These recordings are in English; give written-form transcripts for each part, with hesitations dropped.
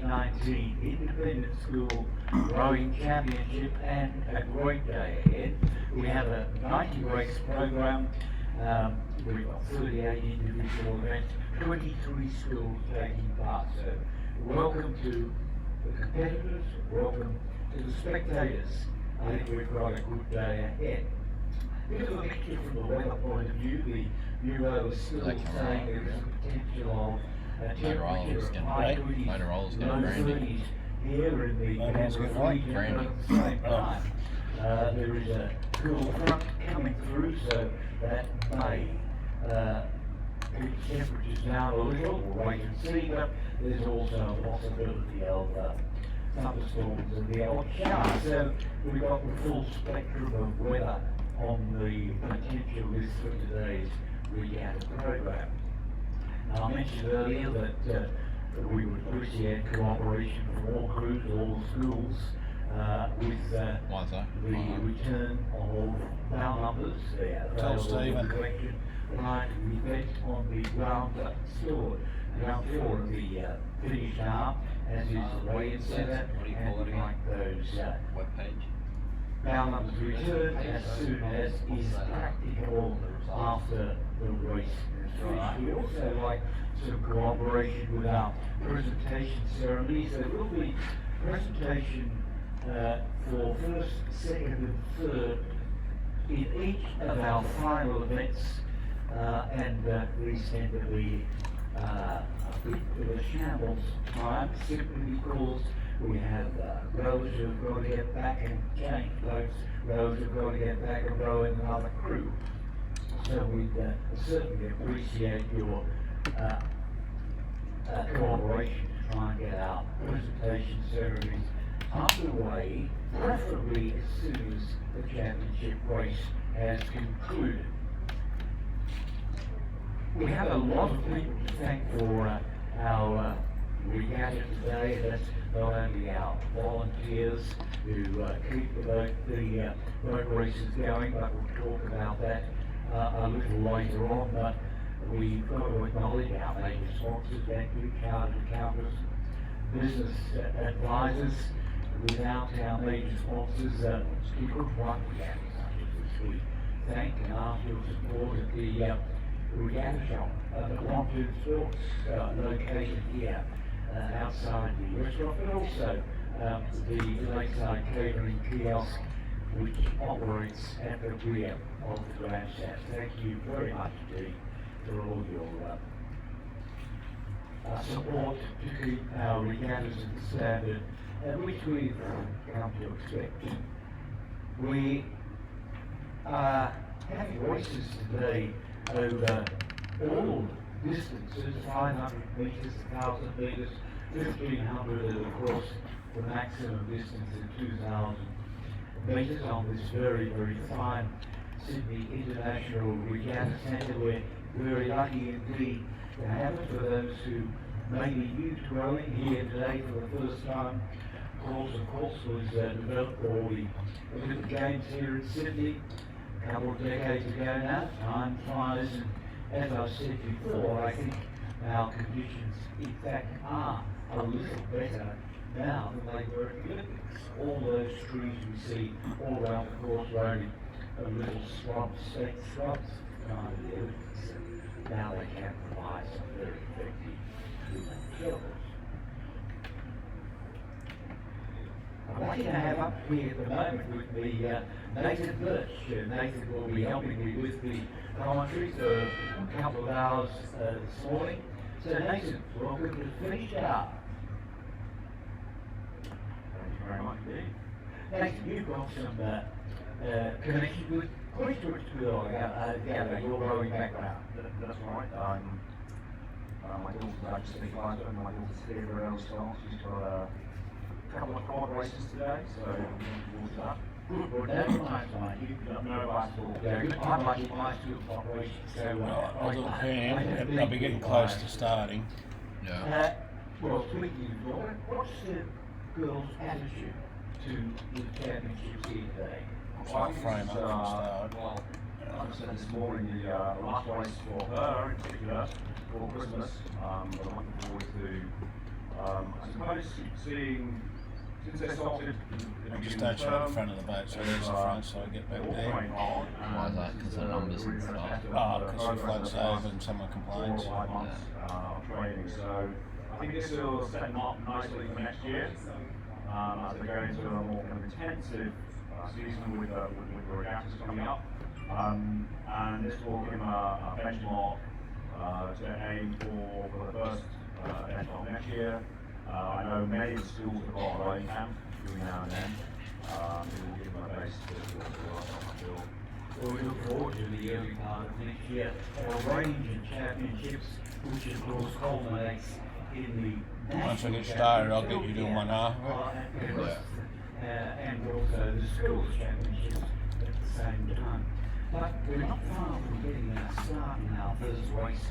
2019 Independent School Rowing Championship and a great day ahead. We have a 90 race program. We've got 38 individual events, 23 schools taking part. So welcome to the competitors, welcome to the spectators. I think we've got a good day ahead. Because of a picture from the weather point of view, the Bureau is still saying there is a potential of a temperature of high 20s, low 30s here in the Canberra region, but at the same time, there is a cool front coming through, so that may keep temperatures down a little. We'll wait and see, but there's also a possibility of thunderstorms and the odd shower. So we've got the full spectrum of weather on the potential list for today's regatta program. Now, I mentioned earlier that we would appreciate cooperation from all crews, all the schools, with the return of bow numbers. Tell Stephen. Collection prior to the event on the ground floor of the finish arm, as is the weigh-in centre, and like those webpage. bow numbers return as soon as is practicable after the race. We also like some cooperation with our presentation ceremonies. There will be presentation for first, second and third in each of our final events, and these tend to be a bit of a shambles time, simply because we have rowers who have got to get back and change boats, rowers who have got to get back and row in another crew. So we'd certainly appreciate your cooperation to try and get our presentation ceremonies underway, preferably as soon as the championship race has concluded. We have a lot of people to thank for our regatta today. That's not only our volunteers who keep the boat races going, but we'll talk about that a little later on. But we've got to acknowledge our major sponsors, thank you, chartered accountants, business advisors. Without our major sponsors, we couldn't run regatta such as this. We thank and ask your support at the regatta shop, the Quantum Sports, located here outside the restaurant, but also the Lakeside Catering Kiosk, which operates at the rear of the grandstand. Thank you very much indeed for all your support to keep our regattas at the standard which we've come to expect. We are having races today over all distances, 500 metres, 1,000 metres, 1,500, and of course the maximum distance in 2,000 metres on this very, very fine Sydney International Regatta Centre. We're very lucky indeed to have it. For those who may be new to rowing here today for the first time, of course, was developed for all the Olympic Games here in Sydney a couple of decades ago now. Time flies, and as I've said before, I think our conditions in fact are a little better now than they were at the Olympics. All those trees we see all around the course are only a little shrubs, state shrubs behind the Olympics. Now they can provide some very effective human shelters. I'd like to have up here at the moment with me Nathan Birch. Nathan will be helping me with the commentary for a couple of hours this morning. So Nathan, welcome to Finish Up. Thank you very much indeed. Nathan, you've got some connection with Christchurch School, your rowing background. That's right. My daughter's actually speaking like my daughter's theatre early style. She's got a couple of quad races today, so I'm looking forward to that. Well, that's nice, mate. You've got no bicycle. I like bicycle operations, so I'll be getting close to starting. Yeah. Well, speaking of daughter, what's the girls' attitude to the championships here today? Try to frame up for the start. Well, like I said this morning, the last race for her in particular for Christmas, we're looking forward to I suppose seeing, since they started in the Just beginning don't of the show the term, front of the boat, so there's the front, so I get back all there. train hard. Why is that? 'Cause the numbers and stuff. Oh, because the flood's over and someone 4 complains. or 5 months of training. So I think this will set them up nicely for next year as they go into a more kind of intensive season with the regattas coming up. And this will give them a benchmark to aim for the first benchmark next year. I know many of the schools have got a rowing camp between now and then. It will give them a base to work on, I feel. Well, we look forward to the early part of next year, our range of championships, which of course culminates in the Once I national get started, I'll get you championship doing one half of it. at Perth, and also the schools championships at the same time. But we're not far from getting our start in our first race,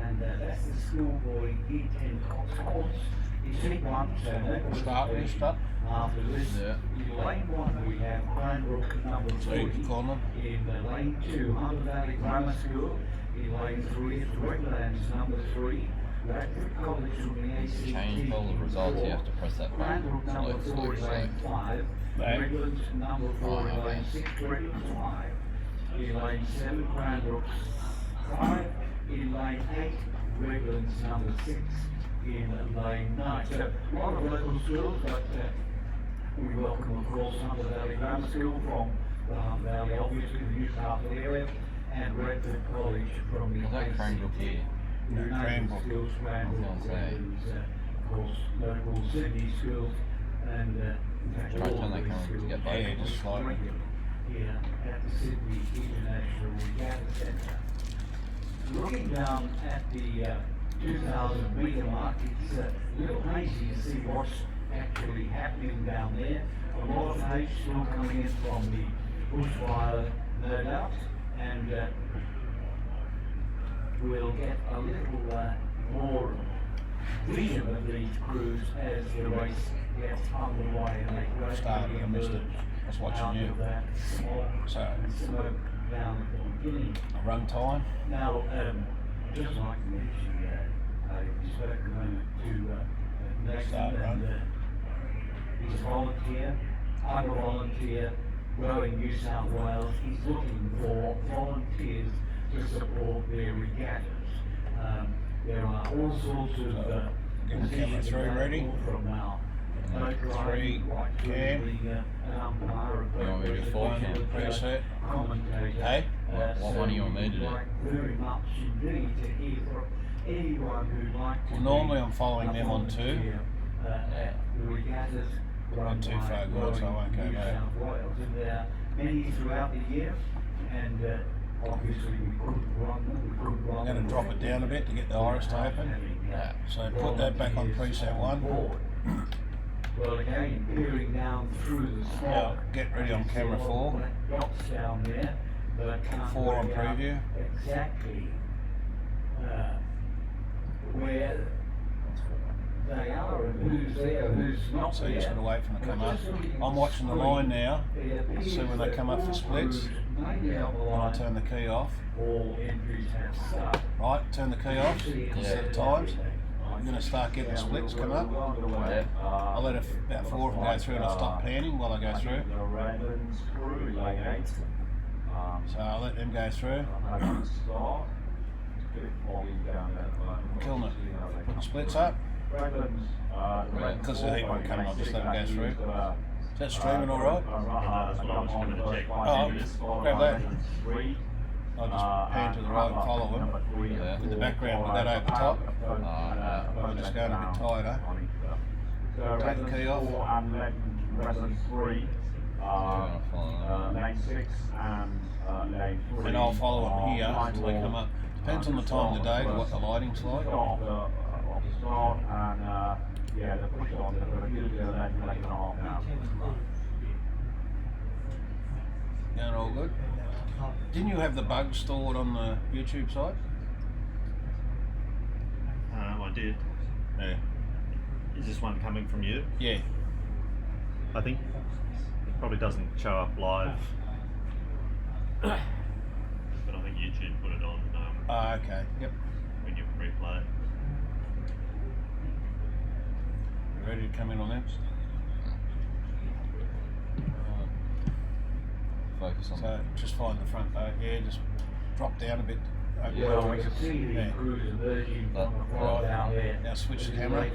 and that's the schoolboy E10 Cox. It's League 1, so no Start list up. after this. Yeah. In lane 1 we have Cranbrook number So 40. you can call them. In lane 2, Hunter Valley Grammar School. In lane 3, it's Redlands number 3. Radford College from the ACT. Change all the results, you have to press that button. Cranbrook number 4 in lane 5. Right. Redlands number 4 in Oh, lane okay. 6. Redlands 5. In lane 7, Cranbrook 5. In lane 8, Redlands number 6. In lane 9. So a lot of local schools, but we welcome, of course, Hunter Valley Grammar School from the Hunter Valley, obviously the Newcastle area, and Redford College from the Was that ACT. Cranbrook here? No, United Cranbrook. Schools, Cranbrook, I was gonna say. and, of course, local Sydney schools, and in fact, Try to all turn that these camera to schools get back. Yeah, just slightly. here at the Sydney International Regatta Centre. Looking down at the 2,000 metre mark, it's a little hazy to see what's actually happening down there. A lot of haze still coming in from the bushfire, no doubt, and we'll get a little more vision of these crews as the race gets underway and they Started, gradually I missed it. emerge I was watching out you. of that smog So- and smoke down at the beginning. A run time. Now, just like you mentioned, I spoke a moment to Nathan, Start and run. he's a volunteer. I'm a volunteer, rowing New South Wales. He's looking for volunteers to support their regattas. There are all sorts of Get the camera positions through, ready? available from our boat Three, driving right through cam. the an umpire, a You want me to do four cam? Preset. commentator. Hey? What one do you want me to do? Like very much indeed to hear from anyone who'd like to. Well, normally be I'm following a them on two. volunteer, at the regattas run too by far good, so I won't go New back. South Wales. And there are many throughout the year, and obviously we couldn't run them. We couldn't run I'm going to them drop it down a bit to get the iris to open. Yeah. So put that back on preset 1. Well, again, peering down through the smog. Now, get ready on camera 4. Black dots down there, but can't 4 on work out preview. exactly where they are and who's there, who's not So there. you just got to wait for them to come up. I'm watching the line now. See when they come up for splits. And I turn the key off. All entries have started. Right, turn the key off. Set the times. I'm going to start getting the splits come up. Yeah. I'll let about 4 of them go through and I'll stop panning while I go through. The Redlands crew, lane 8. So I'll let them go through. Start. Bit foggy down there, but Killing it. Put the splits up. Redlands, Because the heat won't come, I'll just let them go through. Is that streaming alright? That's what I was going to check. Oh, grab that. I'll just pan to the right and follow them. Yeah. With the background with that over the top. yeah. I'm just going a bit tighter. Take the key off. And Redlands 3, gonna follow them. lane 6 and lane 3. And I'll follow them here until they come up. Depends on the time of the day, what the lighting's like. Off the start and yeah, the push on, they're going to do that in like an half now. Going all good. Didn't you have the bug stored on the YouTube site? I did. Yeah. Is this one coming from you? Yeah. I think it probably doesn't show up live, but I think YouTube put it on Ah, okay. Yep. when you replay it. ready to come in on them. Focus on So just find the front boat, yeah, just drop down a bit. Open Well, the we doors. can see the Yeah. crews emerging from the front down there. Now switch the camera.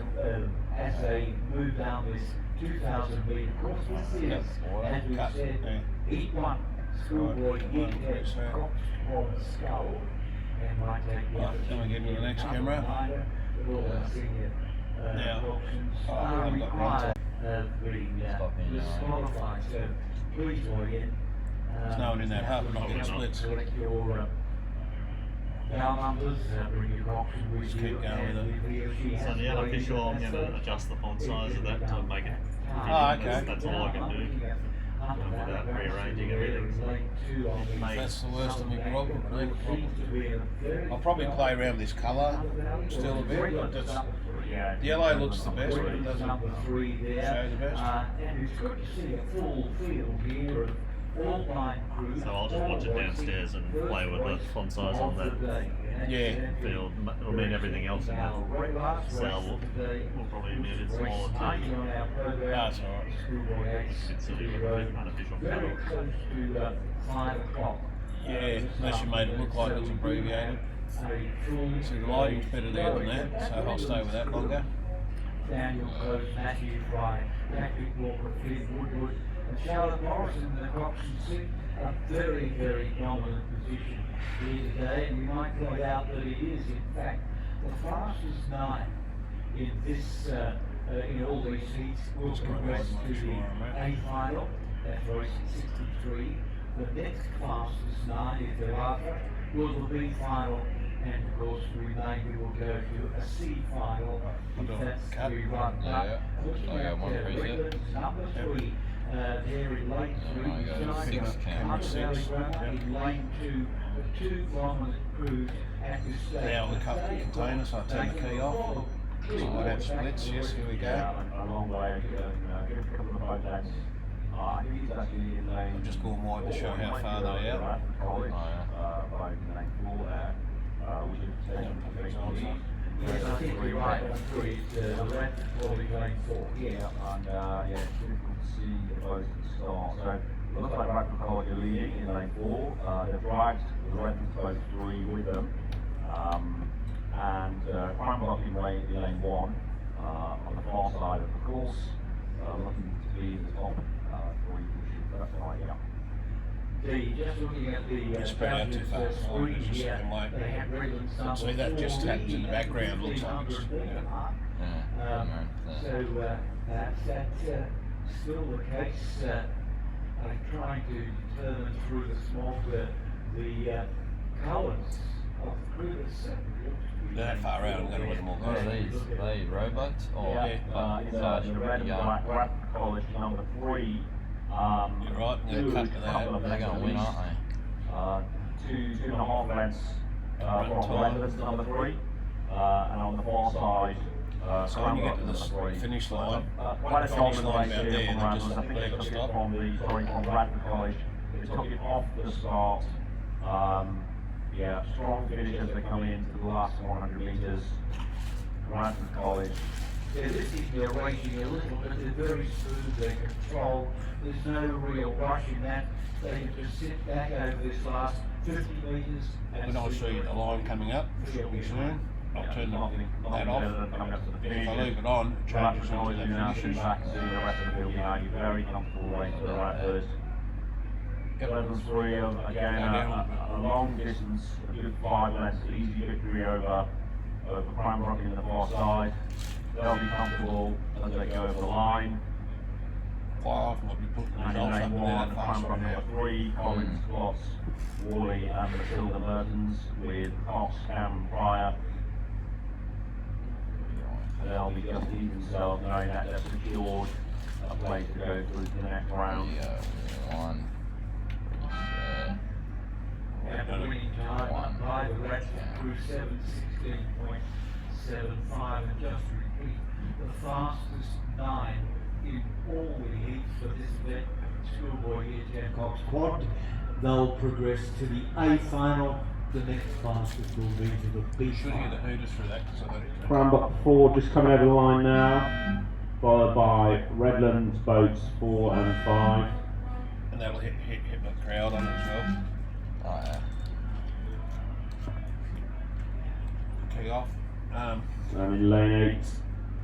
As they move down this 2,000 metre course, this is, as we Cut. said, Yeah. each one schoolboy Right, hit one, has so- got on the skull and might take the Right, then we get to the next camera. Now, oh, I haven't got one. Stop in, disqualified, so please log in. There's no one in that hub, we're not getting splits. Select your dial numbers, bring your option with Just you. keep going and with it. if he or she So has the played unofficial, I'm that going to sort, adjust the font size of that to make it fit in. Oh, okay. That's all I can do. Without rearranging everything. That's the worst of my problem. I'll probably play around with this colour still a bit, but that's, Yeah. yellow looks the best, but it doesn't Number 3 there. show the best. And it's good to see a full field here of all 9 crews. So I'll just watch it downstairs and play with the font size on that Yeah. field. It'll mean everything else in that cell will probably be a bit smaller too. That's alright. It's a bit silly with the unofficial Very colour. close to 5 o'clock. Yeah, unless you made it look like it's abbreviated. See, the lighting's better there than that, so I'll stay with that longer. Daniel Close, Matthew Fry, Patrick Walker, Flynn Woodward, and Charlotte Morrison in the Coxon Seat, a very, very dominant position here today. And we might point out that it is, in fact, the fastest 9 in this, in all these seats will Just gonna progress make to sure the I'm right. A final. That's race 63. The next fastest 9, if they're after, will the B final. And of course, the remainder will go to a C final. I'll If do a that's cut. the right. Yeah. Looking I got at one preset. Redlands, number 3, there in lane 3. I got Giant six camera Hunter Valley six. Runner Yeah. in lane 2, the 2 prominent crews at this stage. Now we cut the container, so I turn the key off. So I have splits, yes, here we Yeah, go. a long way to go. Give a couple of photos. I think he's actually in lane. I'm just going wide to show how far they are. College, Oh, by lane 4 there. We should take them to big one. Yes, I think you're right on 3, the red will be lane 4. Yeah, and yeah, it's difficult to see the both at the start. So it looks like Radford College are leading in lane 4. They've dragged the Redlands both 3 with them. And Cranbrook in lane 1 on the far side of the course, looking to be in the top 3 pushing. That's right, yeah. Just looking at the It's spread out too fast. screen It's just here, the way. they have Redlands number See, that just 4 happens in the background, looks like it's, leading, yeah. Yeah. So that's still the case. I'm trying to determine through the smoke the colours of the crew that's They're that far out, I'm going to let them all What are go. these? Are they rowboats? Or Yeah, in Sergeant the red and Yard? black Radford College number 3. You're right, they're cut to that. They're going to win, aren't they? 2.5 lengths Run from time. Redlands number 3, and on the far side. So when you get to the Cranbrook number 3. finish line, Quite a finish dominant line race about here there, from then Redlands. just I think let they it took it stop. from Radford College. They took it off the start. Yeah, strong finish as they come into the last 100 metres. Radford College. Yeah, this is they're racing a little bit, they're very smooth, they're controlled, there's no real rush in that. They can just sit back over this last 50 metres and when I see the line coming up, should be soon, I'll turn that off. If I leave it on, it changes into College, you now the sit finishes. back and see the rest of the field now. You're very comfortable racing to the right first. Redlands 3, again, a long distance, a good 5 lengths, easy victory over Cranbrook in the far side. They'll be comfortable as they go over the line. Quite often I'll be putting the And in results up lane and they're 1, that fast Cranbrook right number now. 3, Collins, Klotz, Worley and Matilda Mertens with Cox, Cam, Pryor. They'll be just easing themselves knowing that they've secured a place to go through to the next round. One. And the winning time by the rest through 7:16.75, and just to repeat, the fastest 9 in all the heats for this event, schoolboy year 10 Cox Quad. They'll progress to the A final. The next fastest will be to the B Should hear the final. hooters through that because I got it. Cranbrook 4 just coming over the line now. followed by Redlands boats 4 and 5. And that'll hit the crowd on it as well. Oh yeah. Key off. And in lane 8,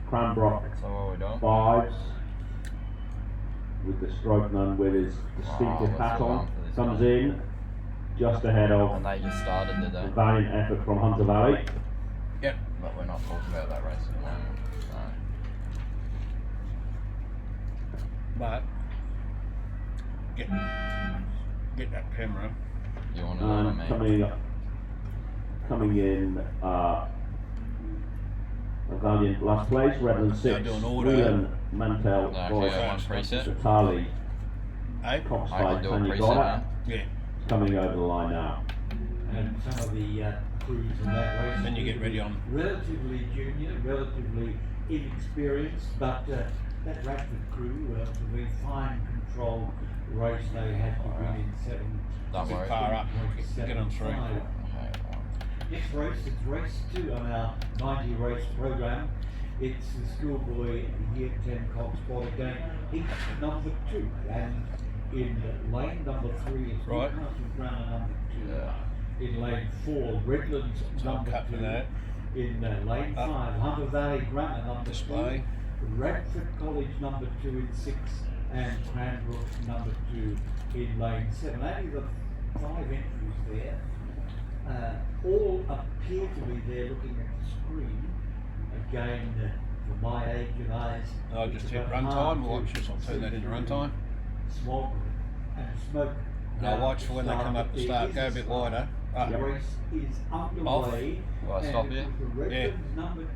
Cranbrook So what are we doing? 5s with the stroke nun with his distinctive what's hat going on on for this comes guy? in just ahead of And they just started, did a they? valiant effort from Hunter Valley. Yep. But we're not talking about that race at the moment. No. But get that camera. You want to know what I mean? Coming in a valiant last place, Redland 6, They're doing order. Whelan, Mantel, No, actually, Forrest, I one preset. Satali, Hey? Cox I by can do a Tanya preset Goddard, now. Yeah. coming over the line now. And some of the crews in that race. Then you get ready on. Relatively junior, relatively inexperienced, but that Radford crew, for the fine controlled race, they had to win in 7. Don't worry. Far up. Get on through. Okay, Next race, it's race 2 on our 90 race program. It's the schoolboy year 10 Cox Ball again. Heat number 2, and in lane number 3 it's Right. Newcastle Grana number 2. Yeah. In lane 4, Redlands So I'm number cut 2. for that. In lane Up. 5, Hunter Valley Grana number Display. 2. Radford College number 2 in 6, and Cranbrook number 2 in lane 7. Only the 5 entries there. All appear to be there looking at the screen. Again, for my age and eyes, I'll just it's hit about run hard time. to Watch this. I'll turn that into run time. Smog and smoke. Now watch for when they come up to start. Go a bit wider. The race is underway. Will I stop here? Yeah.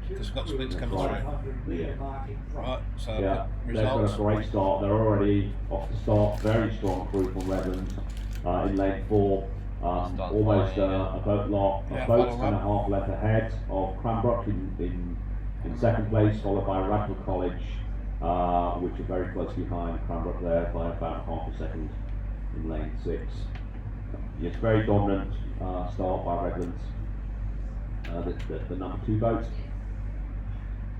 Because It's got splits coming through. Right. So Yeah, put they've got results. a great start. They're already off the start. Very strong crew from Redlands in lane 4. Start Almost flying, a boat lot, Yeah, a boat follow and a up. half length ahead of Cranbrook in second place, followed by Radford College, which are very close behind Cranbrook there by about half a second in lane 6. Yes, very dominant start by Redlands. The number 2 boat.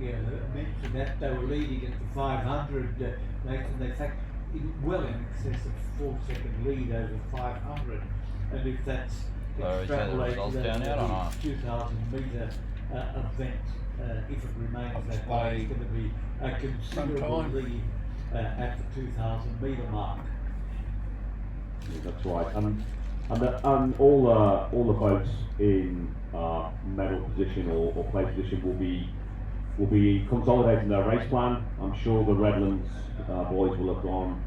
Yeah, I mentioned that they were leading at the 500. They fact well in excess of 4-second lead over 500, and if that's So is that the results down yet or not? 2,000 metre event, if it remains that way, Display it's going to be a considerable time. lead at the 2,000 metre mark. Yeah, that's right. And all the boats in medal position or place position will be consolidating their race plan. I'm sure the Redlands boys will have gone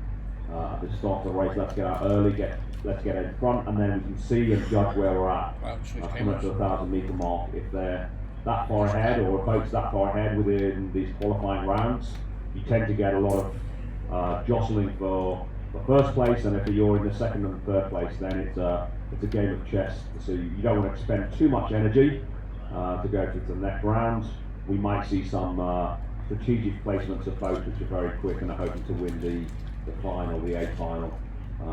at the start of the race. Let's get out early. Let's get in front, and then we can see and judge where we're at. Right, switch Coming up cameras. to the 1,000 metre mark. If they're that far ahead, or a boat's that far ahead within these qualifying rounds, you tend to get a lot of jostling for the first place, and if you're in the second and third place, then it's a game of chess. So you don't want to expend too much energy to go to the next round. We might see some strategic placements of boats which are very quick and are hoping to win the final, the A final.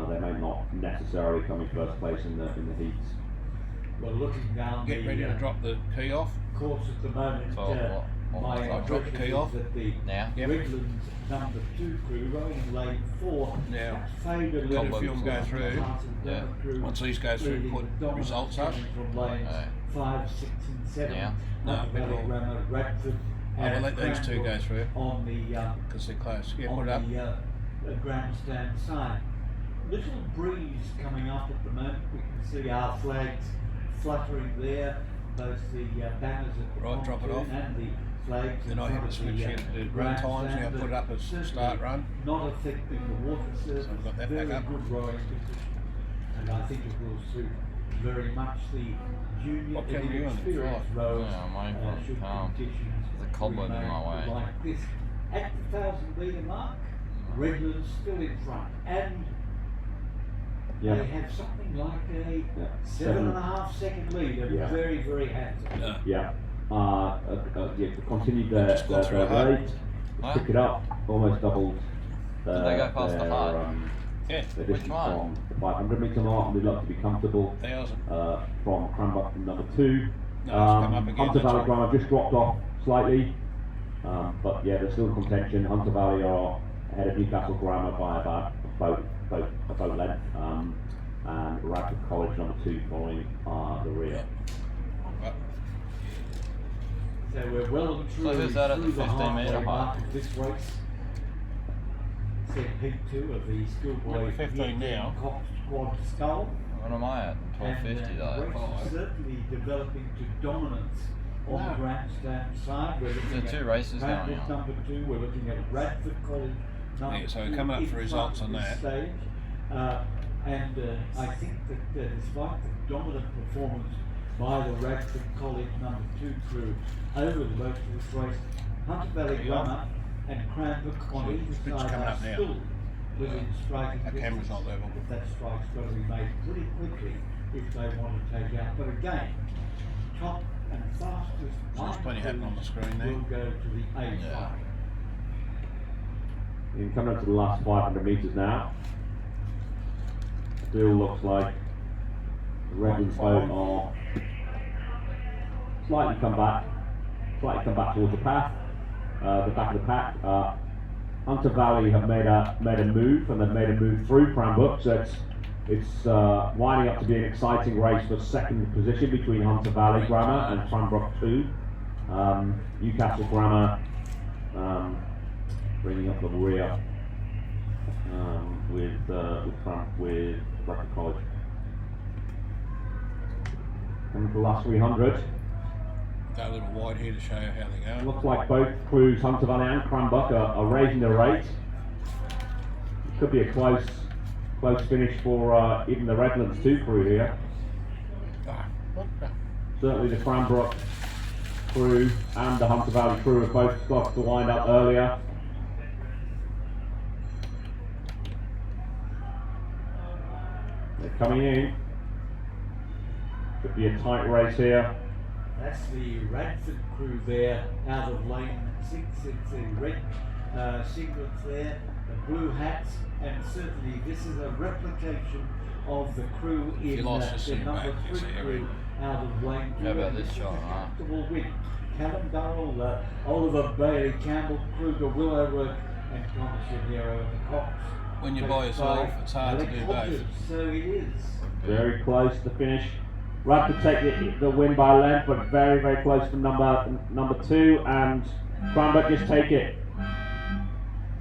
They may not necessarily come in first place in the heats. Well, looking down Get the ready to drop the key off. course at the moment, So what my I'll drop the impression key is off. that the Now? Yep. Redlands number 2 crew rowing in lane 4 Now, favored a let little a few of them go bit. through. Yeah. Once these go through, Leading put with the dominance results up. coming from lanes Right. 5, 6 and 7. Yeah. No, Hunter we Valley will. Grammar, Radford I will and let these two go Cranbrook through on the because they're close. Yeah, on put it up. the grandstand side. Little breeze coming up at the moment. We can see our flags fluttering there, both the banners at the Right, drop it pontoon off. and the flags Then I in hit front the of switch in, do run times, grandstand, now put it up as certainly start run. Not affecting the water surface. we've got that Very back up. good rowing position, and I think it will suit very much the junior What camera and are you on? inexperienced Right. rowers. Yeah, I'm waiting for it to should come. conditions There's a cobweb in my remain way. like this. At the 1,000 metre mark, Redlands still in front, and Yeah. they have something like a Yeah. 7.5 second lead, and Yeah. very, very handsome. Yeah. Continued their Just gone through a hard. rate. Huh? Pick it up. Almost doubled. Did they go past the their, hard? Yeah, their Which distance one? from the 500 metre mark, and they look to be comfortable 1,000. from Cranbrook number 2. No, it's come up again, Hunter that's Valley right. Grammar just dropped off slightly. But yeah, there's still contention. Hunter Valley are ahead of Newcastle Grammar by about a boat length, and Radford College number 2 following the rear. So we're well and truly who's that at the through the 15 halfway metre mark height? of this race. Set heat 2 of the schoolboy 15 now. Cox Quad Skull. What am I at? 1250 And though. race is certainly developing to dominance on the grandstand side. We're looking There are at two races going Cranbrook on. number 2. We're looking at Radford College number Yeah, so 2 coming up in for results front on at this that. stage. I think that despite the dominant performance by the Radford College number 2 crew over the most of this race, Hunter Valley There you are. Grammar and Cranbrook on either It's side coming are up now. still within striking That camera's distance. not level. But that strike's got to be made pretty quickly if they want to take out. But again, top and fastest So there's plenty happening on the screen there. will go to the A Yeah. final. You're coming up to the last 500 metres now. Still looks like the Redlands boat are slightly come back towards the path, the back of the pack. Hunter Valley have made a move, and they've made a move through Cranbrook, so it's winding up to be an exciting race for second position between Hunter Valley Grammar and Cranbrook 2. Newcastle Grammar bringing up the rear with Radford College. And the last 300. Go a little wide here to show you how they're going. Looks like both crews, Hunter Valley and Cranbrook, are raising their rate. Could be a close finish for even the Redlands 2 crew here. Certainly the Cranbrook crew and the Hunter Valley crew have both got to wind up earlier. They're coming in. Could be a tight race here. That's the Radford crew there out of lane 6. It's the red singlets there, the blue hats, and certainly this is a replication of the crew you in lost the this in number back, you 3 see crew every- out of lane 2. How about And this is shot, a huh? comfortable win. Callum Durrell, Oliver Bailey, Campbell, Kruger, Willowworth, and Thomas Shapiro and the Cox. When you're by yourself, it's hard to do both. Helicopters, so it is. Very close to finish. Radford take the win by a length, but very, very close to number 2, and Cranbrook just take it.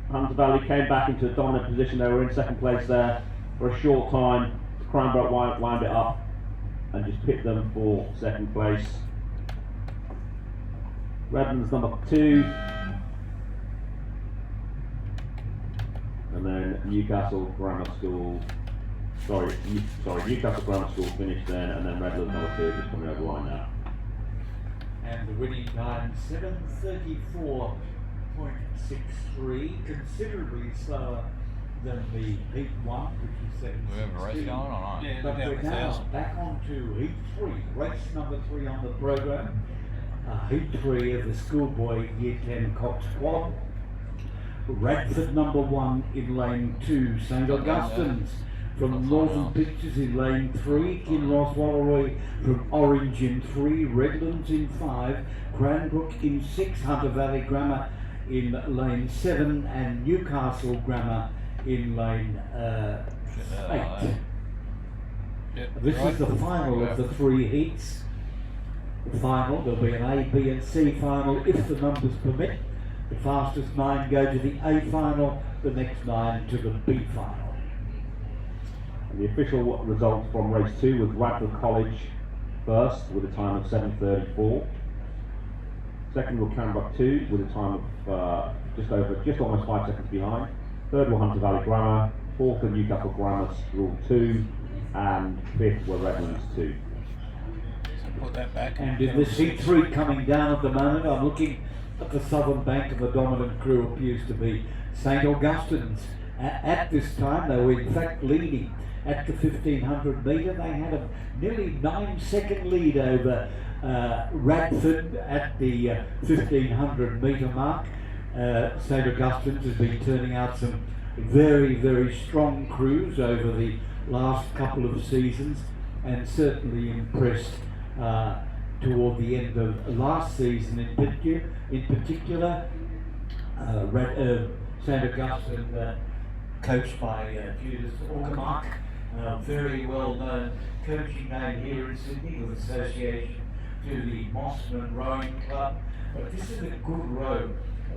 Hunter Valley came back into a dominant position. They were in second place there for a short time. Cranbrook wound it up and just picked them for second place. Redlands number 2, and then Newcastle Grammar School. Newcastle Grammar School finished then, and then Redlands number 2 just coming over the line now. And the winning time 7:34.63, considerably slower than the Heat 1, which is Do we have a race 7:16. going or not? Yeah, But they're we're down now 1,000. back on to Heat 3, race number 3 on the program. Heat 3 of the schoolboy Year 10 Cox Quad. Radford number 1 in lane 2, St Augustine's from Northern Pictures in lane 3, Kinross Wallaroy from Orange in 3, Redlands in 5, Cranbrook in 6, Hunter Valley Grammar in lane 7, and Newcastle Grammar in lane 8. Yep, This right. is the final of the 3 heats. The final, there'll be an A, B and C final if the numbers permit. The fastest 9 go to the A final, the next 9 to the B final. And the official results from race 2 was Radford College first with a time of 7:34. Second was Cranbrook 2 with a time of just almost 5 seconds behind. Third were Hunter Valley Grammar. Fourth were Newcastle Grammar School 2, and fifth were Redlands 2. Put that back. And in this heat 3 coming down at the moment, I'm looking at the southern bank of the dominant crew appears to be St Augustine's. At this time, they were in fact leading at the 1500 metre. They had a nearly 9-second lead over Radford at the 1500 metre mark. St Augustine's has been turning out some very, very strong crews over the last couple of seasons, and certainly impressed toward the end of last season in particular. St Augustine, coached by Judas Orkamak, very well known coaching name here in Sydney with association to the Mossman Rowing Club. But this is a good row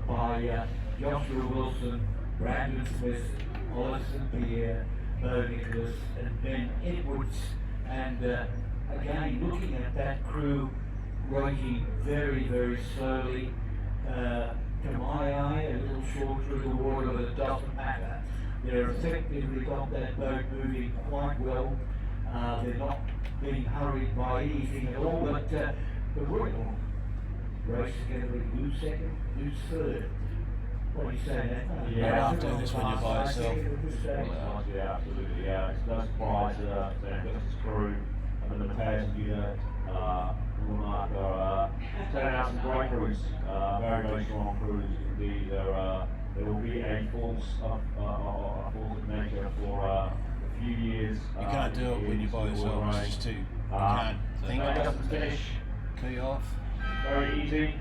by Joshua Wilson, Brandon Smith, Olison Pierre, Bo Nicholas and Ben Edwards. And again, looking at that crew rowing very, very slowly, to my eye, a little short through the water, but it doesn't matter. They're effectively got that boat moving quite well. They're not being hurried by anything at all, but the Royal race together with who's second, who's third. What do you say, Nathan? Yeah, I'm doing this when you're by yourself. Yeah, absolutely. Yeah, it's no surprise that Justice crew and the Mateus unit, Lumark are turning out some great crews. Very, very strong crews indeed. There will be a force of nature for a few years. You can't do it when you're by yourself. It's just too. You can't think. Just to finish, Key off. very easy,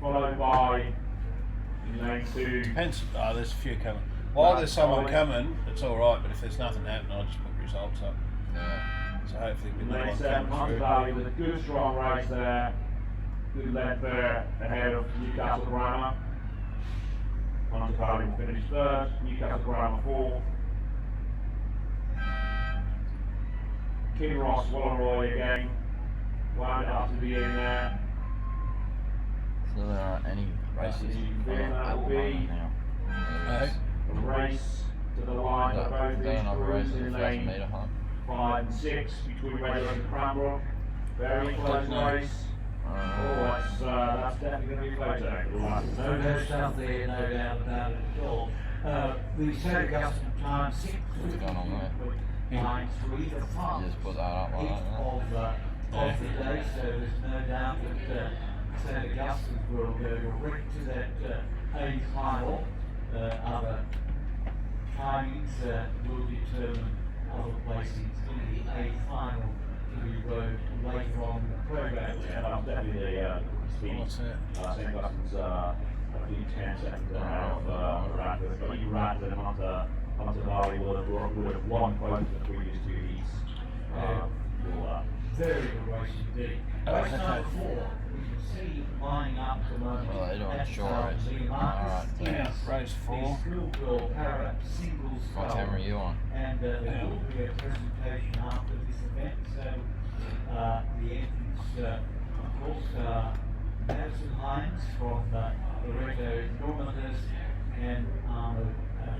followed by in lane 2. Depends. There's a few coming. While there's someone coming, it's all right. But if there's nothing happening, I'll just put results up. Yeah. So hopefully we know Lane one 7, coming Hunter through. Valley with a good strong race there. Good length there ahead of Newcastle Grammar. Hunter Valley will finish 3rd, Newcastle Grammar 4th. Kinross Walleroy again, wound up to be in there. So there aren't any races That will be Hey, a race to the line of both these another race crews in in the lane 1,000 metre hunt. 5 and 6 between Redland and Cranbrook. Very close race. Oh, that's definitely going to be a photo. No doubt stuff there, no doubt about it at all. The St Augustine time 6 What's going on there? 9-3, the You fastest just put that up like that. of the day, so there's no doubt that St Augustine will go direct to that A final. Other timings will determine other placings in the A final to be rowed later on in the program. Yeah, that's definitely the speed. what's that? St. Augustine's I think 10 seconds ahead of Radcliffe, but even Radcliffe and Hunter Valley would have won both of the previous 2 heats. Very good race indeed. Race number 4, we can see lining up at the moment. Well, they're doing at, short race. the Marcus Alright, yeah, Innes, race 4. The schoolgirl para singles What time are you on? And there will be a presentation after this event, so the entrants, of course, Madison Hines from Loretto Normanhurst and Arnold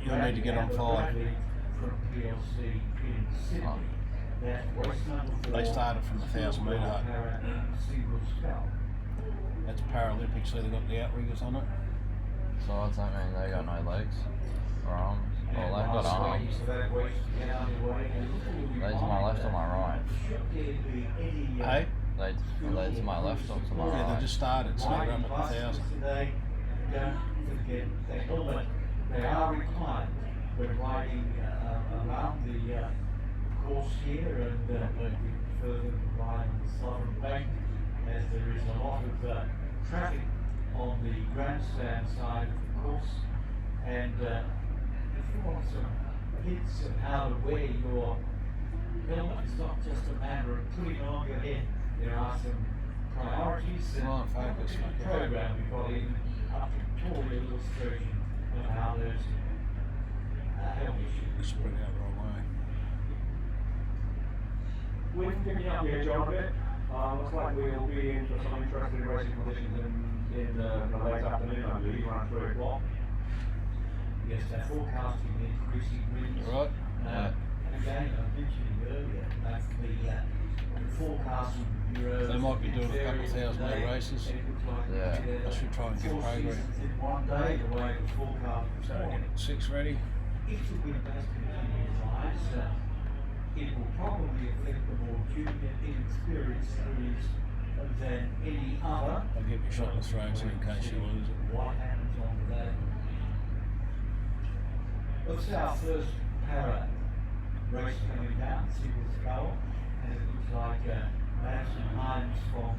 You'll need to get on 5. from PLC in Sydney. Oh. That's race number 4. They started from the 1,000 metre Schoolgirl hut. para single scull. That's Paralympics, so they've got the outriggers on it. So what's that mean? They got no legs or arms? Well, they've got arms. They to my left or my right? Hey? They to my left or to my Yeah, right? they just started, so they're up at 1,000. Today, don't forget the helmet. They are required when riding around the course here and further ride on the southern bank, as there is a lot of traffic on the grandstand side of the course. And if you want some hints of how to wear your helmet, it's not just a matter of putting it on your head. There are some priorities Come on, focus, in the mate. program. We've got even a pictorial illustration of how those helmets should be Spread out the wrong way. We're picking up here, John, a bit. Looks like we'll be in for some interesting racing conditions in the late afternoon, I believe, around 3 o'clock. Yes, they're forecasting increasing winds. Right. Yeah. And again, I mentioned earlier, that's the forecasting bureau. They might be doing a couple thousand metre races. Yeah. I should try and get a 4 program. seasons in one day, the way the forecast was So going. get 6 ready. If the wind does continue to rise, it will probably affect the more junior, inexperienced crews than any other. I'll give you a shot in the throat in case you lose it. What happens on the day? Looks our first para race coming down, single scull, and it looks like Madison Hines from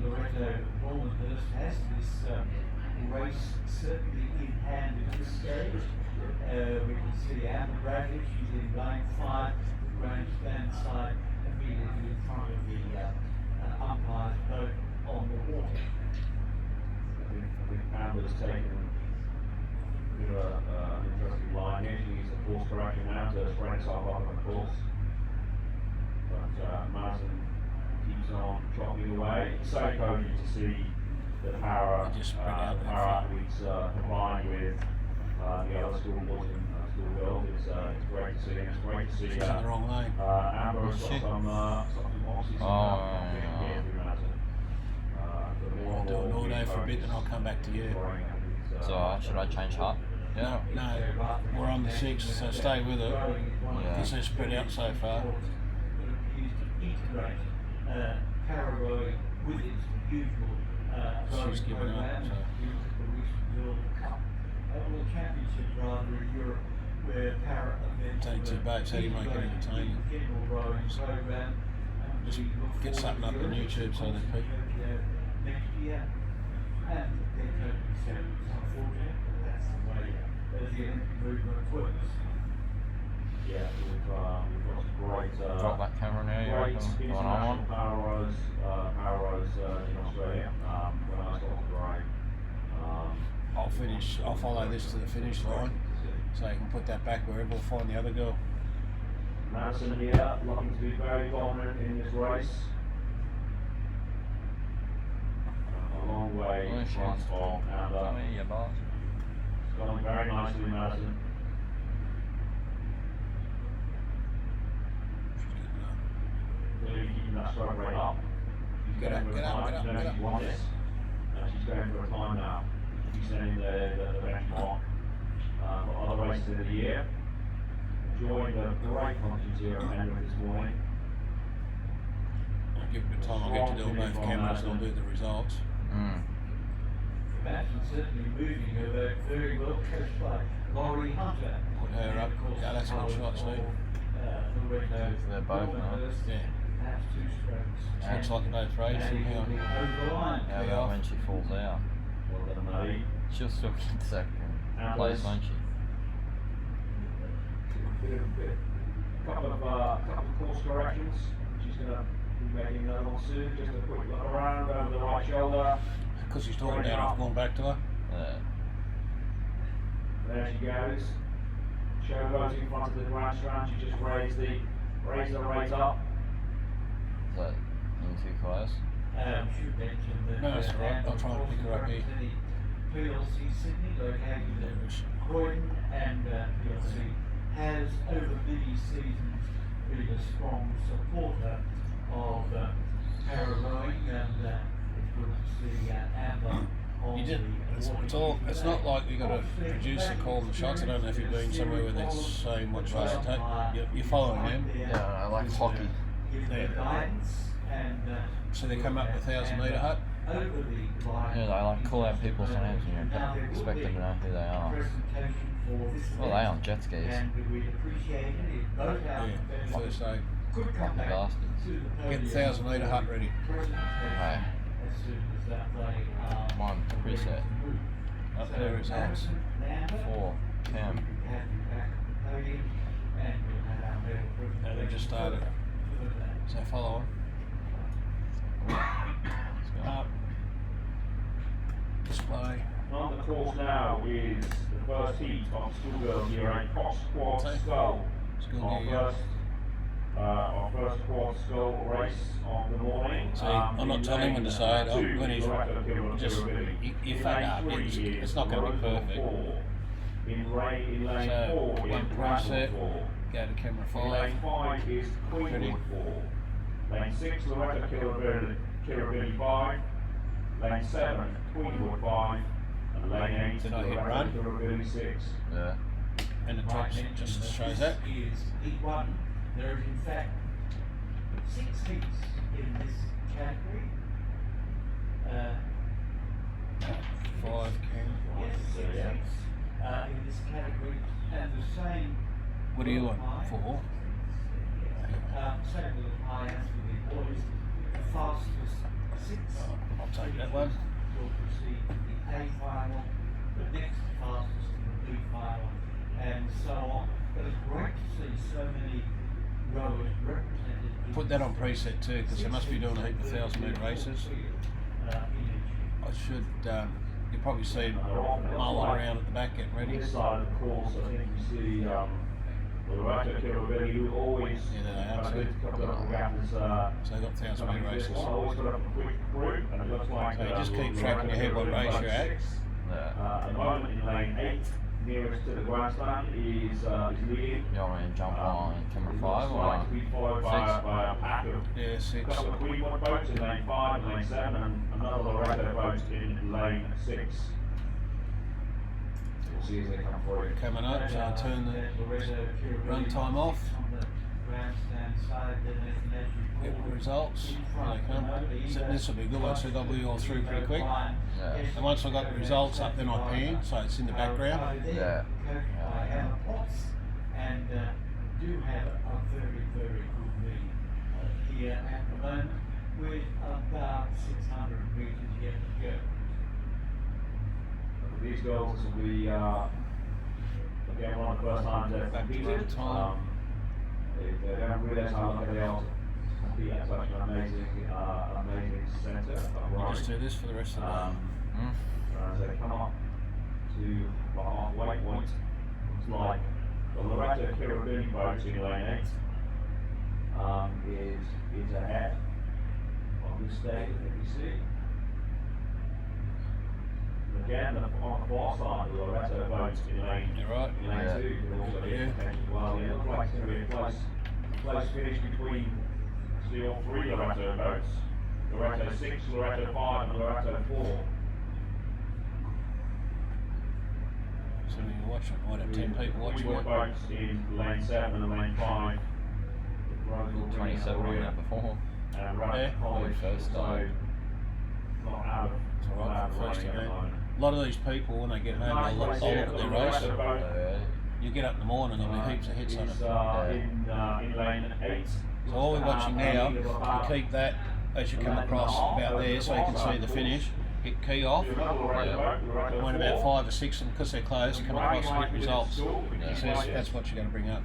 Loretto Normanhurst has this race certainly in hand at this stage. We can see Amber Bradley, she's in lane 5, the grandstand side, immediately in front of the umpire's boat on the water. I think Amber's taken a bit of an interesting line here. She needs a course correction now to spread herself up on the course. But Madison keeps on chopping away. It's so encouraging to see the power, Just spread out there. power athletes combined with the other schoolboys and schoolgirls. It's great to see. And it's great to see She's in the wrong lane. Amber's got Shit. some boxes here through Madison. I'll do it all day for a bit, then I'll come back to you. So should I change hut? No, we're on the 6th, so stay with it. Because they're spread out so far. Paraguay with its usual She's given up, so. Well, championships rather in Europe where para events Take two boats, how do you make it entertaining? Just get something up on YouTube so that people. Next year, and they're totally separate. It's unfortunate, but that's the way the Olympic movement works. Yeah, we've got some great, Drop that camera now, you great reckon? Going international on one? power rows in Australia. When I started to ride, I'll follow this to the finish line, so you can put that back wherever we'll find the other girl. Madison here, looking to be very dominant in this race. A long way Oh, in front shit. of Amber. Come here, you boss. It's going very nicely, Madison. Really keeping that stroke rate up. She's Get going up, for a get up, time. get up, She knows get she up. wants this. She's going for a time now. She's setting the benchmark for other races in the year. Enjoying the great conditions here at Penrith this morning. I'll give it a time, I'll get to do both cameras and I'll do the results. Madison certainly moving her very well, coached by Laurie Hunter. Put her up. Yeah, that's one shot, see? They're both now. Yeah. Perhaps 2 strokes. Looks like both racing. Hang on. Over the line. How about when she falls out? Well done, Maddie. She'll still get second place, won't she? Couple of course corrections. She's going to be making another one soon. Just a quick look around over the right shoulder. Because she's talking about it, I've gone back to her. Yeah. There she goes. Showboat in front of the grand strand. She just raised the rate up. Is that in too close? Should mention that No, that's all right. I'll try and pick her up here. PLC Sydney, located at Croydon, and PLC has over many seasons been a strong supporter of para rowing, and it's good to see Amber on You did. It's not like you got to produce the call and the shots. I don't know if you've been somewhere where they're saying what shots to take. You're following them. Yeah, I like hockey. Give guidance and So they come up with 1,000-metre hut. over the line. Yeah, they like call out people's names and you expect them to know who they are. Well, they on jet skis. And we'd appreciate it if both our Yeah, first aid. could come back Bastards. to the Get the podium 1,000-metre hut ready. Hey, as soon as that play, mine preset. Up there is ours. 4, 10. And they just started. So follow on. Let's go. Up. Display. On the course now is the first heat of schoolgirls here at Cox Quad Skull. Our first quad skull race of the morning. See, I'm not telling him when to say it. When he's just, you fuck up. It's not going to be perfect. In lane So, 4 one is preset, Bradford 4. go to camera In lane 5. 5 is Ready. Queenwood 4. Lane 6, Loretta Kirribilli 5. Lane 7, Queenwood 5. And lane 8, Did I hit Loretta run? Kirribilli 6. Yeah. And the top just shows that. Is heat 1. There is in fact 6 heats in this category. 5 cam. Yes, 6 heats in this category, and the same. What do you want? 4? Same little high as for the boys, the fastest 6 I'll take that one. will proceed to the A final, the next fastest to the B final, and so on. But it's great to see so many rowers represented. Put that on preset too, because they must be doing a heap of 1,000-metre races. I should, you'll probably see them mulling around at the back getting ready. This side of the course, I think you see Loretta Kiribati, who always Yeah, they are, a good couple of regatas. So they've got 1,000-metre races. Always got a quick group, and it looks like So you just keep tracking ahead what race you're at. Yeah. At the moment in lane 8, nearest to the grandstand, is leading. You want me to jump on camera 5 Looks or like to be followed by a pack of Yeah, 6. a couple of Queenwood boats in lane 5 and lane 7, and another Loretta boat in lane 6. We'll see as they come forward. Coming up, so I'll turn the run time off. Get the results. Here they come. So this will be a good one, so they'll be all through pretty quick. Yeah. And once I've got the results up, then I pan, so it's in the background. Yeah. And do have a very, very good lead here at the moment with about 600 metres yet to go. For these girls, this will be again one of the first times they've competed. They don't realise how lucky they are to compete at such an amazing centre. We'll just do this for the rest of the night. As they come up to the halfway point, looks like the Loretta Kiribati boat in lane 8 is ahead on this day that we see. Again, on the far side, the Loretta boat in lane, You're right. in lane 2 could also be Yeah. potential as well. Yeah, it looks like it's going to be a close finish between all 3 Loretta boats. Loretta 6, Loretta 5 and Loretta 4. So you're watching, might have 10 people watching Queenwood it. boats in lane 7 and lane 5. 27 on that before. And right Yeah. college, First so time. not out of It's all right out for of the first running at the event. moment. A lot of these people, when they get home, they'll look at their race. Yeah. You get up in the morning, there'll be heaps of hits on it. Is, in lane 8. So all we're watching now, you keep that as you come across about there so you can see the finish. Hit key off. When about 5 or 6 of them, because they're close, come across and hit results. So that's what you're going to bring up.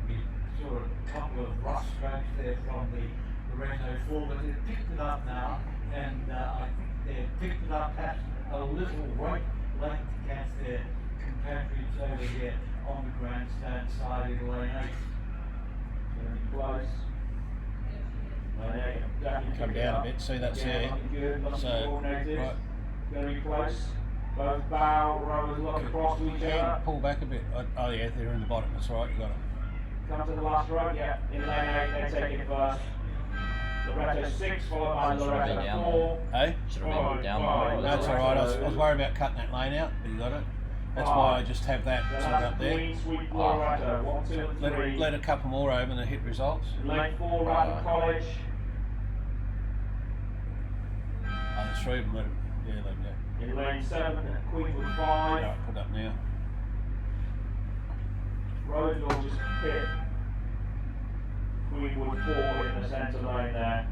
We saw a couple of rough strokes there from the Renault 4, but they've picked it up now, and I think they've picked it up perhaps a little late to catch their compatriots over here on the grandstand side in lane 8. Very close. Lane 8, Come down a bit, see that's there. So, right. Very close. Both bow rowers look across to each other. Pull back a bit. Oh yeah, they're in the bottom, that's right, you got it. Come to the last row, yeah. In lane 8, they take it first. Loretta 6, followed by Loretta down 4. Hey? Should have been down by That's alright, I was worried about cutting that lane out, but you got it. That's why I just have that sort of up there. Queen, sweep, Loretta, 1, 2, and 3. Let a couple more over and then hit results. Lane 4, Rifle College. Oh, there's 3 of them, let them, yeah, let them go. In lane 7, Queenwood 5. Yeah, put up now. Roseville just hit Queenwood 4 in the centre lane there.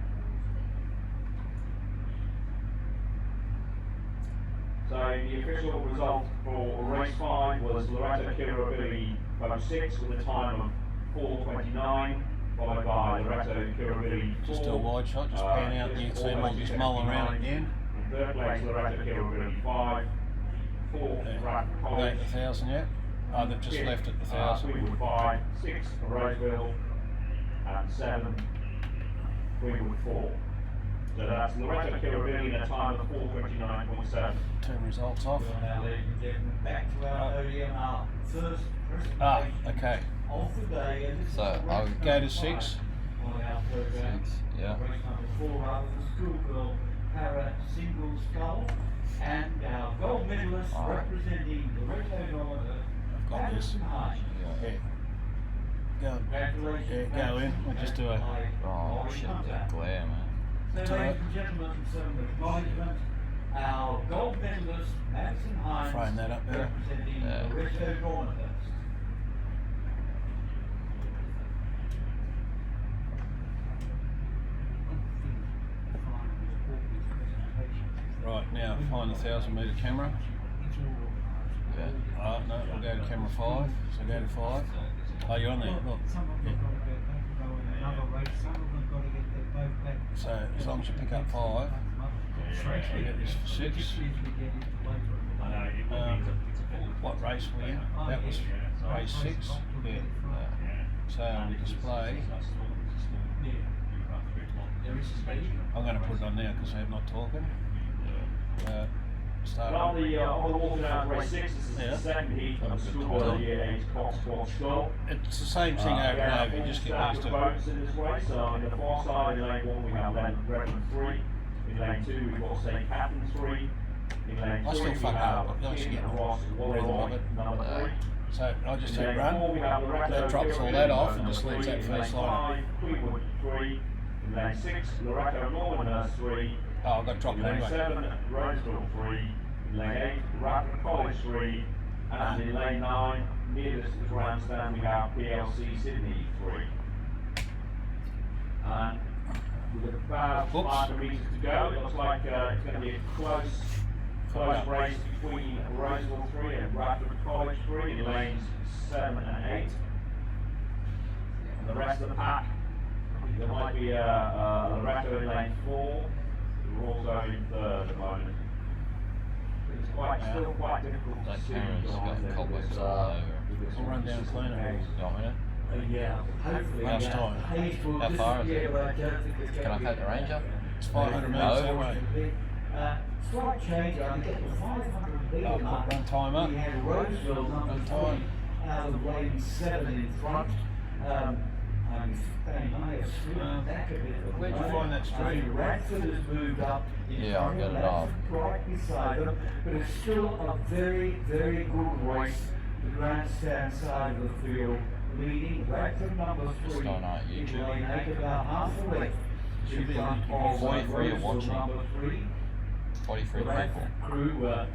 So the official result for race 5 was Loretta Kiribati boat 6 with a time of 4:29, followed by Loretta Kiribati 4. Just do a wide shot, just pan out and you can see them all just mulling around at the end. In third place, Loretta Kiribati 5. Fourth, Rifle They College. at the 1,000 yet? Oh, they've just left at the 1,000. Queenwood 5, 6 Roseville, and 7 Queenwood 4. So that's Loretta Kiribati in a time of 4:29.7. Turn results off. Well, now, ladies and gentlemen, back to our podium, our first Ah, presentation okay. of the day. And this So, is race I'll number go to 5 6. On our program. 6, yeah. Race number 4, rather, the schoolgirl para single scull. And our gold medalist Alright. representing the Rotonometer, got this. Madison High. Yeah. Go, Congratulations. yeah, go in. We'll just do a. Oh shit, that glare, man. So, ladies and gentlemen, some acknowledgement. Our gold medalist, Madison Hines, Frame that up there. representing Yeah. Loretto Dormhurst. 1,000 metre camera. Yeah. No, we'll go to camera 5. So go to 5. Oh, you're on there. Look. Yeah. So as long as you pick up 5, you get this for 6. What race were you in? That was race 6. Yeah. So on the display, I'm going to put it on now because I'm not talking. Start On the water now, race 6, this is Yeah. the second heat of the school year 8 Cox Sports School. It's the same thing over and over, you just get used to it. Boats in this race. So on the far side in lane 1 we have Redmond 3. In lane 2 we've got St. Catherine's 3. In lane I 3 still we fuck have up, but you actually get Ross the rhythm of Walleroy, it. number 3. So I just In hit lane run, 4 we have Loretto that drops all that off and just leaves that in first lane line. 5, Queenwood 3. In lane 6 Loretto Normanhurst 3. Oh, I've got to drop In it lane anyway. 7 Roseville 3. In lane 8 Radford College 3. And in lane 9 nearest to the grandstand we have PLC Sydney 3. And with about Oops. 500 metres to go, it looks like it's going to be a close race between Roseville 3 and Radford College 3 in lanes 7 and 8. And the rest of the pack, there might be Loretto in lane 4, who are also in 3rd at the moment. It's still quite difficult That to see. camera's got cobwebs all over. I'll run down cleaner. You want me to? Yeah, hopefully. Last time. How far is it? Can I take the Ranger? It's 500 metres that way. Slight change, I think the 500 metre I'll mark. put run time up. We had Roseville number Run 3 time. out of lane 7 in front. And they may have slipped back a bit. Where'd you find that street? Radford has moved up in Yeah, I'll front get of it off. Radford, right beside them, but it's still a very, very good race. The grandstand side of the field leading Radford number 3 Still not in YouTube. lane 8 about half a length. Should be In front on of 43 are Roseville watching. number 3. 43 The people. Radford crew of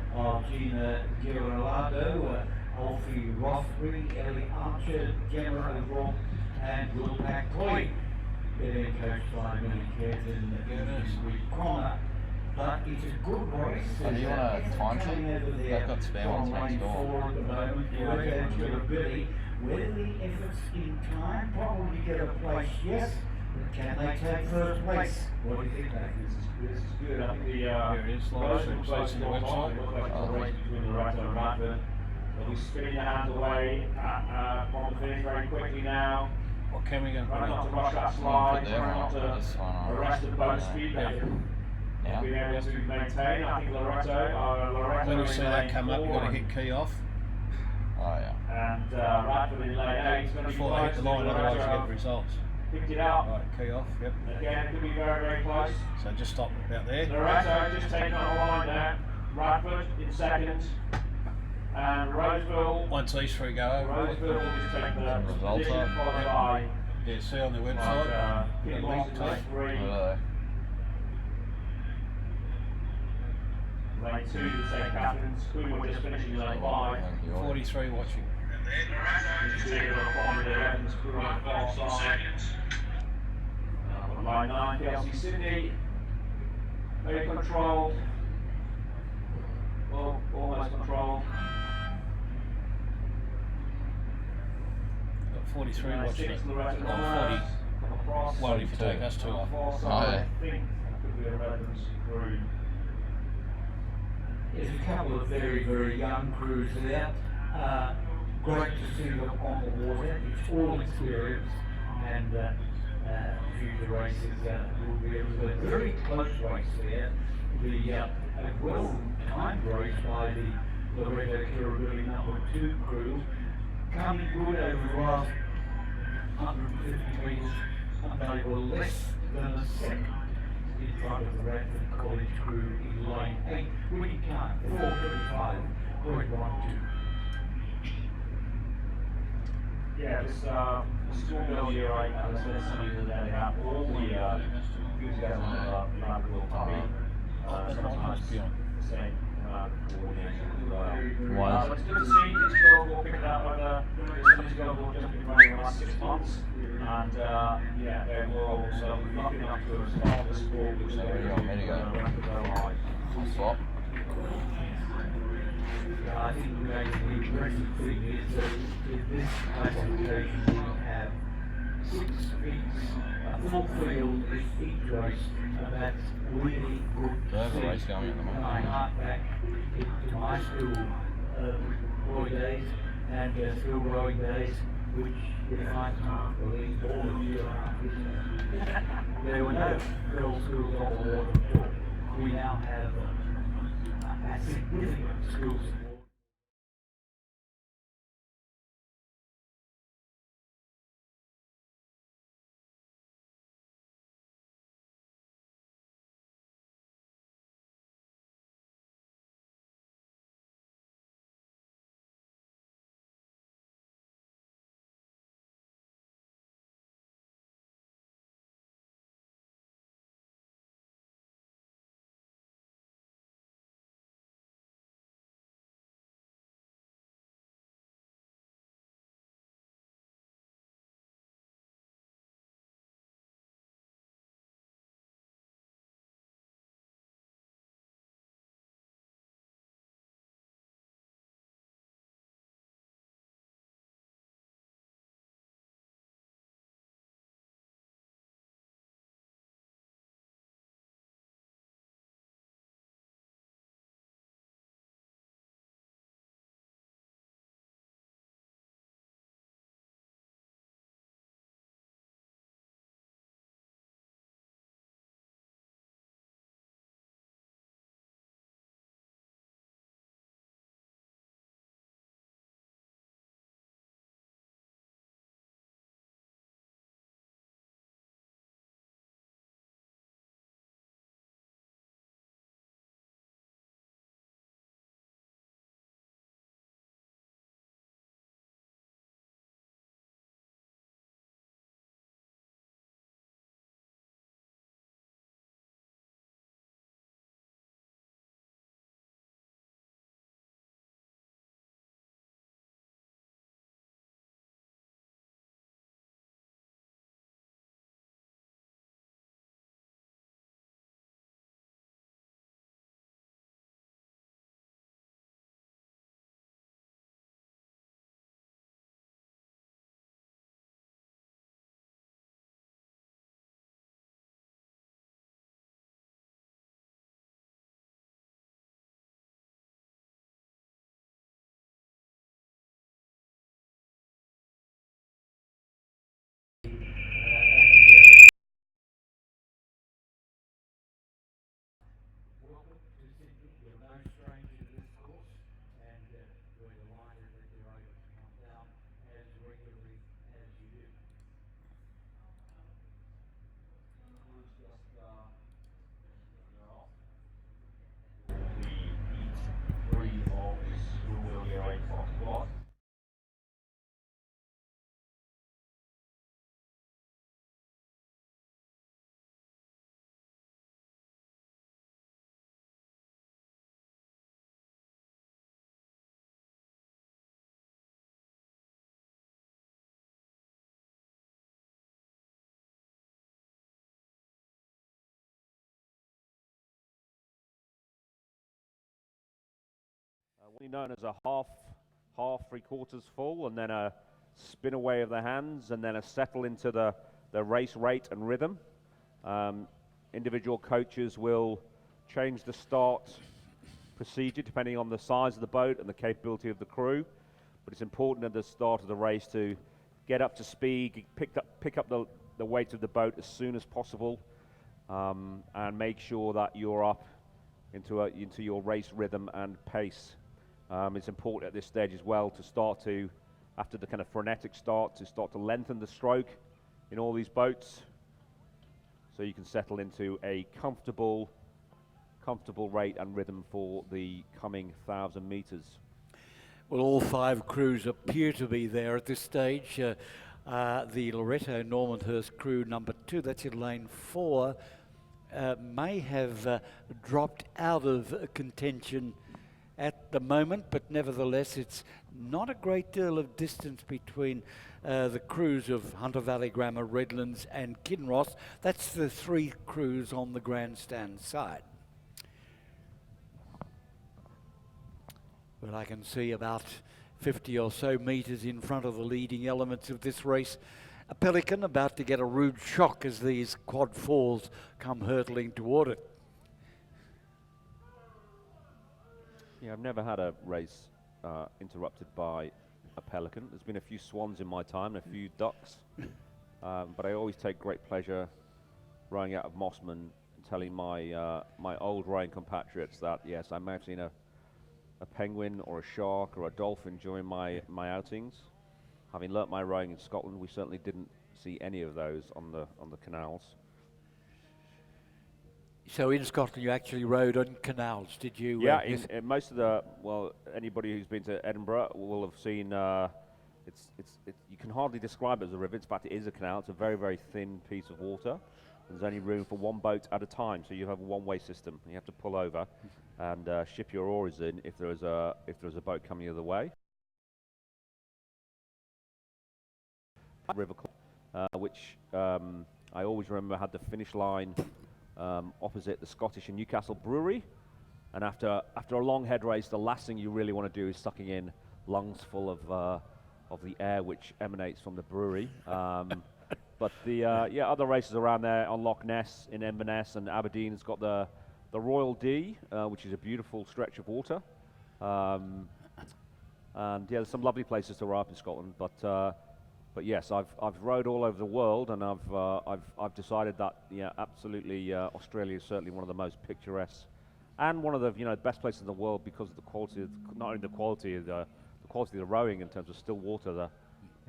Gina Girolado, Alfie Rothbury, Ellie Archer, Gemma O'Rourke, and Will Pack-Coy. Getting coached by Millie Curtin and Reed Connor. But it's a good race. Oh, do you want a time sheet? They've got spare ones next door. 4 at the moment, Billy. Whether the efforts in time probably get a place, yes. But can they take first place? What do you think, Dave? This is good. I think the Here it is, live Roseville stream, so it's in the close website. Looks like it's a race between Loretto and Radford. They'll be spinning their hands away from the finish very quickly now. What camera are you going to Try put not to on? rush that Put slide, their try one not on, put this one to on. arrest the boat speed. Yeah. Now? Being able to maintain, I think Loretto When you in see lane that come up, you've got to 4 hit key off Oh yeah. and Radford in lane 8 is going to be before they hit close. the line, otherwise you get the Loretto results. picked it up. Right, key off, yep. Again, it could be very, very close. So just stop about there. Loretto just taking on a line there. Radford in second. And Roseville. Once these three go over, Roseville will just take the Results position up. followed by yeah, see on the website. Peter The Moss link in to lane it. 3. Hello. Lane 2 to St. Catherine's. Queenwood just finishing in lane 5. Thank you. 43 watching. Just seeing on the Evans crew on the far side. Line 9, PLC Sydney. Very controlled. Well, almost controlled. Got 43 Line watching 6, it. Loretto Oh, Normanhurst. Come across. 40. Well, if you take us two off. Far Oh, side, yeah. I think that could be a Redlands crew. There's a couple of very, very young crews there. Great to see them on the water. It's all experience and future races will be a very close race there. The well-timed race by the Loretto Kirribilli number 2 crew coming good over the last 150 metres, and they were less than a second in front of the Radford College crew in lane 8, winning time 4:35.12. Yeah, this school girl year, I was going to see that they have all the enthusiasm of the Liverpool puppy. Sometimes the same coordination. Why? But it's good to see these girls will pick it up over. Some of these girls will just been running the last 6 months, and yeah, they will be lucky enough to have started the sport, which So where do you want me to go? their lives. Swap. I think the impressive thing is that in this classification we have 6 heats, a full field in each race, and that's really good. Do they have a race going at the moment? I hark back into my school boy days and school rowing days, which if I can't believe all of you are there were no girls' schools on the water at all. We now have a significant school support. Welcome to Sydney. You're no stranger to this course, and we're delighted that you're able to come down as regularly as you do. Three of this school year 8 Fox squad. What is known as a half, 3/4 full, and then a spin away of the hands, and then a settle into the race rate and rhythm. Individual coaches will change the start procedure depending on the size of the boat and the capability of the crew, but it's important at the start of the race to get up to speed, pick up the weight of the boat as soon as possible, and make sure that you're up into your race rhythm and pace. It's important at this stage as well to start to, after the kind of frenetic start, to start to lengthen the stroke in all these boats so you can settle into a comfortable rate and rhythm for the coming 1,000 meters. Well, all 5 crews appear to be there at this stage. The Loretto Normanhurst crew number 2, that's in lane 4, may have dropped out of contention at the moment, but nevertheless it's not a great deal of distance between the crews of Hunter Valley Grammar, Redlands and Kinross. That's the 3 crews on the grandstand side. Well, I can see about 50 or so metres in front of the leading elements of this race, a Pelican about to get a rude shock as these quad fours come hurtling toward it. Yeah, I've never had a race interrupted by a pelican. There's been a few swans in my time, and a few ducks, but I always take great pleasure rowing out of Mossman and telling my my old rowing compatriots that yes, I may have seen a penguin or a shark or a dolphin during my outings. Having learnt my rowing in Scotland, we certainly didn't see any of those on the canals. So in Scotland you actually rowed on canals, did you? Yeah, in most of the, well, anybody who's been to Edinburgh will have seen, you can hardly describe it as a river. In fact, it is a canal. It's a very, very thin piece of water. There's only room for one boat at a time, so you have a one-way system. You have to pull over and ship your oars in if there is a boat coming the other way. River, which I always remember had the finish line opposite the Scottish and Newcastle Brewery, and after a long head race, the last thing you really want to do is sucking in lungs full of the air which emanates from the brewery. But the other races around there on Loch Ness, in Inverness, and Aberdeen's got the Royal Dee, which is a beautiful stretch of water, and yeah, there's some lovely places to row up in Scotland. But yes, I've rowed all over the world, and I've decided that absolutely Australia is certainly one of the most picturesque and one of the best places in the world because of the quality of not only the quality of the quality of the rowing in terms of still water.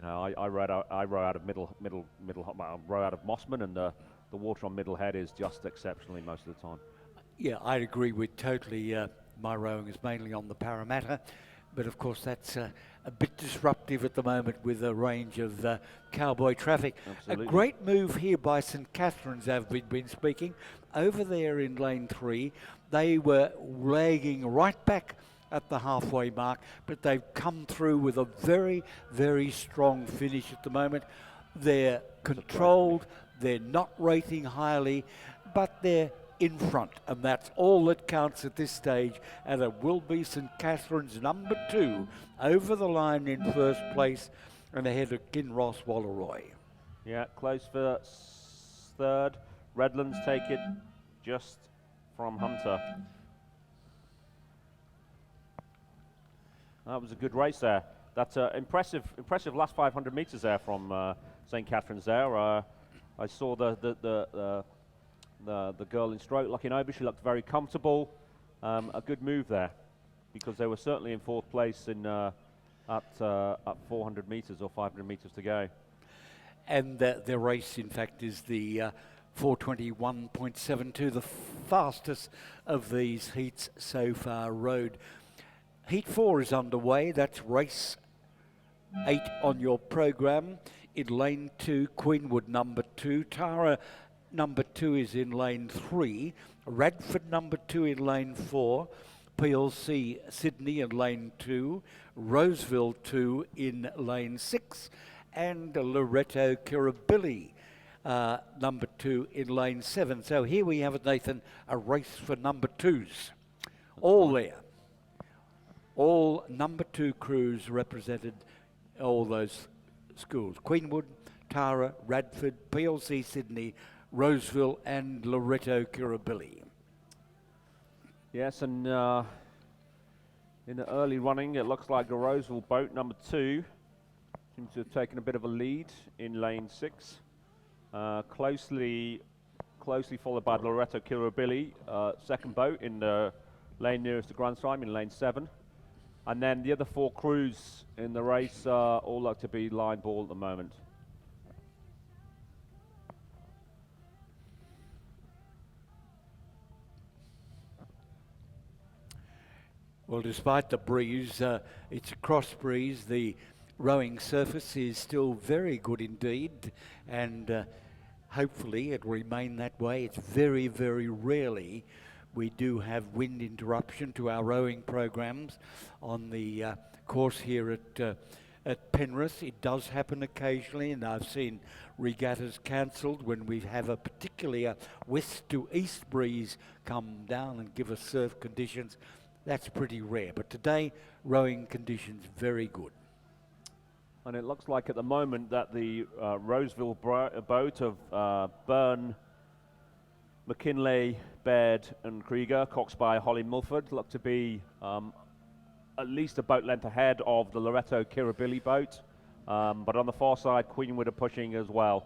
I row out of row out of Mossman, and the water on Middle Head is just exceptionally most of the time. Yeah, I'd agree with totally. My rowing is mainly on the Parramatta, but of course that's a bit disruptive at the moment with a range of cowboy traffic. Absolutely. A great move here by St Catherine's, as we've been speaking. Over there in lane 3, they were lagging right back at the halfway mark, but they've come through with a very, very strong finish at the moment. They're controlled, they're not rating highly, but they're in front, and that's all that counts at this stage, and it will be St Catherine's number 2 over the line in first place and ahead of Kinross Walleroy. Yeah, close for third. Redlands take it just from Hunter. That was a good race there. That's impressive last 500 metres there from St Catherine's there. I saw the girl in stroke looking over. She looked very comfortable. A good move there, because they were certainly in fourth place in at 400 metres or 500 metres to go. And the race, in fact, is the 4:21.72, the fastest of these heats so far rowed. Heat 4 is underway. That's race 8 on your program. In lane 2, Queenwood number 2. Tara number 2 is in lane 3. Radford number 2 in lane 4. PLC Sydney in lane 2. Roseville 2 in lane 6. And Loreto Kirribilli number 2 in lane 7. So here we have it, Nathan, a race for number 2s. All there. All number 2 crews represented all those schools. Queenwood, Tara, Radford, PLC Sydney, Roseville and Loreto Kirribilli. Yes, and in the early running, it looks like the Roseville boat, number 2, seems to have taken a bit of a lead in lane 6. Closely followed by Loreto Kirribilli, second boat in the lane nearest to Grandstime in lane 7. And then the other 4 crews in the race all look to be line ball at the moment. Well, despite the breeze, it's a cross breeze. The rowing surface is still very good indeed, and hopefully it will remain that way. It's very, very rarely we do have wind interruption to our rowing programs on the course here at Penrith. It does happen occasionally, and I've seen regattas cancelled when we have a particularly west to east breeze come down and give us surf conditions. that's pretty rare. But today, rowing conditions very good. And it looks like at the moment that the Roseville boat of Byrne, McKinley, Baird and Krieger, coxed by Holly Milford, look to be at least a boat length ahead of the Loretto Kirribilli boat. But on the far side, Queenwood are pushing as well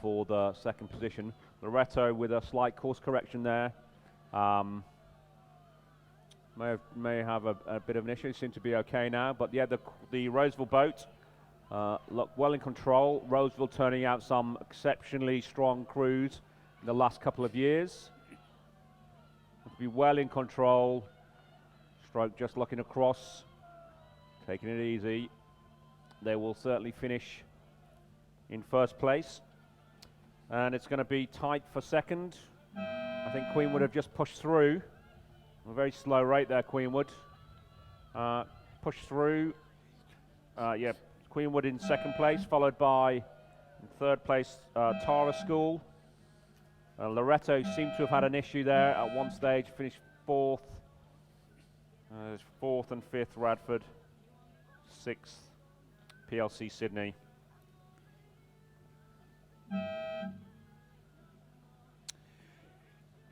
for the second position. Loretto with a slight course correction there. May have a bit of an issue. Seem to be okay now. But yeah, the Roseville boat look well in control. Roseville turning out some exceptionally strong crews in the last couple of years. To be well in control. Stroke just looking across, taking it easy. They will certainly finish in first place. And it's going to be tight for second. I think Queenwood have just pushed through. A very slow rate there, Queenwood. Pushed through. Yeah, Queenwood in second place, followed by in third place Tara School. Loretto seemed to have had an issue there at one stage, finished fourth. Fourth and fifth Radford, sixth PLC Sydney.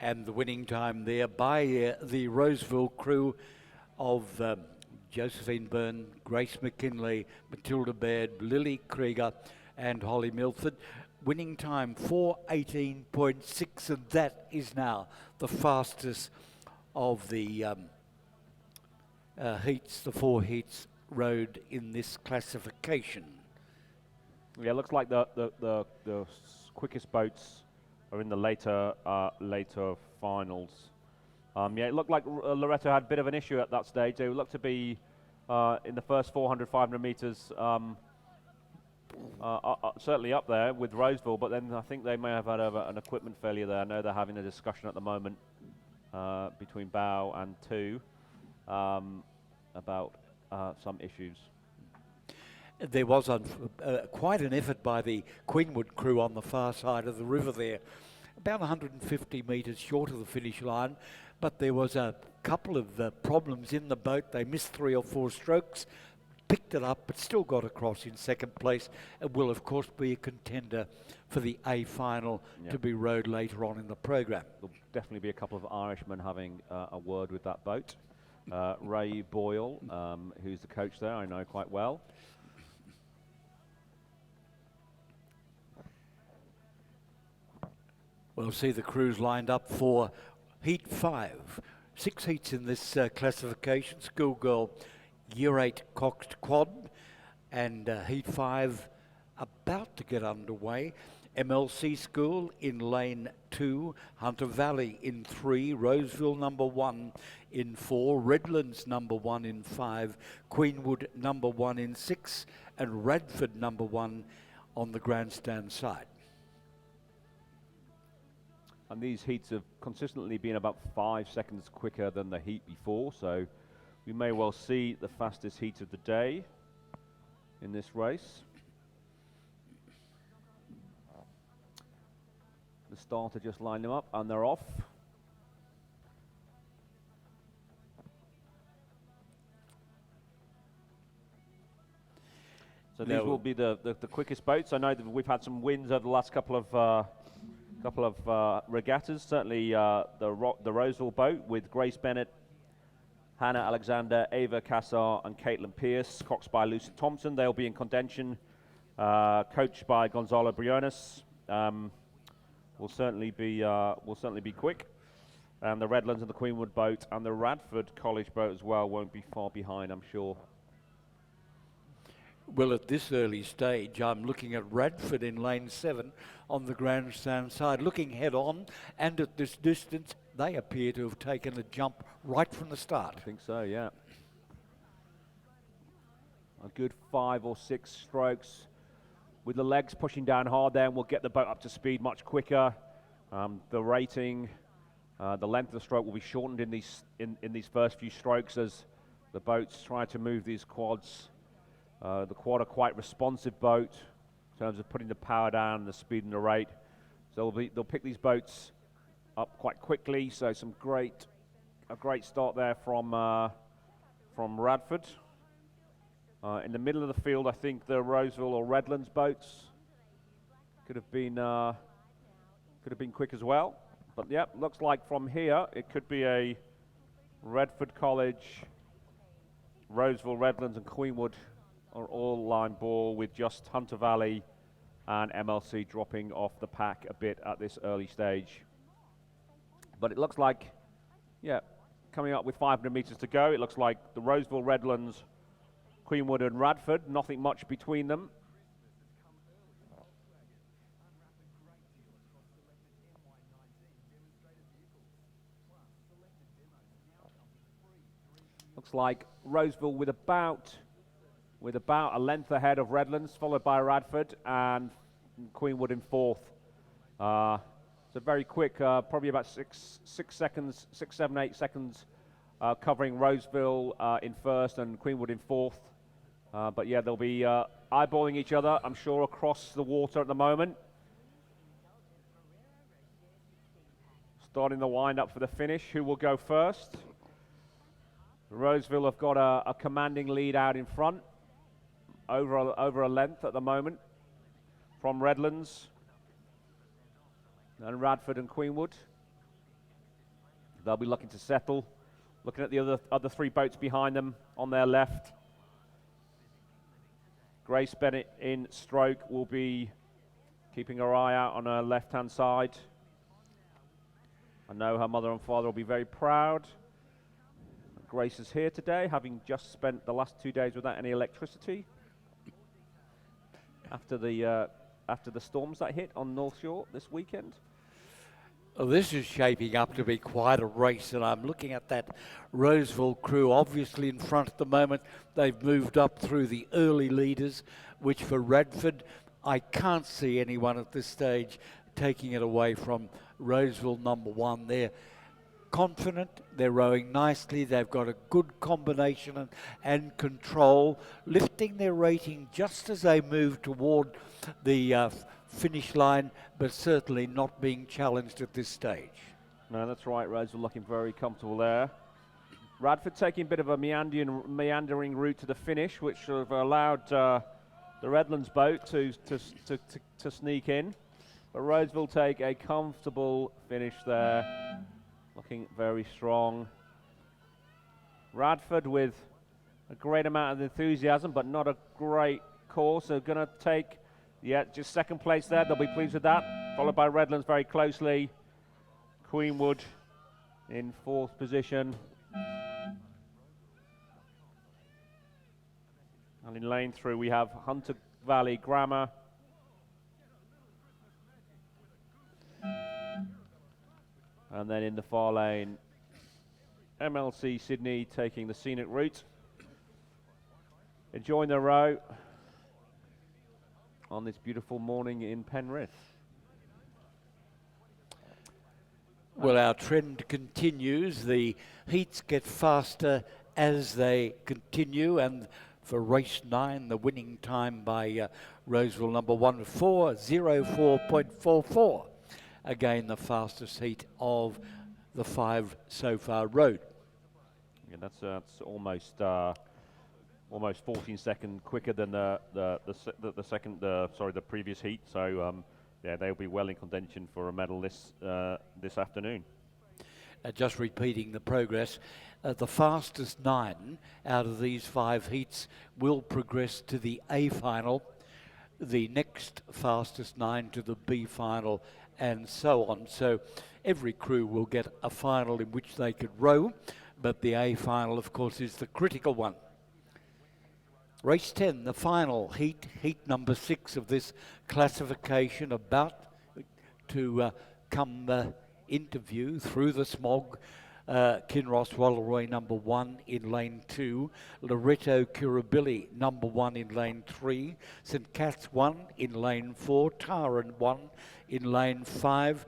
And the winning time there by the Roseville crew of Josephine Byrne, Grace McKinley, Matilda Baird, Lily Krieger and Holly Milford. Winning time 4:18.6, and that is now the fastest of the heats, the 4 heats rowed in this classification. Yeah, looks like the quickest boats are in the later finals. Yeah, it looked like Loretto had a bit of an issue at that stage. They looked to be in the first 400, 500 metres, certainly up there with Roseville, but then I think they may have had an equipment failure there. I know they're having a discussion at the moment between Bow and Two about some issues. There was quite an effort by the Queenwood crew on the far side of the river there, about 150 metres short of the finish line, but there was a couple of problems in the boat. They missed 3 or 4 strokes, picked it up, but still got across in second place. It will, of course, be a contender for the A final to be rowed later on in the program. There'll definitely be a couple of Irishmen having a word with that boat. Ray Boyle, who's the coach there, I know quite well. We'll see the crews lined up for Heat 5. 6 heats in this classification. Schoolgirl Year 8 coxed quad, and Heat 5 about to get underway. MLC School in lane 2, Hunter Valley in 3, Roseville number 1 in 4, Redlands number 1 in 5, Queenwood number 1 in 6, and Radford number 1 on the grandstand side. And these heats have consistently been about 5 seconds quicker than the heat before, so we may well see the fastest heat of the day in this race. The starter just lined them up and they're off. So these will be the quickest boats. I know that we've had some wins over the last couple of regattas. Certainly the Roseville boat with Grace Bennett, Hannah Alexander, Ava Cassar and Caitlin Pierce, coxed by Lucy Thompson. They'll be in contention, coached by Gonzalo Briones. Will certainly be quick. And the Redlands and the Queenwood boat and the Radford College boat as well won't be far behind, I'm sure. Well, at this early stage, I'm looking at Radford in lane 7 on the grandstand side, looking head on, and at this distance, they appear to have taken a jump right from the start. I think so, yeah. A good 5 or 6 strokes with the legs pushing down hard there, and we'll get the boat up to speed much quicker. The rating, the length of the stroke will be shortened in these first few strokes as the boats try to move these quads. The quad are quite responsive boat in terms of putting the power down, the speed and the rate. So they'll pick these boats up quite quickly. So some great a great start there from Radford. In the middle of the field, I think the Roseville or Redlands boats could have been quick as well. But yeah, looks like from here it could be a Redford College, Roseville, Redlands, and Queenwood are all line ball, with just Hunter Valley and MLC dropping off the pack a bit at this early stage. But it looks like, yeah, coming up with 500 meters to go, it looks like the Roseville, Redlands, Queenwood and Radford, nothing much between them. Looks like Roseville with about a length ahead of Redlands, followed by Radford, and Queenwood in fourth. So very quick, probably about 6, 7, 8 seconds, covering Roseville in first and Queenwood in fourth. But yeah, they'll be eyeballing each other, I'm sure, across the water at the moment. Starting the wind up for the finish. Who will go first? Roseville have got a commanding lead out in front, over a length at the moment, from Redlands and Radford and Queenwood. They'll be looking to settle, looking at the other three boats behind them on their left. Grace Bennett in stroke will be keeping her eye out on her left-hand side. I know her mother and father will be very proud. Grace is here today, having just spent the last 2 days without any electricity after the storms that hit on North Shore this weekend. Well, this is shaping up to be quite a race, and I'm looking at that Roseville crew obviously in front at the moment. They've moved up through the early leaders, which for Radford, I can't see anyone at this stage taking it away from Roseville number one. They're confident, they're rowing nicely, they've got a good combination and control, lifting their rating just as they move toward the finish line, but certainly not being challenged at this stage. No, that's right, Roseville looking very comfortable there. Radford taking a bit of a meandering route to the finish, which have allowed the Redlands boat to sneak in. But Roseville take a comfortable finish there, looking very strong. Radford with a great amount of enthusiasm, but not a great course. They're going to take, just second place there. They'll be pleased with that. Followed by Redlands very closely. Queenwood in fourth position. And in lane through, we have Hunter Valley Grammar. And then in the far lane, MLC Sydney taking the scenic route. Enjoying the row on this beautiful morning in Penrith. Well, our trend continues. The heats get faster as they continue, and for race 9, the winning time by Roseville number 1, 4:04.44. Again, the fastest heat of the 5 so far rowed. Yeah, that's almost 14 seconds quicker than the previous heat. So yeah, they'll be well in contention for a medal this afternoon. Just repeating the progress, the fastest 9 out of these 5 heats will progress to the A final, the next fastest 9 to the B final, and so on. So every crew will get a final in which they could row, but the A final, of course, is the critical one. Race 10, the final heat number 6 of this classification, about to come into view through the smog. Kinross Walleroy number 1 in lane 2, Loreto Kirribilli number 1 in lane 3, St Cat's 1 in lane 4, Taran 1 in lane 5,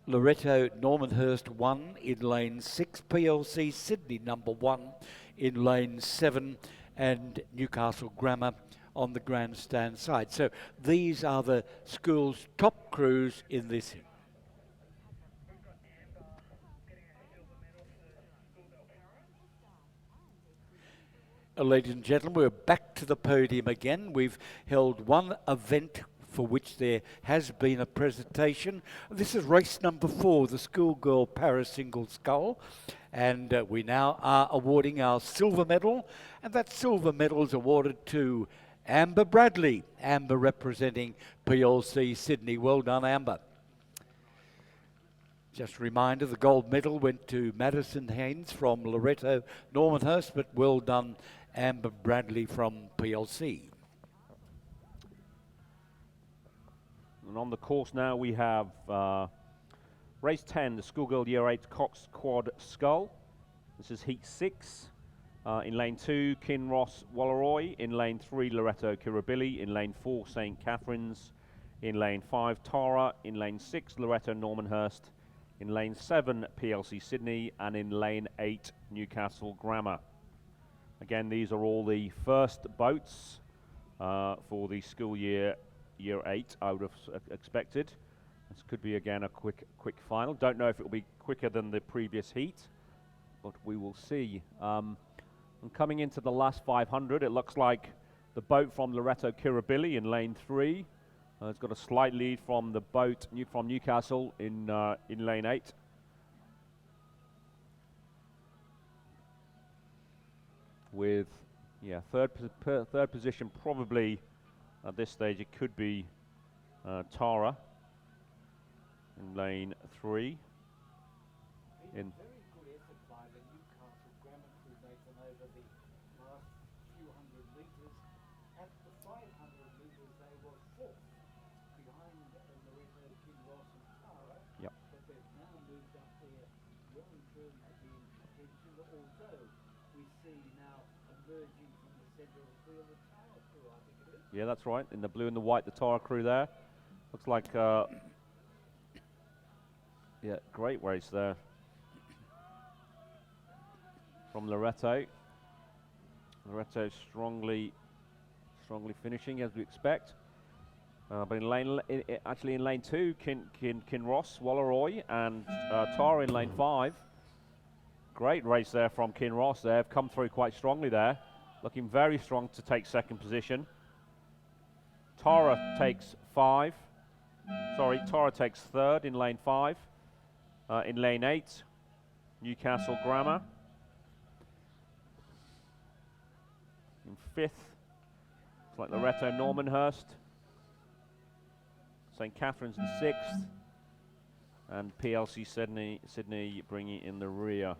Loreto Normanhurst 1 in lane 6, PLC Sydney number 1 in lane 7, and Newcastle Grammar on the grandstand side. So these are the school's top crews in this. ladies and gentlemen, we're back to the podium again. We've held one event for which there has been a presentation. This is race number 4, the schoolgirl para single scull. And we now are awarding our silver medal. And that silver medal is awarded to Amber Bradley. Amber representing PLC Sydney. Well done, Amber. Just a reminder, the gold medal went to Madison Haynes from Loretto Normanhurst, but well done, Amber Bradley from PLC. And on the course now we have race 10, the schoolgirl year 8 Cox Quad Scull. This is heat 6. In lane 2, Kinross Walleroy. In lane 3, Loretto Kirribilli. In lane 4, St. Catherine's. In lane 5, Tara. In lane 6, Loretto Normanhurst. In lane 7, PLC Sydney, and in lane 8, Newcastle Grammar. Again, these are all the first boats for the school year 8, I would have expected. This could be, again, a quick final. Don't know if it will be quicker than the previous heat, but we will see. And coming into the last 500, it looks like the boat from Loretto Kirribilli in lane 3. It's got a slight lead from the boat from Newcastle in lane 8. With third position probably at this stage it could be Tara in lane 3. In Yeah, that's right. In the blue and the white, the Tara crew there. Looks like, yeah, great race there from Loretto. Loretto strongly finishing as we expect. But actually in lane 2, Kinross, Walleroy, and Tara in lane 5. Great race there from Kinross. They've come through quite strongly there, looking very strong to take second position. Tara takes Tara takes third in lane 5. In lane 8, Newcastle Grammar. In 5th, it's like Loretto Normanhurst. St. Catherine's in 6th. And PLC Sydney bringing in the rear.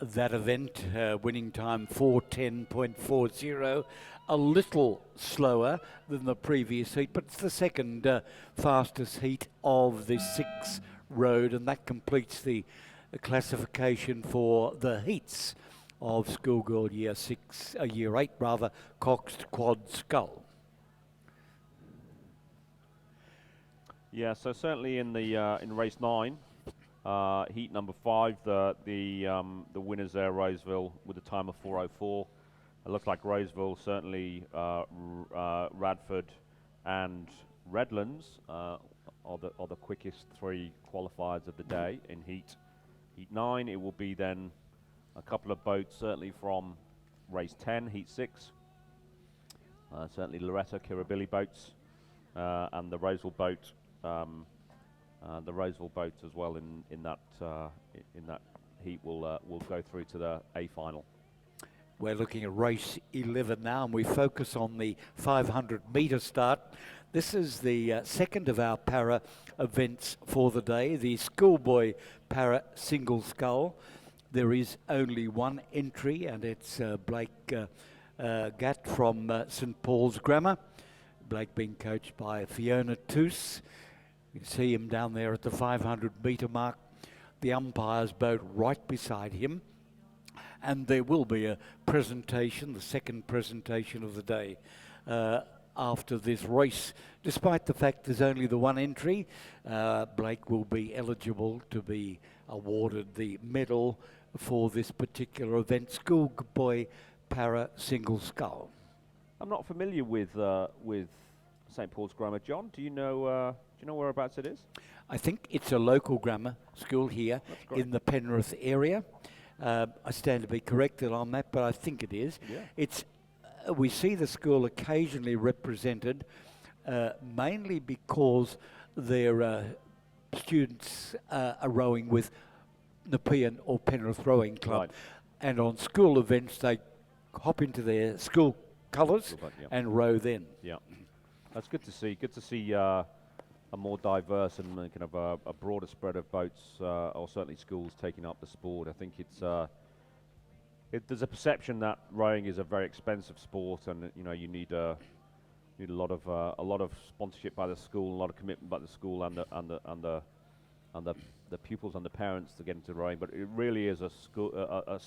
That event, winning time 4:10.40, a little slower than the previous heat, but it's the second fastest heat of the 6 road, and that completes the classification for the heats of schoolgirl year 8 rather, Cox Quad Scull. Yeah, so certainly in the in race 9. Heat number 5, the winners there, Roseville, with a time of 4:04. It looks like Roseville, certainly Radford and Redlands are the quickest 3 qualifiers of the day in heat 9. It will be then a couple of boats, certainly from race 10, heat 6. Certainly Loretto Kirribilli boats and the Roseville boat. The Roseville boat as well in that heat will go through to the A final. We're looking at race 11 now, and we focus on the 500-metre start. This is the second of our para events for the day, the schoolboy para single scull. There is only one entry, and it's Blake Gatt from St Paul's Grammar. Blake being coached by Fiona Toos. You can see him down there at the 500-metre mark, the umpire's boat right beside him. And there will be a presentation, the second presentation of the day, after this race. Despite the fact there's only the one entry, Blake will be eligible to be awarded the medal for this particular event, schoolboy para single scull. I'm not familiar with St Paul's Grammar, John. Do you know whereabouts it is? I think it's a local grammar school here in the Penrith area. I stand to be corrected on that, but I think it is. Yeah. It's we see the school occasionally represented, mainly because their students are rowing with Nepean or Penrith Rowing Club, Right. and on school events they hop into their school colours School, yeah. and row then. Yeah, that's good to see. Good to see a more diverse and kind of a broader spread of boats, or certainly schools taking up the sport. I think there's a perception that rowing is a very expensive sport, and you need a lot of sponsorship by the school, a lot of commitment by the school and the pupils and the parents to get into rowing. But it really is a school,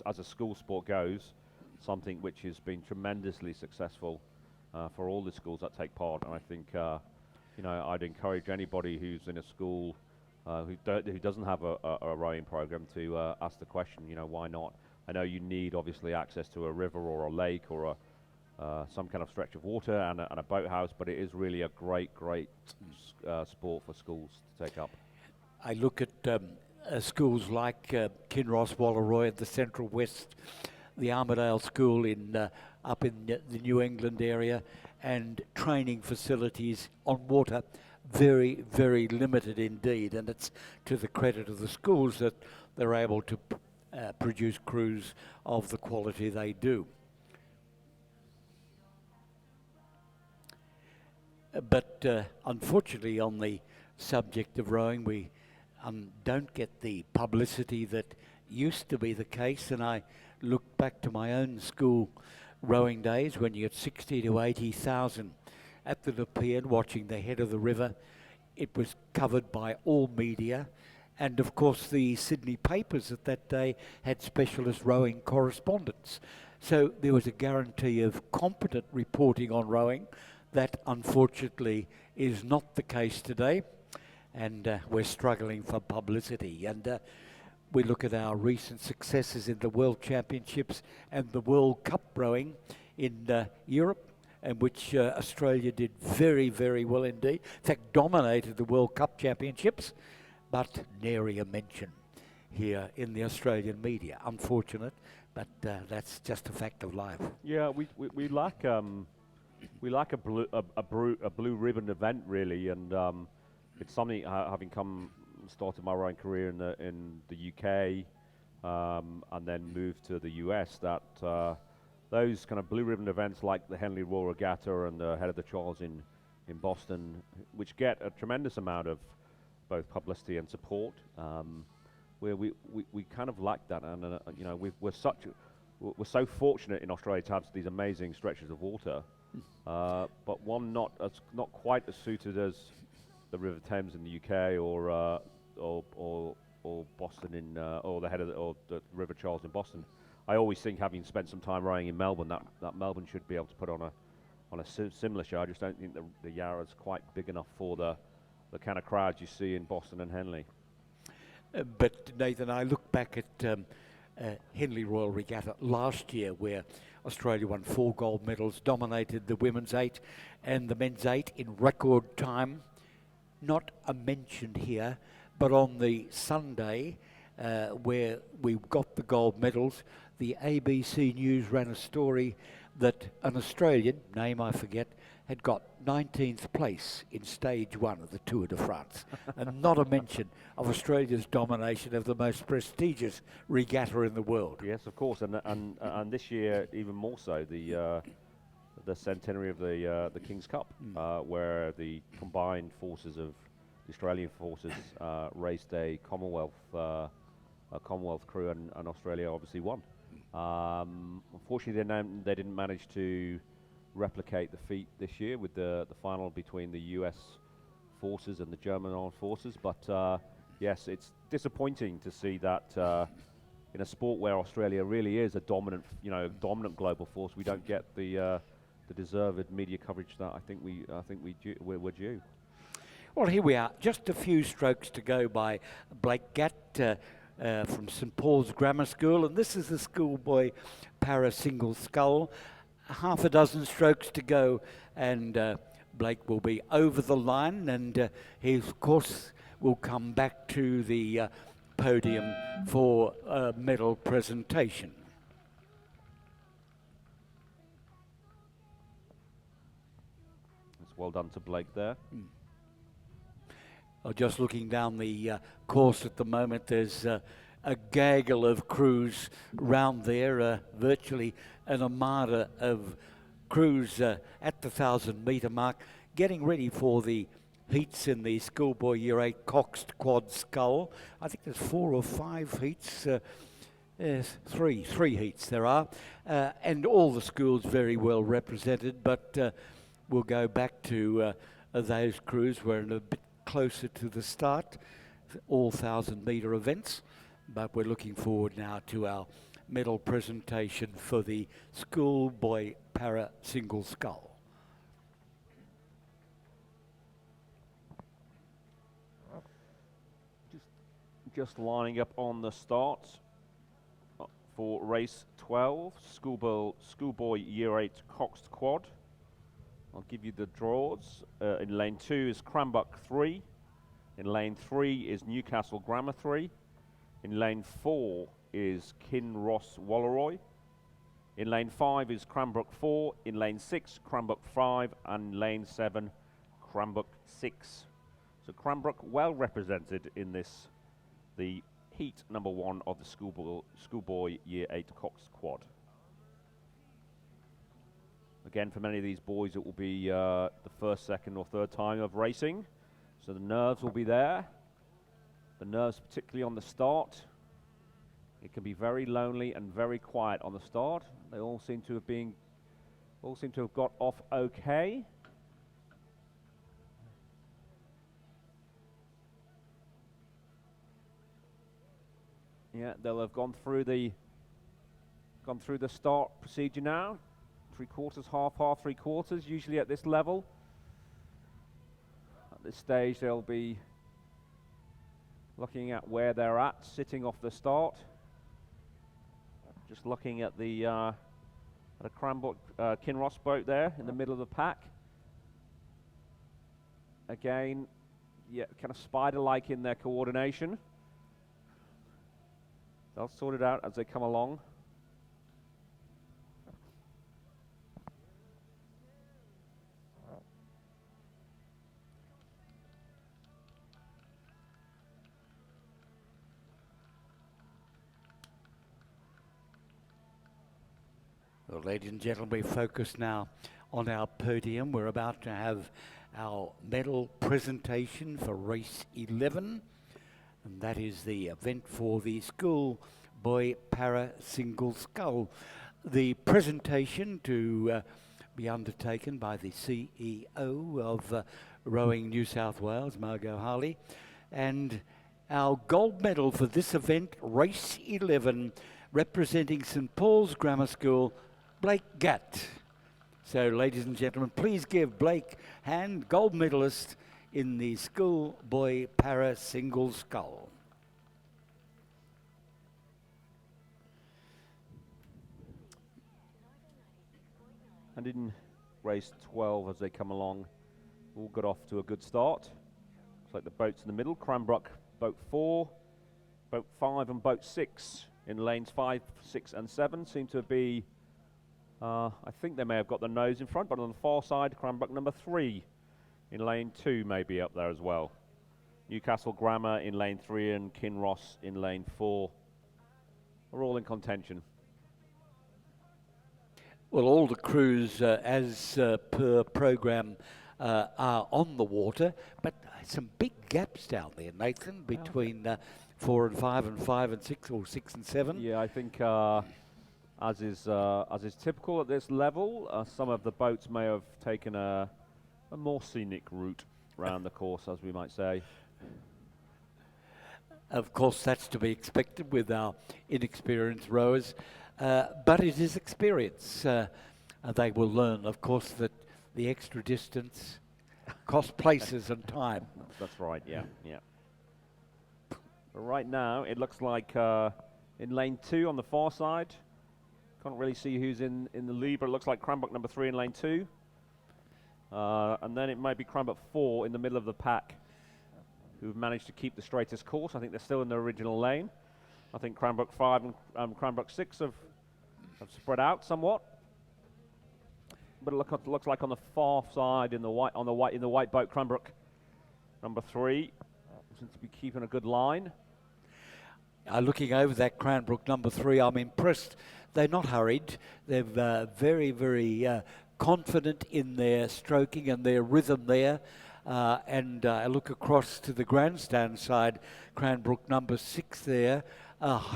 as a school sport goes, something which has been tremendously successful for all the schools that take part. And I think I'd encourage anybody who's in a school who doesn't have a rowing program to ask the question, why not? I know you need obviously access to a river or a lake or some kind of stretch of water and a boathouse, but it is really a great sport for schools to take up. I look at schools like Kinross, Walleroy at the Central West, the Armadale School up in the New England area, and training facilities on water very, very limited indeed. And it's to the credit of the schools that they're able to produce crews of the quality they do. But unfortunately, on the subject of rowing, we don't get the publicity that used to be the case. And I look back to my own school rowing days when you had 60 to 80,000 at the Nepean watching the head of the river. It was covered by all media. And of course, the Sydney papers at that day had specialist rowing correspondents. So there was a guarantee of competent reporting on rowing. That unfortunately is not the case today, and we're struggling for publicity. And we look at our recent successes in the World Championships and the World Cup rowing in Europe, in which Australia did very, very well indeed. In fact, dominated the World Cup Championships, but nary a mention here in the Australian media. Unfortunate, but that's just a fact of life. Yeah, we lack a blue ribbon event really, and it's something having started my rowing career in the UK, and then moved to the US. That those kind of blue ribbon events like the Henley Royal Regatta and the Head of the Charles in Boston, which get a tremendous amount of both publicity and support, where we kind of lack that, and we're so fortunate in Australia to have these amazing stretches of water. But one not quite as suited as the River Thames in the UK or Boston or the River Charles in Boston. I always think, having spent some time rowing in Melbourne, that Melbourne should be able to put on a similar show. I just don't think the Yarra's quite big enough for the kind of crowds you see in Boston and Henley. But Nathan, I look back at Henley Royal Regatta last year, where Australia won 4 gold medals, dominated the women's 8 and the men's 8 in record time. Not a mention here, but on the Sunday where we got the gold medals, the ABC News ran a story that an Australian, name I forget, had got 19th place in stage 1 of the Tour de France. And not a mention of Australia's domination of the most prestigious regatta in the world. Yes, of course, and this year even more so, the centenary of the King's Cup, where the combined forces of the Australian forces raced a Commonwealth crew, and Australia obviously won. Unfortunately, they didn't manage to replicate the feat this year with the final between the US forces and the German armed forces, but yes, it's disappointing to see that in a sport where Australia really is a dominant global force, we don't get the deserved media coverage that I think we're due. Well, here we are, just a few strokes to go by Blake Gatt from St Paul's Grammar School, and this is the schoolboy para single scull. Half a dozen strokes to go, and Blake will be over the line, and he of course will come back to the podium for a medal presentation. It's well done to Blake there. Just looking down the course at the moment, there's a gaggle of crews round there, virtually an armada of crews at the 1,000-metre mark, getting ready for the heats in the schoolboy year 8 coxed quad scull. I think there's 4 or 5 heats. Three heats there are, and all the schools very well represented, but we'll go back to those crews. We're a bit closer to the start, all 1,000-metre events, but we're looking forward now to our medal presentation for the schoolboy para single scull. Just lining up on the start for race 12, schoolboy year 8 coxed quad. I'll give you the draws. In lane 2 is Cranbrook 3. In lane 3 is Newcastle Grammar 3. In lane 4 is Kinross Walleroy. In lane 5 is Cranbrook 4. In lane 6, Cranbrook 5. And lane 7, Cranbrook 6. So Cranbrook well represented in this, the heat number 1 of the schoolboy year 8 coxed quad. Again, for many of these boys, it will be the first, second, or third time of racing. So the nerves will be there. The nerves, particularly on the start. It can be very lonely and very quiet on the start. They all seem to have got off okay. Yeah, they'll have gone through the start procedure now. 3/4, half, 3/4, usually at this level. At this stage, they'll be looking at where they're at, sitting off the start. Just looking at the at a Cranbrook Kinross boat there in the middle of the pack. Again, yeah, kind of spider-like in their coordination. They'll sort it out as they come along. Well, ladies and gentlemen, we focus now on our podium. We're about to have our medal presentation for race 11, and that is the event for the schoolboy para single scull. The presentation to be undertaken by the CEO of Rowing New South Wales, Margot Harley, and our gold medal for this event, race 11, representing St Paul's Grammar School, Blake Gatt. So, ladies and gentlemen, please give Blake hand, gold medalist in the schoolboy para single scull. And in race 12, as they come along, all got off to a good start. Looks like the boats in the middle. Cranbrook, boat 4, boat 5 and boat 6 in lanes 5, 6 and 7 seem to be, I think they may have got the nose in front, but on the far side, Cranbrook number 3 in lane 2 may be up there as well. Newcastle Grammar in lane 3 and Kinross in lane 4 are all in contention. Well, all the crews, as per programme, are on the water, but some big gaps down there, Nathan, between 4 and 5 and 5 and 6, or 6 and 7. Yeah, I think as is typical at this level, some of the boats may have taken a more scenic route around the course, as we might say. Of course, that's to be expected with our inexperienced rowers, but it is experience. They will learn, of course, that the extra distance costs places and time. That's right, yeah, yeah. But right now, it looks like in lane 2 on the far side, can't really see who's in the lead, but it looks like Cranbrook number 3 in lane 2. And then it might be Cranbrook 4 in the middle of the pack. who've managed to keep the straightest course. I think they're still in their original lane. I think Cranbrook 5 and Cranbrook 6 have spread out somewhat. But it looks like on the far side in the white boat, Cranbrook number 3 seems to be keeping a good line. Looking over that Cranbrook number 3, I'm impressed. They're not hurried. They're very, very confident in their stroking and their rhythm there. And I look across to the grandstand side, Cranbrook number 6 there,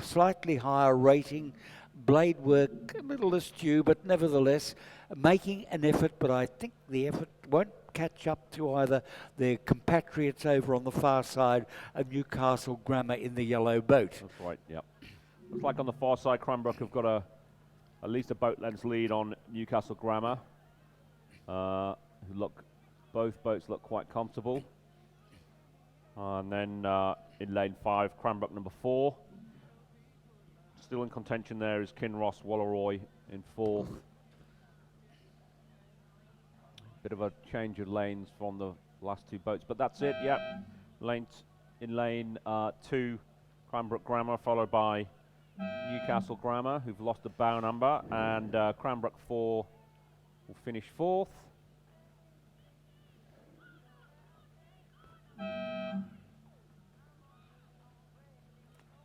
slightly higher rating, blade work a little askew, but nevertheless making an effort. But I think the effort won't catch up to either their compatriots over on the far side of Newcastle Grammar in the yellow boat. That's right, yep. Looks like on the far side, Cranbrook have got at least a boat length lead on Newcastle Grammar. Both boats look quite comfortable. And then in lane 5, Cranbrook number 4. Still in contention there is Kinross Walleroy in 4th. Bit of a change of lanes from the last 2 boats, but that's it, yep. In lane 2, Cranbrook Grammar, followed by Newcastle Grammar, who've lost a bow number, and Cranbrook 4 will finish 4th.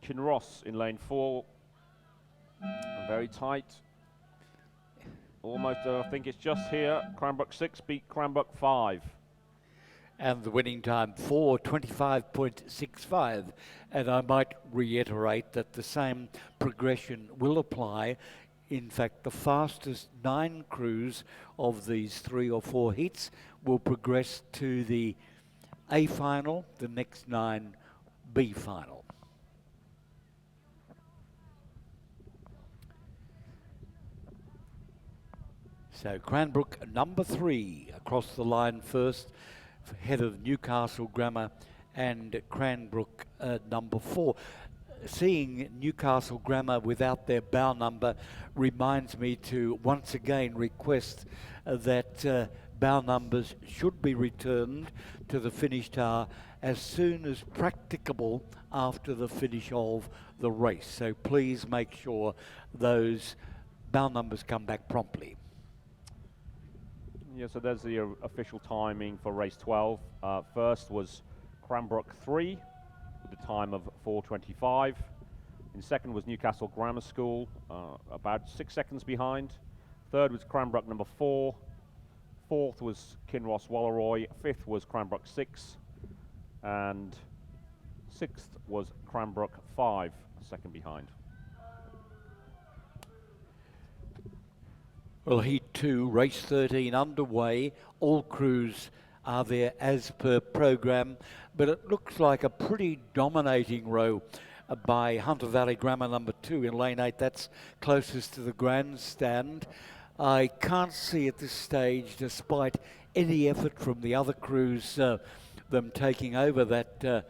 Kinross in lane 4, very tight. Almost, I think it's just here. Cranbrook 6 beat Cranbrook 5. And the winning time 4:25.65. And I might reiterate that the same progression will apply. In fact, the fastest 9 crews of these 3 or 4 heats will progress to the A final, the next 9 B final. So Cranbrook number 3 across the line first, head of Newcastle Grammar, and Cranbrook number 4. Seeing Newcastle Grammar without their bow number reminds me to once again request that bow numbers should be returned to the finish tower as soon as practicable after the finish of the race. So please make sure those bow numbers come back promptly. Yeah, so there's the official timing for race 12. First was Cranbrook 3 with a time of 4:25. In second was Newcastle Grammar School, about 6 seconds behind. Third was Cranbrook number 4. Fourth was Kinross Walleroy. Fifth was Cranbrook 6. And sixth was Cranbrook 5, a second behind. Well, Heat 2, race 13 underway. All crews are there as per program, but it looks like a pretty dominating row by Hunter Valley Grammar number 2 in lane 8. That's closest to the grandstand. I can't see at this stage, despite any effort from the other crews, them taking over that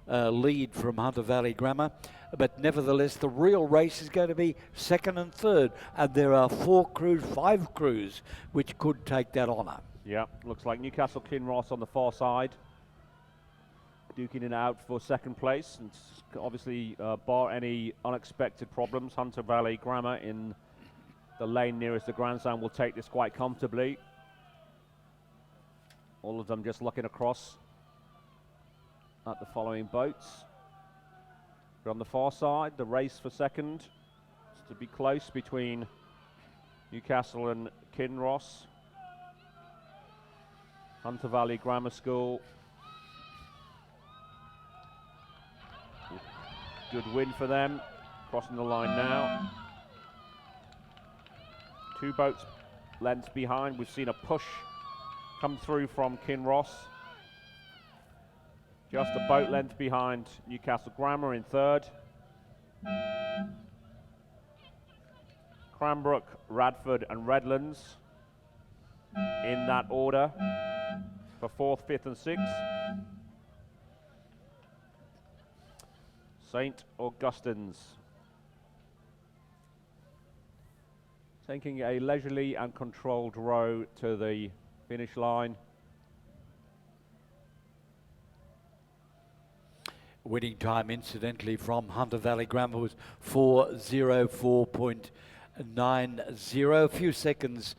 lead from Hunter Valley Grammar. But nevertheless, the real race is going to be second and third, and there are 4 crews, 5 crews, which could take that honour. Yeah, looks like Newcastle Kinross on the far side, duking it out for second place, and obviously bar any unexpected problems, Hunter Valley Grammar in the lane nearest the grandstand will take this quite comfortably. All of them just looking across at the following boats. But on the far side, the race for second is to be close between Newcastle and Kinross. Hunter Valley Grammar School. Good win for them, crossing the line now. 2 boats lengths behind. We've seen a push come through from Kinross. Just a boat length behind Newcastle Grammar in third. Cranbrook, Radford and Redlands in that order for 4th, 5th and 6th. St. Augustine's taking a leisurely and controlled row to the finish line. Winning time, incidentally, from Hunter Valley Grammar was 4:04.90, a few seconds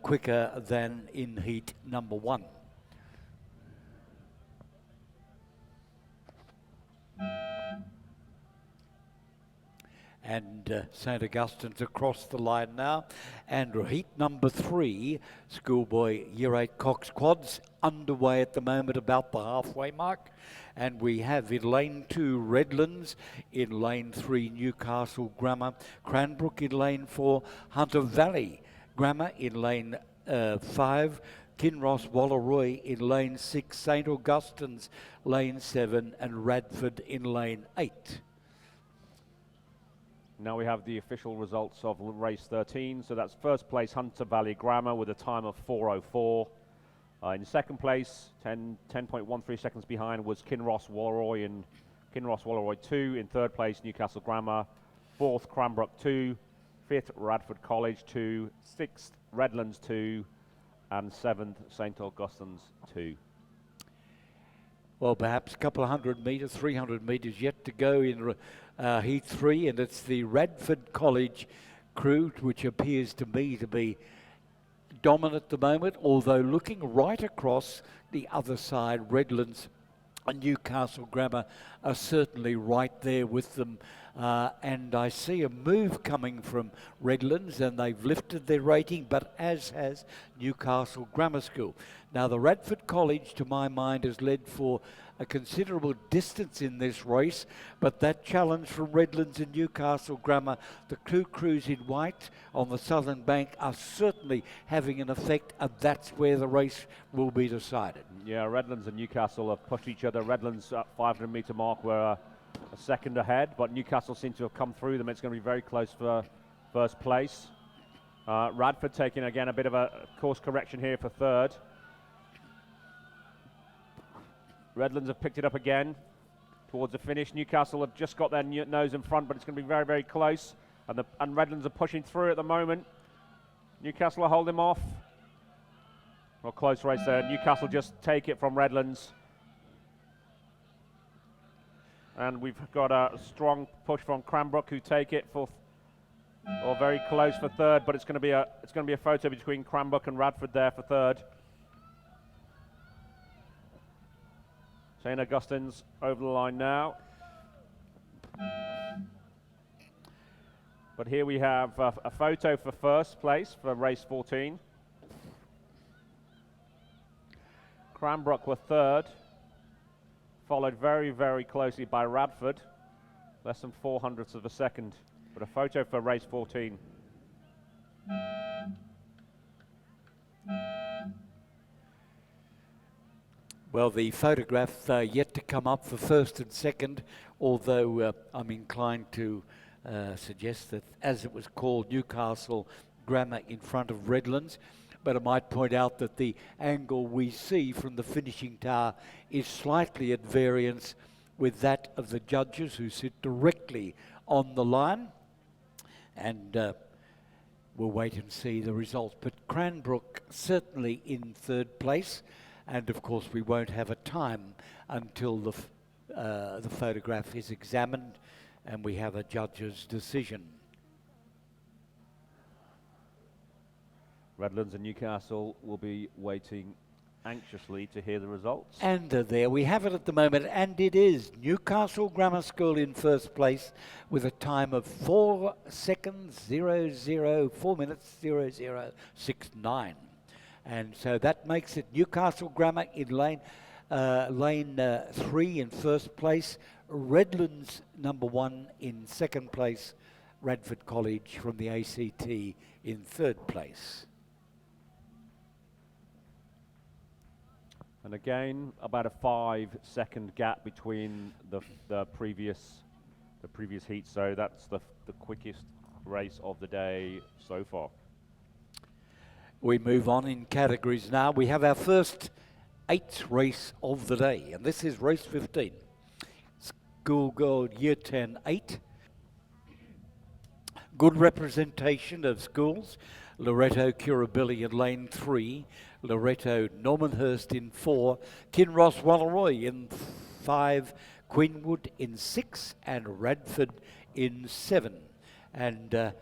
quicker than in heat number 1. And St. Augustine's across the line now. And heat number 3, schoolboy year 8 Cox Quads, underway at the moment, about the halfway mark. And we have in lane 2 Redlands, in lane 3 Newcastle Grammar, Cranbrook in lane 4 Hunter Valley Grammar, in lane 5 Kinross Wallaroi in lane 6, St. Augustine's lane 7, and Radford in lane 8. Now we have the official results of race 13. So that's first place Hunter Valley Grammar with a time of 4:04. In second place, 10.13 seconds behind, was Kinross Wallaroi in Kinross Wallaroi 2. In third place, Newcastle Grammar. Fourth, Cranbrook 2. Fifth, Radford College 2. Sixth, Redlands 2. And seventh, St. Augustine's 2. Well, perhaps a couple of 100 metres, 300 metres yet to go in heat 3, and it's the Radford College crew, which appears to me to be dominant at the moment, although looking right across the other side, Redlands and Newcastle Grammar are certainly right there with them. And I see a move coming from Redlands, and they've lifted their rating, but as has Newcastle Grammar School. Now, the Radford College, to my mind, has led for a considerable distance in this race, but that challenge from Redlands and Newcastle Grammar, the two crews in white on the southern bank, are certainly having an effect, and that's where the race will be decided. Yeah, Redlands and Newcastle have pushed each other. Redlands at 500 metre mark were a second ahead, but Newcastle seem to have come through them. It's going to be very close for first place. Radford taking again a bit of a course correction here for third. Redlands have picked it up again towards the finish. Newcastle have just got their nose in front, but it's going to be very, very close. And Redlands are pushing through at the moment. Newcastle are holding off. Well, close race there. Newcastle just take it from Redlands. And we've got a strong push from Cranbrook, who take it for, or very close for third. But it's going to be a photo between Cranbrook and Radford there for third. St. Augustine's over the line now. But here we have a photo for first place for race 14. Cranbrook were third, followed very, very closely by Radford, less than 0.04 of a second. But a photo for race 14. Well, the photograph yet to come up for first and second, although I'm inclined to suggest that, as it was called, Newcastle Grammar in front of Redlands. But I might point out that the angle we see from the finishing tower is slightly at variance with that of the judges, who sit directly on the line. And we'll wait and see the results. But Cranbrook certainly in third place. And of course, we won't have a time until the photograph is examined and we have a judge's decision. Redlands and Newcastle will be waiting anxiously to hear the results. And there we have it at the moment, and it is Newcastle Grammar School in first place with a time of 4 seconds 4 minutes 0069. And so that makes it Newcastle Grammar in lane 3 in first place, Redlands number 1 in second place, Radford College from the ACT in third place. And again, about a 5-second gap between the previous heat. So that's the quickest race of the day so far. We move on in categories now. We have our first 8th race of the day, and this is race 15. Schoolgirl Year 10 8. Good representation of schools. Loretto Currabilly in lane 3. Loretto Normanhurst in 4. Kinross Wallaroi in 5. Queenwood in 6 and Radford in 7. And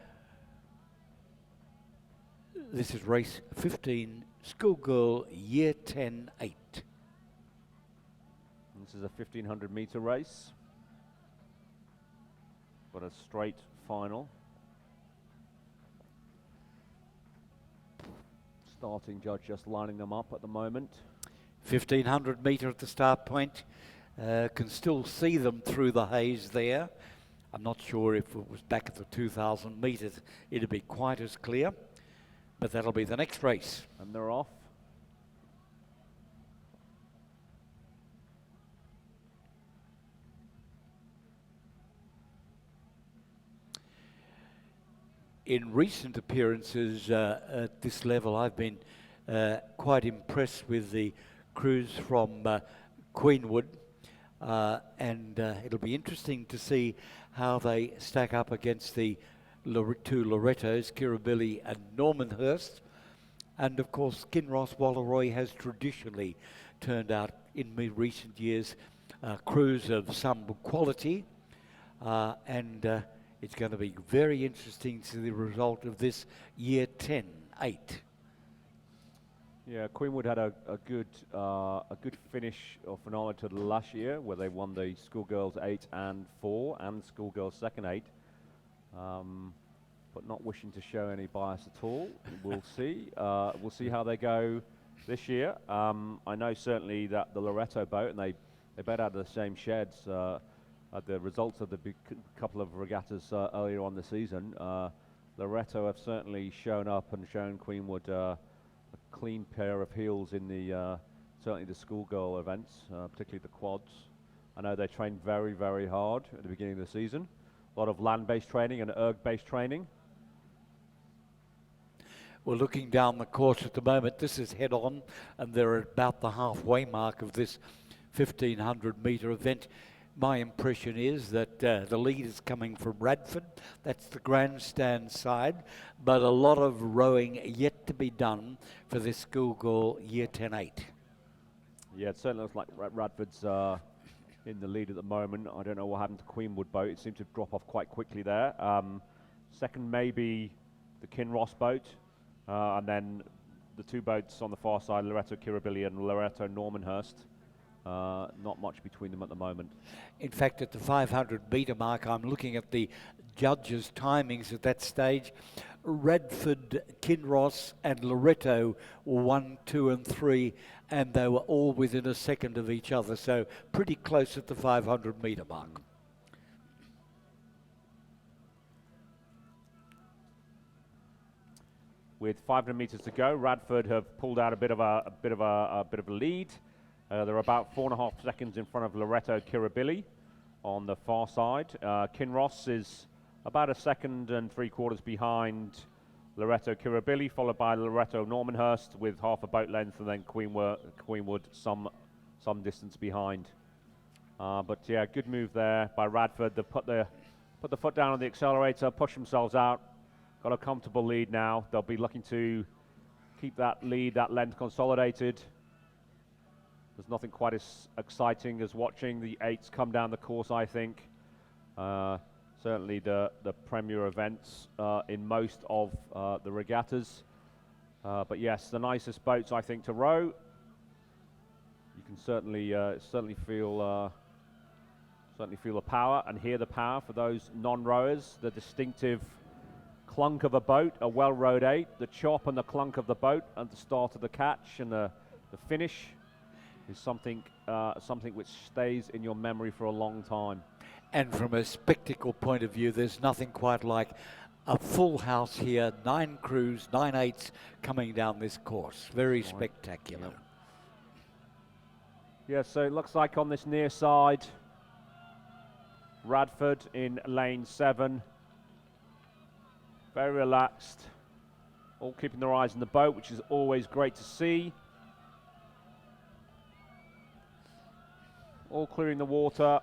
this is race 15, Schoolgirl Year 10 8. This is a 1500 metre race, but a straight final. Starting judge just lining them up at the moment. 1500 metre at the start point. Can still see them through the haze there. I'm not sure if it was back at the 2000 metres it'd be quite as clear, but that'll be the next race. And they're off. In recent appearances at this level, I've been quite impressed with the crews from Queenwood, and it'll be interesting to see how they stack up against the two Lorettos, Kirribilli and Normanhurst. And of course, Kinross Walleroy has traditionally turned out in recent years crews of some quality, and it's going to be very interesting to see the result of this Year 10 8. Yeah, Queenwood had a good finish or finale to the last year, where they won the Schoolgirls 8 and 4 and Schoolgirls second 8. But not wishing to show any bias at all. We'll see. We'll see how they go this year. I know certainly that the Loretto boat, and they bet out of the same sheds. The results of the couple of regattas earlier on the season, Loretto have certainly shown up and shown Queenwood a clean pair of heels in the certainly the schoolgirl events, particularly the quads. I know they trained very, very hard at the beginning of the season. A lot of land-based training and erg-based training. We're looking down the course at the moment. This is head-on, and they're at about the halfway mark of this 1500 metre event. My impression is that the lead is coming from Radford. That's the grandstand side, but a lot of rowing yet to be done for this schoolgirl Year 10 8. Yeah, it certainly looks like Radford's in the lead at the moment. I don't know what happened to Queenwood boat. It seemed to drop off quite quickly there. Second, maybe the Kinross boat, and then the two boats on the far side, Loretto Kirribilli and Loretto Normanhurst. Not much between them at the moment. In fact, at the 500 metre mark, I'm looking at the judges' timings at that stage. Radford, Kinross and Loretto were 1, 2 and 3, and they were all within a second of each other, so pretty close at the 500 metre mark. With 500 metres to go, Radford have pulled out a bit of a lead. They're about 4.5 seconds in front of Loretto Kirribilli on the far side. Kinross is about 1 3/4 seconds behind Loretto Kirribilli, followed by Loretto Normanhurst with half a boat length, and then Queenwood some distance behind. But yeah, good move there by Radford. They put the foot down on the accelerator, push themselves out. Got a comfortable lead now. They'll be looking to keep that lead, that length consolidated. There's nothing quite as exciting as watching the 8s come down the course, I think. Certainly the premier events in most of the regattas. But yes, the nicest boats, I think, to row. You can certainly feel the power and hear the power for those non-rowers. The distinctive clunk of a boat, a well-rowed 8, the chop and the clunk of the boat at the start of the catch and the finish is something which stays in your memory for a long time. And from a spectacle point of view, there's nothing quite like a full house here, 9 crews, 9 8s coming down this course. Very spectacular. Yeah, so it looks like on this near side, Radford in lane 7. Very relaxed, all keeping their eyes on the boat, which is always great to see. All clearing the water.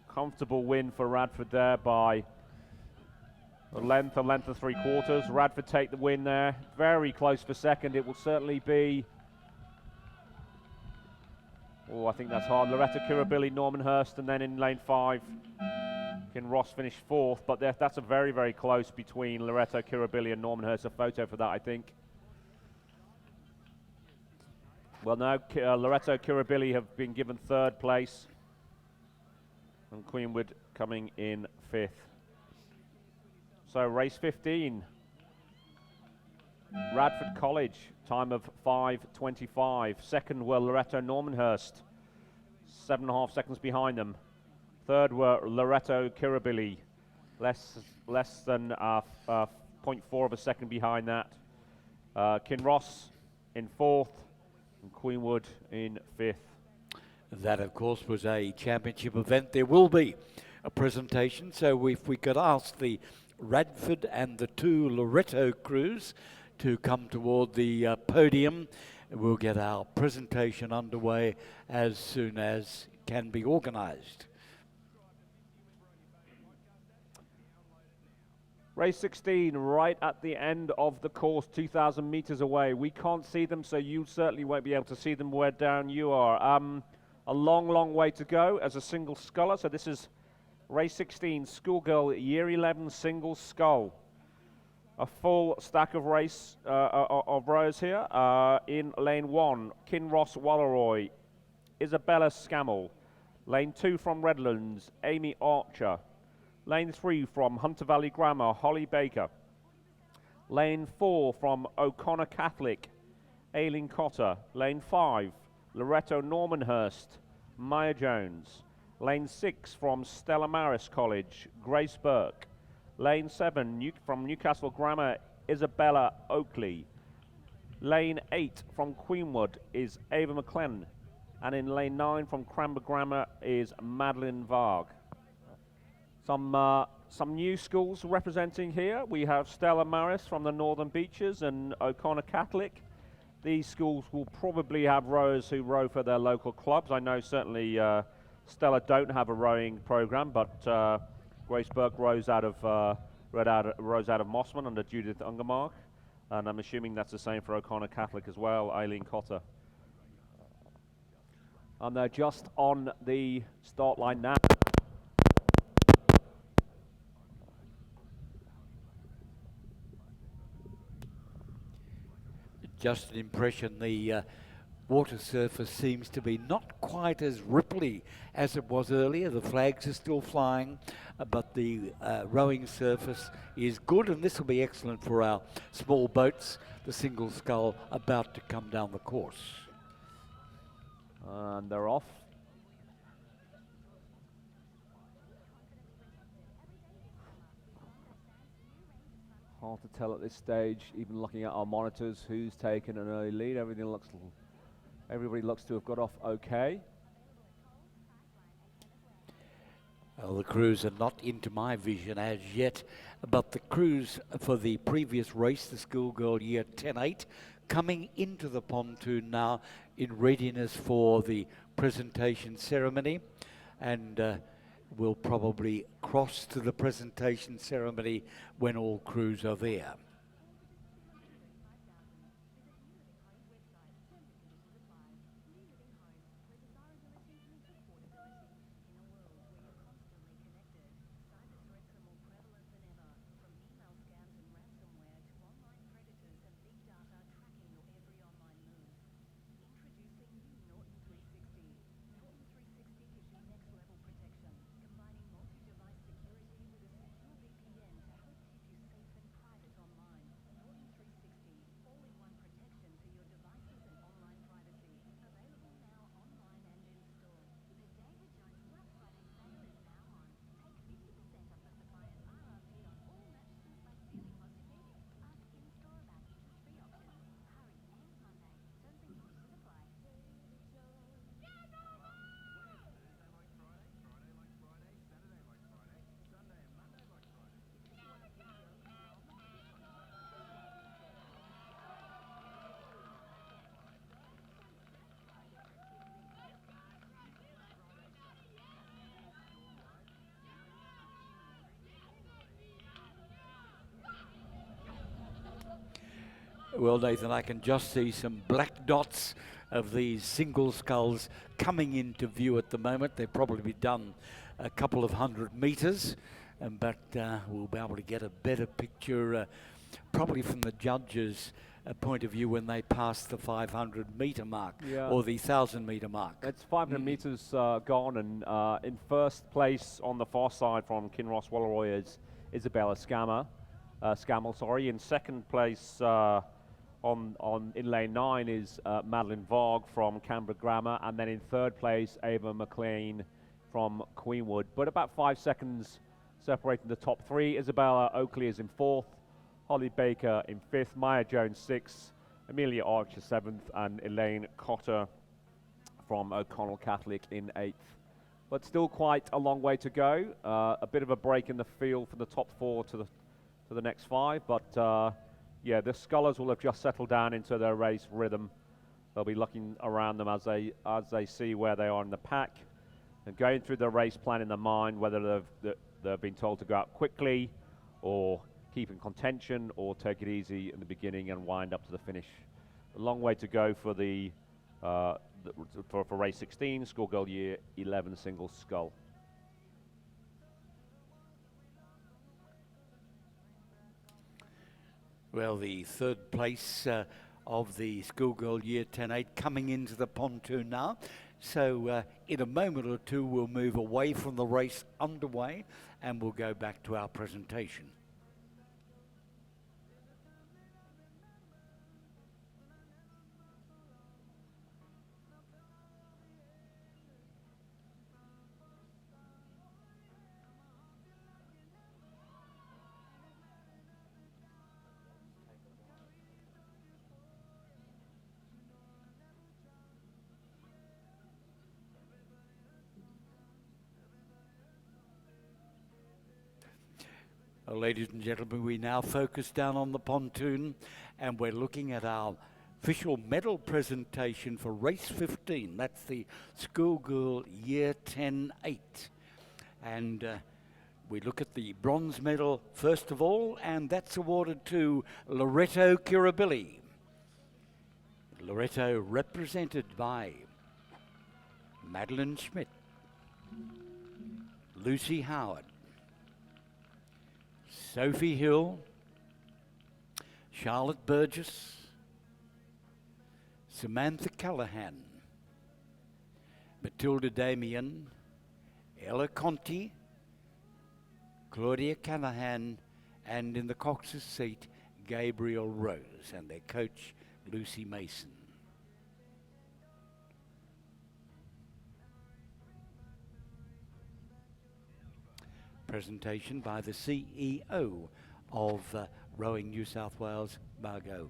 Comfortable win for Radford there by a length of 3/4. Radford take the win there. Very close for second. It will certainly be Oh, I think that's hard. Loretta Kirribilli, Norman Hurst, and then in lane 5, Ross finished 4th, but that's a very, very close between Loretto Kirribilli and Norman Hurst. A photo for that, I think. Well, now Loretto Kirribilli have been given 3rd place, and Queenwood coming in 5th. So race 15, Radford College, time of 5:25. Second were Loretto Normanhurst, 7.5 seconds behind them. Third were Loretto Kirribilli, less than 0.4 of a second behind that. Kinross in 4th, and Queenwood in 5th. That, of course, was a championship event. There will be a presentation, so if we could ask the Radford and the 2 Loretto crews to come toward the podium, we'll get our presentation underway as soon as can be organised. Race 16, right at the end of the course, 2,000 metres away. We can't see them, so you certainly won't be able to see them where down you are. A long, long way to go as a single sculler. So this is race 16, schoolgirl, year 11 single scull. A full stack of rows here. In lane 1, Kinross Walleroy, Isabella Scammell. Lane 2 from Redlands, Amy Archer. Lane 3 from Hunter Valley Grammar, Holly Baker. Lane 4 from O'Connor Catholic, Aileen Cotter. Lane 5, Loretto Normanhurst, Maya Jones. Lane 6 from Stella Maris College, Grace Burke. Lane 7 from Newcastle Grammar, Isabella Oakley. Lane 8 from Queenwood is Ava McLennan. And in lane 9 from Cranber Grammar is Madeline Varg. Some new schools representing here. We have Stella Maris from the Northern Beaches and O'Connor Catholic. These schools will probably have rowers who row for their local clubs. I know certainly Stella don't have a rowing program, but Grace Burke rows out of Mossman under Judith Ungermark, and I'm assuming that's the same for O'Connor Catholic as well, Aileen Cotter. And they're just on the start line now. Just an impression, the water surface seems to be not quite as ripply as it was earlier. The flags are still flying, but the rowing surface is good, and this will be excellent for our small boats, the single scull, about to come down the course. And they're off. Hard to tell at this stage, even looking at our monitors, who's taken an early lead. Everybody looks to have got off okay. Well, the crews are not into my vision as yet, but the crews for the previous race, the schoolgirl year 10-8, coming into the pontoon now in readiness for the presentation ceremony, and we'll probably cross to the presentation ceremony when all crews are there. Well, Nathan, I can just see some black dots of these single sculls coming into view at the moment. They've probably done a couple of 100 metres, but we'll be able to get a better picture probably from the judges' point of view when they pass the 500-metre mark or the 1,000-metre mark. It's 500 metres gone, and in first place on the far side from Kinross Wallaroy is Isabella Scammell, sorry. In second place in lane 9 is Madeline Varg from Canberra Grammar, and then in third place Ava McLean from Queenwood. But about 5 seconds separating the top three. Isabella Oakley is in fourth, Holly Baker in fifth, Maya Jones sixth, Amelia Archer seventh, and Elaine Cotter from O'Connell Catholic in eighth. But still quite a long way to go. A bit of a break in the field from the top four to the next five, but yeah, the scullers will have just settled down into their race rhythm. They'll be looking around them as they see where they are in the pack, and going through the race plan in their mind, whether they've been told to go out quickly or keep in contention or take it easy in the beginning and wind up to the finish. A long way to go for for race 16, Schoolgirl Year 11 single scull. Well, the third place of the Schoolgirl Year 10-8 coming into the pontoon now. So in a moment or two, we'll move away from the race underway and we'll go back to our presentation. Well, ladies and gentlemen, we now focus down on the pontoon and we're looking at our official medal presentation for race 15. That's the Schoolgirl Year 10-8. And we look at the bronze medal first of all, and that's awarded to Loretto Kirabilli. Loretto represented by Madeline Schmidt, Lucy Howard, Sophie Hill, Charlotte Burgess, Samantha Callahan, Matilda Damien, Ella Conti, Claudia Callahan, and in the cox's seat, Gabriel Rose, and their coach, Lucy Mason. Presentation by the CEO of Rowing New South Wales, Margot.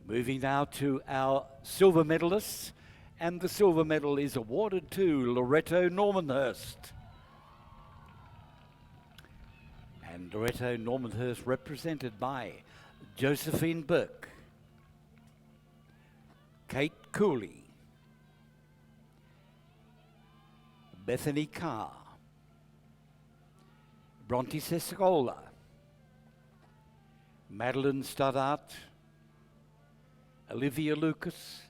Moving now to our silver medalists, and the silver medal is awarded to Loretto Normanhurst. And Loretto Normanhurst represented by Josephine Burke, Kate Cooley, Bethany Carr, Bronte Sescola, Madeline Stoddart, Olivia Lucas,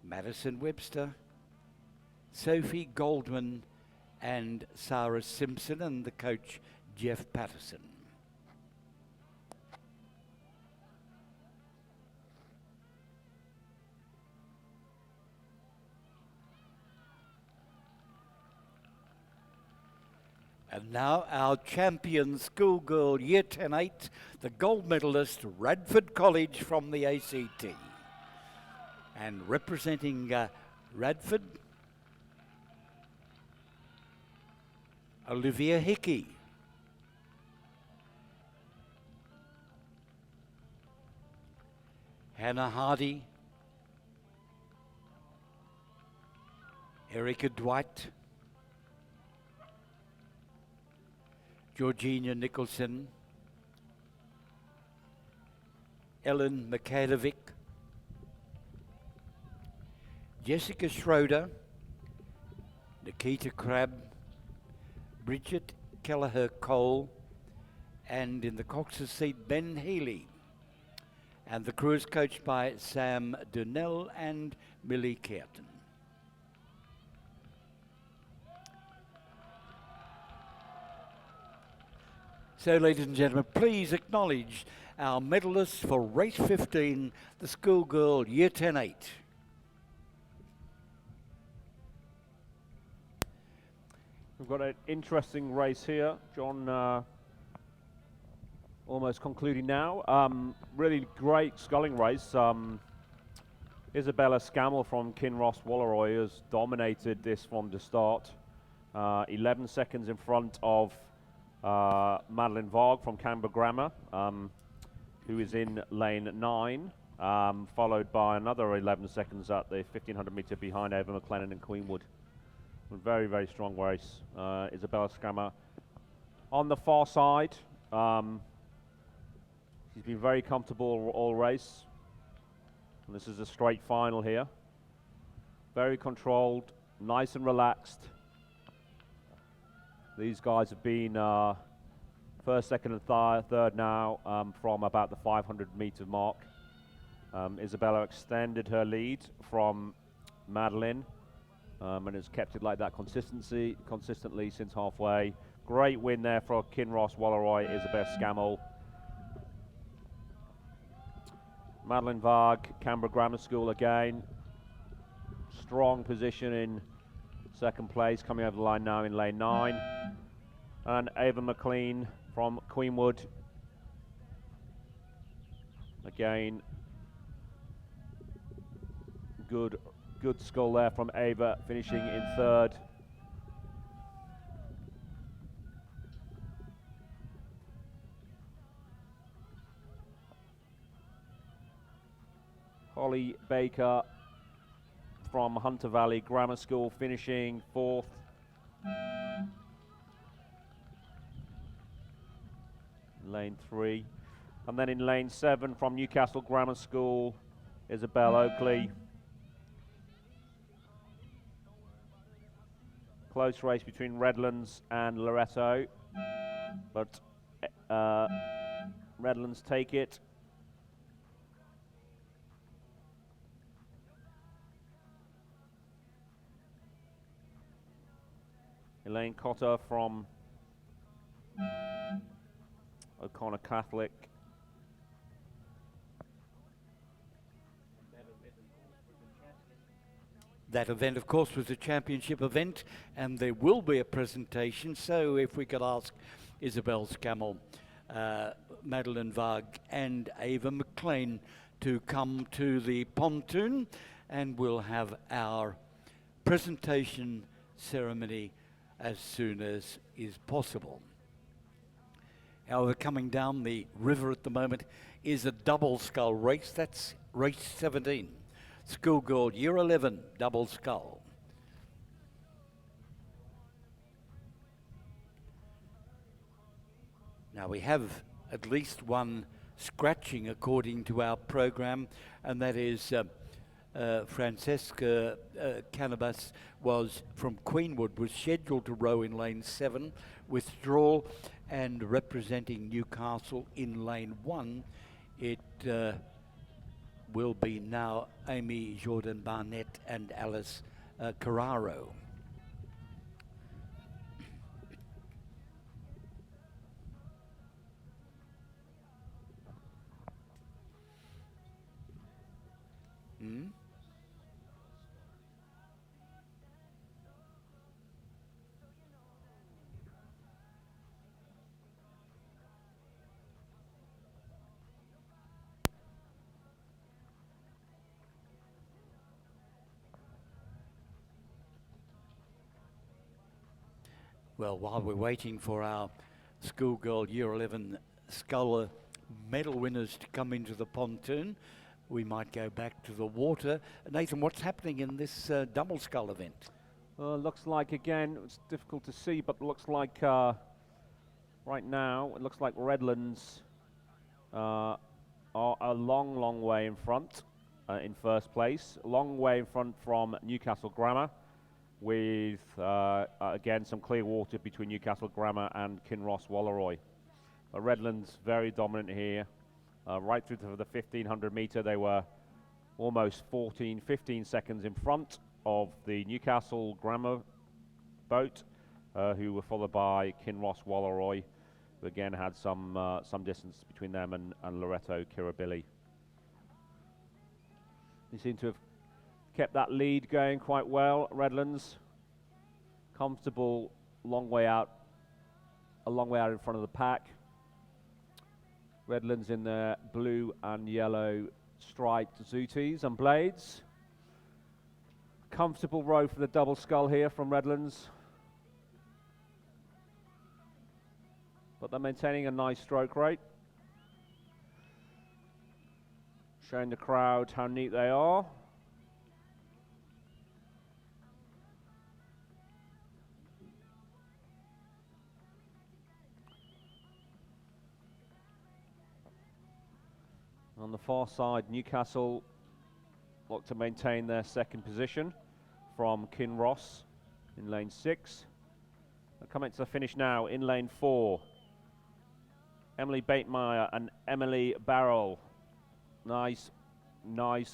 Madison Webster, Sophie Goldman, and Sarah Simpson, and the coach, Jeff Patterson. And now our champion Schoolgirl Year 10-8, the gold medalist Radford College from the ACT. And representing Radford, Olivia Hickey. Hannah Hardy, Erica Dwight, Georgina Nicholson, Ellen Makadovic, Jessica Schroeder, Nikita Crabb, Bridget Kelleher Cole, and in the cox's seat, Ben Healy. And the crew is coached by Sam Donnell and Millie Kearton. So, ladies and gentlemen, please acknowledge our medalists for race 15, the schoolgirl Year 10-8. We've got an interesting race here, John. Almost concluding now. Really great sculling race. Isabella Scammell from Kinross Walleroy has dominated this from the start. 11 seconds in front of Madeline Varg from Canberra Grammar, who is in lane 9, followed by another 11 seconds at the 1500 metre behind Ava McLennan and Queenwood. A very, very strong race. Isabella Scammell on the far side. She's been very comfortable all race. And this is a straight final here. Very controlled, nice and relaxed. These guys have been first, second and third now from about the 500 metre mark. Isabella extended her lead from Madeline and has kept it like that consistently since halfway. Great win there for Kinross Walleroy, Isabella Scammell. Madeline Varg, Canberra Grammar School again. Strong position in second place, coming over the line now in lane 9. And Ava McLean from Queenwood. Again, good scull there from Ava, finishing in third. Holly Baker from Hunter Valley Grammar School finishing fourth. Lane 3. And then in lane 7 from Newcastle Grammar School, Isabel Oakley. Close race between Redlands and Loretto, but Redlands take it. Elaine Cotter from O'Connor Catholic. That event, of course, was a championship event, and there will be a presentation. So if we could ask Isabel Scammell, Madeline Varg and Ava McLean to come to the pontoon, and we'll have our presentation ceremony as soon as is possible. However, coming down the river at the moment is a double scull race. That's race 17. Schoolgirl Year 11 double scull. Now we have at least one scratching according to our program, and that is Francesca Cannabas was from Queenwood, was scheduled to row in lane 7, withdrawal, and representing Newcastle in lane 1, it will be now Amy Jordan Barnett and Alice Carraro. Well, while we're waiting for our schoolgirl Year 11 sculler medal winners to come into the pontoon, we might go back to the water. Nathan, what's happening in this double scull event? Looks like, again, it's difficult to see, but looks like right now, it looks like Redlands are a long way in front in first place. A long way in front from Newcastle Grammar, with, again, some clear water between Newcastle Grammar and Kinross Walleroy. Redlands very dominant here. right through to the 1500 metre. They were almost 15 seconds in front of the Newcastle Grammar boat, who were followed by Kinross Walleroy, who again had some distance between them and Loreto Kirribilli. They seem to have kept that lead going quite well. Redlands, comfortable, a long way out in front of the pack. Redlands in their blue and yellow striped zooties and blades. Comfortable row for the double scull here from Redlands. But they're maintaining a nice stroke rate. Showing the crowd how neat they are. On the far side, Newcastle look to maintain their second position from Kinross in lane 6. They're coming to the finish now in lane 4. Emily Batemeyer and Emily Barrell. Nice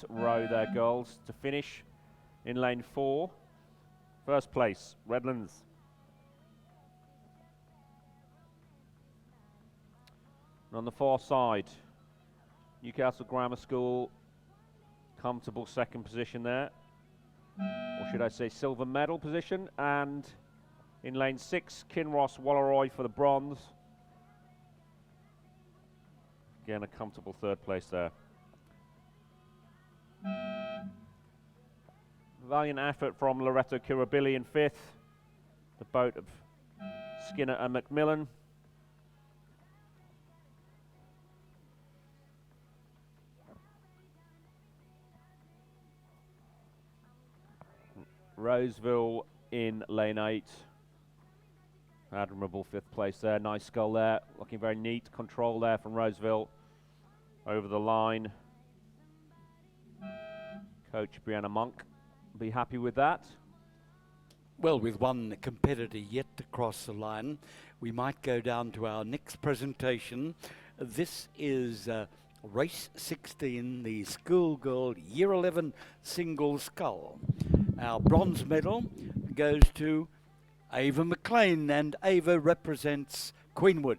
row there, girls, to finish in lane 4. First place, Redlands. And on the far side, Newcastle Grammar School, comfortable second position there. Or should I say silver medal position. And in lane 6, Kinross Walleroy for the bronze. Again, a comfortable third place there. Valiant effort from Loreto Kirribilli in 5th. The boat of Skinner and Macmillan. Roseville in lane 8. Admirable 5th place there. Nice scull there. Looking very neat. Control there from Roseville. Over the line. Coach Brianna Monk will be happy with that. Well, with one competitor yet to cross the line, we might go down to our next presentation. This is race 16, the schoolgirl year 11 single scull. Our bronze medal goes to Ava McLean, and Ava represents Queenwood.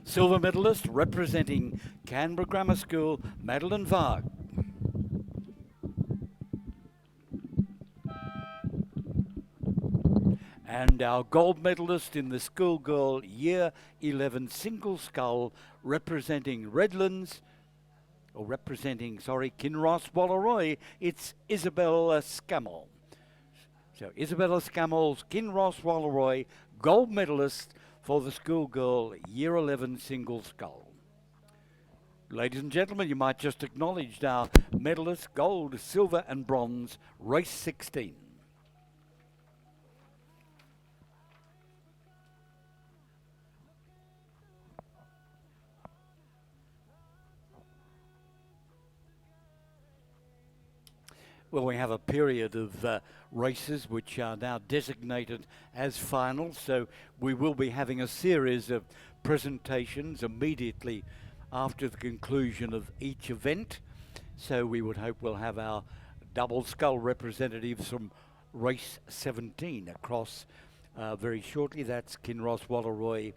Silver medalist representing Canberra Grammar School, Madeline Varg. And our gold medalist in the schoolgirl year 11 single scull representing Redlands, or representing, Kinross Walleroy, it's Isabella Scammell. So Isabella Scamell's Kinross Walleroy, gold medalist for the schoolgirl year 11 single scull. Ladies and gentlemen, you might just acknowledge our medalists, gold, silver and bronze, race 16. Well, we have a period of races which are now designated as finals, so we will be having a series of presentations immediately after the conclusion of each event. So we would hope we'll have our double scull representatives from race 17 across very shortly. That's Kinross Walleroy,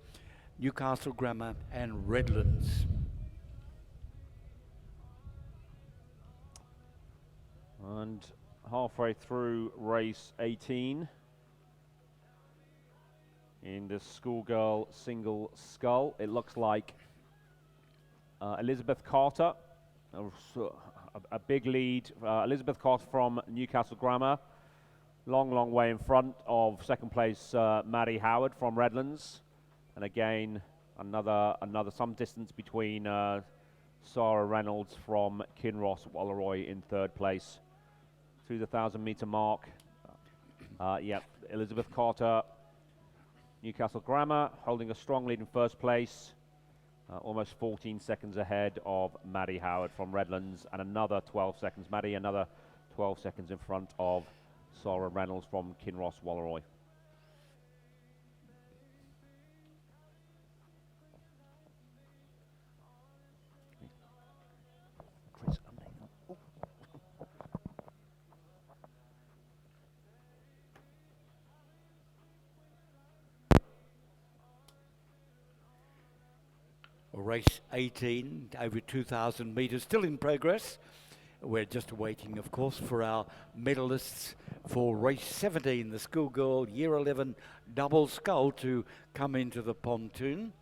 Newcastle Grammar and Redlands. And halfway through race 18 in the schoolgirl single scull, it looks like Elizabeth Carter, a big lead. Elizabeth Carter from Newcastle Grammar, long way in front of second place Maddie Howard from Redlands, and again another some distance between Sarah Reynolds from Kinross Walleroy in third place. Through the 1,000-metre mark. Elizabeth Carter, Newcastle Grammar, holding a strong lead in first place. Almost 14 seconds ahead of Maddie Howard from Redlands, and another 12 seconds. Maddie, another 12 seconds in front of Sarah Reynolds from Kinross Walleroy. Race 18, over 2,000 metres, still in progress. We're just waiting, of course, for our medalists for race 17, the schoolgirl year 11 double scull, to come into the pontoon.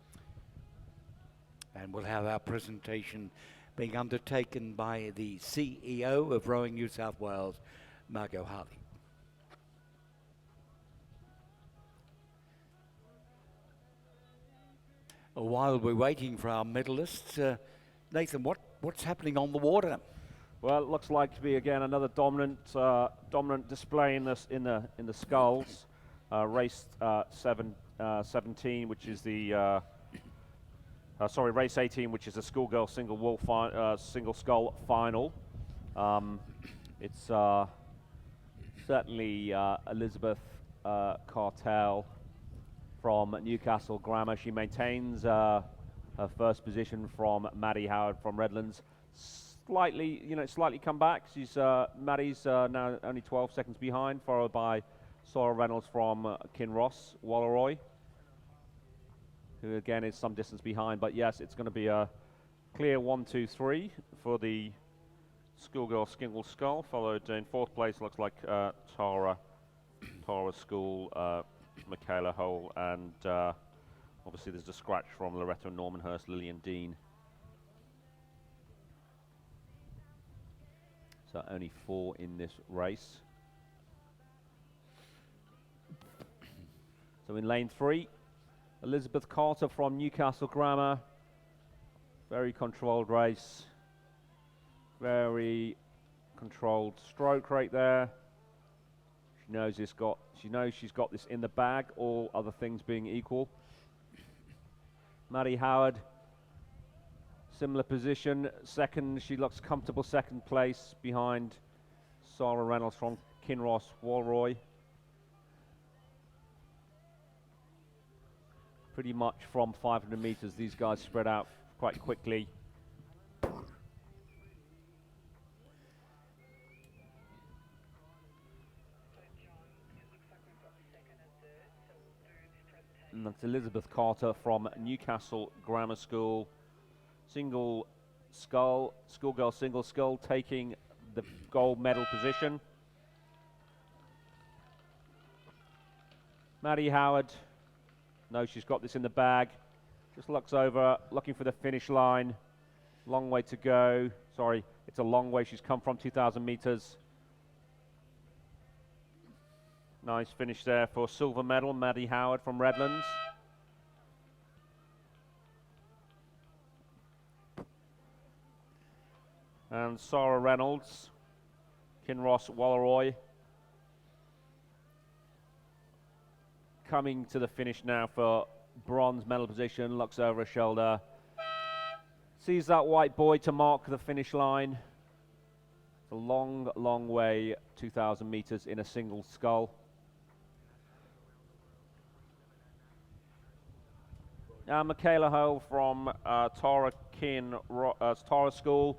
And we'll have our presentation being undertaken by the CEO of Rowing New South Wales, Margot Harley. While we're waiting for our medalists, Nathan, what's happening on the water? Well, it looks like to be again another dominant display in the sculls. Race 17, which is the race 18, which is the schoolgirl single scull final. It's certainly Elizabeth Cartel from Newcastle Grammar. She maintains her first position from Maddie Howard from Redlands. Slightly come back. She's Maddie's now only 12 seconds behind, followed by Sarah Reynolds from Kinross Walleroy, who again is some distance behind. But yes, it's going to be a clear 1, 2, 3 for the schoolgirl single scull. Followed in fourth place looks like Tara School, Michaela Hole, and obviously there's a scratch from Loretta Normanhurst, Lillian Dean. So only 4 in this race. So in lane 3, Elizabeth Carter from Newcastle Grammar. Very controlled race. Very controlled stroke right there. She knows she's got this in the bag, all other things being equal. Maddie Howard, similar position, second. She looks comfortable, second place behind Sarah Reynolds from Kinross Walroy. Pretty much from 500 meters, these guys spread out quite quickly. And that's Elizabeth Carter from Newcastle Grammar School. Single scull, schoolgirl single scull, taking the gold medal position. Maddie Howard, no, she's got this in the bag. Just looks over, looking for the finish line. Long way to go. Sorry, it's a long way. She's come from 2,000 meters. Nice finish there for silver medal, Maddie Howard from Redlands. And Sarah Reynolds, Kinross Walleroy, coming to the finish now for bronze medal position. Looks over her shoulder, sees that white buoy to mark the finish line. It's a long, long way, 2,000 meters in a single scull. Now Michaela Hole from Tara School,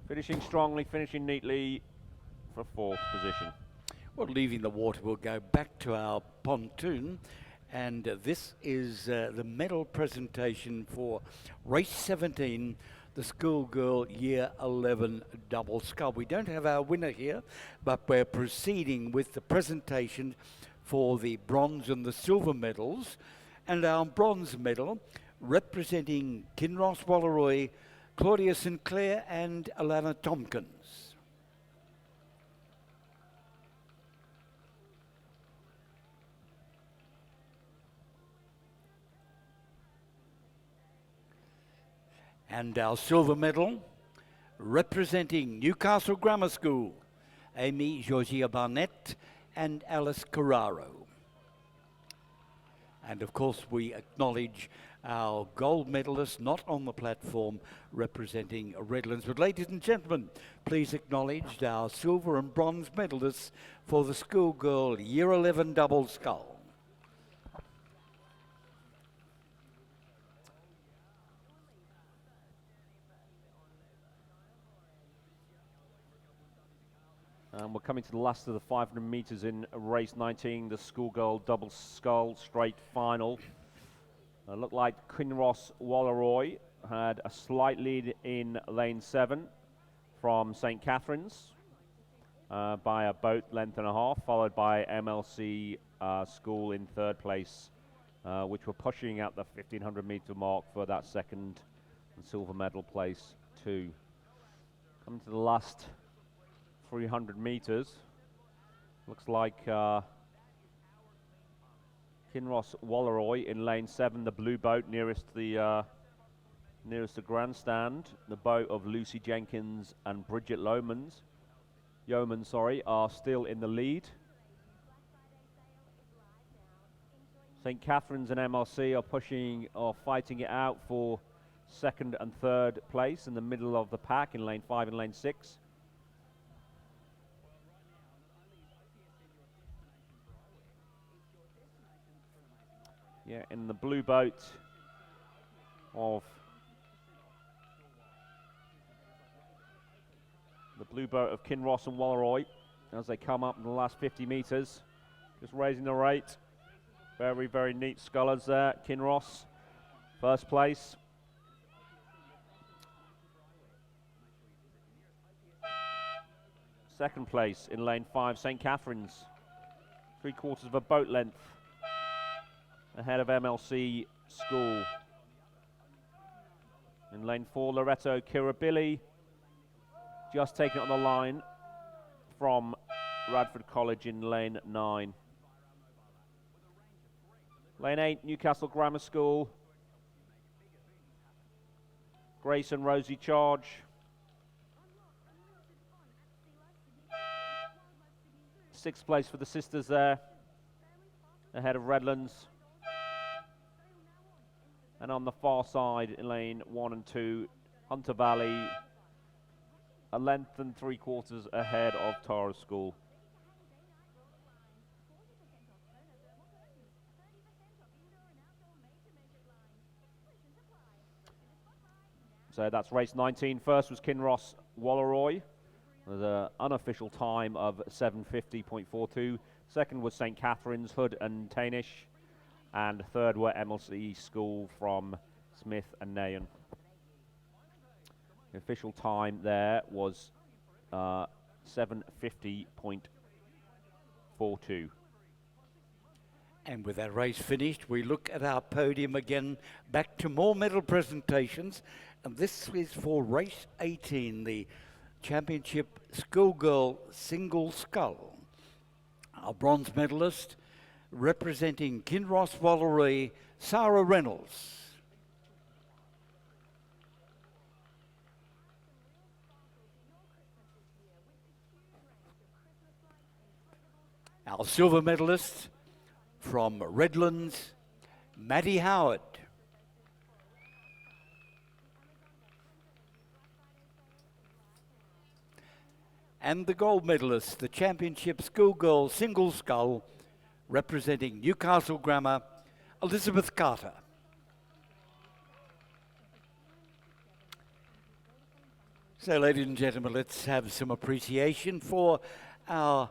finishing strongly, finishing neatly for fourth position. Well, leaving the water, we'll go back to our pontoon, and this is the medal presentation for race 17, the schoolgirl year 11 double scull. We don't have our winner here, but we're proceeding with the presentation for the bronze and the silver medals. And our bronze medal, representing Kinross Walleroy, Claudia Sinclair and Alana Tompkins. And our silver medal, representing Newcastle Grammar School, Amy Georgia Barnett and Alice Carraro. And of course, we acknowledge our gold medalists not on the platform representing Redlands. But ladies and gentlemen, please acknowledge our silver and bronze medalists for the schoolgirl year 11 double scull. And we're coming to the last of the 500 meters in race 19, the schoolgirl double scull straight final. Looked like Kinross Walleroy had a slight lead in lane 7 from St. Catherine's by a boat length and a half, followed by MLC School in 3rd place, which were pushing at the 1500 meter mark for that second and silver medal place too. Coming to the last 300 meters, looks like Kinross Walleroy in lane 7, the blue boat nearest the grandstand. The boat of Lucy Jenkins and Bridget Yeoman, are still in the lead. St. Catherine's and MLC are fighting it out for 2nd and 3rd place in the middle of the pack in lane 5 and lane 6. Yeah, in the blue boat of Kinross and Walleroy as they come up in the last 50 meters, just raising the rate. Very, very neat scullers there. Kinross, 1st place. Second place in lane 5, St. Catherine's, 3/4 of a boat length ahead of MLC School. In lane 4, Loretto Kirribilli, just taking it on the line from Radford College in lane 9. Lane 8, Newcastle Grammar School, Grace and Rosie Charge. Sixth place for the sisters there, ahead of Redlands. And on the far side in lane 1 and 2, Hunter Valley, a length and 3/4 ahead of Tara School. So that's race 19. First was Kinross Walleroy with an unofficial time of 7:50.42. Second was St. Catherine's, Hood and Tainish. And third were MLC School from Smith and Nayan. The official time there was 7:50.42. And with that race finished, we look at our podium again, back to more medal presentations. And this is for race 18, the Championship Schoolgirl Single Scull. Our bronze medalist, representing Kinross Walleroy, Sarah Reynolds. Our silver medalist from Redlands, Maddie Howard. And the gold medalist, the Championship Schoolgirl Single Scull, representing Newcastle Grammar, Elizabeth Carter. So, ladies and gentlemen, let's have some appreciation for our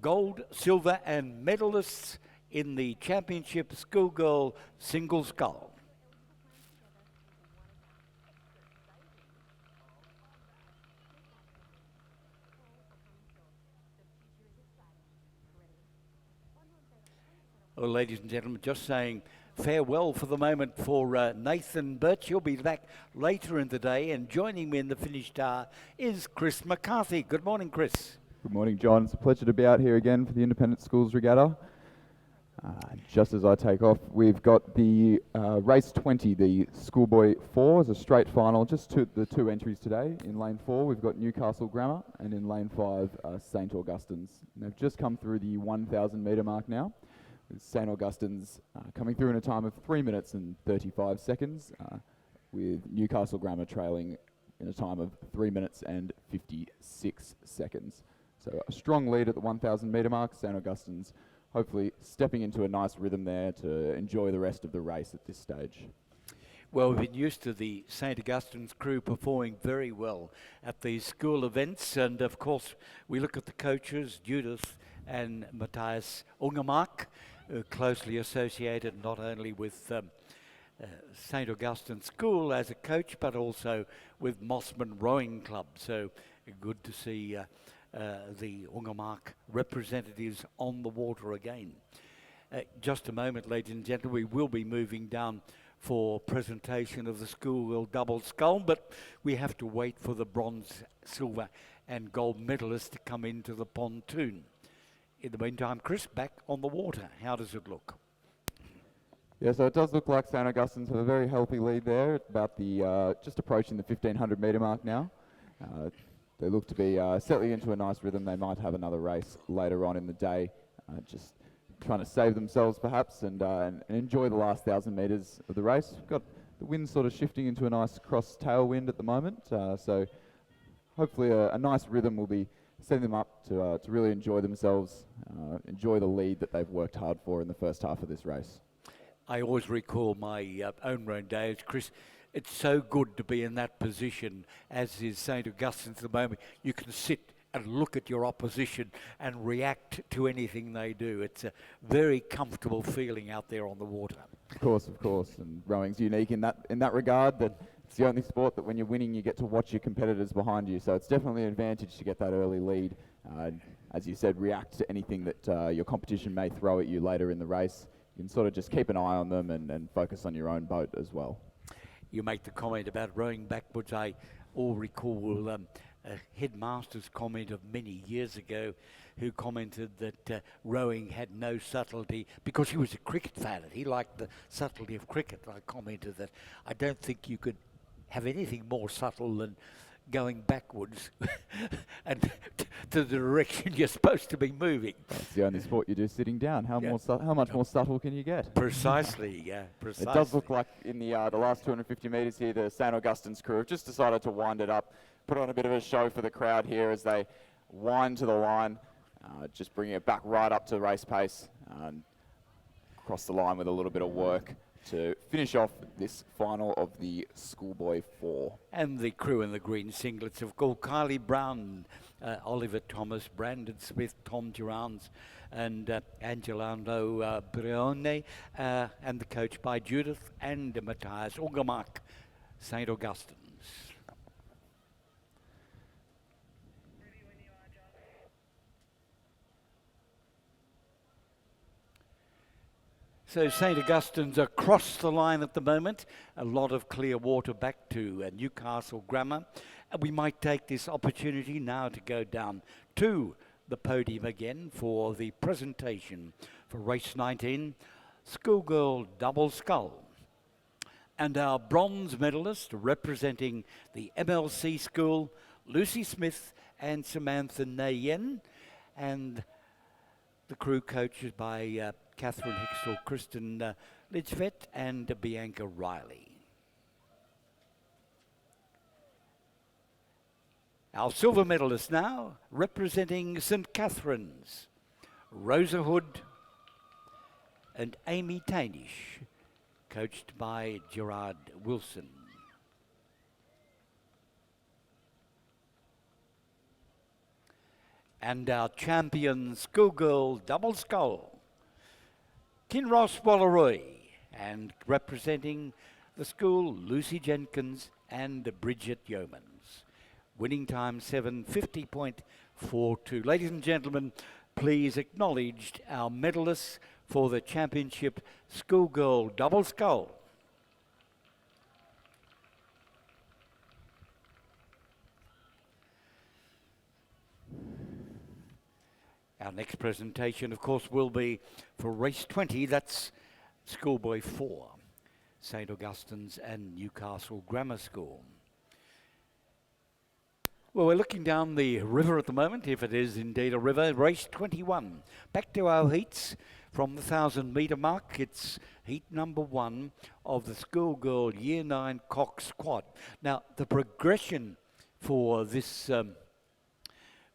gold, silver and medalists in the Championship Schoolgirl Single Scull. Well, ladies and gentlemen, just saying farewell for the moment for Nathan Birch. He'll be back later in the day, and joining me in the finish star is Chris McCarthy. Good morning, Chris. Good morning, John. It's a pleasure to be out here again for the Independent Schools Regatta. Just as I take off, we've got the race 20, the Schoolboy 4, as a straight final. Just the two entries today. In lane 4, we've got Newcastle Grammar, and in lane 5, St. Augustine's. And they've just come through the 1,000 metre mark now, with St. Augustine's coming through in a time of 3 minutes and 35 seconds, with Newcastle Grammar trailing in a time of 3 minutes and 56 seconds. So a strong lead at the 1,000 metre mark. St. Augustine's hopefully stepping into a nice rhythm there to enjoy the rest of the race at this stage. Well, we've been used to the St. Augustine's crew performing very well at these school events, and of course we look at the coaches, Judith and Matthias Ungemark, closely associated not only with St. Augustine School as a coach, but also with Mossman Rowing Club. So good to see the Ungamark representatives on the water again. Just a moment, ladies and gentlemen, we will be moving down for presentation of the school double scull, but we have to wait for the bronze, silver and gold medalists to come into the pontoon. In the meantime, Chris, back on the water. How does it look? Yeah, so it does look like St. Augustine's have a very healthy lead there at about the, just approaching the 1500 metre mark now. They look to be settling into a nice rhythm. They might have another race later on in the day, just trying to save themselves perhaps and enjoy the last 1,000 metres of the race. Got the wind sort of shifting into a nice cross tailwind at the moment, so hopefully a nice rhythm will be setting them up to really enjoy themselves, enjoy the lead that they've worked hard for in the first half of this race. I always recall my own days, Chris. It's so good to be in that position, as is St. Augustine's at the moment. You can sit and look at your opposition and react to anything they do. It's a very comfortable feeling out there on the water. Of course, and rowing's unique in that regard, that it's the only sport that when you're winning you get to watch your competitors behind you, so it's definitely an advantage to get that early lead. As you said, react to anything that your competition may throw at you later in the race. You can sort of just keep an eye on them and focus on your own boat as well. You make the comment about rowing backwards. I all recall a headmaster's comment of many years ago who commented that rowing had no subtlety because he was a cricket fan and he liked the subtlety of cricket. I commented that I don't think you could have anything more subtle than going backwards and to the direction you're supposed to be moving. That's the only sport you do sitting down. How much more subtle can you get? Precisely, yeah, precisely. It does look like in the last 250 metres here, the St. Augustine's crew have just decided to wind it up, put on a bit of a show for the crowd here as they wind to the line, just bringing it back right up to race pace, cross the line with a little bit of work to finish off this final of the Schoolboy 4. And the crew in the green singlets have called Kylie Brown, Oliver Thomas, Brandon Smith, Tom Durans, and Angelando Brione, and the coach by Judith and Matthias Ungamark, St. Augustine's. So St. Augustine's across the line at the moment. A lot of clear water back to Newcastle Grammar. And we might take this opportunity now to go down to the podium again for the presentation for race 19, Schoolgirl Double Scull. And our bronze medalist representing the MLC school, Lucy Smith and Samantha Nayen. And the crew coaches by Catherine Hicksell, Kristen Lidgvet and Bianca Riley. Our silver medalist now, representing St. Catherine's, Rosa Hood and Amy Tainish, coached by Gerard Wilson. And our champion schoolgirl double scull, Kinross Wallaroi, and representing the school, Lucy Jenkins and Bridget Yeomans. Winning time 7:50.42. Ladies and gentlemen, please acknowledge our medalists for the championship schoolgirl double scull. Our next presentation, of course, will be for race 20. That's Schoolboy 4, St. Augustine's and Newcastle Grammar School. Well, we're looking down the river at the moment, if it is indeed a river. Race 21. Back to our heats from the 1,000 metre mark. It's heat number 1 of the schoolgirl Year 9 cock squat. Now, the progression for this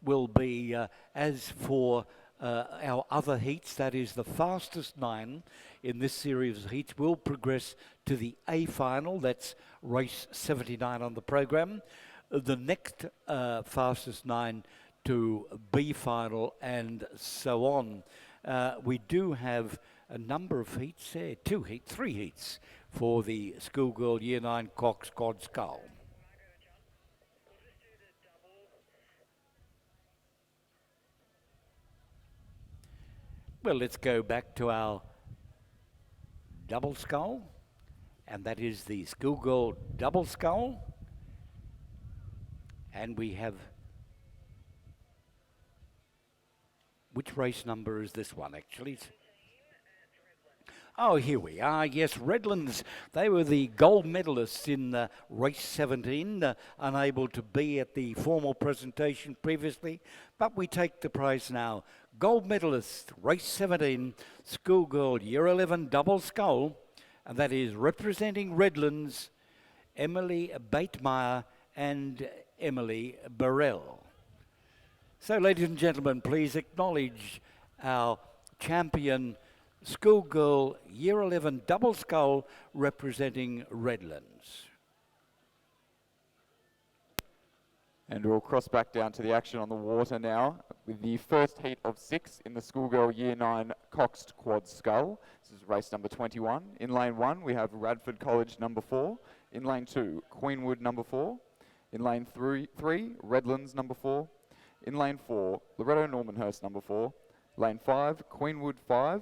will be as for our other heats, that is the fastest 9 in this series of heats will progress to the A final. That's race 79 on the program. The next fastest 9 to B final and so on. We do have a number of heats there, 3 heats for the schoolgirl Year 9 Cox Quad Scull. Well, let's go back to our double scull, and that is the schoolgirl double scull. And we have, which race number is this one actually? Oh, here we are. Yes, Redlands. They were the gold medalists in race 17, unable to be at the formal presentation previously, but we take the prize now. Gold medalist, race 17, schoolgirl year 11 double scull, and that is representing Redlands, Emily Batemeyer and Emily Burrell. So, ladies and gentlemen, please acknowledge our champion schoolgirl year 11 double scull representing Redlands. And we'll cross back down to the action on the water now with the first heat of 6 in the schoolgirl year 9 Coxed Quad Scull. This is race number 21. In lane 1 we have Radford College number 4. In lane 2 Queenwood number 4. In lane 3 Redlands number 4. In lane 4 Loretto Normanhurst number 4. Lane 5 Queenwood 5.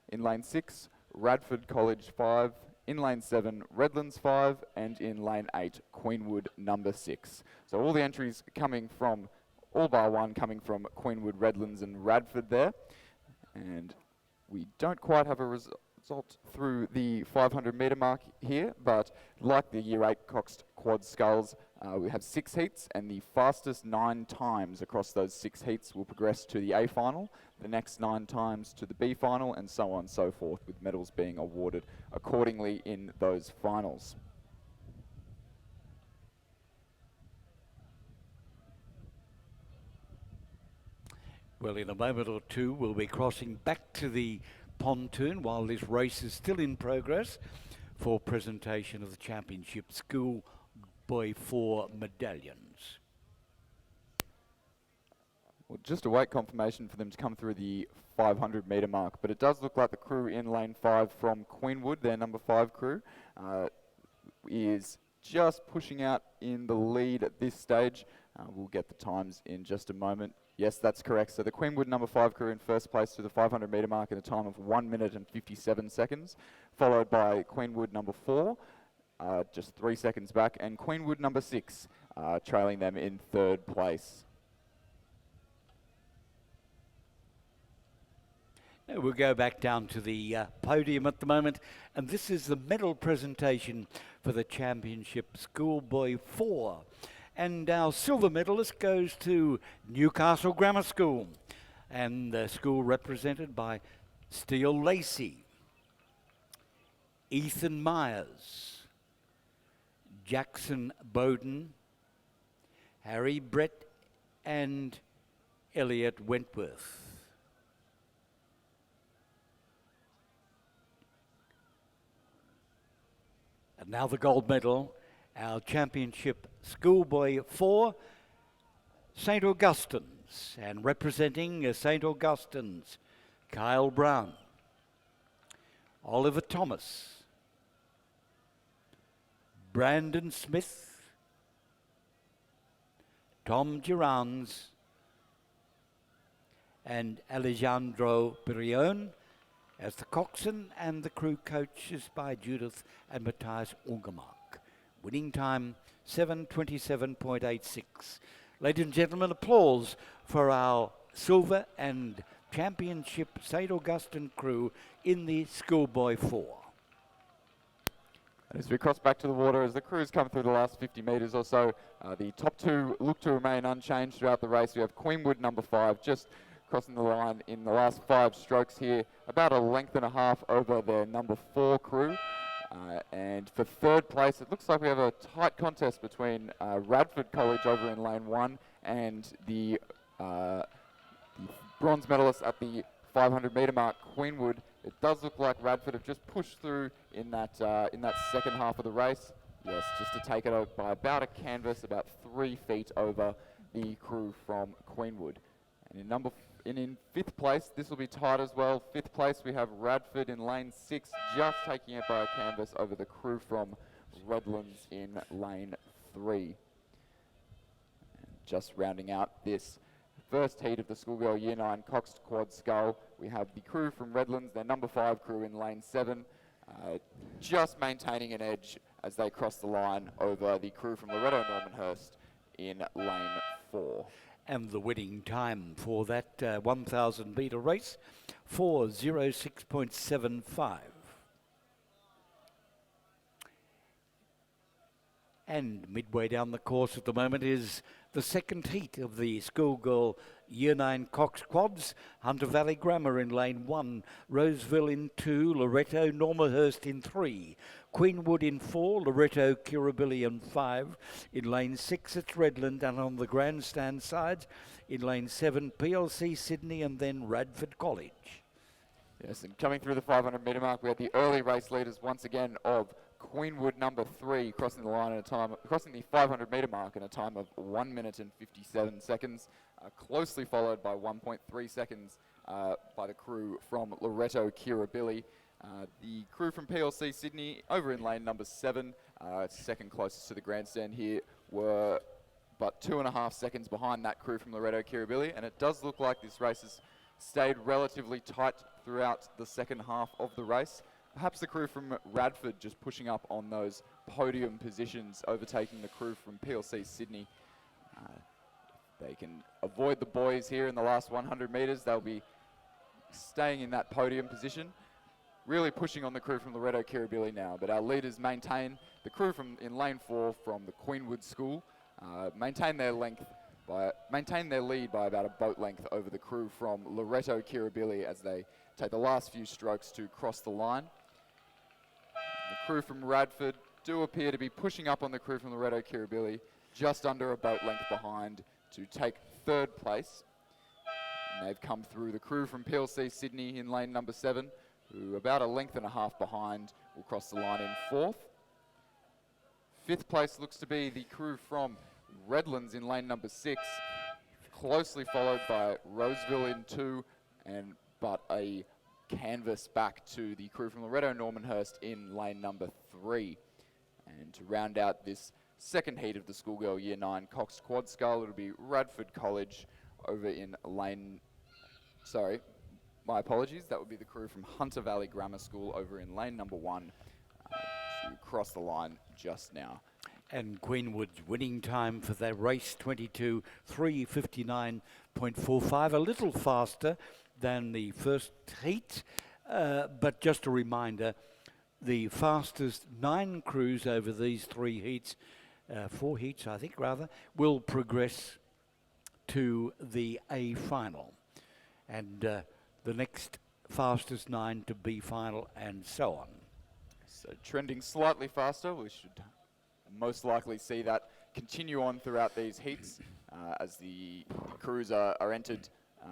In lane 6 Radford College 5. In lane 7, Redlands 5, and in lane 8, Queenwood number 6. So all the entries coming from, all bar one, coming from Queenwood, Redlands and Radford there. And we don't quite have a result through the 500 metre mark here, but like the Year 8 Coxed Quad Sculls, we have 6 heats, and the fastest 9 times across those 6 heats will progress to the A final, the next 9 times to the B final, and so on and so forth, with medals being awarded accordingly in those finals. Well, in a moment or two, we'll be crossing back to the pontoon while this race is still in progress for presentation of the championship schoolboy 4 medallions. Well, just await confirmation for them to come through the 500 metre mark, but it does look like the crew in lane 5 from Queenwood, their number 5 crew, is just pushing out in the lead at this stage. We'll get the times in just a moment. Yes, that's correct. So the Queenwood number 5 crew in first place to the 500 metre mark in a time of 1 minute and 57 seconds, followed by Queenwood number 4, just 3 seconds back, and Queenwood number 6 trailing them in third place. Now we'll go back down to the podium at the moment, and this is the medal presentation for the championship schoolboy 4. And our silver medalist goes to Newcastle Grammar School, and the school represented by Steele Lacey, Ethan Myers, Jackson Bowden, Harry Brett, and Elliot Wentworth. And now the gold medal, our championship schoolboy 4, St. Augustine's, and representing St. Augustine's, Kyle Brown, Oliver Thomas, Brandon Smith, Tom Girans, and Alejandro Pirion as the coxswain, and the crew coaches by Judith and Matthias Ungermark. Winning time 7:27.86. Ladies and gentlemen, applause for our silver and championship St. Augustine crew in the schoolboy 4. And as we cross back to the water, as the crews come through the last 50 metres or so, the top 2 look to remain unchanged throughout the race. We have Queenwood number 5 just crossing the line in the last 5 strokes here, about a length and a half over their number 4 crew. And for third place, it looks like we have a tight contest between Radford College over in lane 1 and the bronze medalist at the 500 metre mark, Queenwood. It does look like Radford have just pushed through in that second half of the race. Yes, just to take it by about a canvas, about 3 feet over the crew from Queenwood. And And in 5th place, this will be tight as well. 5th place, we have Radford in lane 6, just taking it by a canvas over the crew from Redlands in lane 3. And just rounding out this first heat of the schoolgirl Year 9 Cox Quad Scull, we have the crew from Redlands, their number 5 crew in lane 7, just maintaining an edge as they cross the line over the crew from Loretto Normanhurst in lane 4. And the winning time for that 1,000 metre race, 4:06.75. And midway down the course at the moment is the second heat of the schoolgirl Year 9 Cox Quads. Hunter Valley Grammar in lane 1, Roseville in 2, Loretto Normanhurst in 3, Queenwood in 4, Loretto Kirribilli in 5. In lane 6 it's Redland, and on the grandstand sides in lane 7 PLC Sydney and then Radford College. Yes, and coming through the 500 metre mark, we had the early race leaders once again of Queenwood number 3 crossing the line at a time, crossing the 500 metre mark in a time of 1 minute and 57 seconds, closely followed by 1.3 seconds by the crew from Loretto Kirribilli. The crew from PLC Sydney over in lane number 7, second closest to the grandstand here, were but 2.5 seconds behind that crew from Loretto Kirribilli, and it does look like this race has stayed relatively tight throughout the second half of the race. Perhaps the crew from Radford just pushing up on those podium positions, overtaking the crew from PLC Sydney. They can avoid the boys here in the last 100 metres. They'll be staying in that podium position. Really pushing on the crew from Loretto Kirribilli now, but our leaders maintain. The crew from in lane 4 from the Queenwood School maintain their lead by about a boat length over the crew from Loretto Kirribilli as they take the last few strokes to cross the line. The crew from Radford do appear to be pushing up on the crew from Loretto Kirribilli, just under a boat length behind to take 3rd place. And they've come through the crew from PLC Sydney in lane number 7, who about a length and a half behind will cross the line in 4th. 5th place looks to be the crew from Redlands in lane number 6, closely followed by Roseville in 2, and but a canvas back to the crew from Loretto Normanhurst in lane number 3. And to round out this second heat of the schoolgirl Year 9 Cox Quad Scull, it'll be Radford College over in lane... Sorry, my apologies. That would be the crew from Hunter Valley Grammar School over in lane number 1 to cross the line just now. And Queenwood's winning time for their race, 22:3:59.45, a little faster than the first heat, but just a reminder, the fastest 9 crews over these 3 heats, 4 heats I think rather, will progress to the A final, and the next fastest 9 to B final, and so on. So trending slightly faster, we should most likely see that continue on throughout these heats as the crews are entered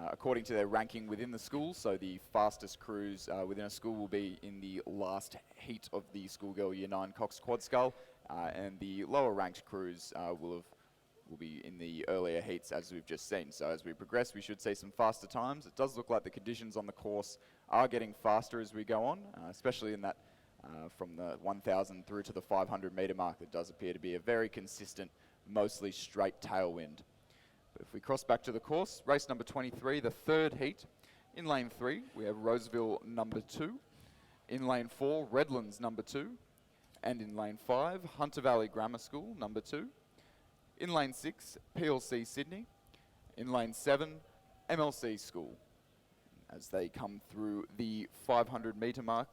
according to their ranking within the school. So the fastest crews within a school will be in the last heat of the schoolgirl Year 9 Cox Quad Scull, and the lower ranked crews will be in the earlier heats as we've just seen. So as we progress, we should see some faster times. It does look like the conditions on the course are getting faster as we go on, especially in that from the 1,000 through to the 500 metre mark. There does appear to be a very consistent, mostly straight tailwind. But if we cross back to the course, race number 23, the 3rd heat. In lane 3, we have Roseville number 2. In lane 4, Redlands number 2. And in lane 5, Hunter Valley Grammar School number 2. In lane 6, PLC Sydney. In lane 7, MLC School. As they come through the 500 metre mark,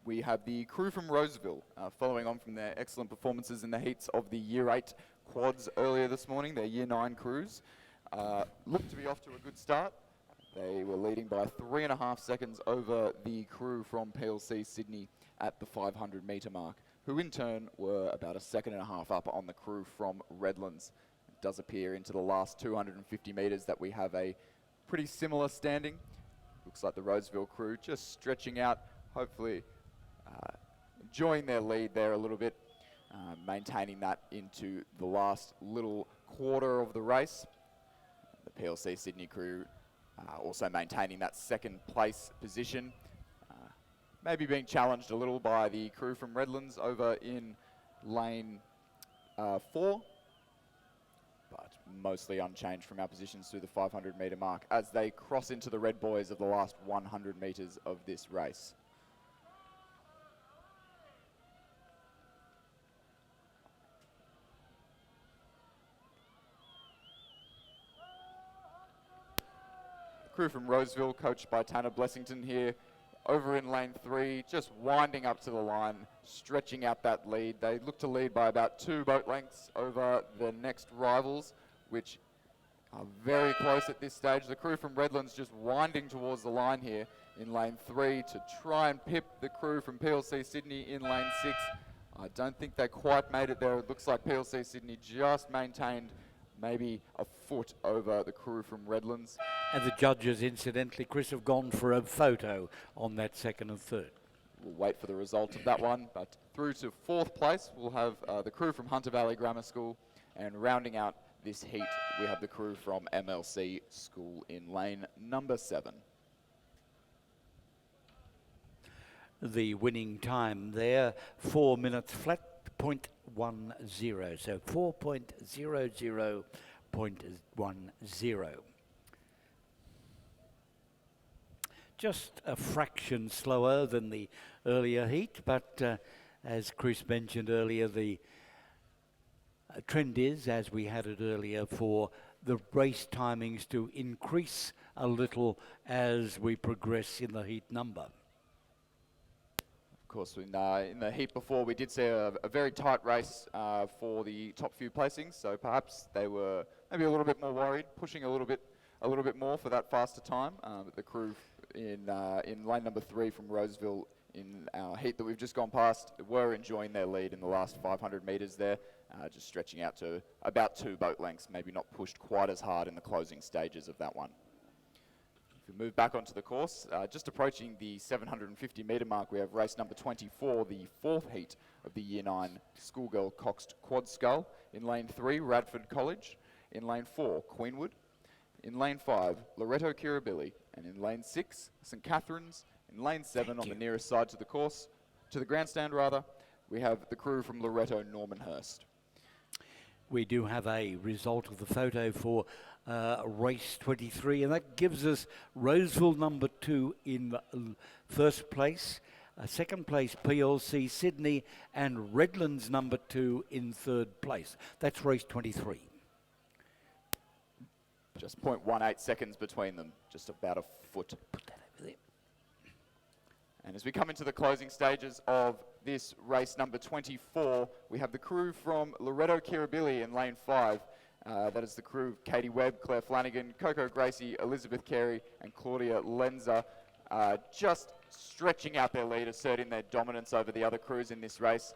we have the crew from Roseville, following on from their excellent performances in the heats of the Year 8 quads earlier this morning. Their Year 9 crews look to be off to a good start. They were leading by 3.5 seconds over the crew from PLC Sydney at the 500 metre mark, who in turn were about 1.5 seconds up on the crew from Redlands. It does appear into the last 250 metres that we have a pretty similar standing. Looks like the Roseville crew just stretching out, hopefully enjoying their lead there a little bit, maintaining that into the last little quarter of the race. The PLC Sydney crew also maintaining that second place position. Maybe being challenged a little by the crew from Redlands over in lane 4, but mostly unchanged from our positions through the 500 metre mark as they cross into the red boys of the last 100 metres of this race. The crew from Roseville, coached by Tanner Blessington here, over in lane 3, just winding up to the line, stretching out that lead. They look to lead by about 2 boat lengths over the next rivals, which are very close at this stage. The crew from Redlands just winding towards the line here in lane 3 to try and pip the crew from PLC Sydney in lane 6. I don't think they quite made it there. It looks like PLC Sydney just maintained maybe a foot over the crew from Redlands. And the judges, incidentally, Chris, have gone for a photo on that second and third. We'll wait for the result of that one, but through to 4th place, we'll have the crew from Hunter Valley Grammar School, and rounding out this heat, we have the crew from MLC School in lane number 7. The winning time there, 4 minutes flat, 0.10, so 4.00.10. Just a fraction slower than the earlier heat, but as Chris mentioned earlier, the trend is, as we had it earlier, for the race timings to increase a little as we progress in the heat number. Of course, in the heat before, we did see a very tight race for the top few placings, so perhaps they were maybe a little bit more worried, pushing a little bit more for that faster time. But the crew in lane number 3 from Roseville in our heat that we've just gone past were enjoying their lead in the last 500 metres there, just stretching out to about 2 boat lengths, maybe not pushed quite as hard in the closing stages of that one. If we move back onto the course, just approaching the 750 metre mark, we have race number 24, the 4th heat of the Year 9 Schoolgirl Coxed Quad Scull. In lane 3, Radford College. In lane 4, Queenwood. In lane 5, Loreto Kirribilli. And in lane 6, St Catherine's. In lane 7, on the nearest side to the course, to the grandstand rather, we have the crew from Loreto Normanhurst. We do have a result of the photo for race 23, and that gives us Roseville number 2 in first place, second place PLC Sydney, and Redlands number 2 in third place. That's race 23. Just 0.18 seconds between them, just about a foot. Put that over there. And as we come into the closing stages of this race number 24, we have the crew from Loreto Kirribilli in lane 5. That is the crew of Katie Webb, Claire Flanagan, Coco Gracie, Elizabeth Carey, and Claudia Lenza, just stretching out their lead, asserting their dominance over the other crews in this race.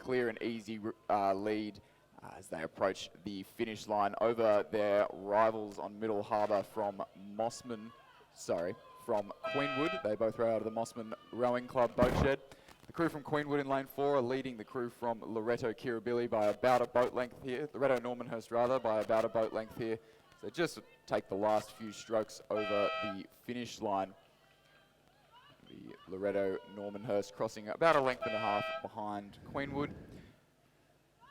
Clear and easy lead as they approach the finish line over their rivals on Middle Harbour from Queenwood. They both row out of the Mossman Rowing Club boat shed. The crew from Queenwood in lane 4 are leading the crew from Loreto Kirribilli by about a boat length here, Loreto Normanhurst rather, by about a boat length here. So just take the last few strokes over the finish line. The Loreto Normanhurst crossing about a length and a half behind Queenwood.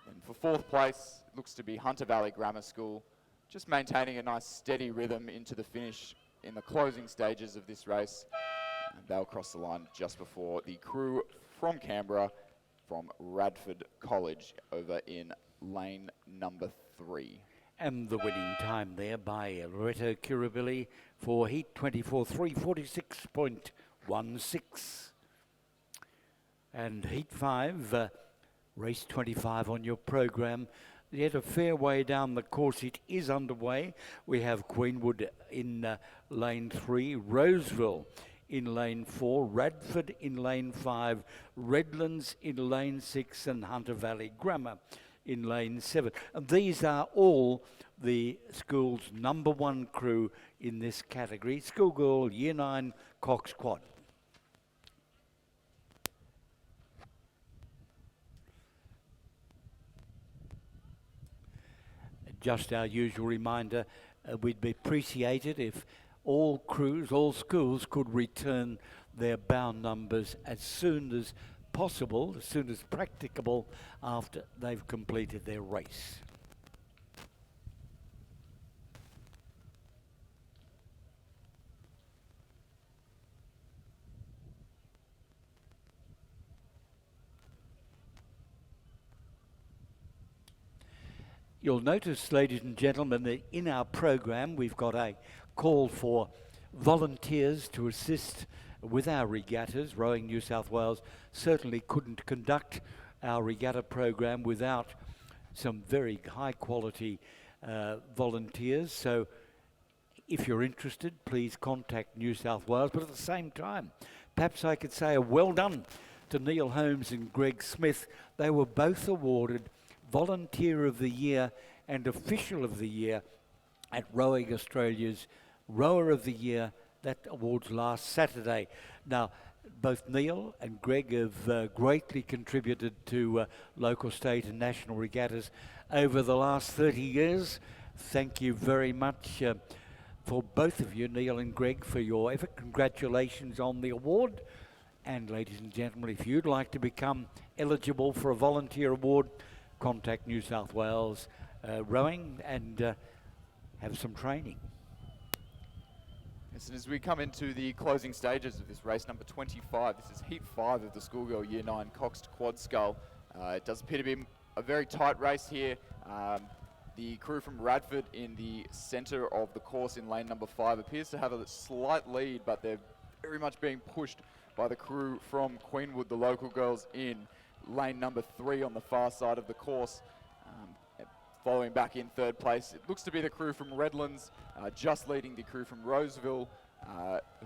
And for 4th place, it looks to be Hunter Valley Grammar School, just maintaining a nice steady rhythm into the finish in the closing stages of this race. And they'll cross the line just before the crew from Canberra from Radford College over in lane number 3. And the winning time there by Loreto Kirribilli for heat 24, 3:46.16. And heat 5, race 25 on your program. Yet a fair way down the course, it is underway. We have Queenwood in lane 3, Roseville in lane 4, Radford in lane 5, Redlands in lane 6, and Hunter Valley Grammar in lane 7. And these are all the school's number 1 crew in this category. Schoolgirl Year 9 Cox Quad. Just our usual reminder, we'd be appreciated if all crews, all schools could return their bound numbers as soon as possible, as soon as practicable, after they've completed their race. You'll notice, ladies and gentlemen, that in our program we've got a call for volunteers to assist with our regattas. Rowing New South Wales certainly couldn't conduct our regatta program without some very high quality volunteers. So if you're interested, please contact New South Wales. But at the same time, perhaps I could say a well done to Neil Holmes and Greg Smith. They were both awarded Volunteer of the Year and Official of the Year at Rowing Australia's Rower of the Year. That award's last Saturday. Now, both Neil and Greg have greatly contributed to local, state and national regattas over the last 30 years. Thank you very much for both of you, Neil and Greg, for your effort. Congratulations on the award. And ladies and gentlemen, if you'd like to become eligible for a volunteer award, contact New South Wales Rowing and have some training. Yes, and as we come into the closing stages of this race, number 25, this is Heat 5 of the Schoolgirl Year 9 Coxed Quad Scull. It does appear to be a very tight race here. The crew from Radford in the centre of the course in lane number 5 appears to have a slight lead, but they're very much being pushed by the crew from Queenwood, the local girls, in lane number 3 on the far side of the course. Following back in third place, it looks to be the crew from Redlands, just leading the crew from Roseville,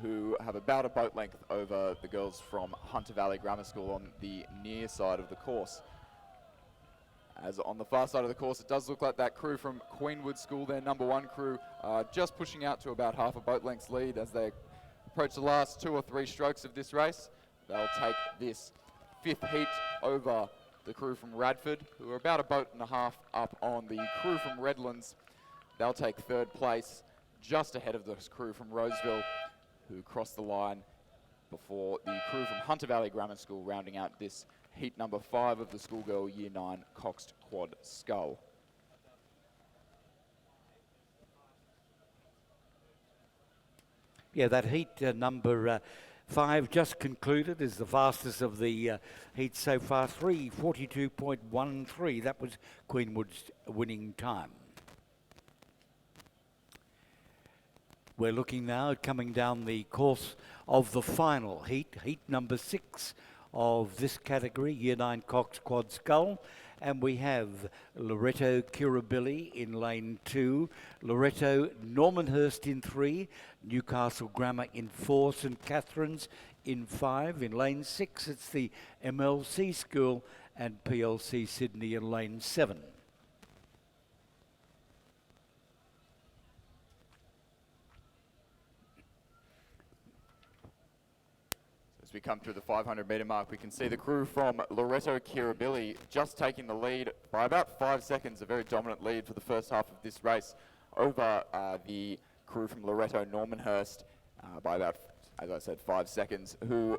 who have about a boat length over the girls from Hunter Valley Grammar School on the near side of the course. As on the far side of the course, it does look like that crew from Queenwood School, their number 1 crew, just pushing out to about half a boat length's lead as they approach the last 2 or 3 strokes of this race. They'll take this 5th heat over the crew from Radford, who are about a boat and a half up on the crew from Redlands. They'll take 3rd place, just ahead of the crew from Roseville, who crossed the line before the crew from Hunter Valley Grammar School, rounding out this heat number 5 of the Schoolgirl Year 9 Coxed Quad Scull. Yeah, that heat number 5 just concluded is the fastest of the heat so far, 3:42.13. That was Queenwood's winning time. We're looking now at coming down the course of the final heat, heat number 6 of this category, Year 9 Cox Quad Scull. And we have Loretto Kirribilli in lane 2, Loretto Normanhurst in 3, Newcastle Grammar in 4, St Catherine's in 5. In lane 6, it's the MLC School and PLC Sydney in lane 7. As we come through the 500 metre mark, we can see the crew from Loretto Kirribilli just taking the lead by about 5 seconds, a very dominant lead for the first half of this race over the crew from Loretto Normanhurst by about, as I said, 5 seconds, who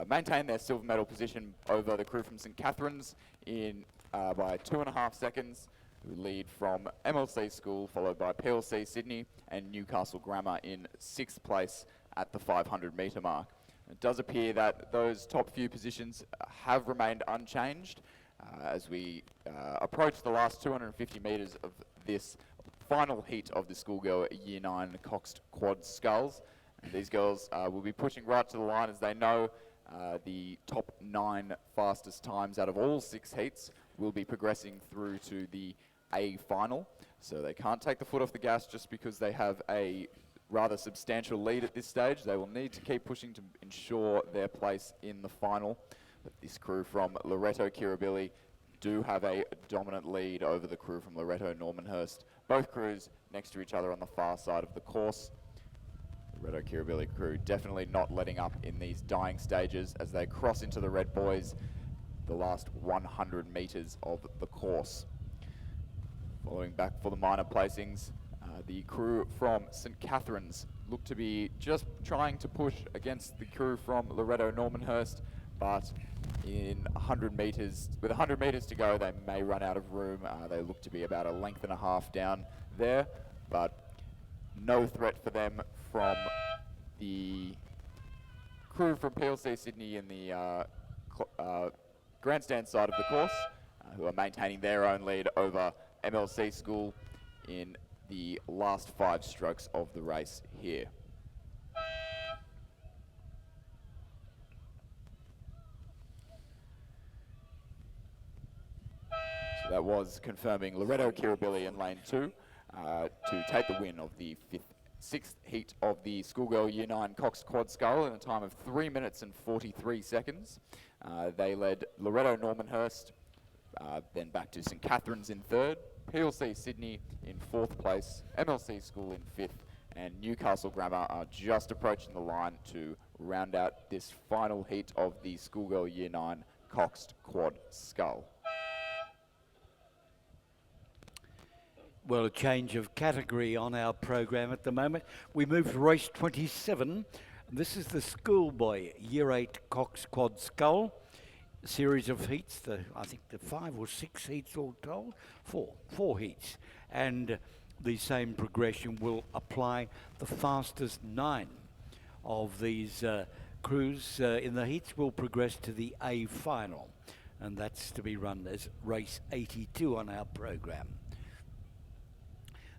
maintain their silver medal position over the crew from St Catherine's in by 2.5 seconds, who lead from MLC School, followed by PLC Sydney and Newcastle Grammar in 6th place at the 500 metre mark. It does appear that those top few positions have remained unchanged as we approach the last 250 metres of this final heat of the Schoolgirl Year 9 Coxed Quad Sculls. And these girls will be pushing right to the line as they know the top 9 fastest times out of all 6 heats will be progressing through to the A final. So they can't take the foot off the gas just because they have a rather substantial lead at this stage. They will need to keep pushing to ensure their place in the final. But this crew from Loretto Kirribilli do have a dominant lead over the crew from Loretto Normanhurst. Both crews next to each other on the far side of the course. Loretto Kirribilli crew definitely not letting up in these dying stages as they cross into the Red Boys the last 100 metres of the course. Following back for the minor placings, the crew from St Catherine's look to be just trying to push against the crew from Loretto Normanhurst, but in 100 metres, with 100 metres to go, they may run out of room. They look to be about a length and a half down there, but no threat for them from the crew from PLC Sydney in the grandstand side of the course, who are maintaining their own lead over MLC School in the last 5 strokes of the race here. So that was confirming Loretto Kirribilli in lane 2 to take the win of the 6th heat of the Schoolgirl Year 9 Cox Quad Scull in a time of 3 minutes and 43 seconds. They led Loretto Normanhurst, then back to St Catherine's in 3rd, PLC Sydney in 4th place, MLC School in 5th, and Newcastle Grammar are just approaching the line to round out this final heat of the Schoolgirl Year 9 Coxed Quad Scull. Well, a change of category on our program at the moment. We move to race 27. This is the Schoolboy Year 8 Cox Quad Scull. A series of heats, I think the 5 or 6 heats all told. Four heats. And the same progression will apply. The fastest 9 of these crews in the heats will progress to the A final. And that's to be run as race 82 on our program.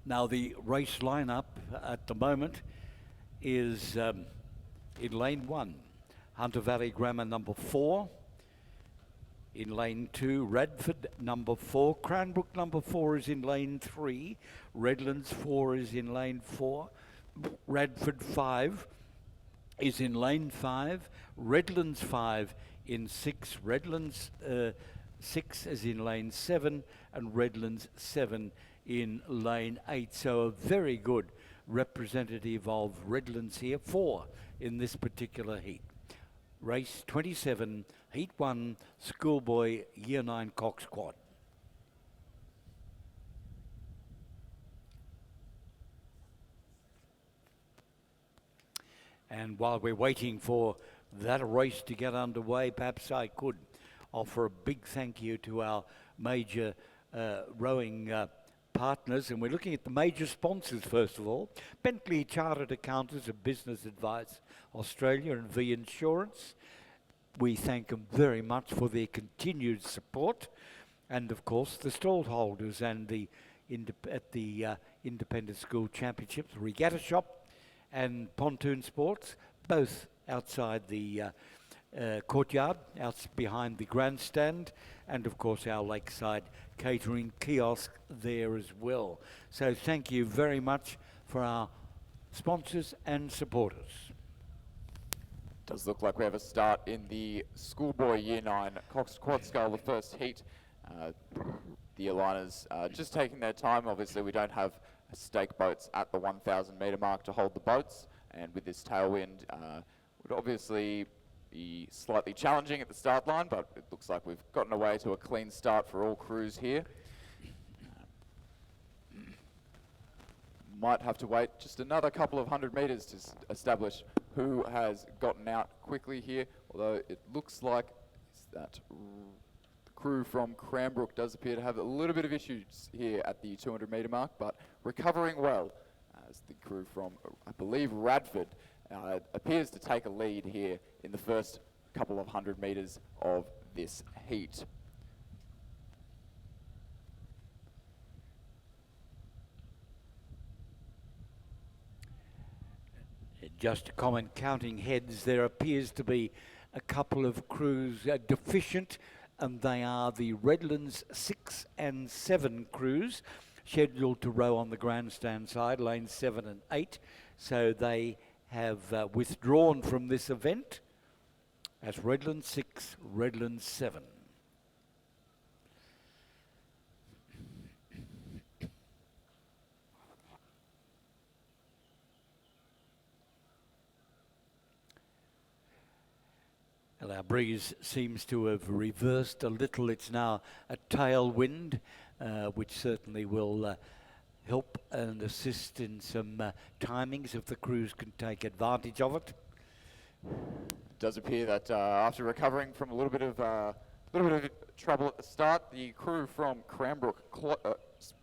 Now the race lineup at the moment is in lane 1, Hunter Valley Grammar number 4. In lane 2, Radford number 4. Cranbrook number 4 is in lane 3. Redlands 4 is in lane 4. Radford 5 is in lane 5. Redlands 5 in 6. Redlands 6 is in lane 7. And Redlands 7 in lane 8. So a very good representative of Redlands here, 4 in this particular heat. Race 27, Heat 1, Schoolboy Year 9 Cox Quad. And while we're waiting for that race to get underway, perhaps I could offer a big thank you to our major rowing partners, and we're looking at the major sponsors first of all. Bentley Chartered Accountants of Business Advice Australia and V Insurance. We thank them very much for their continued support, and of course the stall holders and the Independent School Championships, Regatta Shop and Pontoon Sports, both outside the courtyard, out behind the grandstand, and of course our lakeside catering kiosk there as well. So thank you very much for our sponsors and supporters. Does look like we have a start in the Schoolboy Year 9 Cox Quad Scull, the first heat. The Aligners just taking their time. Obviously we don't have stake boats at the 1,000 metre mark to hold the boats, and with this tailwind would obviously be slightly challenging at the start line, but it looks like we've gotten away to a clean start for all crews here. Might have to wait just another couple of 100 metres to establish who has gotten out quickly here, although it looks like that the crew from Cranbrook does appear to have a little bit of issues here at the 200 metre mark, but recovering well as the crew from, I believe, Radford appears to take a lead here in the first couple of 100 metres of this heat. Just a comment, counting heads, there appears to be a couple of crews deficient, and they are the Redlands 6 and 7 crews, scheduled to row on the grandstand side, lanes 7 and 8. So they have withdrawn from this event as Redlands 6, Redlands 7. Well, our breeze seems to have reversed a little. It's now a tailwind, which certainly will help and assist in some timings if the crews can take advantage of it. It does appear that after recovering from a little bit of trouble at the start, the crew from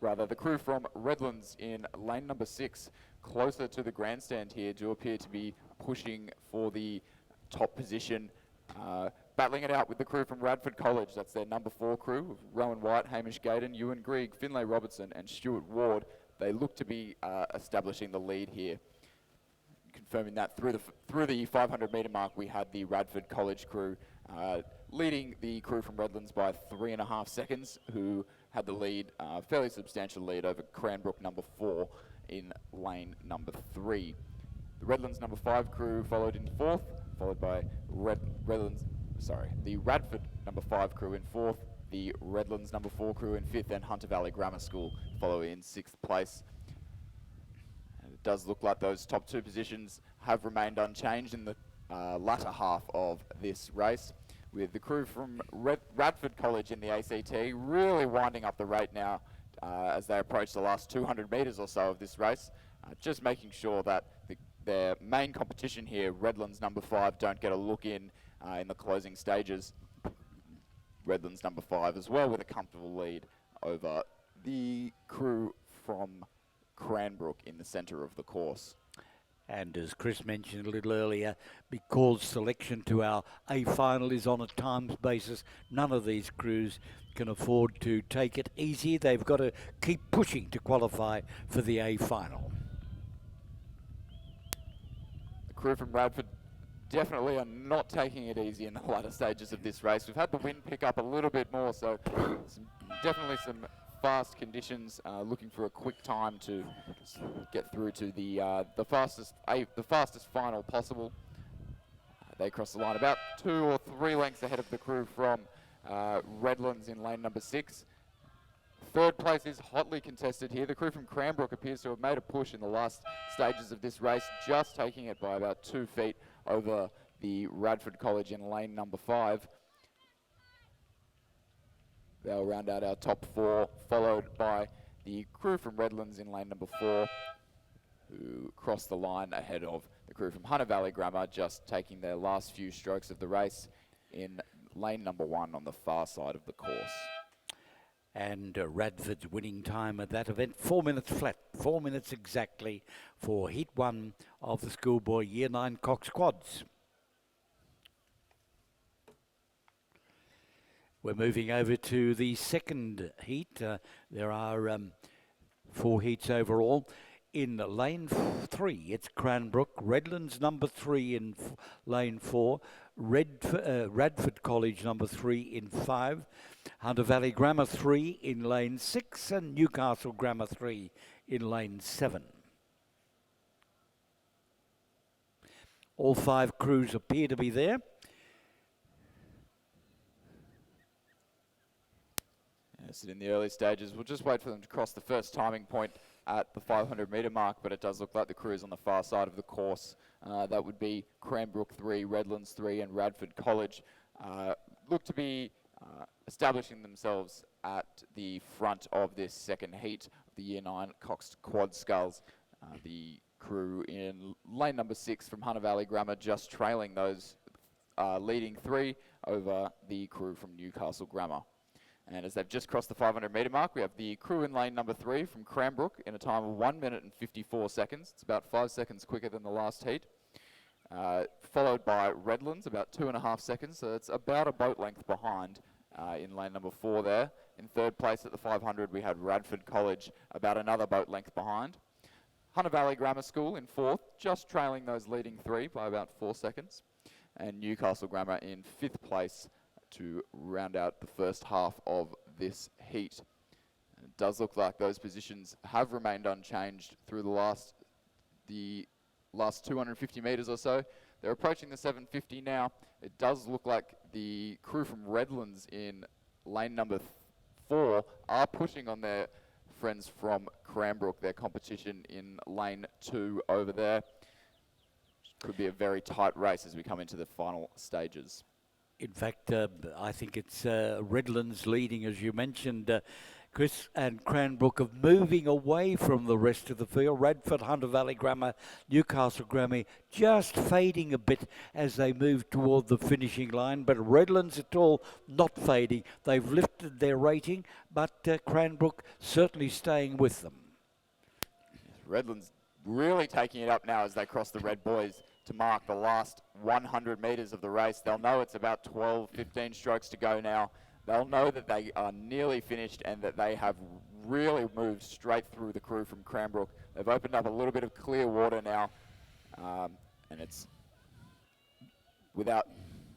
the crew from Redlands in lane number 6, closer to the grandstand here, do appear to be pushing for the top position, battling it out with the crew from Radford College. That's their number 4 crew, Rowan White, Hamish Gaydon, Ewan Grieg, Finlay Robertson and Stuart Ward. They look to be establishing the lead here. Confirming that through the 500 metre mark, we had the Radford College crew leading the crew from Redlands by 3.5 seconds, who had the lead, fairly substantial lead over Cranbrook number 4 in lane number 3. The Redlands number 5 crew followed in 4th, followed by the Radford number 5 crew in 4th, the Redlands number 4 crew in 5th, and Hunter Valley Grammar School follow in 6th place. It does look like those top 2 positions have remained unchanged in the latter half of this race, with the crew from Radford College in the ACT really winding up the rate now as they approach the last 200 metres or so of this race, just making sure that their main competition here, Redlands number 5, don't get a look in the closing stages. Redlands number 5 as well with a comfortable lead over the crew from Cranbrook in the centre of the course. And as Chris mentioned a little earlier, because selection to our A final is on a times basis, none of these crews can afford to take it easy. They've got to keep pushing to qualify for the A final. The crew from Radford definitely are not taking it easy in the latter stages of this race. We've had the wind pick up a little bit more, so definitely some fast conditions, looking for a quick time to get through to the fastest final possible. They cross the line about 2 or 3 lengths ahead of the crew from Redlands in lane number 6. Third place is hotly contested here. The crew from Cranbrook appears to have made a push in the last stages of this race, just taking it by about 2 feet over the Radford College in lane number 5. They'll round out our top 4, followed by the crew from Redlands in lane number 4, who crossed the line ahead of the crew from Hunter Valley Grammar, just taking their last few strokes of the race in lane number 1 on the far side of the course. And Radford's winning time at that event, 4 minutes flat, 4 minutes exactly for heat 1 of the schoolboy Year 9 Cox Quads. We're moving over to the second heat. There are 4 heats overall. In lane 3, it's Cranbrook, Redlands number 3 in lane 4, Radford College number 3 in 5, Hunter Valley Grammar 3 in lane 6, and Newcastle Grammar 3 in lane 7. All 5 crews appear to be there. Yes, in the early stages, we'll just wait for them to cross the first timing point at the 500 metre mark, but it does look like the crews on the far side of the course, that would be Cranbrook 3, Redlands 3 and Radford College, look to be establishing themselves at the front of this second heat of the Year 9 Cox Quad Sculls. The crew in lane number 6 from Hunter Valley Grammar just trailing those leading 3 over the crew from Newcastle Grammar. And as they've just crossed the 500 metre mark, we have the crew in lane number 3 from Cranbrook in a time of 1 minute and 54 seconds. It's about 5 seconds quicker than the last heat. Followed by Redlands, about 2.5 seconds. So it's about a boat length behind in lane number 4 there. In third place at the 500, we had Radford College, about another boat length behind. Hunter Valley Grammar School in 4th, just trailing those leading 3 by about 4 seconds. And Newcastle Grammar in 5th place to round out the first half of this heat. It does look like those positions have remained unchanged through the last 250 metres or so. They're approaching the 750 now. It does look like the crew from Redlands in lane number 4 are pushing on their friends from Cranbrook, their competition in lane 2 over there. Could be a very tight race as we come into the final stages. In fact, I think it's Redlands leading, as you mentioned, Chris and Cranbrook are moving away from the rest of the field. Radford, Hunter Valley Grammar, Newcastle Grammar just fading a bit as they move toward the finishing line, but Redlands at all not fading. They've lifted their rating, but Cranbrook certainly staying with them. Redlands really taking it up now as they cross the red buoys to mark the last 100 metres of the race. They'll know it's about 12, 15 strokes to go now. They'll know that they are nearly finished and that they have really moved straight through the crew from Cranbrook. They've opened up a little bit of clear water now, and it's without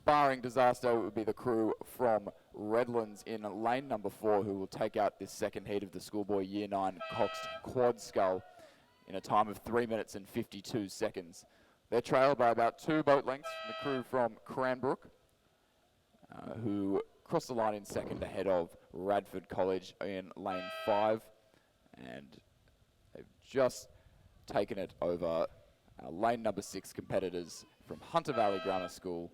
barring disaster, it would be the crew from Redlands in lane number 4 who will take out this second heat of the schoolboy Year 9 Coxed Quad Scull in a time of 3 minutes and 52 seconds. They're trailed by about 2 boat lengths from the crew from Cranbrook, who crossed the line in second ahead of Radford College in lane 5, and they've just taken it over lane number 6 competitors from Hunter Valley Grammar School.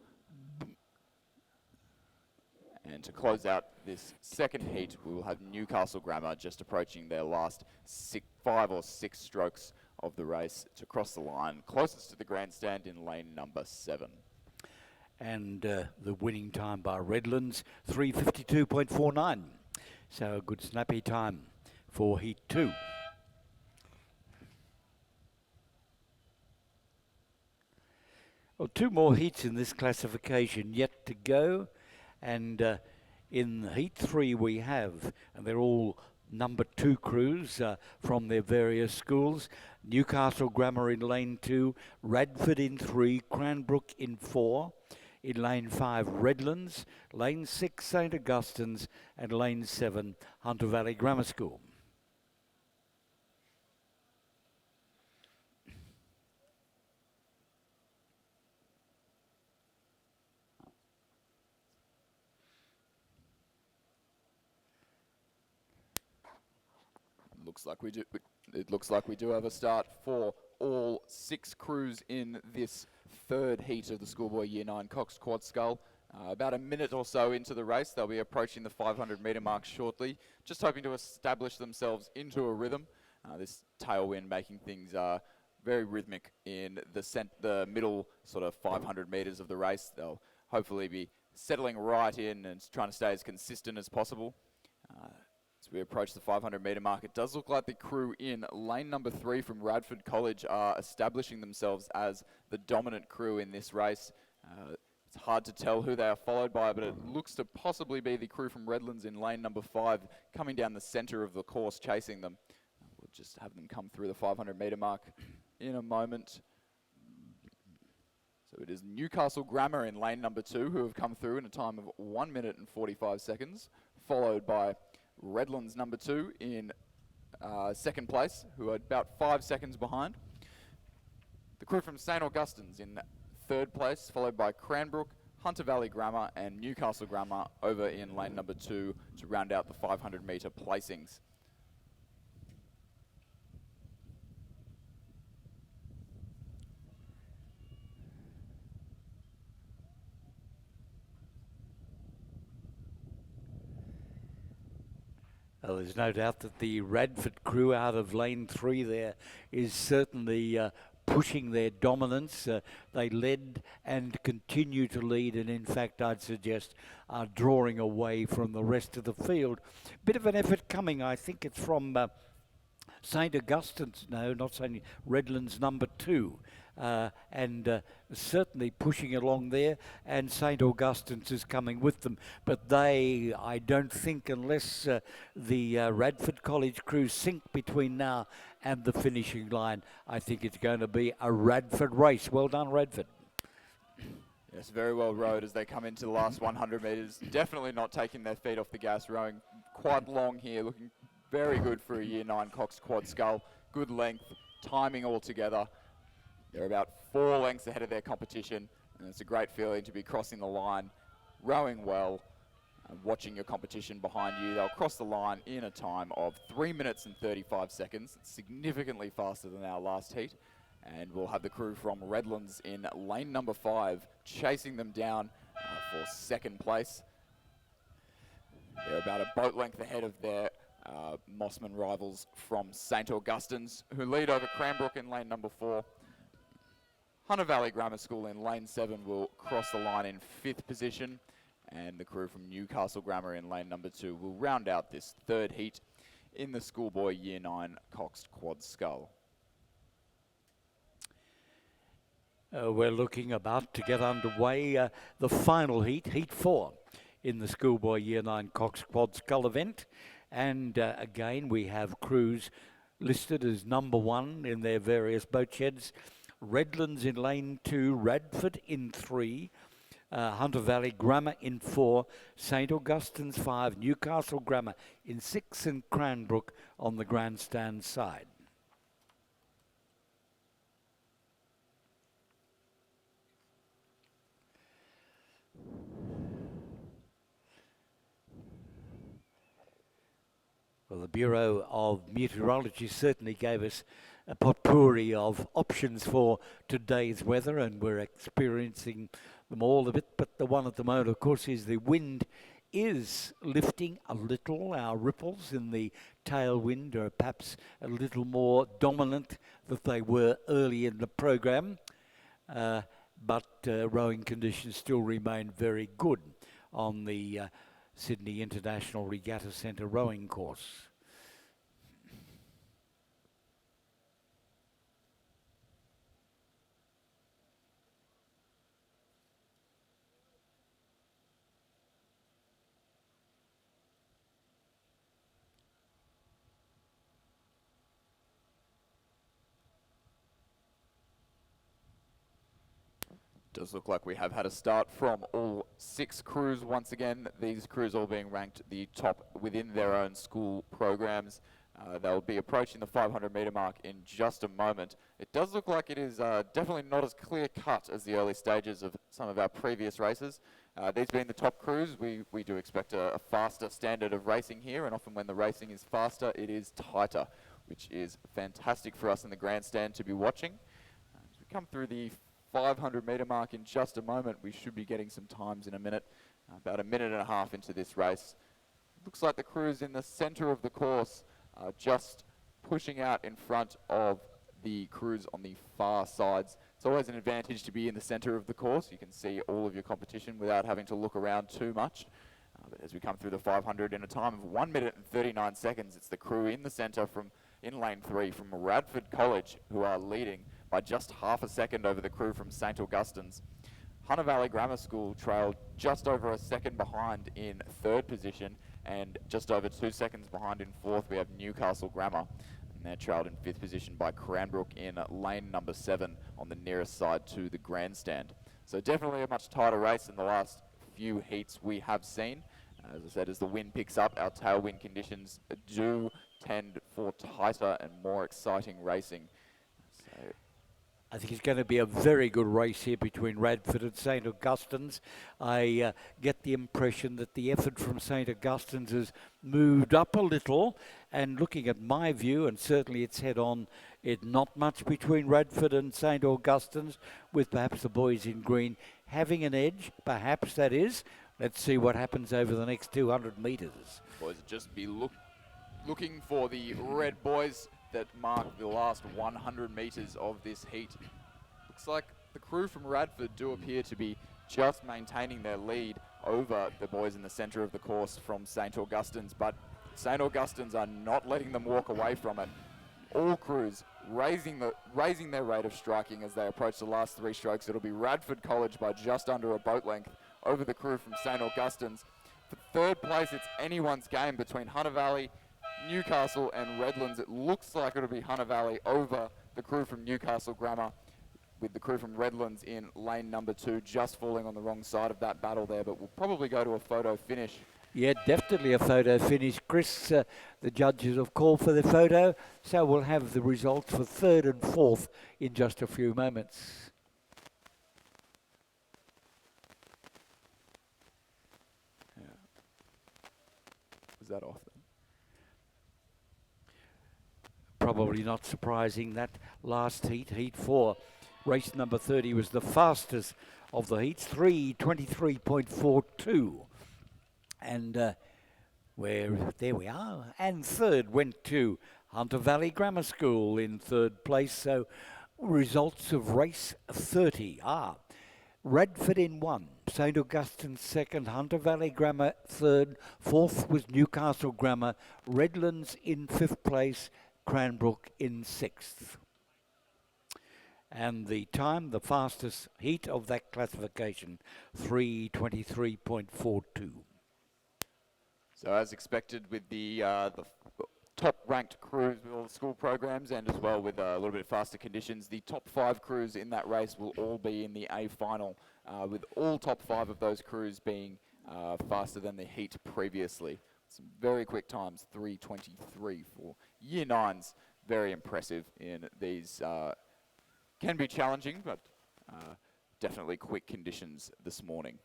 And to close out this second heat, we will have Newcastle Grammar just approaching their last 5 or 6 strokes of the race to cross the line, closest to the grandstand in lane number 7. And the winning time by Redlands, 3:52.49. So a good snappy time for Heat 2. Well, 2 more heats in this classification yet to go. And in Heat 3 we have, and they're all number 2 crews from their various schools. Newcastle Grammar in lane 2, Radford in 3, Cranbrook in 4. In lane 5, Redlands, lane 6, St Augustine's, and lane 7, Hunter Valley Grammar School. It looks like we do have a start for all 6 crews in this third heat of the schoolboy Year 9 Coxed Quad Scull. About a minute or so into the race, they'll be approaching the 500 metre mark shortly, just hoping to establish themselves into a rhythm. This tailwind making things very rhythmic in the middle sort of 500 metres of the race. They'll hopefully be settling right in and trying to stay as consistent as possible. As we approach the 500 metre mark, it does look like the crew in lane number 3 from Radford College are establishing themselves as the dominant crew in this race. It's hard to tell who they are followed by, but it looks to possibly be the crew from Redlands in lane number 5 coming down the centre of the course chasing them. We'll just have them come through the 500 metre mark in a moment. So it is Newcastle Grammar in lane number 2 who have come through in a time of 1 minute and 45 seconds, followed by Redlands number 2 in second place, who are about 5 seconds behind. The crew from St Augustine's in third place, followed by Cranbrook, Hunter Valley Grammar and Newcastle Grammar over in lane number 2 to round out the 500 metre placings. Well, there's no doubt that the Radford crew out of lane 3 there is certainly pushing their dominance. They led and continue to lead, and in fact I'd suggest are drawing away from the rest of the field. Bit of an effort coming, I think it's from St Augustine's, no, not St Redlands number 2. And certainly pushing along there, and St Augustine's is coming with them. But they, I don't think, unless the Radford College crew sink between now and the finishing line, I think it's going to be a Radford race. Well done, Radford. Yes, very well rowed as they come into the last 100 metres. Definitely not taking their feet off the gas, rowing quite long here, looking very good for a Year 9 Coxed Quad Scull. Good length, timing all together. They're about 4 lengths ahead of their competition, and it's a great feeling to be crossing the line, rowing well, and watching your competition behind you. They'll cross the line in a time of 3 minutes and 35 seconds, significantly faster than our last heat. And we'll have the crew from Redlands in lane number 5 chasing them down for second place. They're about a boat length ahead of their Mossman rivals from St Augustine's, who lead over Cranbrook in lane number 4. Hunter Valley Grammar School in lane 7 will cross the line in 5th position, and the crew from Newcastle Grammar in lane number 2 will round out this 3rd heat in the schoolboy Year 9 Coxed Quad Scull. We're looking about to get underway the final heat, Heat 4, in the schoolboy Year 9 Cox Quad Scull event. And again, we have crews listed as number 1 in their various boat sheds. Redlands in lane 2, Radford in 3, Hunter Valley Grammar in 4, St Augustine's 5, Newcastle Grammar in 6, and Cranbrook on the grandstand side. Well, the Bureau of Meteorology certainly gave us a potpourri of options for today's weather, and we're experiencing them all a bit. But the one at the moment, of course, is the wind is lifting a little. Our ripples in the tailwind are perhaps a little more dominant than they were early in the program. But rowing conditions still remain very good on the Sydney International Regatta Centre rowing course. Does look like we have had a start from all 6 crews once again. These crews all being ranked the top within their own school programs. They'll be approaching the 500 metre mark in just a moment. It does look like it is definitely not as clear cut as the early stages of some of our previous races. These being the top crews, we do expect a faster standard of racing here, and often when the racing is faster, it is tighter, which is fantastic for us in the grandstand to be watching. As we come through the 500 metre mark in just a moment, we should be getting some times in a minute, about a minute and a half into this race. Looks like the crews in the centre of the course are just pushing out in front of the crews on the far sides. It's always an advantage to be in the centre of the course. You can see all of your competition without having to look around too much. But as we come through the 500 in a time of 1 minute and 39 seconds, it's the crew in the centre in lane 3 from Radford College who are leading by just half a second over the crew from St Augustine's. Hunter Valley Grammar School trailed just over a second behind in 3rd position, and just over 2 seconds behind in 4th we have Newcastle Grammar, and they're trailed in 5th position by Cranbrook in lane number 7 on the nearest side to the grandstand. So definitely a much tighter race than the last few heats we have seen. As I said, as the wind picks up, our tailwind conditions do tend for tighter and more exciting racing. So I think it's going to be a very good race here between Radford and St Augustine's. I get the impression that the effort from St Augustine's has moved up a little, and looking at my view, and certainly its head on, not much between Radford and St Augustine's, with perhaps the boys in green having an edge, perhaps that is. Let's see what happens over the next 200 metres. Boys just be looking for the red boys that mark the last 100 metres of this heat. Looks like the crew from Radford do appear to be just maintaining their lead over the boys in the centre of the course from St Augustine's, but St Augustine's are not letting them walk away from it. All crews raising their rate of striking as they approach the last 3 strokes. It'll be Radford College by just under a boat length over the crew from St Augustine's. For 3rd place, it's anyone's game between Hunter Valley, Newcastle and Redlands. It looks like it'll be Hunter Valley over the crew from Newcastle Grammar, with the crew from Redlands in lane number 2 just falling on the wrong side of that battle there, but we'll probably go to a photo finish. Yeah, definitely a photo finish, Chris. The judges have called for the photo, so we'll have the results for 3rd and 4th in just a few moments. Yeah. Was that off then? Probably not surprising, that last heat, Heat 4, race number 30 was the fastest of the heats, 3:23.42. And where there we are. And third went to Hunter Valley Grammar School in third place. So results of race 30 are Radford in 1, St Augustine second, Hunter Valley Grammar third, fourth was Newcastle Grammar, Redlands in 5th place, Cranbrook in 6th. And the time, the fastest heat of that classification, 3:23.42. So as expected with the top-ranked crews with all the school programs, and as well with a little bit faster conditions, the top 5 crews in that race will all be in the A final, with all top 5 of those crews being faster than the heat previously. Some very quick times, 3:23 for Year 9s. Very impressive in these, can be challenging, but definitely quick conditions this morning.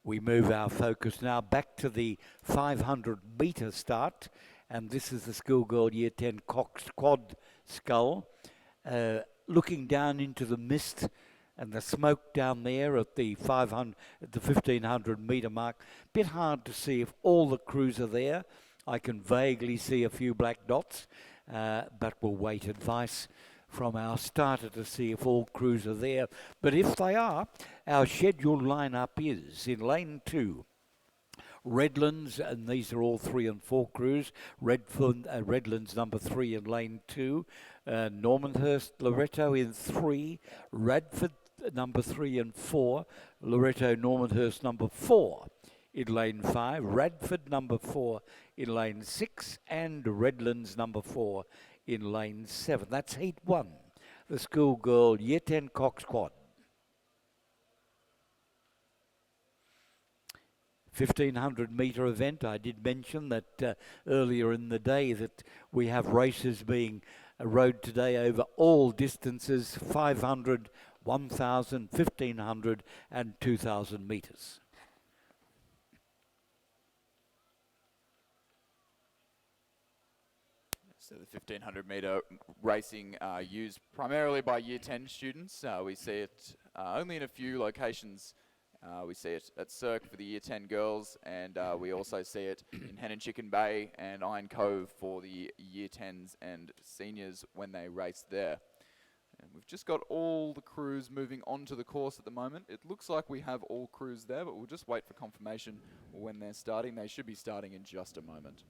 We move our focus now back to the 500-metre start, and this is the schoolgirl Year 10 Cox Quad Scull, looking down into the mist and the smoke down there at the 1500-metre mark. Bit hard to see if all the crews are there. I can vaguely see a few black dots, but we'll wait advice from our starter to see if all crews are there. But if they are, our scheduled lineup is in lane 2. Redlands, and these are all 3 and 4 crews. Redlands number 3 in lane 2. Normanhurst, Loretto in 3. Radford number 3 and 4. Loretto, Normanhurst number 4 in lane 5. Radford number 4 in lane 6. And Redlands number 4 in lane 7. That's heat 1. The schoolgirl Year 10 Cox Quad. 1500-metre event. I did mention that earlier in the day that we have races being rode today over all distances, 500, 1000, 1500 and 2000 metres. So the 1500-metre racing used primarily by Year 10 students. We see it only in a few locations. We see it at Cirque for the Year 10 girls, and we also see it in Hen and Chicken Bay and Iron Cove for the Year 10s and seniors when they race there. And we've just got all the crews moving onto the course at the moment. It looks like we have all crews there, but we'll just wait for confirmation when they're starting. They should be starting in just a moment.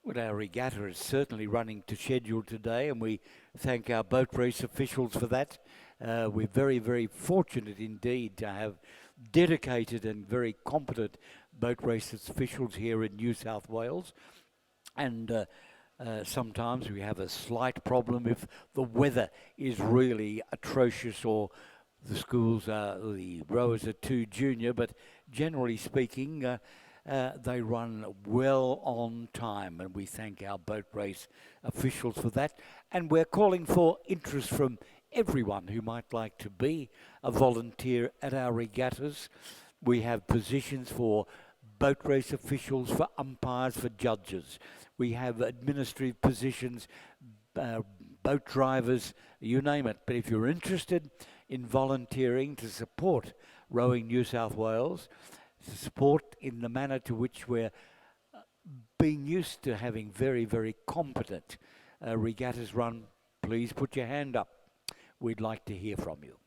Well, our regatta is certainly running to schedule today, and we thank our boat race officials for that. We're very, very fortunate indeed to have dedicated and very competent boat race officials here in New South Wales. And sometimes we have a slight problem if the weather is really atrocious or the the rowers are too junior, but generally speaking, they run well on time, and we thank our boat race officials for that. And we're calling for interest from everyone who might like to be a volunteer at our regattas. We have positions for boat race officials, for umpires, for judges. We have administrative positions, boat drivers, you name it. But if you're interested in volunteering to support Rowing New South Wales, to support in the manner to which we're being used to having very, very competent regattas run, please put your hand up. We'd like to hear from you.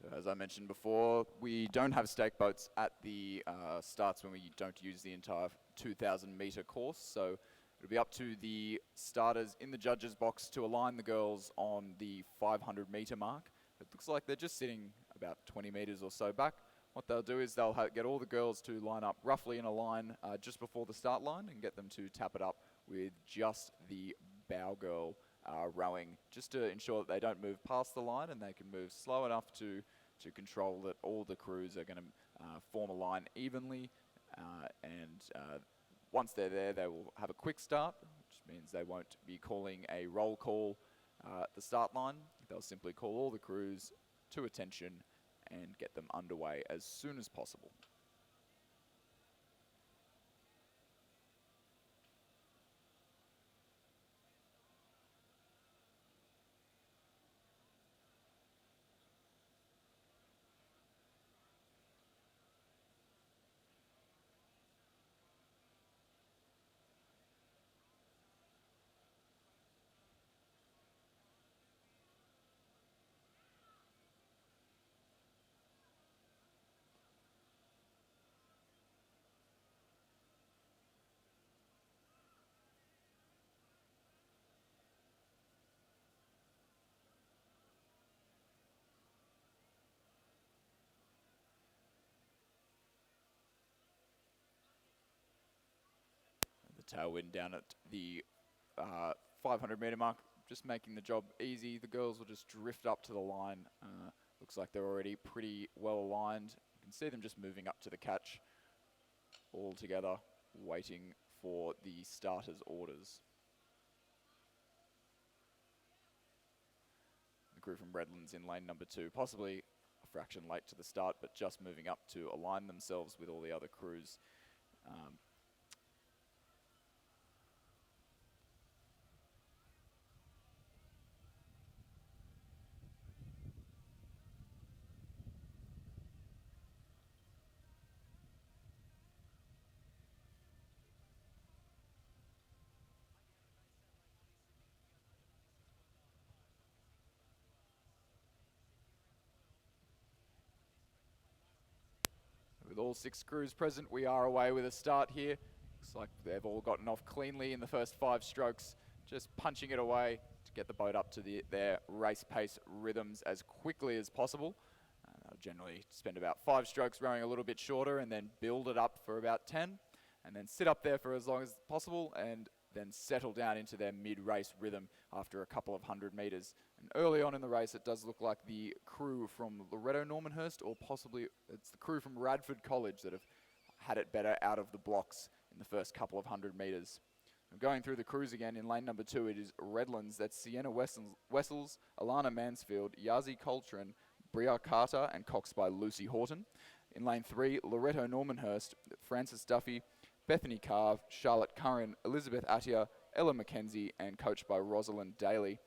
So as I mentioned before, we don't have stake boats at the starts when we don't use the entire 2,000 metre course. So it'll be up to the starters in the judges' box to align the girls on the 500 metre mark. It looks like they're just sitting about 20 metres or so back. What they'll do is they'll get all the girls to line up roughly in a line just before the start line and get them to tap it up with just the bow girl rowing, just to ensure that they don't move past the line and they can move slow enough to control that all the crews are going to form a line evenly. Once they're there, they will have a quick start, which means they won't be calling a roll call at the start line. They'll simply call all the crews to attention and get them underway as soon as possible. The tailwind down at the 500 metre mark, just making the job easy. The girls will just drift up to the line. Looks like they're already pretty well aligned. You can see them just moving up to the catch all together, waiting for the starters' orders. The crew from Redlands in lane number 2, possibly a fraction late to the start, but just moving up to align themselves with all the other crews. With all 6 crews present, we are away with a start here. Looks like they've all gotten off cleanly in the first 5 strokes, just punching it away to get the boat up to their race pace rhythms as quickly as possible. They'll generally spend about 5 strokes rowing a little bit shorter and then build it up for about 10, and then sit up there for as long as possible and then settle down into their mid-race rhythm after a couple of 100 metres. And early on in the race, it does look like the crew from Loretto Normanhurst, or possibly it's the crew from Radford College that have had it better out of the blocks in the first couple of 100 metres. Going through the crews again, in lane number 2, it is Redlands. That's Sienna Wessels, Alana Mansfield, Yazi Coltrane, Bria Carter, and Cox by Lucy Horton. In lane 3, Loretto Normanhurst, Frances Duffy, Bethany Carve, Charlotte Curran, Elizabeth Attia, Ella McKenzie, and coached by Rosalind Daly.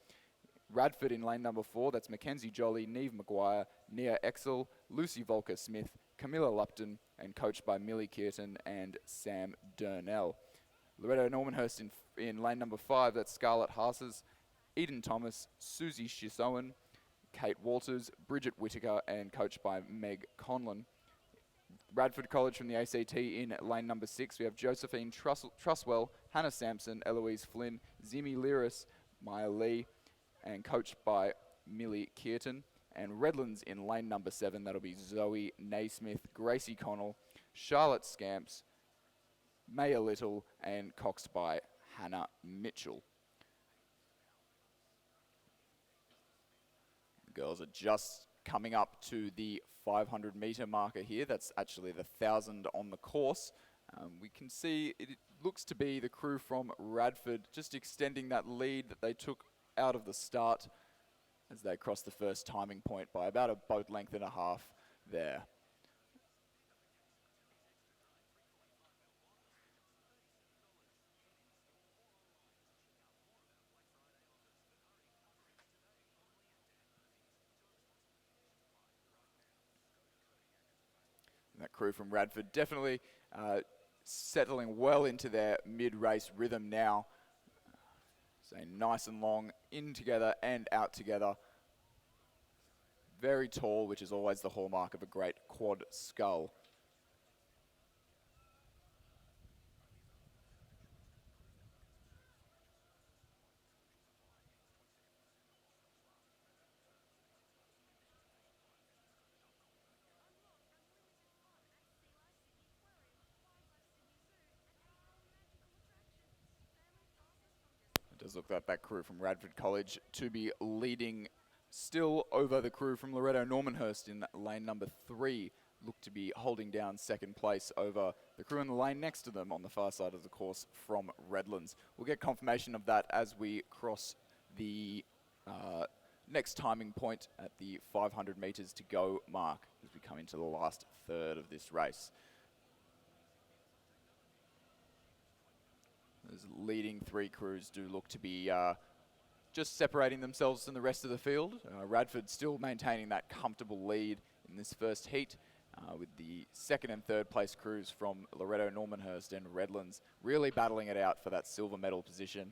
Radford in lane number 4, that's Mackenzie Jolly, Neve Maguire, Nia Exel, Lucy Volker Smith, Camilla Lupton, and coached by Millie Kearton and Sam Durnell. Loretto Normanhurst in lane number 5, that's Scarlett Haasers, Eden Thomas, Susie Shisowan, Kate Walters, Bridget Whittaker, and coached by Meg Conlon. Radford College from the ACT in lane number 6, we have Josephine Truswell, Hannah Sampson, Eloise Flynn, Zimi Liris, Maya Lee, and coached by Millie Kearton. And Redlands in lane number 7, that'll be Zoe Naismith, Gracie Connell, Charlotte Scamps, Maya Little, and coxed by Hannah Mitchell. The girls are just coming up to the 500 metre marker here. That's actually the 1,000 on the course. We can see it looks to be the crew from Radford just extending that lead that they took out of the start as they cross the first timing point by about a boat length and a half there. And that crew from Radford definitely settling well into their mid-race rhythm now. So nice and long, in together and out together. very tall, which is always the hallmark of a great quad scull. It does look like that crew from Radford College to be leading still over the crew from Loretto Normanhurst in lane number 3. Look to be holding down second place over the crew in the lane next to them on the far side of the course from Redlands. We'll get confirmation of that as we cross the next timing point at the 500 metres to go mark as we come into the last third of this race. Those leading 3 crews do look to be just separating themselves from the rest of the field. Radford still maintaining that comfortable lead in this first heat, with the second and third place crews from Loretto Normanhurst and Redlands really battling it out for that silver medal position.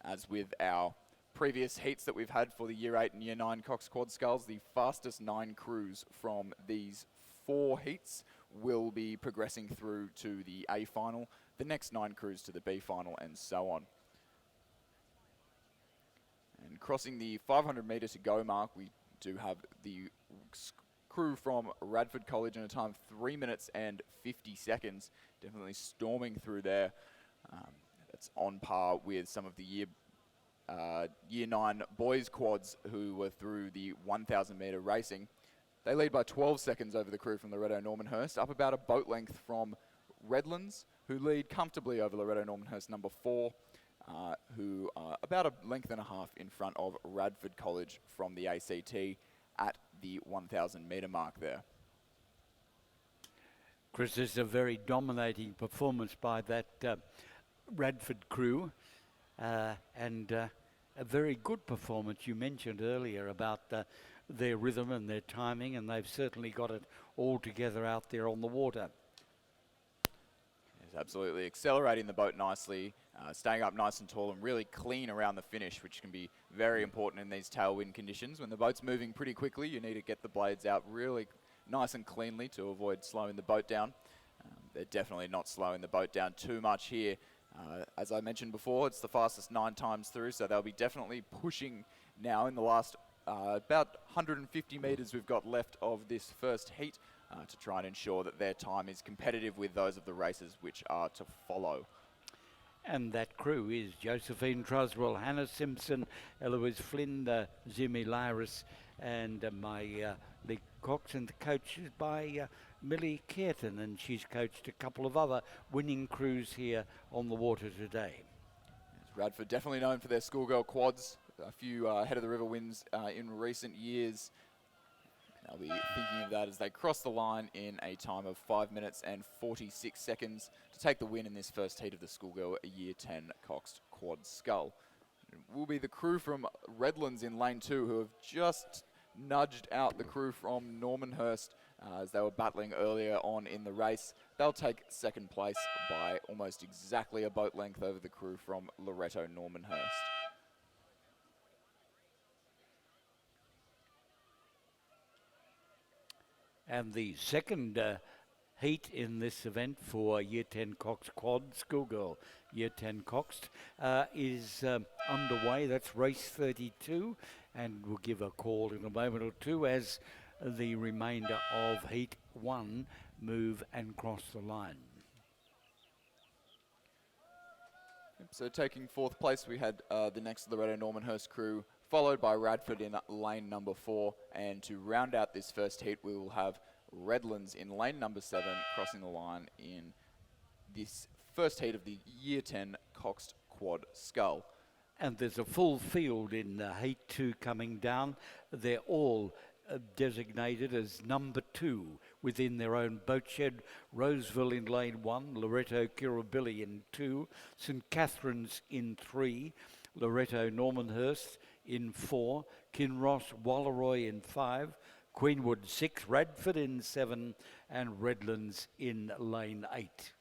As with our previous heats that we've had for the Year 8 and Year 9 Cox Quad Sculls, the fastest 9 crews from these 4 heats will be progressing through to the A final, the next 9 crews to the B final, and so on. And crossing the 500 metre to go mark, we do have the crew from Radford College in a time of 3 minutes and 50 seconds, definitely storming through there. That's on par with some of the Year 9 boys quads who were through the 1,000 metre racing. They lead by 12 seconds over the crew from Loretto Normanhurst, up about a boat length from Redlands, who lead comfortably over Loretto Normanhurst number 4, who are about a length and a half in front of Radford College from the ACT at the 1,000 metre mark there. Chris, this is a very dominating performance by that Radford crew, and a very good performance. You mentioned earlier about their rhythm and their timing, and they've certainly got it all together out there on the water. Yes, absolutely. Accelerating the boat nicely, staying up nice and tall and really clean around the finish, which can be very important in these tailwind conditions. When the boat's moving pretty quickly, you need to get the blades out really nice and cleanly to avoid slowing the boat down. They're definitely not slowing the boat down too much here. As I mentioned before, it's the fastest 9 times through, so they'll be definitely pushing now in the last about 150 metres we've got left of this first heat to try and ensure that their time is competitive with those of the races which are to follow. And that crew is Josephine Troswell, Hannah Simpson, Eloise Flynn, Jimmy Lyris, and Lee Cox, and the coach is by Millie Kearton, and she's coached a couple of other winning crews here on the water today. Yes, Radford definitely known for their schoolgirl quads, a few head of the river wins in recent years. They'll be thinking of that as they cross the line in a time of 5 minutes and 46 seconds to take the win in this first heat of the schoolgirl Year 10 Cox Quad Scull. It will be the crew from Redlands in lane 2 who have just nudged out the crew from Normanhurst as they were battling earlier on in the race. They'll take second place by almost exactly a boat length over the crew from Loretto Normanhurst. And the second heat in this event for Year 10 Cox Quad Schoolgirl Year 10 Cox is underway. That's race 32, and we'll give a call in a moment or two as the remainder of Heat 1 move and cross the line. So taking 4th place, we had the next Loretto Normanhurst crew, followed by Radford in lane number 4. And to round out this first heat, we will have Redlands in lane number 7, crossing the line in this first heat of the Year 10 Coxed Quad Scull. And there's a full field in Heat 2 coming down. They're all designated as number 2 within their own boat shed. Roseville in lane 1, Loretto Kirribilli in 2, St Catherine's in 3, Loretto Normanhurst in 4, Kinross Walleroy in 5, Queenwood 6, Radford in 7, and Redlands in lane 8.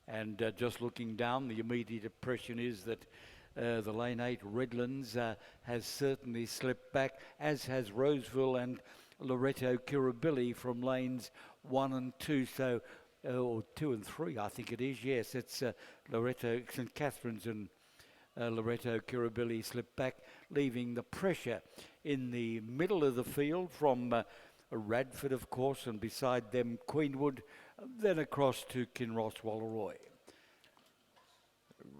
And just looking down, the immediate impression is that The lane 8 Redlands has certainly slipped back, as has Roseville and Loreto Kirribilli from lanes 1 and 2. So, or 2 and 3, I think it is. Yes, it's Loreto, St Catherine's and Loreto Kirribilli slipped back, leaving the pressure in the middle of the field from Radford, of course, and beside them Queenwood, then across to Kinross Wallaroi.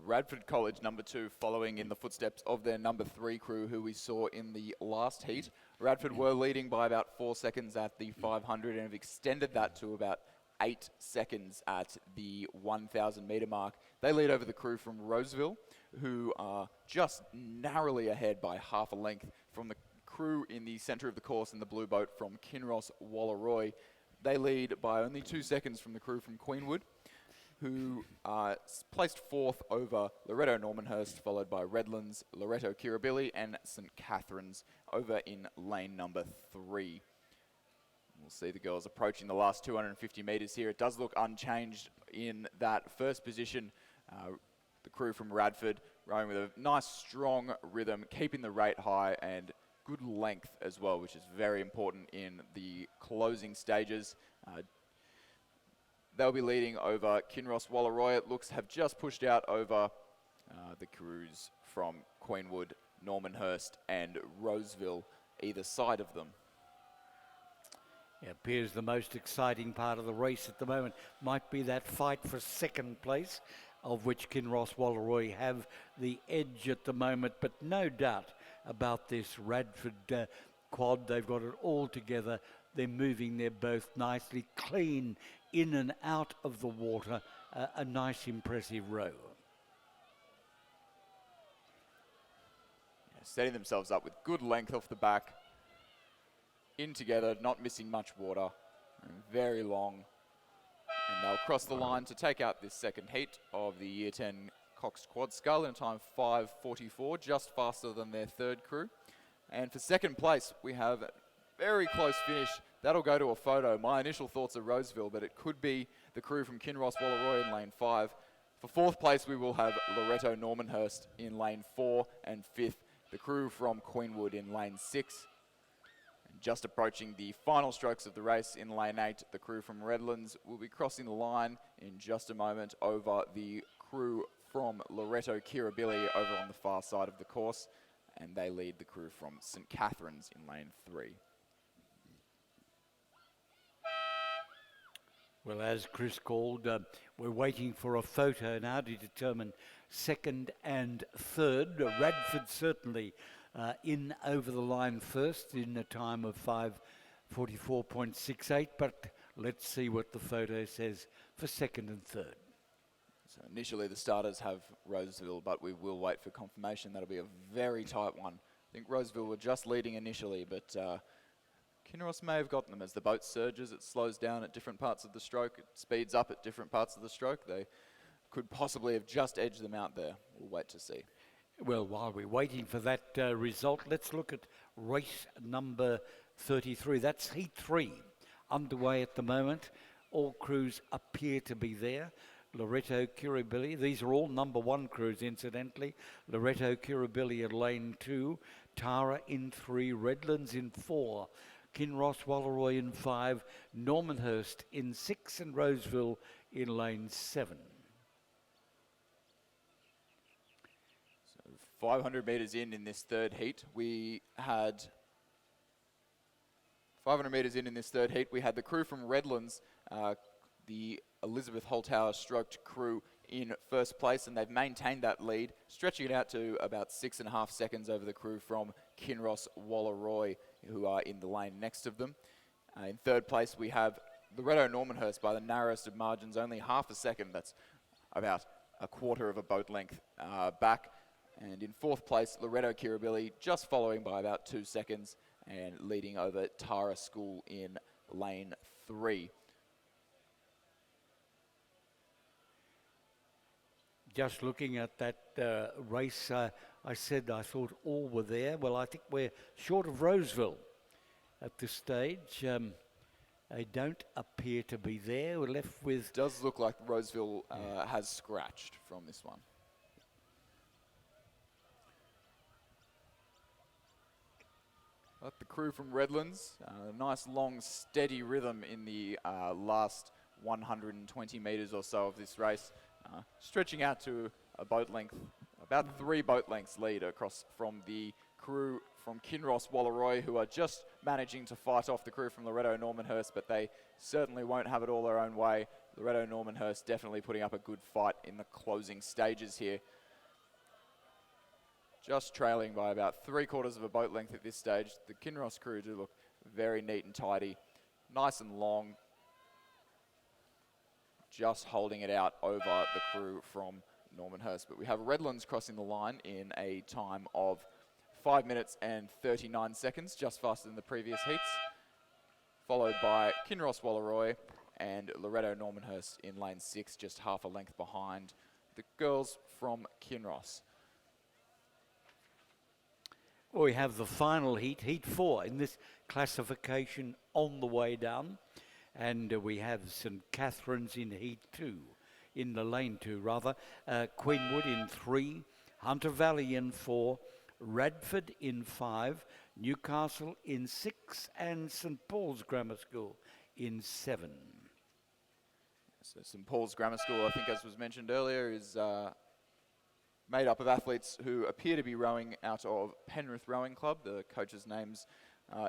Radford College number 2 following in the footsteps of their number 3 crew who we saw in the last heat. Radford were leading by about 4 seconds at the 500 and have extended that to about 8 seconds at the 1,000 metre mark. They lead over the crew from Roseville, who are just narrowly ahead by half a length from the crew in the centre of the course in the blue boat from Kinross Wallaroi. They lead by only 2 seconds from the crew from Queenwood, who are placed 4th over Loreto Normanhurst, followed by Redlands, Loreto Kirribilli and St Catherine's over in lane number 3. We'll see the girls approaching the last 250 metres here. It does look unchanged in that first position. The crew from Radford rowing with a nice strong rhythm, keeping the rate high and good length as well, which is very important in the closing stages. They'll be leading over Kinross Wallaroi. It looks have just pushed out over the crews from Queenwood, Normanhurst and Roseville, either side of them. It appears the most exciting part of the race at the moment might be that fight for second place, of which Kinross Wallaroi have the edge at the moment, but no doubt about this Radford quad. They've got it all together. They're moving their boat nicely, clean in and out of the water. A nice, impressive row. Yeah, setting themselves up with good length off the back. In together, not missing much water, and very long. And they'll cross the line to take out this second heat of the Year 10 Cox Quad Scull in a time 5:44, just faster than their third crew. And for second place, we have a very close finish. That'll go to a photo. My initial thoughts are Roseville, but it could be the crew from Kinross Wallaroi in lane 5. For fourth place, we will have Loreto Normanhurst in lane 4, and fifth, the crew from Queenwood in lane 6. Just approaching the final strokes of the race in lane 8, the crew from Redlands will be crossing the line in just a moment over the crew from Loreto Kirribilli over on the far side of the course, and they lead the crew from St Catherine's in lane 3. Well, as Chris called, we're waiting for a photo now to determine second and third. Radford certainly in over the line first in a time of 5:44.68, but let's see what the photo says for second and third. So initially the starters have Roseville, but we will wait for confirmation. That'll be a very tight one. I think Roseville were just leading initially, but Kinross may have gotten them. As the boat surges, it slows down at different parts of the stroke, it speeds up at different parts of the stroke. They could possibly have just edged them out there. We'll wait to see. Well, while we're waiting for that result, let's look at race number 33. That's heat 3 underway at the moment. All crews appear to be there. Loreto Kirribilli, these are all number 1 crews incidentally. Loreto Kirribilli in lane 2, Tara in 3, Redlands in 4, Kinross Wallaroi in 5, Normanhurst in 6 and Roseville in lane 7. 500 metres in this third heat, we had 500 metres in this third heat, we had the crew from Redlands, the Elizabeth Holtower stroked crew in first place, and they've maintained that lead, stretching it out to about 6.5 seconds over the crew from Kinross Wallaroi, who are in the lane next of them. In third place, we have Loreto Normanhurst by the narrowest of margins, only half a second. That's about a quarter of a boat length back. And in fourth place, Loreto Kirribilli just following by about 2 seconds and leading over Tara School in lane 3. Just looking at that race, I said I thought all were there. Well, I think we're short of Roseville at this stage. They don't appear to be there. We're left with... Does look like Roseville has scratched from this one. But the crew from Redlands, nice long steady rhythm in the last 120 metres or so of this race, stretching out to a boat length, about 3 boat lengths lead across from the crew from Kinross Walleroy, who are just managing to fight off the crew from Loretto Normanhurst, but they certainly won't have it all their own way. Loretto Normanhurst definitely putting up a good fight in the closing stages here. Just trailing by about 3/4 of a boat length at this stage. The Kinross crew do look very neat and tidy, nice and long, just holding it out over the crew from Normanhurst. But we have Redlands crossing the line in a time of 5 minutes and 39 seconds, just faster than the previous heats, followed by Kinross Walleroy and Loretto Normanhurst in lane 6, just half a length behind the girls from Kinross. Well, we have the final heat, Heat 4 in this classification on the way down. And we have St Catherine's in Heat 2, in the lane 2 rather. Queenwood in 3, Hunter Valley in 4, Radford in 5, Newcastle in 6, and St Paul's Grammar School in 7. So St Paul's Grammar School, I think as was mentioned earlier, is made up of athletes who appear to be rowing out of Penrith Rowing Club. The coach's name's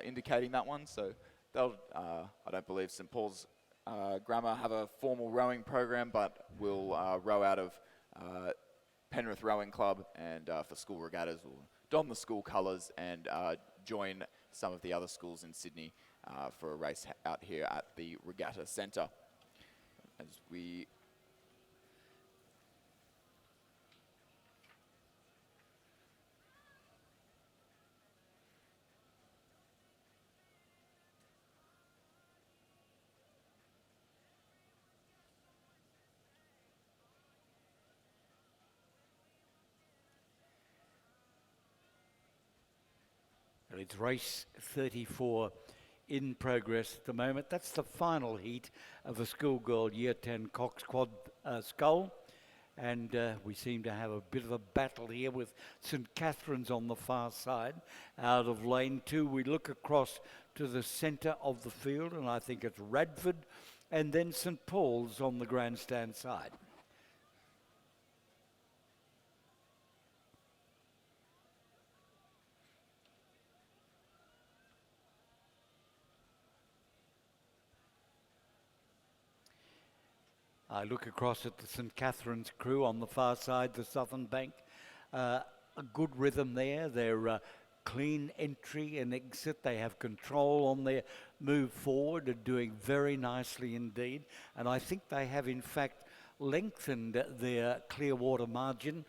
indicating that one. So they'll, I don't believe St Paul's Grammar have a formal rowing program, but will row out of Penrith Rowing Club, and for school regattas will don the school colours and join some of the other schools in Sydney for a race out here at the Regatta Centre. As we It's race 34 in progress at the moment. That's the final heat of the schoolgirl Year 10 Cox Quad Scull. And we seem to have a bit of a battle here with St Catherine's on the far side. Out of lane 2, we look across to the centre of the field, and I think it's Radford, and then St Paul's on the grandstand side. I look across at the St Catherine's crew on the far side, the southern bank. A good rhythm there. They're clean entry and exit. They have control on their move forward and doing very nicely indeed. And I think they have in fact lengthened their Clearwater margin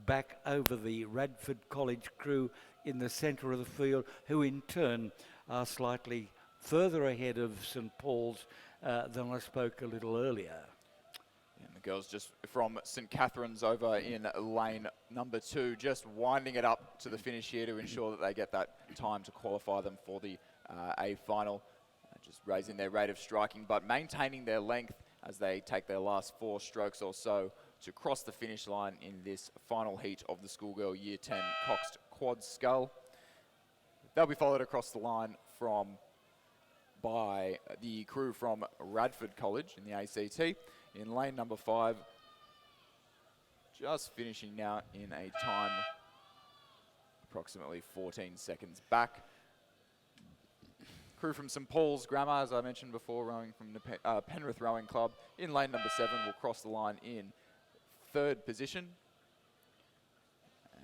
back over the Radford College crew in the centre of the field, who in turn are slightly further ahead of St Paul's than I spoke a little earlier. And the girls just from St Catherine's over in lane number 2, just winding it up to the finish here to ensure that they get that time to qualify them for the A final. Just raising their rate of striking, but maintaining their length as they take their last 4 strokes or so to cross the finish line in this final heat of the schoolgirl Year 10 Coxed Quad Scull. They'll be followed across the line by the crew from Radford College in the ACT. In lane number 5, just finishing now in a time approximately 14 seconds back. Crew from St Paul's Grammar, as I mentioned before, rowing from the Penrith Rowing Club in lane number 7 will cross the line in 3rd position.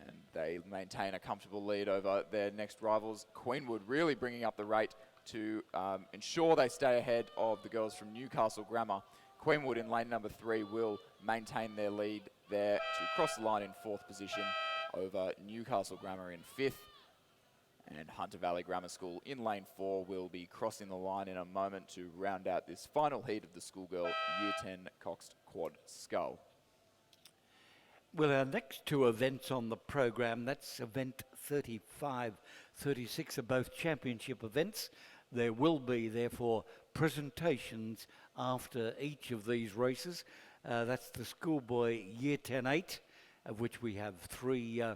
And they maintain a comfortable lead over their next rivals. Queenwood really bringing up the rate to ensure they stay ahead of the girls from Newcastle Grammar. Queenwood in lane number 3 will maintain their lead there to cross the line in 4th position over Newcastle Grammar in 5th. And Hunter Valley Grammar School in lane 4 will be crossing the line in a moment to round out this final heat of the schoolgirl Year 10 Coxed Quad Scull. Well, our next 2 events on the program, that's event 35, 36 are both championship events. There will be, therefore, presentations after each of these races. That's the schoolboy Year 10-8, of which we have 3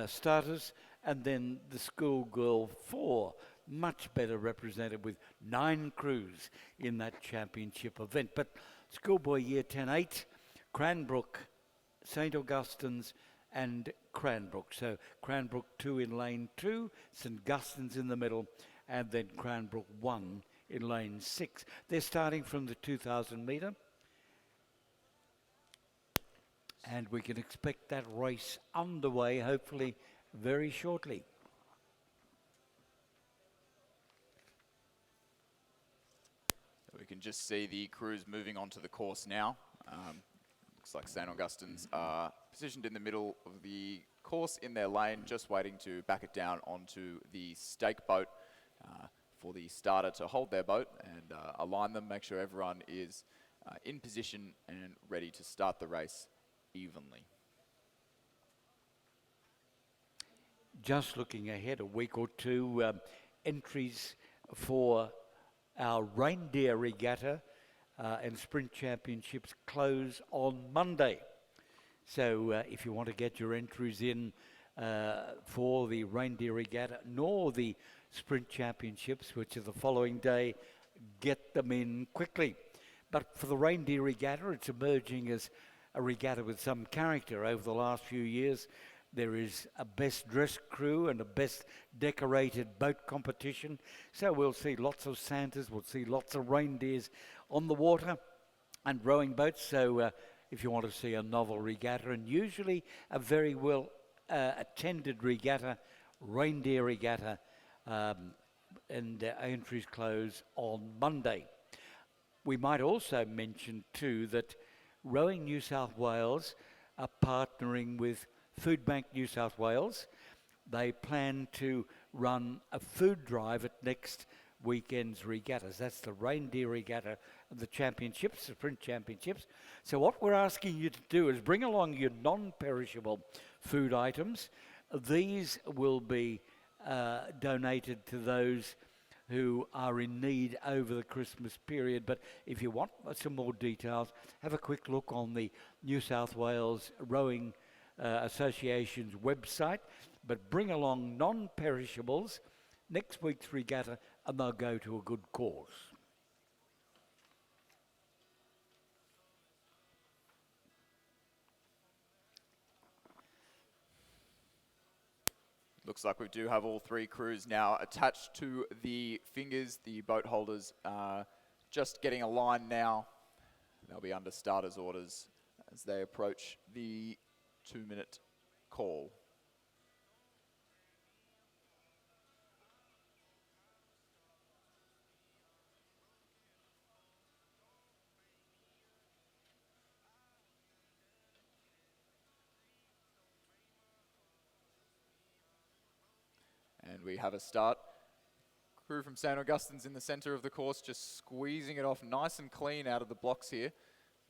starters, And then the schoolgirl 4, much better represented with 9 crews in that championship event. But schoolboy year 10-8, Cranbrook, St Augustine's and Cranbrook. So Cranbrook 2 in lane 2, St Augustine's in the middle, and then Cranbrook 1 in lane 6. They're starting from the 2,000 metre. And we can expect that race underway, hopefully, very shortly. We can just see the crews moving onto the course now. Looks like St Augustine's are positioned in the middle of the course in their lane, just waiting to back it down onto the stake boat for the starter to hold their boat and align them, make sure everyone is in position and ready to start the race evenly. Just looking ahead a week or two, entries for our reindeer regatta and sprint championships close on Monday. So if you want to get your entries in for the reindeer regatta nor the sprint championships, which are the following day, get them in quickly. But for the reindeer regatta, it's emerging as a regatta with some character. Over the last few years, there is a best dressed crew and a best decorated boat competition. So we'll see lots of Santas, we'll see lots of reindeers on the water and rowing boats. So if you want to see a novel regatta, and usually a very well attended regatta, reindeer regatta, and entries close on Monday. We might also mention too that Rowing New South Wales are partnering with Food Bank New South Wales. They plan to run a food drive at next weekend's regattas. That's the reindeer regatta and the championships, the sprint championships. So what we're asking you to do is bring along your non-perishable food items. These will be donated to those who are in need over the Christmas period. But if you want some more details, have a quick look on the New South Wales Rowing Association's website. But bring along non-perishables next week's regatta and they'll go to a good cause. Looks like we do have all 3 crews now attached to the fingers. The boat holders are just getting a line now. They'll be under starters orders as they approach the 2-minute call. And we have a start. Crew from St Augustine's in the centre of the course, just squeezing it off nice and clean out of the blocks here.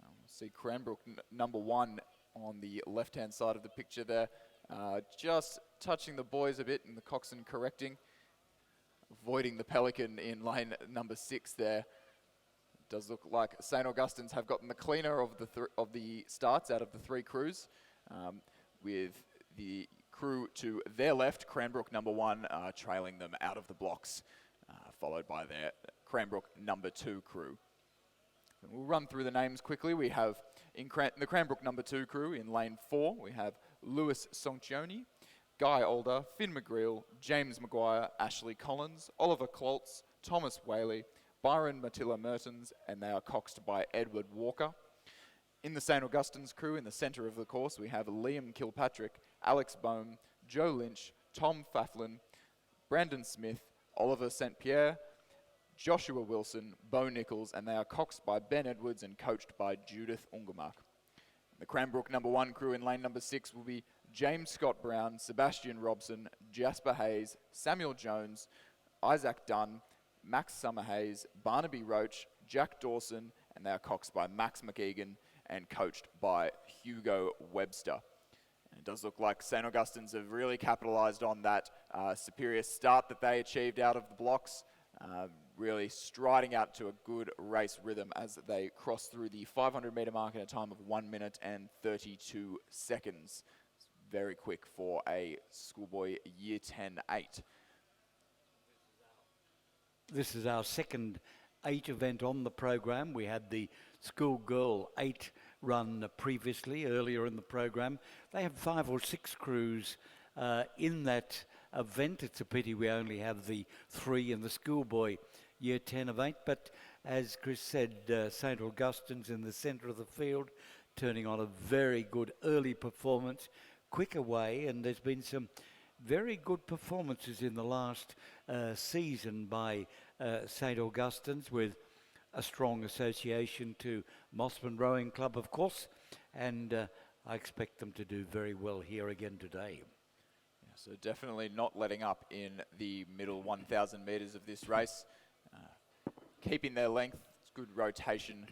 We'll see Cranbrook number 1 on the left-hand side of the picture there. Just touching the boys a bit and the coxswain correcting. Avoiding the Pelican in lane number 6 there. It does look like St Augustine's have gotten the cleaner of the starts out of the 3 crews, with the crew to their left, Cranbrook number 1, trailing them out of the blocks, followed by their Cranbrook number 2 crew. And we'll run through the names quickly. We have in the Cranbrook number 2 crew in lane 4, we have Lewis Soncioni, Guy Alder, Finn McGreal, James Maguire, Ashley Collins, Oliver Kloltz, Thomas Whaley, Byron Matilla Mertens, and they are coxed by Edward Walker. In the St Augustine's crew, in the centre of the course, we have Liam Kilpatrick, Alex Bohm, Joe Lynch, Tom Faflin, Brandon Smith, Oliver St Pierre, Joshua Wilson, Bo Nichols, and they are coxed by Ben Edwards and coached by Judith Ungermark. The Cranbrook number 1 crew in lane number 6 will be James Scott Brown, Sebastian Robson, Jasper Hayes, Samuel Jones, Isaac Dunn, Max Summerhays, Barnaby Roach, Jack Dawson, and they are coxed by Max McEgan and coached by Hugo Webster. And it does look like St Augustine's have really capitalised on that superior start that they achieved out of the blocks, really striding out to a good race rhythm as they cross through the 500 metre mark in a time of 1 minute and 32 seconds. very quick for a schoolboy year 10-8. This is our second 8 event on the program. We had the schoolgirl 8 run previously, earlier in the program. They have 5 or 6 crews in that event. It's a pity we only have the 3 in the schoolboy year 10 of 8, but as Chris said, St Augustine's in the centre of the field, turning on a very good early performance, quick away, and there's been some very good performances in the last season by St Augustine's, with a strong association to Mossman Rowing Club, of course, and I expect them to do very well here again today. Yeah, so definitely not letting up in the middle 1,000 metres of this race. Keeping their length, it's good rotation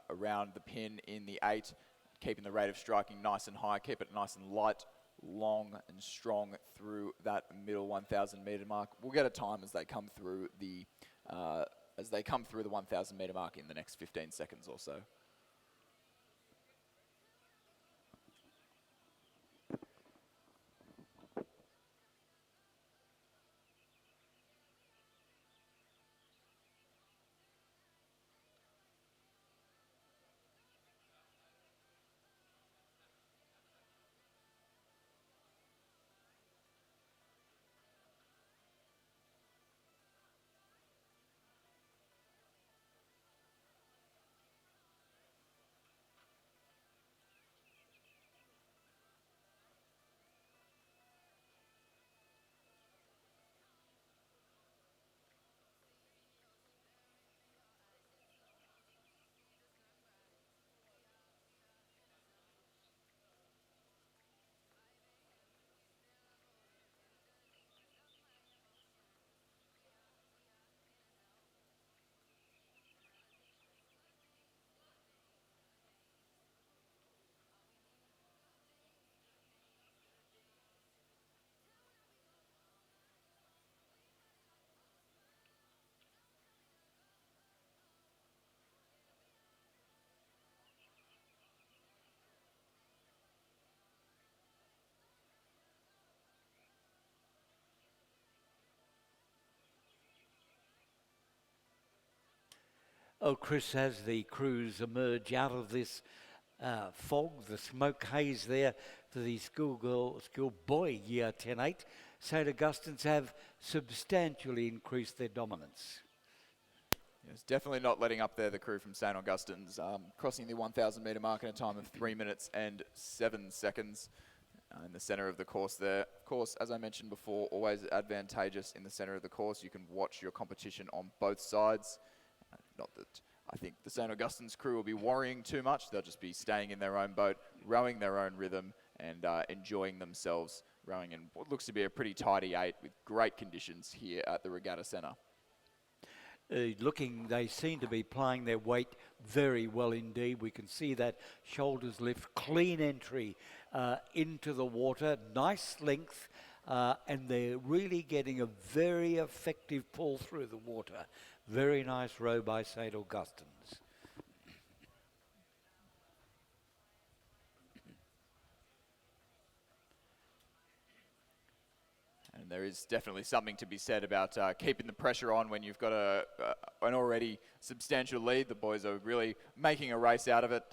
around the pin in the 8, keeping the rate of striking nice and high, keep it nice and light, long and strong through that middle 1,000 metre mark. We'll get a time as they come through the 1,000 metre mark in the next 15 seconds or so. Oh, Chris, as the crews emerge out of this fog, the smoke haze there for the schoolboy year 10-8, St Augustine's have substantially increased their dominance. Yes, definitely not letting up there, the crew from St Augustine's, crossing the 1,000 metre mark in a time of 3 minutes and 7 seconds. In the centre of the course there. Of course, as I mentioned before, always advantageous in the centre of the course. You can watch your competition on both sides. Not that I think the St Augustine's crew will be worrying too much. They'll just be staying in their own boat, rowing their own rhythm, and enjoying themselves, rowing in what looks to be a pretty tidy 8 with great conditions here at the Regatta Centre. They seem to be plying their weight very well indeed. We can see that shoulders lift, clean entry into the water, nice length, and they're really getting a very effective pull through the water. Very nice row by St Augustine's. And there is definitely something to be said about keeping the pressure on when you've got an already substantial lead. The boys are really making a race out of it,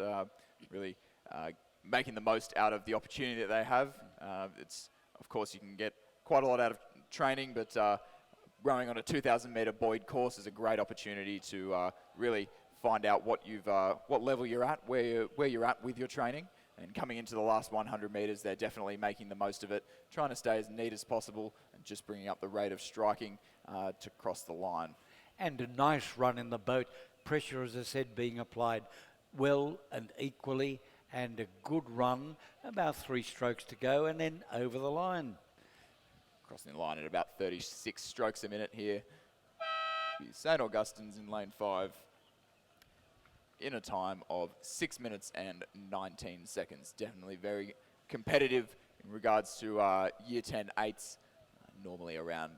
really making the most out of the opportunity that they have. Of course, you can get quite a lot out of training, but rowing on a 2,000 metre buoyed course is a great opportunity to really find out what level you're at, where you're at with your training. And coming into the last 100 metres, they're definitely making the most of it, trying to stay as neat as possible and just bringing up the rate of striking to cross the line. And a nice run in the boat. Pressure, as I said, being applied well and equally, and a good run, about 3 strokes to go, and then over the line. Crossing the line at about 36 strokes a minute here. St Augustine's in lane 5. In a time of 6 minutes and 19 seconds. Definitely very competitive in regards to year 10 8s, normally around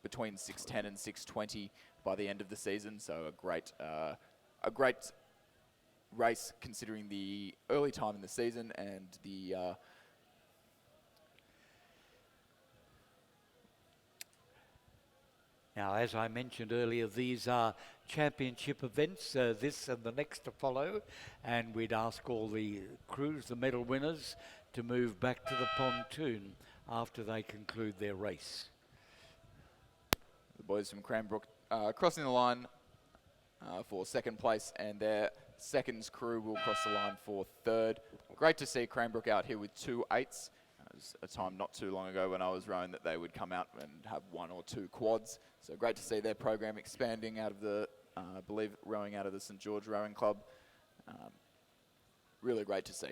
between 6:10 and 6:20 by the end of the season. So a great race considering the early time in the season and the Now, as I mentioned earlier, these are championship events, this and the next to follow, and we'd ask all the crews, the medal winners, to move back to the pontoon after they conclude their race. The boys from Cranbrook crossing the line for second place, and their seconds crew will cross the line for third. Great to see Cranbrook out here with 2.8s. It was a time not too long ago when I was rowing that they would come out and have 1 or 2 quads. So great to see their program expanding out of the, I believe, rowing out of the St George Rowing Club. Really great to see.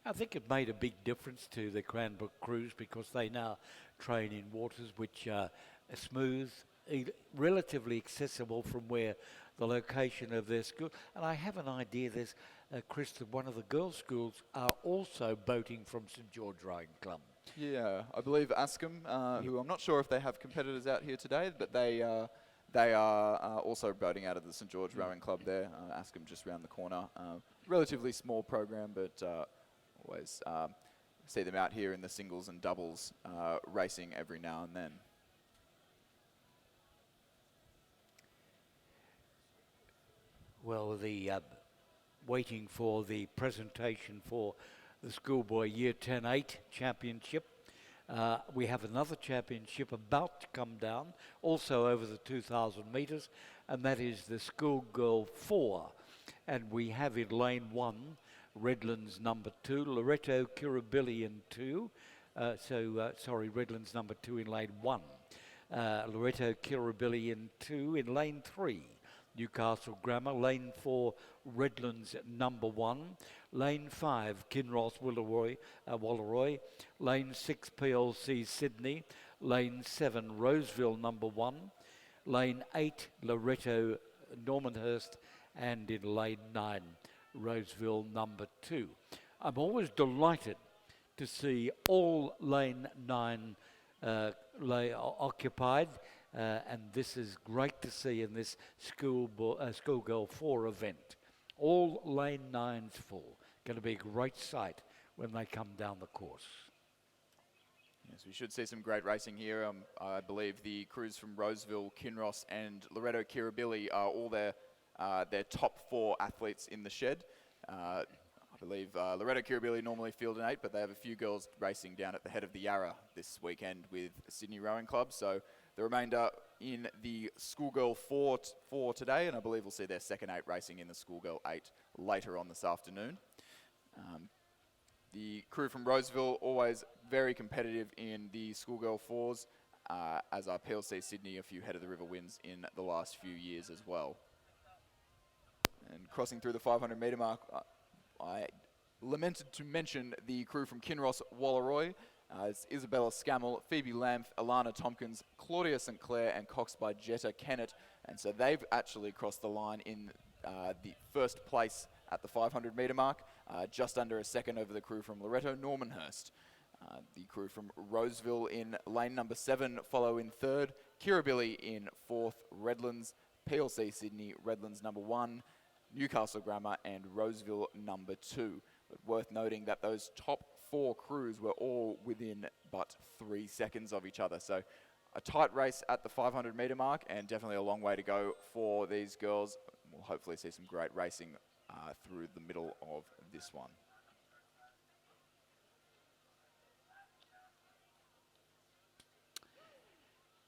I think it made a big difference to the Cranbrook crews because they now train in waters which are smooth, relatively accessible from where the location of their school. And I have an idea there's, Chris, that one of the girls' schools are also boating from St George Rowing Club. Yeah, I believe Ascombe, who I'm not sure if they have competitors out here today, but they are also boating out of the St George Rowing Club there. Ascombe just round the corner. Relatively small program, but always see them out here in the singles and doubles racing every now and then. Well, the waiting for the presentation for the schoolboy Year 10-8 championship. We have another championship about to come down, also over the 2,000 metres, and that is the schoolgirl 4. And we have in lane 1, Redlands number 2, Loreto Kirribilli in 2. Redlands number 2 in lane 1. Loreto Kirribilli in 2 in lane 3. Newcastle Grammar, lane 4, Redlands number 1, lane 5, Kinross Walleroy, lane 6, PLC Sydney, lane 7, Roseville number 1, lane 8, Loreto Normanhurst, and in lane 9, Roseville number 2. I'm always delighted to see all lane 9 occupied. And this is great to see in this schoolgirl 4 event. All lane 9's full. Going to be a great sight when they come down the course. Yes, we should see some great racing here. I believe the crews from Roseville, Kinross and Loreto Kirribilli are all their top 4 athletes in the shed. I believe Loreto Kirribilli normally field an 8, but they have a few girls racing down at the head of the Yarra this weekend with Sydney Rowing Club. So the remainder in the schoolgirl 4 today, and I believe we'll see their second 8 racing in the schoolgirl 8 later on this afternoon. The crew from Roseville always very competitive in the schoolgirl 4s, as are PLC Sydney, a few head of the river wins in the last few years as well. And crossing through the 500 metre mark, I lamented to mention the crew from Kinross Walleroy. It's Isabella Scammell, Phoebe Lamth, Alana Tompkins, Claudia St Clair and Cox by Jetta Kennett. And so they've actually crossed the line in the first place at the 500 metre mark, just under a second over the crew from Loreto Normanhurst. The crew from Roseville in lane number 7 follow in third, Kirribilli in 4th, Redlands, PLC Sydney, Redlands number 1, Newcastle Grammar and Roseville number 2. But worth noting that those top 4 crews were all within but 3 seconds of each other. So a tight race at the 500 metre mark and definitely a long way to go for these girls. We'll hopefully see some great racing through the middle of this one.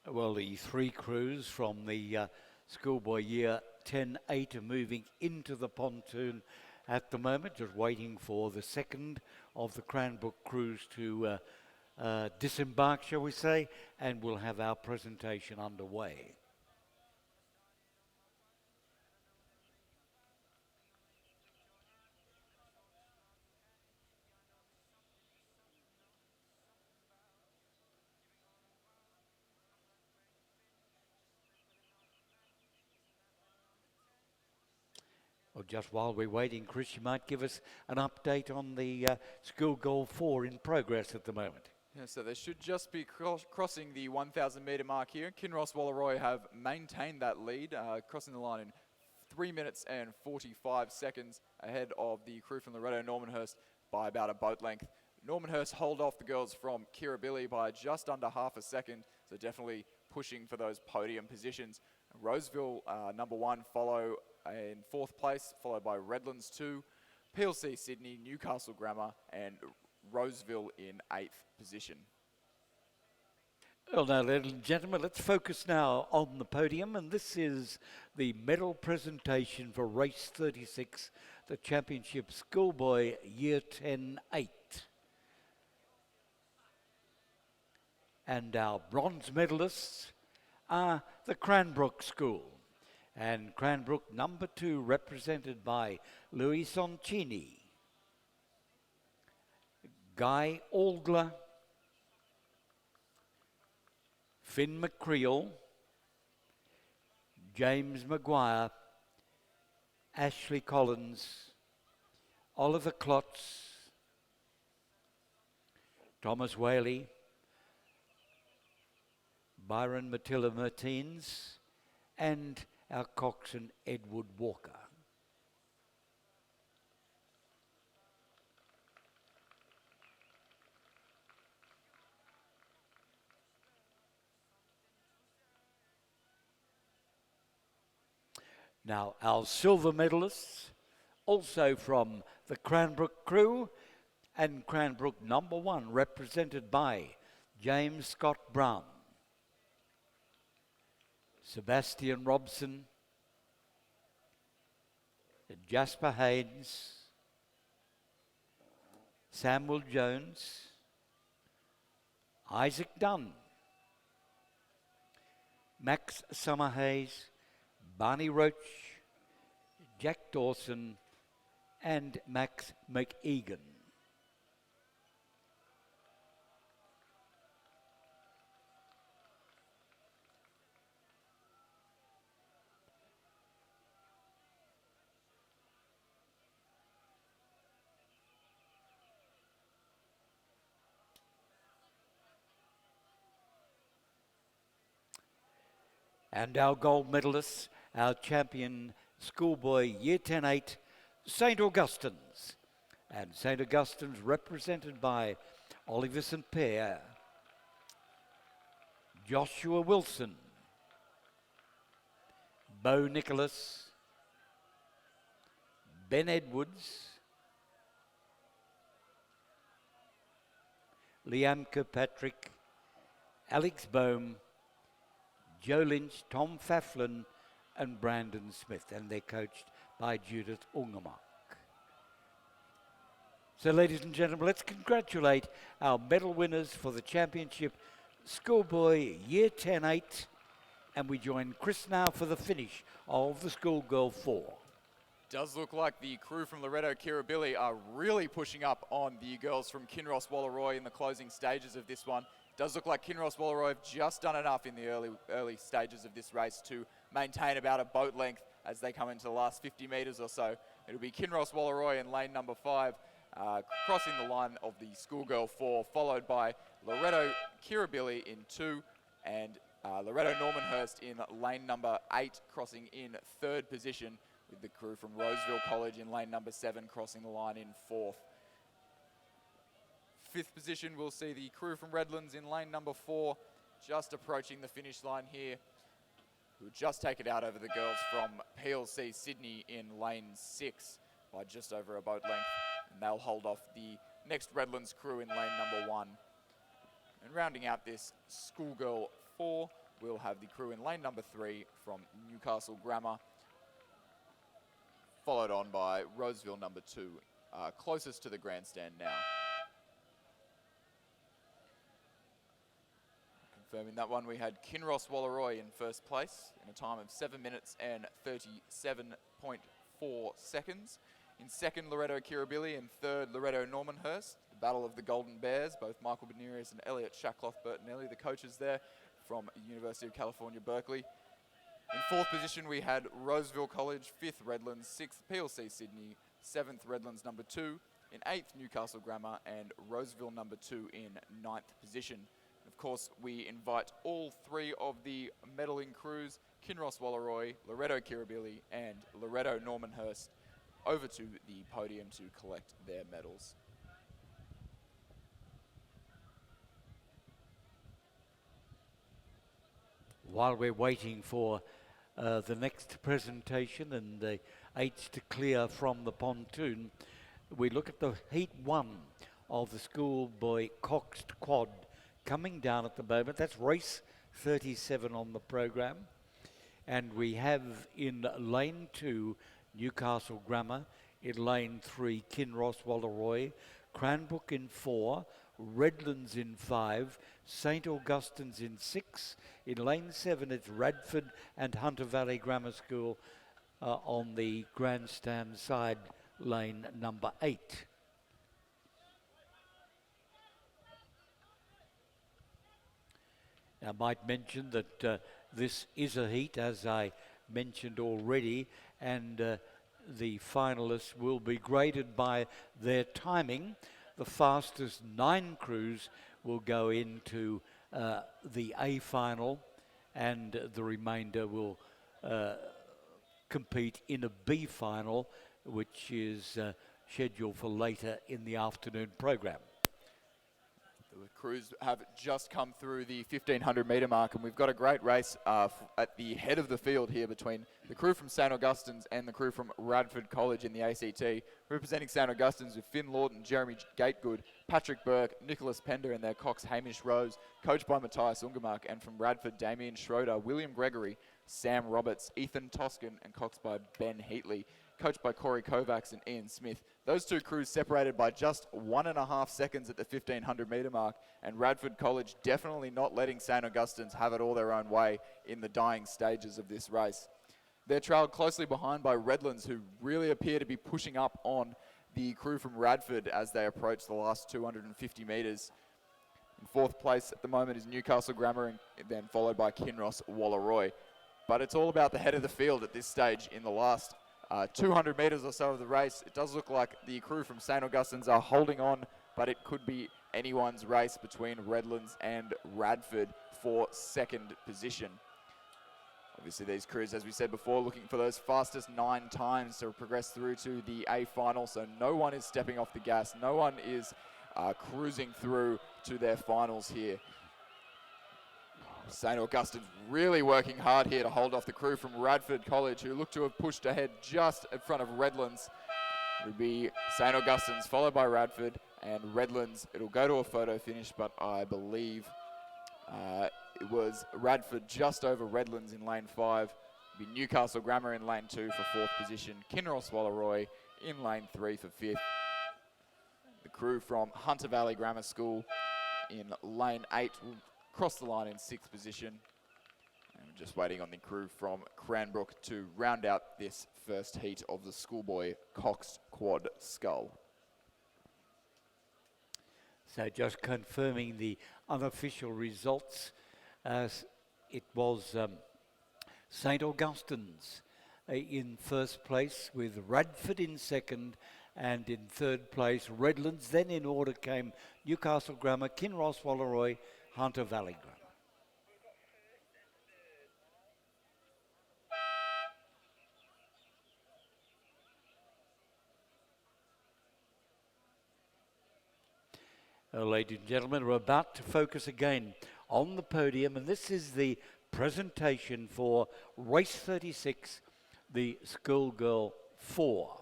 Well, the 3 crews from the schoolboy year 10-8 are moving into the pontoon at the moment, just waiting for the second of the Cranbrook crews to disembark, shall we say, and we'll have our presentation underway. Well, just while we're waiting, Chris, you might give us an update on the schoolgirl 4 in progress at the moment. Yeah, so they should just be crossing the 1,000 metre mark here. Kinross Walleroy have maintained that lead, crossing the line in 3 minutes and 45 seconds ahead of the crew from Loreto Normanhurst by about a boat length. Normanhurst hold off the girls from Kirribilli by just under half a second, so definitely pushing for those podium positions. Roseville, number 1, follow in 4th place, followed by Redlands 2, PLC Sydney, Newcastle Grammar, and Roseville in 8th position. Well, now, ladies and gentlemen, let's focus now on the podium, and this is the medal presentation for race 36, the Championship Schoolboy Year 10-8. And our bronze medalists are the Cranbrook School. And Cranbrook number 2 represented by Louis Soncini, Guy Aldler, Finn McCreel, James Maguire, Ashley Collins, Oliver Klotz, Thomas Whaley, Byron Matilda Martins, and our coxswain Edward Walker. Now, our silver medalists, also from the Cranbrook crew, and Cranbrook number 1, represented by James Scott Brown, Sebastian Robson, Jasper Haynes, Samuel Jones, Isaac Dunn, Max Summerhays, Barney Roach, Jack Dawson, and Max McEgan. And our gold medalists, our champion schoolboy Year 10-8, St. Augustine's. And St. Augustine's represented by Oliver St. Pierre, Joshua Wilson, Bo Nicholas, Ben Edwards, Liam Kirkpatrick, Alex Bohm, Joe Lynch, Tom Faflin, and Brandon Smith, and they're coached by Judith Ungemark. So, ladies and gentlemen, let's congratulate our medal winners for the championship schoolboy Year 10-8, and we join Chris now for the finish of the schoolgirl 4. Does look like the crew from Loretto Kirribilli are really pushing up on the girls from Kinross Wallaroi in the closing stages of this one. Does look like Kinross Wallaroi have just done enough in the early stages of this race to maintain about a boat length as they come into the last 50 metres or so. It'll be Kinross Wallaroi in lane number 5, crossing the line of the schoolgirl 4, followed by Loretto Kirribilli in 2, and Loretto Normanhurst in lane number 8, crossing in 3rd position, with the crew from Roseville College in lane number 7, crossing the line in 4th. 5th position, we'll see the crew from Redlands in lane number 4, just approaching the finish line here, who just take it out over the girls from PLC Sydney in lane 6 by just over a boat length. And they'll hold off the next Redlands crew in lane number 1. And rounding out this schoolgirl 4, we'll have the crew in lane number 3 from Newcastle Grammar, followed on by Roseville number 2, closest to the grandstand now. Confirming that one, we had Kinross Wallaroi in first place in a time of 7 minutes and 37.4 seconds. In second, Loretto Kirribilli. In third, Loretto Normanhurst. The Battle of the Golden Bears, both Michael Benerius and Elliot Shackloff Bertinelli, the coaches there from University of California, Berkeley. In fourth position, we had Roseville College, 5th Redlands, 6th PLC Sydney, 7th Redlands number 2, in 8th Newcastle Grammar, and Roseville number 2 in 9th position. Of course, we invite all 3 of the medaling crews, Kinross Wallaroi, Loretto Kirribilli, and Loretto Normanhurst, over to the podium to collect their medals. while we're waiting for the next presentation and the eights to clear from the pontoon, we look at the Heat 1 of the schoolboy Coxed Quad coming down at the moment. That's race 37 on the program. And we have in lane 2 Newcastle Grammar, in lane 3 Kinross Walleroy, Cranbrook in 4, Redlands in 5, St Augustine's in 6. In lane 7 it's Radford and Hunter Valley Grammar School on the grandstand side, lane number 8. I might mention that this is a heat, as I mentioned already, and the finalists will be graded by their timing. The fastest 9 crews will go into the A final, and the remainder will compete in a B final, which is scheduled for later in the afternoon program. The crews have just come through the 1500 metre mark, and we've got a great race at the head of the field here between the crew from St Augustine's and the crew from Radford College in the ACT. Representing St Augustine's with Finn Lawton, Jeremy Gategood, Patrick Burke, Nicholas Pender and their Cox Hamish Rose, coached by Matthias Ungermark, and from Radford, Damien Schroeder, William Gregory, Sam Roberts, Ethan Toscan and coxed by Ben Heatley, coached by Corey Kovacs and Ian Smith. Those two crews separated by just 1.5 seconds at the 1500 metre mark, and Radford College definitely not letting St Augustine's have it all their own way in the dying stages of this race. They're trailed closely behind by Redlands, who really appear to be pushing up on the crew from Radford as they approach the last 250 metres. In 4th place at the moment is Newcastle Grammar, and then followed by Kinross Walleroy. But it's all about the head of the field at this stage in the last 200 metres or so of the race. It does look like the crew from St Augustine's are holding on, but it could be anyone's race between Redlands and Radford for 2nd position. Obviously these crews, as we said before, looking for those fastest 9 times to progress through to the A final, so no one is stepping off the gas. No one is cruising through to their finals here. St Augustine's really working hard here to hold off the crew from Radford College, who look to have pushed ahead just in front of Redlands. It would be St Augustine's followed by Radford, and Redlands, it'll go to a photo finish, but I believe it was Radford just over Redlands in lane 5. It'll be Newcastle Grammar in lane 2 for 4th position, Kinross Walleroy in lane 3 for 5th. The crew from Hunter Valley Grammar School in lane 8 will cross the line in 6th position. And we're just waiting on the crew from Cranbrook to round out this first heat of the schoolboy Cox Quad Scull. So just confirming the unofficial results, it was St Augustine's in 1st place, with Radford in 2nd, and in 3rd place Redlands. Then in order came Newcastle Grammar, Kinross Walleroy, Hunter Valley Grammar. Ladies and gentlemen, we're about to focus again on the podium, and this is the presentation for race 36, the Schoolgirl 4.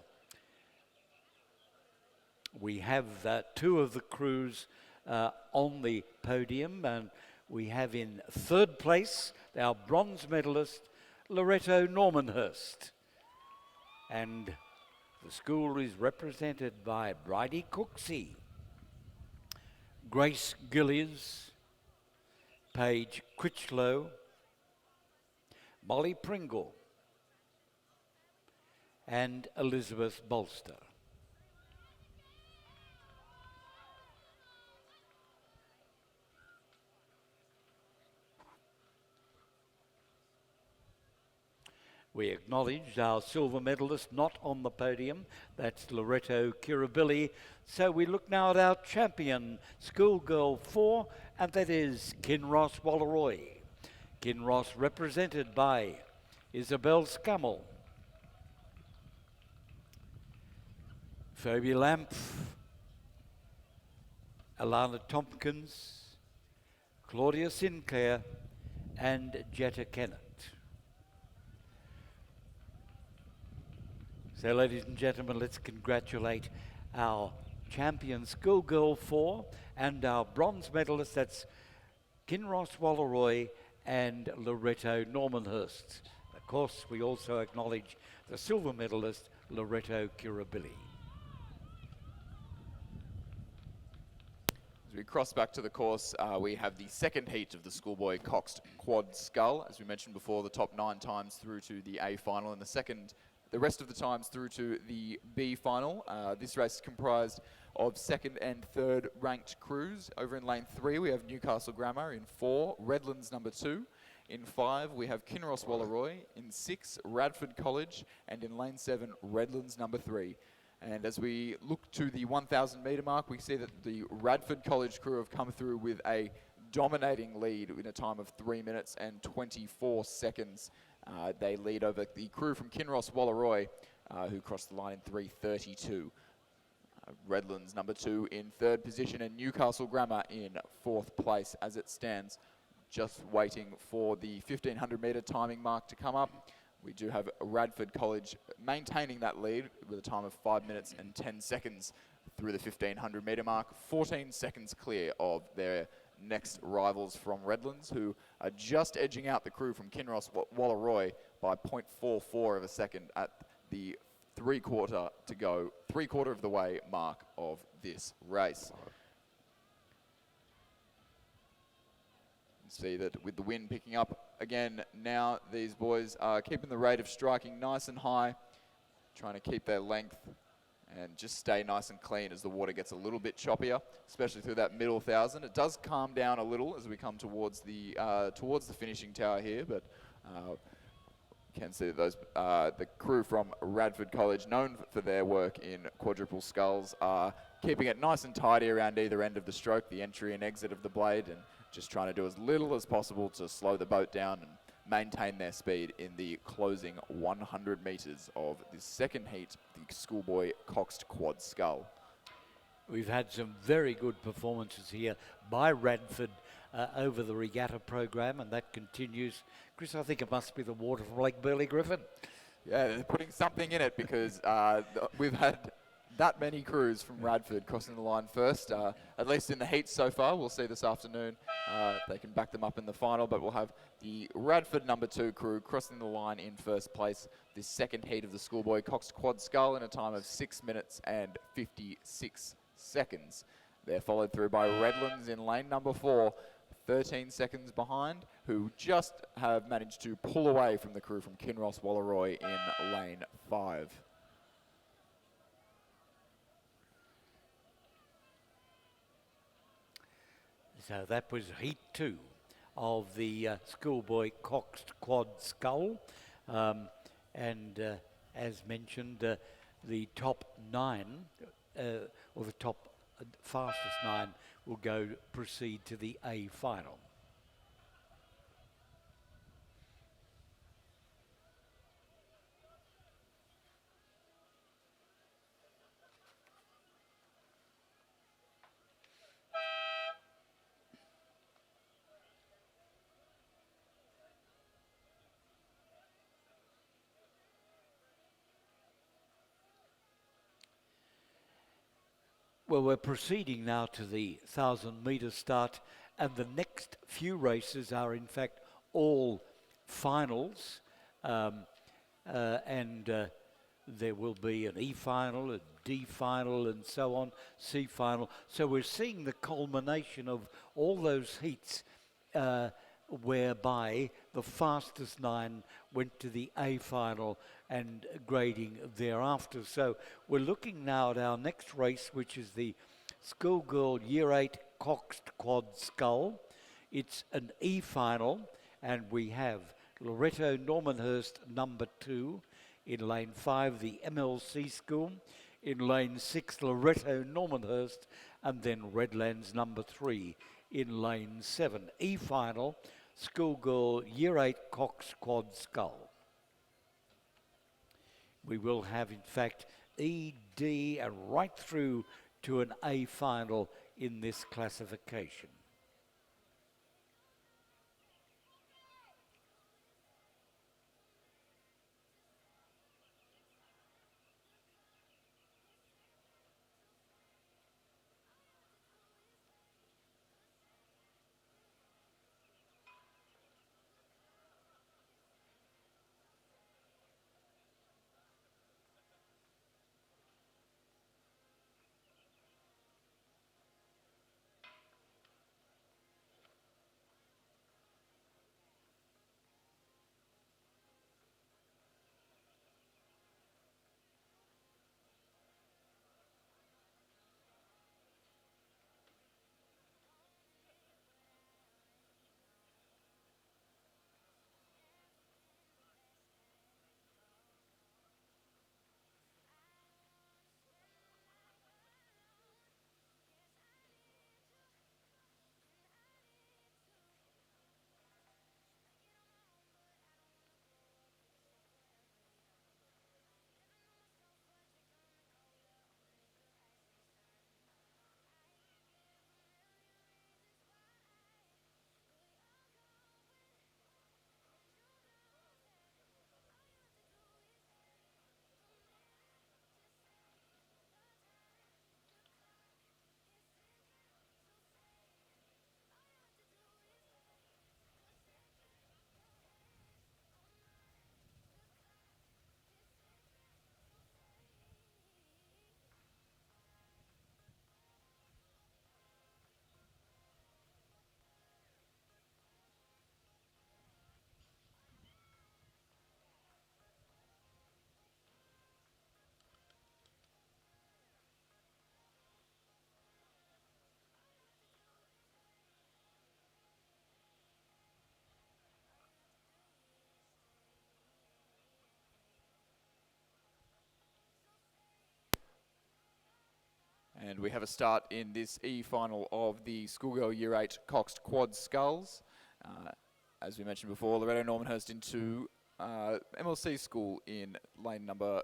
We have 2 of the crews on the podium, and we have in 3rd place our bronze medalist Loretto Normanhurst, and the school is represented by Bridie Cooksey, Grace Gillies, Paige Critchlow, Molly Pringle and Elizabeth Bolster. We acknowledge our silver medalist not on the podium, that's Loretto Kirribilli. So we look now at our champion, Schoolgirl 4, and that is Kinross Walleroy. Kinross represented by Isabel Scammell, Phoebe Lampf, Alana Tompkins, Claudia Sinclair, and Jetta Kennett. So, ladies and gentlemen, let's congratulate our champion schoolgirl 4 and our bronze medalists. That's Kinross Walleroy and Loretto Normanhurst. Of course, we also acknowledge the silver medalist, Loretto Kirribilli. As we cross back to the course, we have the second heat of the schoolboy coxed quad scull. As we mentioned before, the top 9 times through to the A final, and the rest of the times through to the B final. This race is comprised of second and third ranked crews. Over in lane 3, we have Newcastle Grammar. In 4, Redlands number 2. In 5, we have Kinross Walleroy. In 6, Radford College. And in lane 7, Redlands number 3. And as we look to the 1,000 metre mark, we see that the Radford College crew have come through with a dominating lead in a time of 3 minutes and 24 seconds. They lead over the crew from Kinross Walleroy, who crossed the line in 3:32. Redlands number 2 in 3rd position, and Newcastle Grammar in 4th place as it stands, just waiting for the 1,500 metre timing mark to come up. We do have Radford College maintaining that lead with a time of 5 minutes and 10 seconds through the 1,500 metre mark, 14 seconds clear of their next rivals from Redlands, who are just edging out the crew from Kinross Walleroy by 0.44 of a second at the three-quarter of the way mark of this race. You see that with the wind picking up again now, these boys are keeping the rate of striking nice and high, trying to keep their length and just stay nice and clean as the water gets a little bit choppier, especially through that middle 1,000. It does calm down a little as we come towards the finishing tower here, but you can see that those the crew from Radford College, known for their work in quadruple sculls, are keeping it nice and tidy around either end of the stroke, the entry and exit of the blade, and just trying to do as little as possible to slow the boat down and maintain their speed in the closing 100 metres of the second heat, the schoolboy coxed quad scull. We've had some very good performances here by Radford over the regatta program, and that continues. Chris, I think it must be the water from Lake Burley Griffin. Yeah, they're putting something in it because we've had that many crews from Radford crossing the line first, at least in the heat so far. We'll see this afternoon. They can back them up in the final, but we'll have the Radford number 2 crew crossing the line in first place this second heat of the schoolboy coxed quad scull in a time of 6 minutes and 56 seconds. They're followed through by Redlands in lane number 4, 13 seconds behind, who just have managed to pull away from the crew from Kinross Walleroy in lane 5. So that was heat 2 of the schoolboy coxed quad scull. And as mentioned, the top 9, or the top fastest 9, will proceed to the A final. Well, we're proceeding now to the 1,000 metre start, and the next few races are in fact all finals, and there will be an E final, a D final, and so on, C final. So we're seeing the culmination of all those heats whereby the fastest 9 went to the A final and grading thereafter. So we're looking now at our next race, which is the Schoolgirl Year 8 Coxed Quad Scull. It's an E final, and we have Loretto Normanhurst number 2. In lane 5, the MLC School. In lane 6, Loretto Normanhurst, and then Redlands number 3 in lane 7. E final, Schoolgirl Year 8 Cox Quad Scull. We will have, in fact, E, D, and right through to an A final in this classification. And we have a start in this E final of the Schoolgirl Year 8 Coxed Quad Sculls. As we mentioned before, Loretto Normanhurst into MLC School in lane number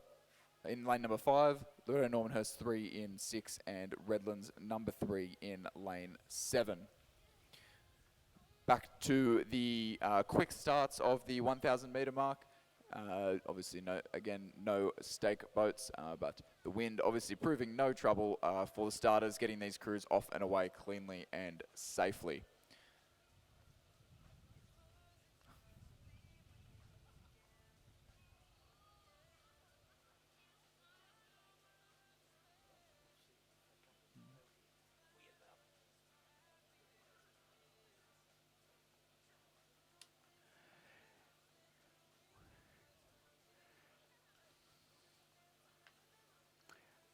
5, Loretto Normanhurst 3 in 6, and Redlands number 3 in lane 7. Back to the quick starts of the 1,000 metre mark. Obviously, no stake boats, but the wind obviously proving no trouble for the starters, getting these crews off and away cleanly and safely.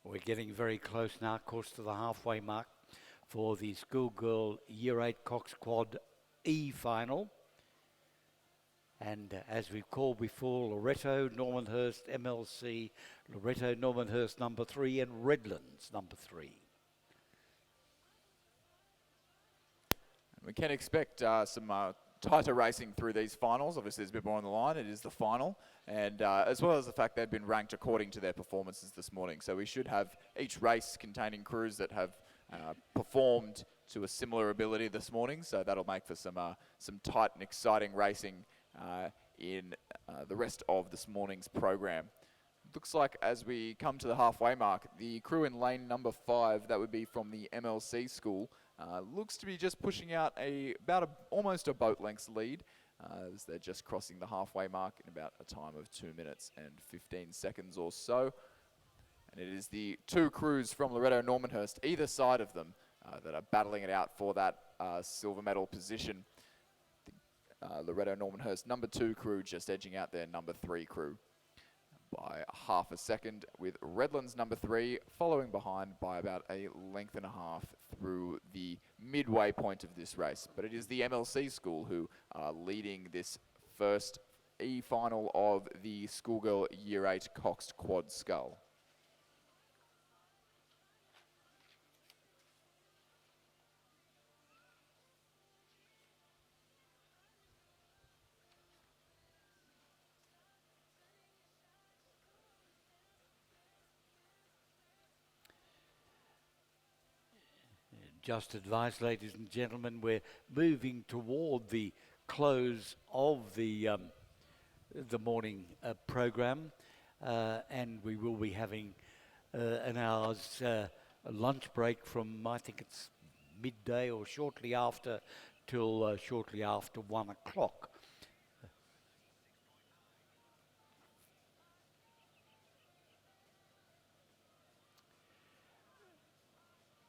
We're getting very close now, of course, to the halfway mark for the Schoolgirl Year 8 Cox Quad E final. And as we've called before, Loretto, Normanhurst, MLC, Loretto, Normanhurst number 3, and Redlands number 3. We can expect some tighter racing through these finals. Obviously, there's a bit more on the line. It is the final. And as well as the fact they've been ranked according to their performances this morning. So we should have each race containing crews that have performed to a similar ability this morning. So that'll make for some tight and exciting racing in the rest of this morning's program. Looks like as we come to the halfway mark, the crew in lane number 5, that would be from the MLC school, looks to be just pushing out almost a boat length's lead, as they're just crossing the halfway mark in about a time of 2 minutes and 15 seconds or so. And it is the two crews from Loretto Normanhurst, either side of them, that are battling it out for that silver medal position. Loretto Normanhurst number 2 crew just edging out their number 3 crew by half a second, with Redlands number 3 following behind by about a length and a half through the midway point of this race. But it is the MLC school who are leading this first E final of the Schoolgirl Year 8 Coxed Quad Scull. Just advised, ladies and gentlemen, we're moving toward the close of the morning program, and we will be having an hour's lunch break from, I think it's midday or shortly after, till shortly after 1 o'clock.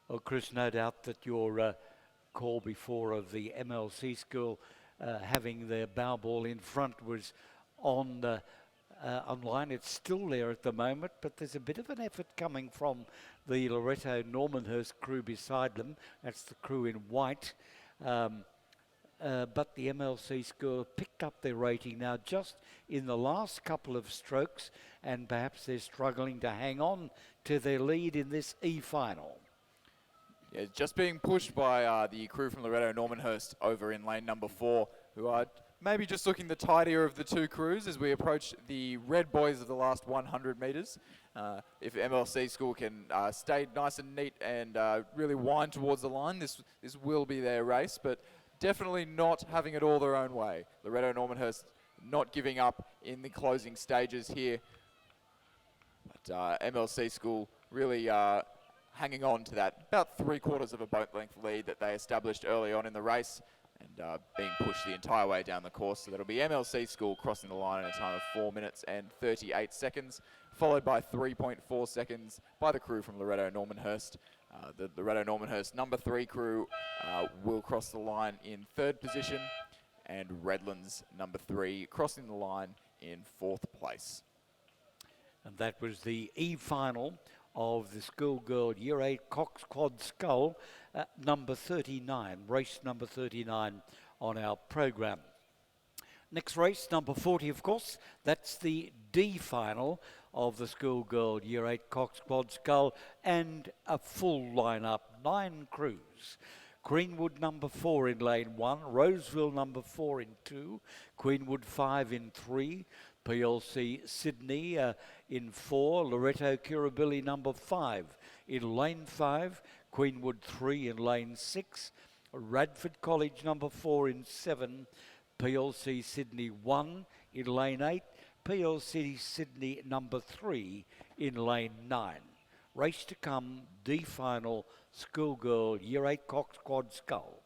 Well, Chris, no doubt that your call before of the MLC school having their bow ball in front was online. It's still there at the moment, but there's a bit of an effort coming from the Loretto Normanhurst crew beside them. That's the crew in white. But the MLC school picked up their rating now just in the last couple of strokes, and perhaps they're struggling to hang on to their lead in this E final. Yeah, just being pushed by the crew from Loretto Normanhurst over in lane number 4, who are maybe just looking the tidier of the two crews as we approach the red boys of the last 100 metres. If MLC school can stay nice and neat and really wind towards the line, this will be their race, but definitely not having it all their own way. Loretto Normanhurst not giving up in the closing stages here, but MLC school really hanging on to that about 3/4 of a boat length lead that they established early on in the race, and being pushed the entire way down the course. So that'll be MLC school crossing the line in a time of 4 minutes and 38 seconds, followed by 3.4 seconds by the crew from Loretto Normanhurst. The Loretto Normanhurst number 3 crew will cross the line in 3rd position, and Redlands number 3 crossing the line in 4th place. And that was the E final of the Schoolgirl Year 8 Cox Quad Scull, number 39, race number 39 on our program. Next race, number 40, of course, that's the D final of the schoolgirl Year 8 Cox Quad Scull, and a full lineup, 9 crews. Greenwood number 4 in lane 1, Roseville number 4 in 2, Queenwood 5 in 3, PLC Sydney in 4, Loreto Kirribilli number 5 in lane 5, Queenwood 3 in lane 6, Radford College number 4 in 7, PLC Sydney 1 in lane 8, PLC Sydney number 3 in lane 9. Race to come, D final, schoolgirl Year 8 Cox Quad Scull.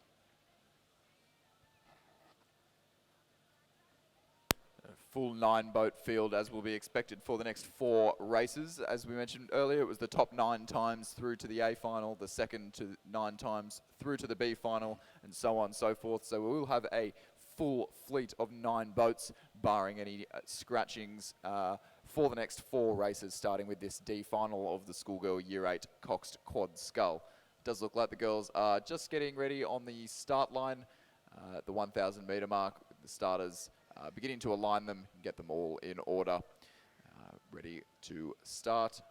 Full 9-boat field as will be expected for the next 4 races. As we mentioned earlier, it was the top 9 times through to the A final, the second to 9 times through to the B final, and so on and so forth. So we will have a full fleet of 9 boats, barring any scratchings for the next 4 races, starting with this D final of the schoolgirl Year 8 Coxed Quad Scull. Does look like the girls are just getting ready on the start line at the 1,000 metre mark, with the starters beginning to align them and get them all in order, ready to start.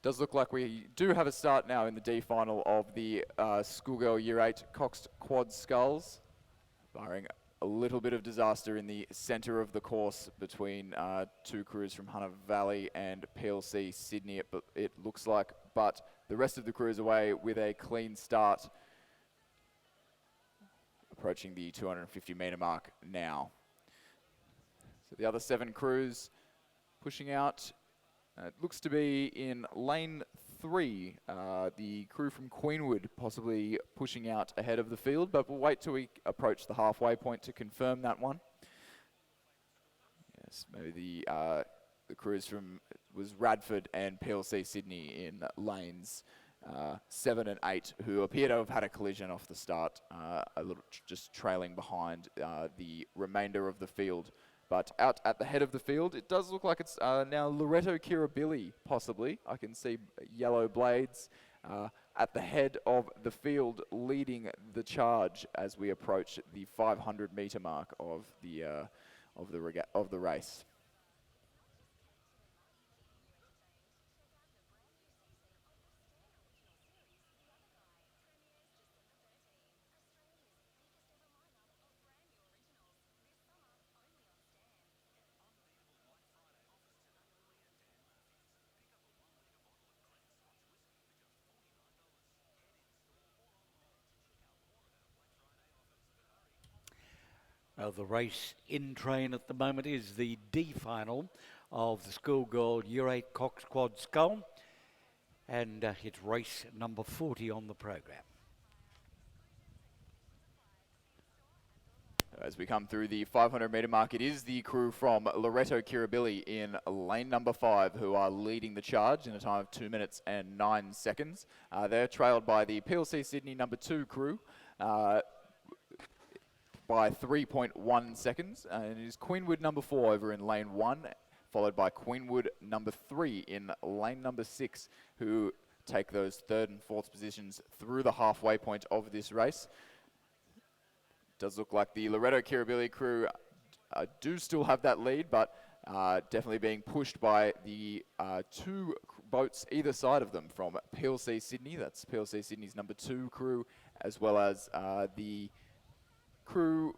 Does look like we do have a start now in the D final of the Schoolgirl Year 8 Coxed Quad Sculls, barring a little bit of disaster in the centre of the course between two crews from Hunter Valley and PLC Sydney, it looks like, but the rest of the crews away with a clean start, approaching the 250 metre mark now. So the other 7 crews pushing out. It looks to be in lane 3, the crew from Queenwood possibly pushing out ahead of the field, but we'll wait till we approach the halfway point to confirm that one. Yes, maybe the crews from, was Radford and PLC Sydney in lanes 7 and 8, who appear to have had a collision off the start, a little just trailing behind the remainder of the field. But out at the head of the field, it does look like it's now Loreto Kirribilli, possibly. I can see yellow blades at the head of the field, leading the charge as we approach the 500 metre mark of the race. The race in train at the moment is the D final of the Schoolgirl Year 8 Cox Quad Scull, and it's race number 40 on the program. As we come through the 500 metre mark, it is the crew from Loreto Kirribilli in lane number 5 who are leading the charge in a time of 2 minutes and 9 seconds. They're trailed by the PLC Sydney number 2 crew by 3.1 seconds. And it is Queenwood number 4 over in lane 1, followed by Queenwood number 3 in lane number 6, who take those 3rd and 4th positions through the halfway point of this race. Does look like the Loreto Kirribilli crew do still have that lead, but definitely being pushed by the 2 boats either side of them from PLC Sydney. That's PLC Sydney's number 2 crew, as well as the crew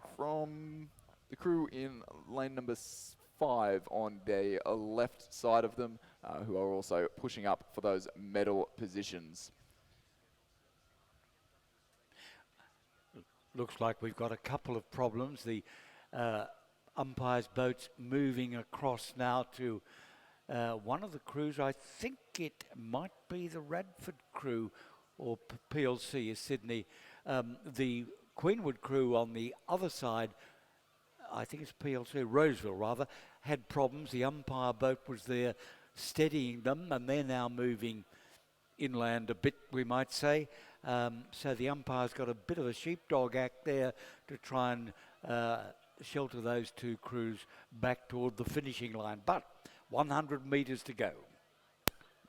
in lane number 5 on the left side of them, who are also pushing up for those medal positions. Looks like we've got a couple of problems. The umpires' boat's moving across now to one of the crews. I think it might be the Radford crew or PLC is Sydney. The Queenwood crew on the other side, I think it's PLC, Roseville rather, had problems. The umpire boat was there steadying them, and they're now moving inland a bit, we might say. So the umpire's got a bit of a sheepdog act there to try and shelter those 2 crews back toward the finishing line. But 100 metres to go.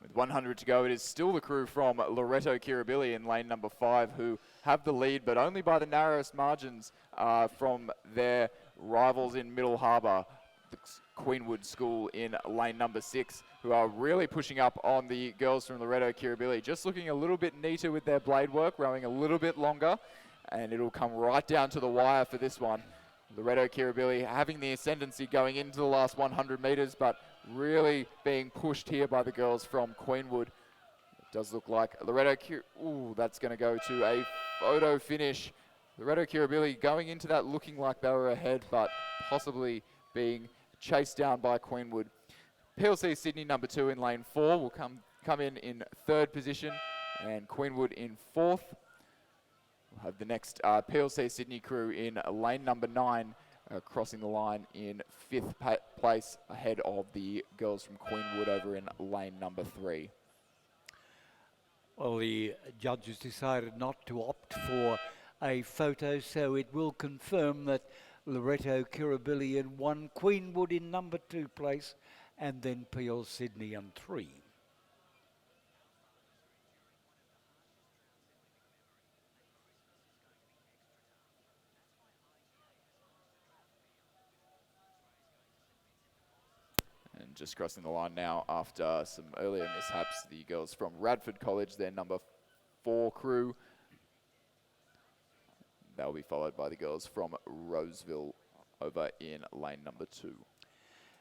With 100 to go, it is still the crew from Loreto Kirribilli in lane number 5 who have the lead, but only by the narrowest margins from their rivals in Middle Harbour, the Queenwood School in lane number 6, who are really pushing up on the girls from Loreto Kirribilli, just looking a little bit neater with their blade work, rowing a little bit longer, and it'll come right down to the wire for this one. Loreto Kirribilli having the ascendancy going into the last 100 metres, but really being pushed here by the girls from Queenwood. It does look like that's going to go to a photo finish. Loreto Kirribilli going into that looking like they were ahead, but possibly being chased down by Queenwood. PLC Sydney number 2 in lane 4 will come in 3rd position, and Queenwood in 4th. We'll have the next PLC Sydney crew in lane number 9, crossing the line in 5th place ahead of the girls from Queenwood over in lane number 3. Well, the judges decided not to opt for a photo, so it will confirm that Loreto Kirribilli in 1, Queenwood in number 2 place, and then PL Sydney in 3. just crossing the line now after some earlier mishaps, the girls from Radford College, their number 4 crew. That will be followed by the girls from Roseville over in lane number 2.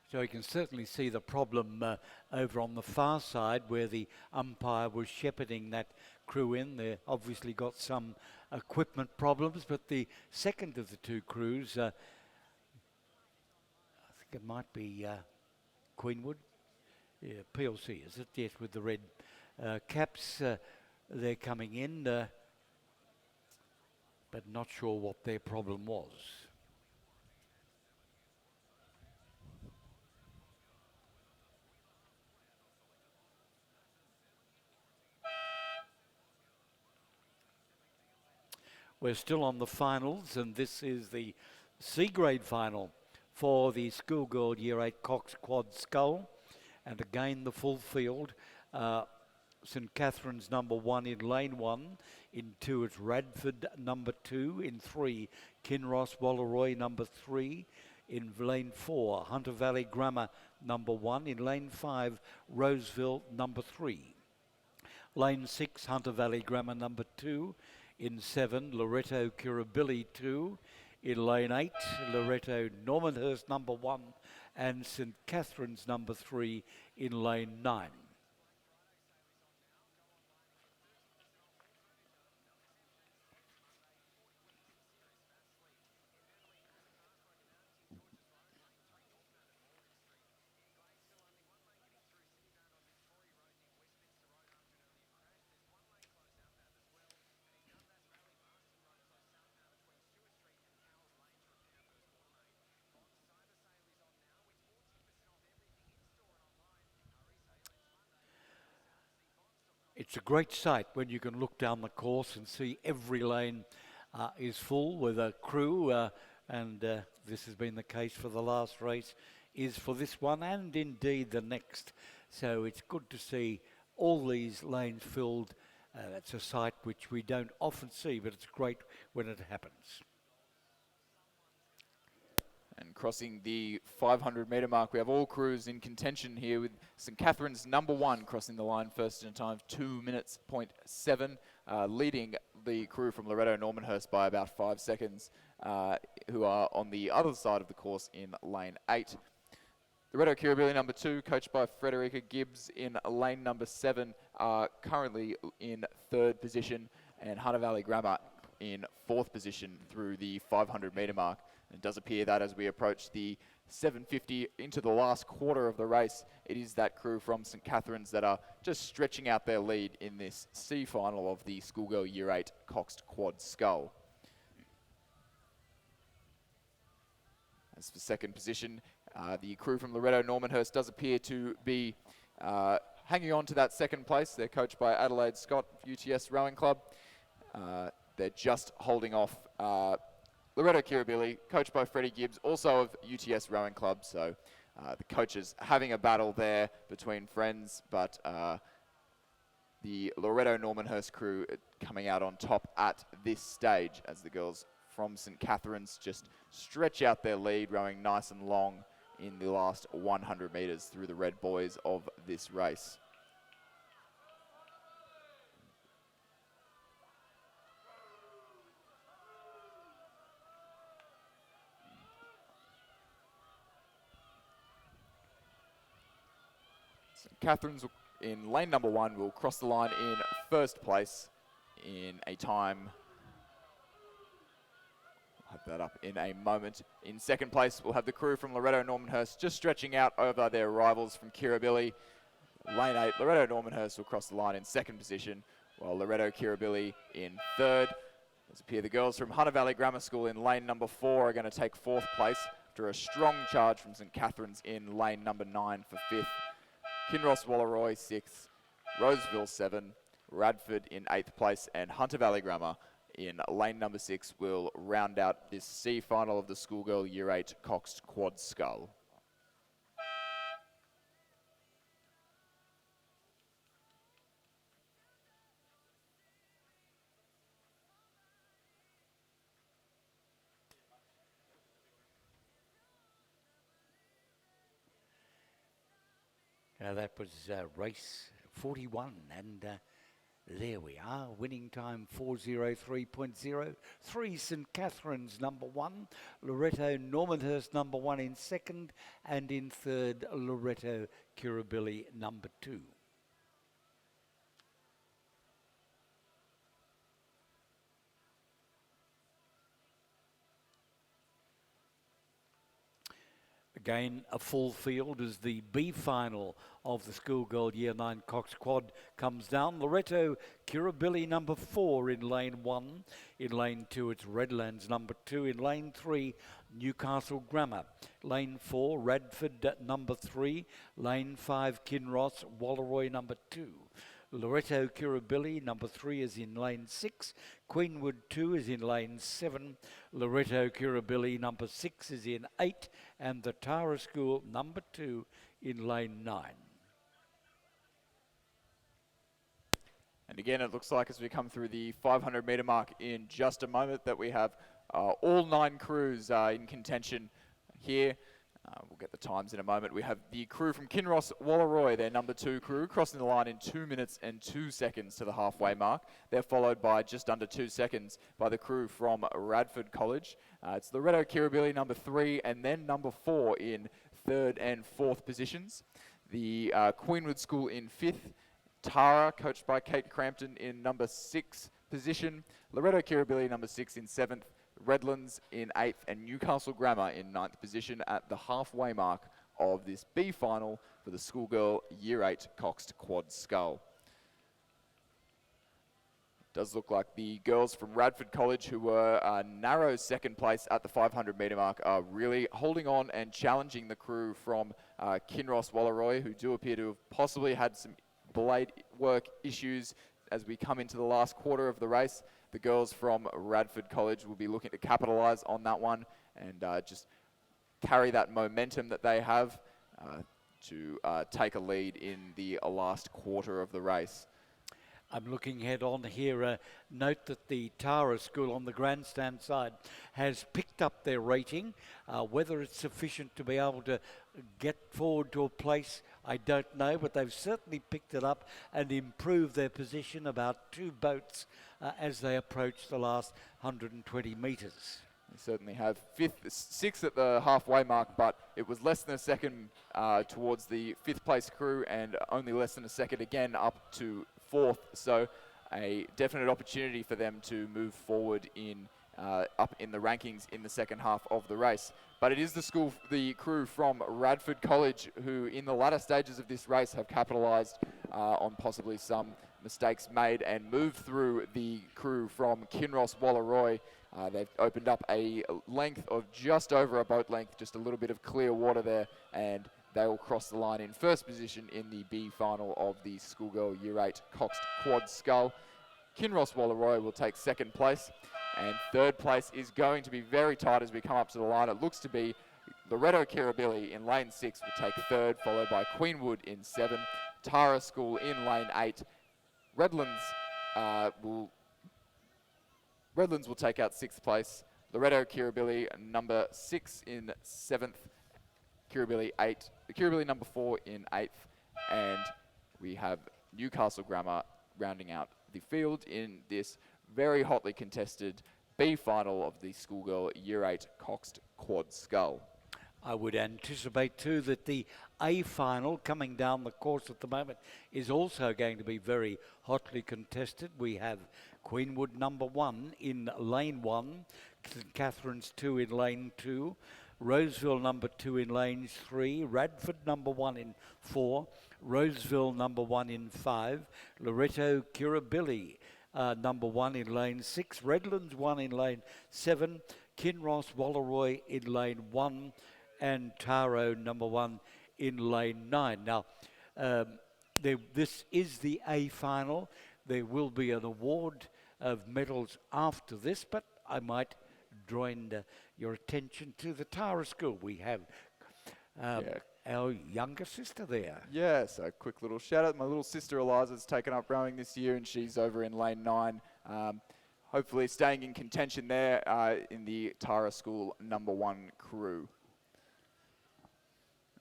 So you can certainly see the problem over on the far side where the umpire was shepherding that crew in. They obviously got some equipment problems, but the second of the two crews, I think it might be Queenwood, yeah, PLC, is it? Yes, with the red caps, they're coming in, but not sure what their problem was. We're still on the finals, and this is the C grade final for the schoolgirl Year 8 Cox Quad Scull. And again, the full field. St Catherine's number 1 in lane 1. In 2, it's Radford number 2. In 3, Kinross Walleroy number 3. In lane 4, Hunter Valley Grammar number 1. In lane 5, Roseville number 3. Lane 6, Hunter Valley Grammar number 2. In 7, Loretto Kirribilli 2. In lane 8, Loretto Normanhurst number 1. And St Catherine's number 3 in lane 9. It's a great sight when you can look down the course and see every lane is full with a crew, and this has been the case for the last race, is for this one and indeed the next. So it's good to see all these lanes filled. That's a sight which we don't often see, but it's great when it happens. And crossing the 500 metre mark, we have all crews in contention here with St Catherine's number 1 crossing the line first in a time of 2 minutes, 0.7, leading the crew from Loretto Normanhurst by about 5 seconds, who are on the other side of the course in lane 8. Loretto Kirribilli number 2, coached by Frederica Gibbs in lane number 7, are currently in 3rd position, and Hunter Valley Grammar in 4th position through the 500 metre mark. It does appear that as we approach the 750 into the last quarter of the race, it is that crew from St Catherine's that are just stretching out their lead in this C final of the Schoolgirl Year 8 Coxed Quad Scull. As for second position, the crew from Loretto Normanhurst does appear to be hanging on to that second place. They're coached by Adelaide Scott, UTS Rowing Club. They're just holding off Loretto Kirribilli, coached by Freddie Gibbs, also of UTS Rowing Club. So the coaches having a battle there between friends, but the Loretto Normanhurst crew coming out on top at this stage as the girls from St Catherine's just stretch out their lead, rowing nice and long in the last 100 metres through the red boys of this race. Catherine's in lane number 1 will cross the line in first place in a time. I'll have that up in a moment. In second place, we'll have the crew from Loretto Normanhurst just stretching out over their rivals from Kirribilli. Lane 8, Loretto Normanhurst will cross the line in second position, while Loretto Kirribilli in third. It appears the girls from Hunter Valley Grammar School in lane number 4 are going to take fourth place after a strong charge from St Catherine's in lane number 9 for fifth. Kinross Walleroy 6th, Roseville 7, Radford in 8th place, and Hunter Valley Grammar in lane number 6 will round out this C final of the Schoolgirl Year 8 Coxed Quad Scull. That was race 41, and there we are, winning time 4:03.03. St Catherine's number 1, Loreto Normanhurst number 1 in second, and in third, Loreto Kirribilli number 2. Again, a full field as the B final of the Schoolgirl Year 9 Cox Quad comes down. Loreto Kirribilli number 4 in lane 1. In lane 2, it's Redlands number 2. In lane 3, Newcastle Grammar. Lane 4, Radford number 3. Lane 5, Kinross Walleroy number 2. Loreto Kirribilli number 3 is in lane 6. Queenwood 2 is in lane 7. Loreto Kirribilli number 6 is in 8. And the Tara School number 2 in lane 9. And again, it looks like as we come through the 500 metre mark in just a moment that we have all 9 crews in contention here. We'll get the times in a moment. We have the crew from Kinross Walleroy, their number 2 crew, crossing the line in 2 minutes and 2 seconds to the halfway mark. They're followed by just under 2 seconds by the crew from Radford College. It's Loreto Kirribilli number 3 and then number 4 in 3rd and 4th positions. The Queenwood School in 5th. Tara, coached by Kate Crampton, in number 6 position. Loreto Kirribilli number 6 in 7th. Redlands in 8th and Newcastle Grammar in 9th position at the halfway mark of this B final for the Schoolgirl Year 8 Coxed Quad Scull. Does look like the girls from Radford College, who were narrow second place at the 500 metre mark, are really holding on and challenging the crew from Kinross Walleroy, who do appear to have possibly had some blade work issues as we come into the last quarter of the race. The girls from Radford College will be looking to capitalise on that one and just carry that momentum that they have to take a lead in the last quarter of the race. I'm looking head on here. Note that the Tara School on the grandstand side has picked up their rating. Whether it's sufficient to be able to get forward to a place, I don't know, but they've certainly picked it up and improved their position about 2 boats as they approach the last 120 metres. They certainly have 6th at the halfway mark, but it was less than a second towards the 5th place crew and only less than a second again up to 4th. So a definite opportunity for them to move forward in up in the rankings in the second half of the race. But it is the crew from Radford College who in the latter stages of this race have capitalised on possibly some mistakes made and moved through the crew from Kinross Walleroy. They've opened up a length of just over a boat length, just a little bit of clear water there, and they will cross the line in first position in the B final of the Schoolgirl Year 8 Coxed Quad Scull. Kinross Walleroy will take 2nd place, and 3rd place is going to be very tight as we come up to the line. It looks to be Loreto Kirribilli in lane 6 will take 3rd, followed by Queenwood in 7. Tara School in lane 8. Redlands will take out 6th place. Loreto Kirribilli number 6 in 7th. Kirribilli number 4 in 8th. And we have Newcastle Grammar rounding out the field in this very hotly contested B final of the Schoolgirl Year 8 Coxed Quad Scull. I would anticipate too that the A final coming down the course at the moment is also going to be very hotly contested. We have Queenwood number 1 in lane 1, St Catherine's 2 in lane 2, Roseville number 2 in lane 3, Radford number 1 in 4, Roseville number 1 in 5, Loreto Kirribilli number 1 in lane 6, Redlands 1 in lane 7, Kinross Walleroy in lane 1, and Taro number 1 in lane 9. Now, this is the A final. There will be an award of medals after this, but I might draw your attention to the Tara School. We have our younger sister there. Yeah, so quick little shout out. My little sister Eliza's taken up rowing this year and she's over in lane 9. Hopefully staying in contention there in the Tara School number 1 crew.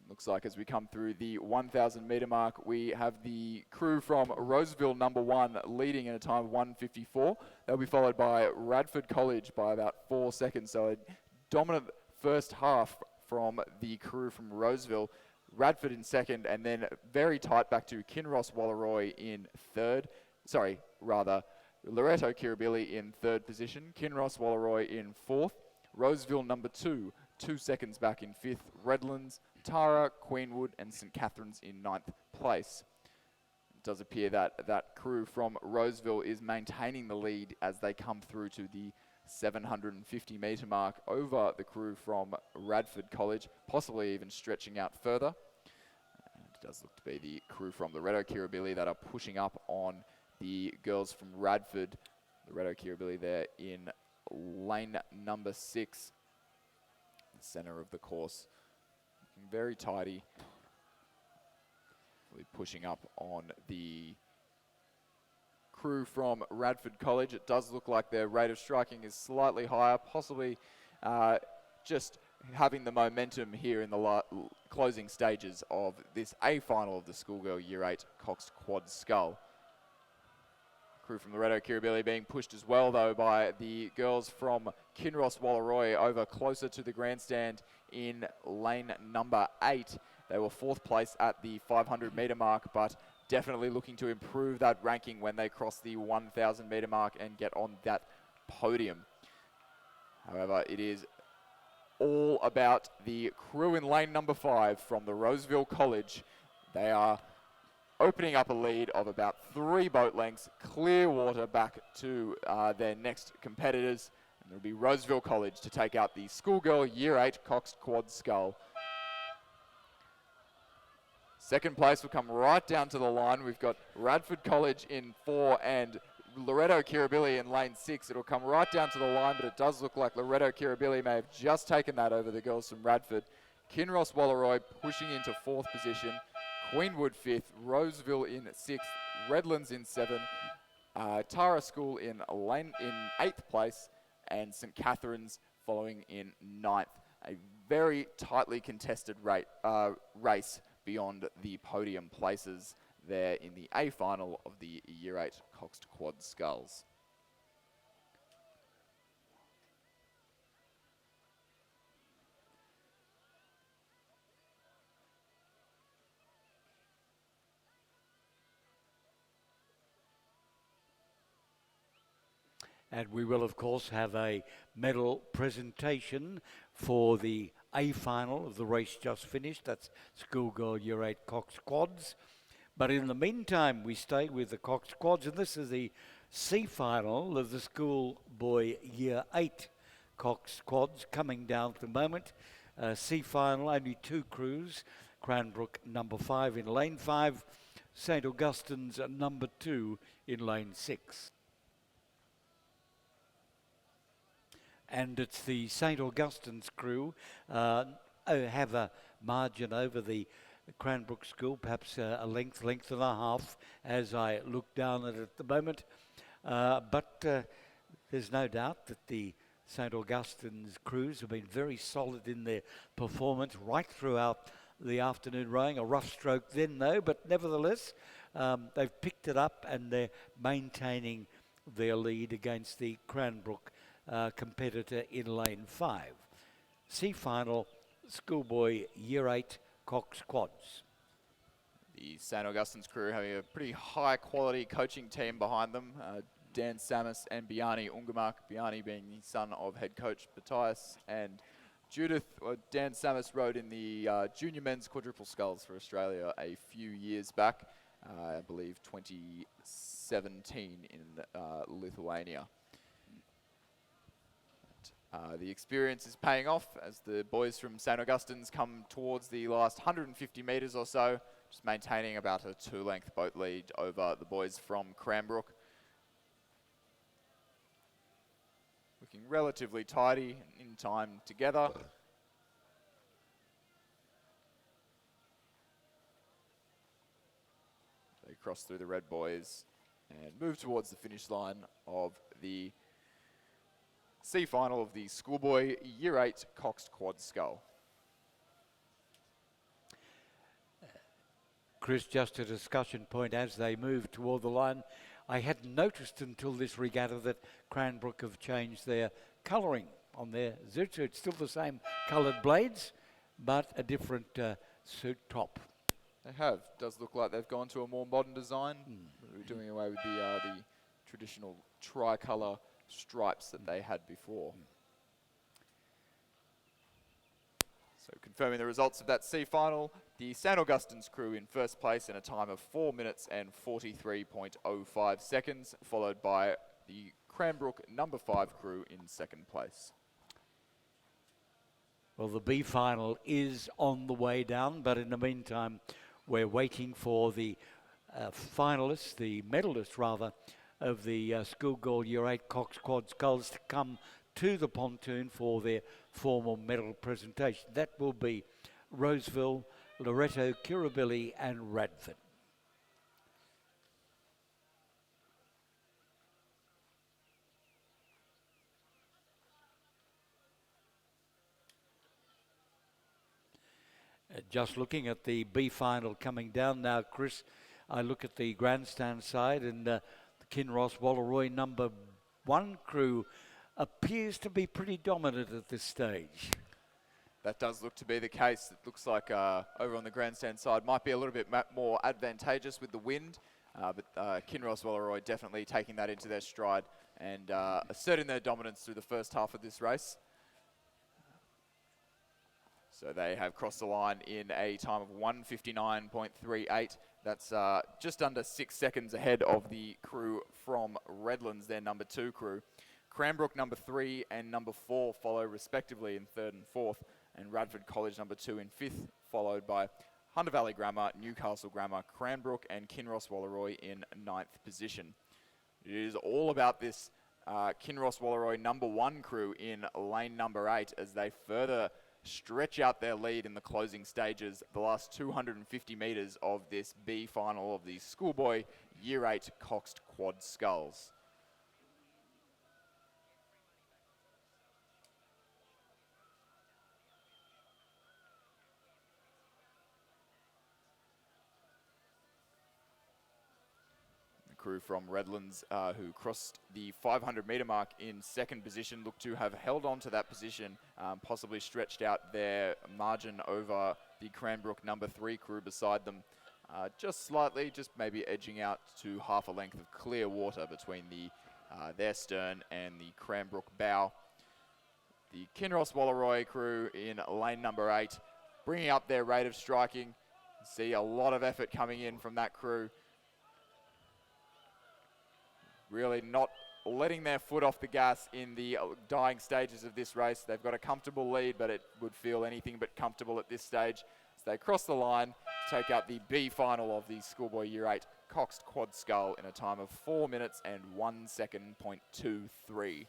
Looks like as we come through the 1,000 metre mark, we have the crew from Roseville number 1 leading in a time of 1:54. They'll be followed by Radford College by about 4 seconds. So a dominant first half from the crew from Roseville. Radford in second, and then very tight back to Kinross Wallaroi in third. Sorry, rather, Loreto Kirribilli in third position. Kinross Wallaroi in fourth. Roseville number 2, 2 seconds back in fifth. Redlands, Tara, Queenwood, and St Catherine's in ninth place. It does appear that that crew from Roseville is maintaining the lead as they come through to the 750 metre mark over the crew from Radford College, possibly even stretching out further. And it does look to be the crew from Loreto Kirribilli that are pushing up on the girls from Radford. Loreto Kirribilli there in lane number 6, the centre of the course. Looking very tidy. Really pushing up on the crew from Radford College. It does look like their rate of striking is slightly higher, possibly just having the momentum here in the closing stages of this A final of the Schoolgirl Year 8 Coxed Quad Scull. Crew from Loreto Kirribilli being pushed as well, though, by the girls from Kinross Wallaroi over closer to the grandstand in lane number 8. They were 4th place at the 500 metre mark, but definitely looking to improve that ranking when they cross the 1,000 metre mark and get on that podium. However, it is all about the crew in lane number 5 from the Roseville College. They are opening up a lead of about 3 boat lengths, clear water back to their next competitors. And it'll be Roseville College to take out the Schoolgirl Year 8 Coxed Quad Scull. Second place will come right down to the line. We've got Radford College in 4 and Loreto Kirribilli in lane 6. It'll come right down to the line, but it does look like Loreto Kirribilli may have just taken that over the girls from Radford. Kinross Wallaroi pushing into 4th position. Queenwood 5th, Roseville in 6th, Redlands in 7th, Tara School in 8th place, and St Catherine's following in 9th. A very tightly contested race beyond the podium places there in the A final of the Year 8 Coxed Quad Sculls. And we will, of course, have a medal presentation for the A final of the race just finished. That's Schoolgirl Year 8 Cox Quads. But in the meantime, we stay with the Cox Quads, and this is the C final of the Schoolboy Year 8 Cox Quads coming down at the moment. C final, only 2 crews. Cranbrook number 5 in lane 5, St Augustine's number 2 in lane 6. And it's the St Augustine's crew have a margin over the Cranbrook School, perhaps a length and a half as I look down at it at the moment. But there's no doubt that the St Augustine's crews have been very solid in their performance right throughout the afternoon rowing. A rough stroke then though, but nevertheless they've picked it up and they're maintaining their lead against the Cranbrook competitor in lane 5. C final, Schoolboy Year 8 Cox Quads. The St Augustine's crew having a pretty high quality coaching team behind them. Dan Samus and Biani Ungamark. Biani being the son of head coach Matthias, and Judith. Dan Samus rode in the junior men's quadruple sculls for Australia a few years back, I believe 2017 in Lithuania. The experience is paying off as the boys from St Augustine's come towards the last 150 metres or so, just maintaining about a 2-length boat lead over the boys from Cranbrook. Looking relatively tidy and in time together. They cross through the red boys and move towards the finish line of the C final of the Schoolboy Year 8 Coxed Quad Scull. Chris, just a discussion point as they move toward the line. I hadn't noticed until this regatta that Cranbrook have changed their colouring on their suit. It's still the same coloured blades, but a different suit top. They have. Does look like they've gone to a more modern design. We're doing away with the traditional tricolour stripes that they had before. So confirming the results of that C final, the St Augustine's crew in first place in a time of 4 minutes and 43.05 seconds, followed by the Cranbrook number 5 crew in second place. Well, the B final is on the way down, but in the meantime, we're waiting for the finalists, the medalists rather, of the Schoolgirl Year 8 Cox Quad Sculls to come to the pontoon for their formal medal presentation. That will be Roseville, Loreto, Kirribilli and Radford. Just looking at the B final coming down now, Chris, I look at the grandstand side and the Kinross Wallaroi number 1 crew appears to be pretty dominant at this stage. That does look to be the case. It looks like over on the grandstand side might be a little bit more advantageous with the wind, but Kinross Wallaroi definitely taking that into their stride and asserting their dominance through the first half of this race. So they have crossed the line in a time of 1:59.38. That's just under 6 seconds ahead of the crew from Redlands, their number 2 crew. Cranbrook number 3 and number 4 follow respectively in 3rd and 4th, and Radford College number 2 in 5th, followed by Hunter Valley Grammar, Newcastle Grammar, Cranbrook and Kinross Wallaroi in 9th position. It is all about this Kinross Wallaroi number 1 crew in lane number 8 as they further stretch out their lead in the closing stages, the last 250 metres of this B final of the Schoolboy Year 8 Coxed Quad Sculls. Crew from Redlands who crossed the 500 metre mark in 2nd position look to have held on to that position, possibly stretched out their margin over the Cranbrook number 3 crew beside them just slightly, just maybe edging out to half a length of clear water between their stern and the Cranbrook bow. The Kinross Wallaroi crew in lane number 8 bringing up their rate of striking. See a lot of effort coming in from that crew. Really not letting their foot off the gas in the dying stages of this race. They've got a comfortable lead, but it would feel anything but comfortable at this stage as they cross the line to take out the B final of the Schoolboy Year 8 Coxed Quad Skull in a time of 4 minutes and 1 second .23.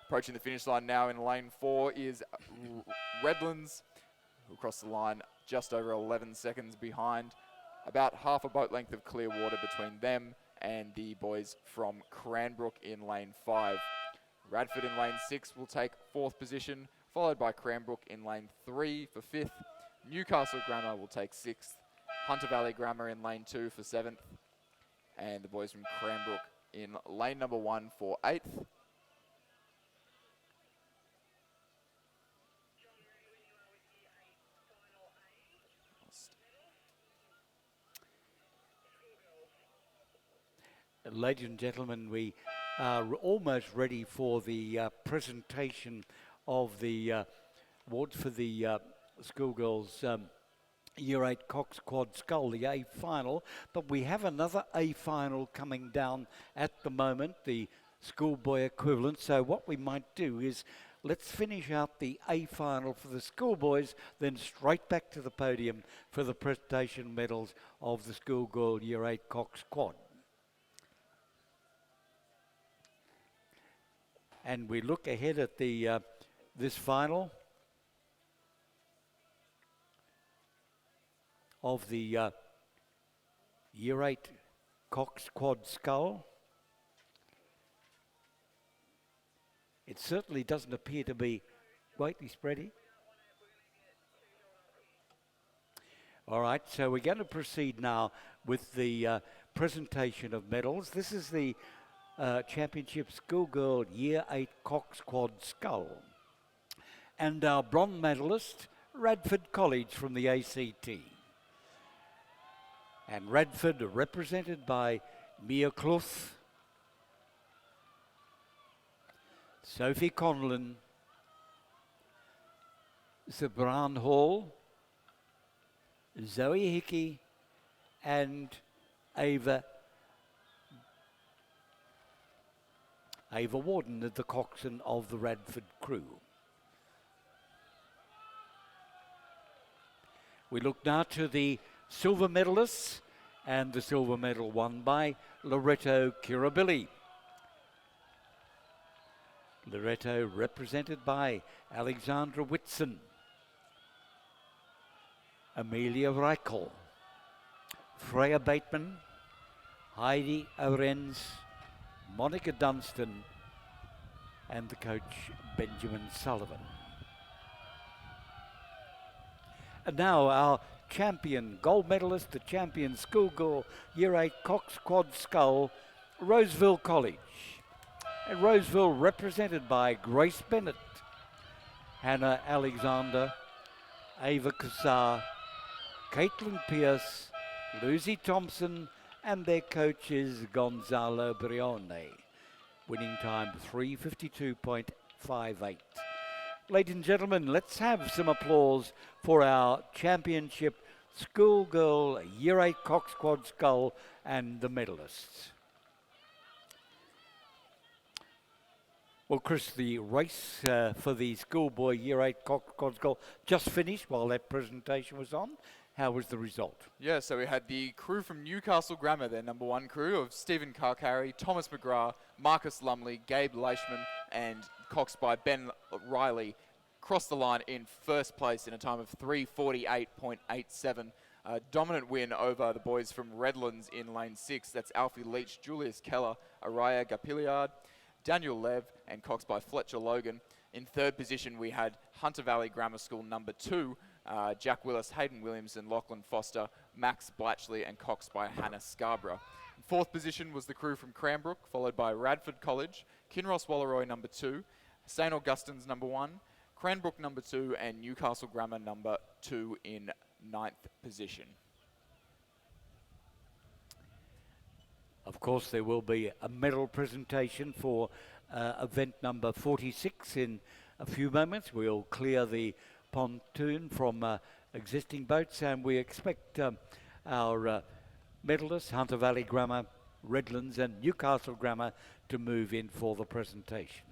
Approaching the finish line now in lane 4 is Redlands, who cross the line just over 11 seconds behind. About half a boat length of clear water between them and the boys from Cranbrook in lane 5. Radford in lane 6 will take 4th position, followed by Cranbrook in lane 3 for 5th. Newcastle Grammar will take 6th. Hunter Valley Grammar in lane 2 for 7th. And the boys from Cranbrook in lane number 1 for 8th. Ladies and gentlemen, we are almost ready for the presentation of the awards for the Schoolgirls Year 8 Cox Quad Skull, the A final. But we have another A final coming down at the moment, the schoolboy equivalent. So what we might do is let's finish out the A final for the schoolboys, then straight back to the podium for the presentation medals of the Schoolgirl Year 8 Cox Quad. And we look ahead at the this final of the Year 8 Cox Quad Skull. It certainly doesn't appear to be greatly spready. All right, so we're going to proceed now with the presentation of medals. This is the Championship Schoolgirl Year 8 Cox Quad Scull. And our bronze medalist, Radford College from the ACT. And Radford represented by Mia Clough, Sophie Conlon, Sabran Hall, Zoe Hickey, and Ava Warden, the coxswain of the Radford crew. We look now to the silver medalists, and the silver medal won by Loretto Kirribilli. Loretto represented by Alexandra Whitson, Amelia Reichel, Freya Bateman, Heidi Orenz, Monica Dunstan, and the coach Benjamin Sullivan. And now our champion gold medalist, the champion schoolgirl Year 8 Cox Quad Scull, Roseville College. And Roseville represented by Grace Bennett, Hannah Alexander, Ava Kassar, Caitlin Pierce, Lucy Thompson, and their coach is Gonzalo Brione. Winning time 3:52.58. Ladies and gentlemen, let's have some applause for our championship schoolgirl Year 8 Cox Quad Scull and the medalists. Well, Chris, the race for the schoolboy Year 8 Cox Quad Scull just finished while that presentation was on. How was the result? Yeah, so we had the crew from Newcastle Grammar, their number one crew of Stephen Carcari, Thomas McGrath, Marcus Lumley, Gabe Leishman, and Cox by Ben Riley, crossed the line in first place in a time of 3:48.87. A dominant win over the boys from Redlands in lane 6. That's Alfie Leach, Julius Keller, Araya Gapilliard, Daniel Lev, and Cox by Fletcher Logan. In third position, we had Hunter Valley Grammar School number 2, Jack Willis, Hayden Williams, and Lachlan Foster, Max Blatchley, and Cox by Hannah Scarborough. In fourth position was the crew from Cranbrook, followed by Radford College, Kinross Wallaroi number 2, St Augustine's number 1, Cranbrook number 2, and Newcastle Grammar number 2 in ninth position. Of course, there will be a medal presentation for event number 46 in a few moments. We'll clear the pontoon from existing boats, and we expect our medalists, Hunter Valley Grammar, Redlands and Newcastle Grammar, to move in for the presentation.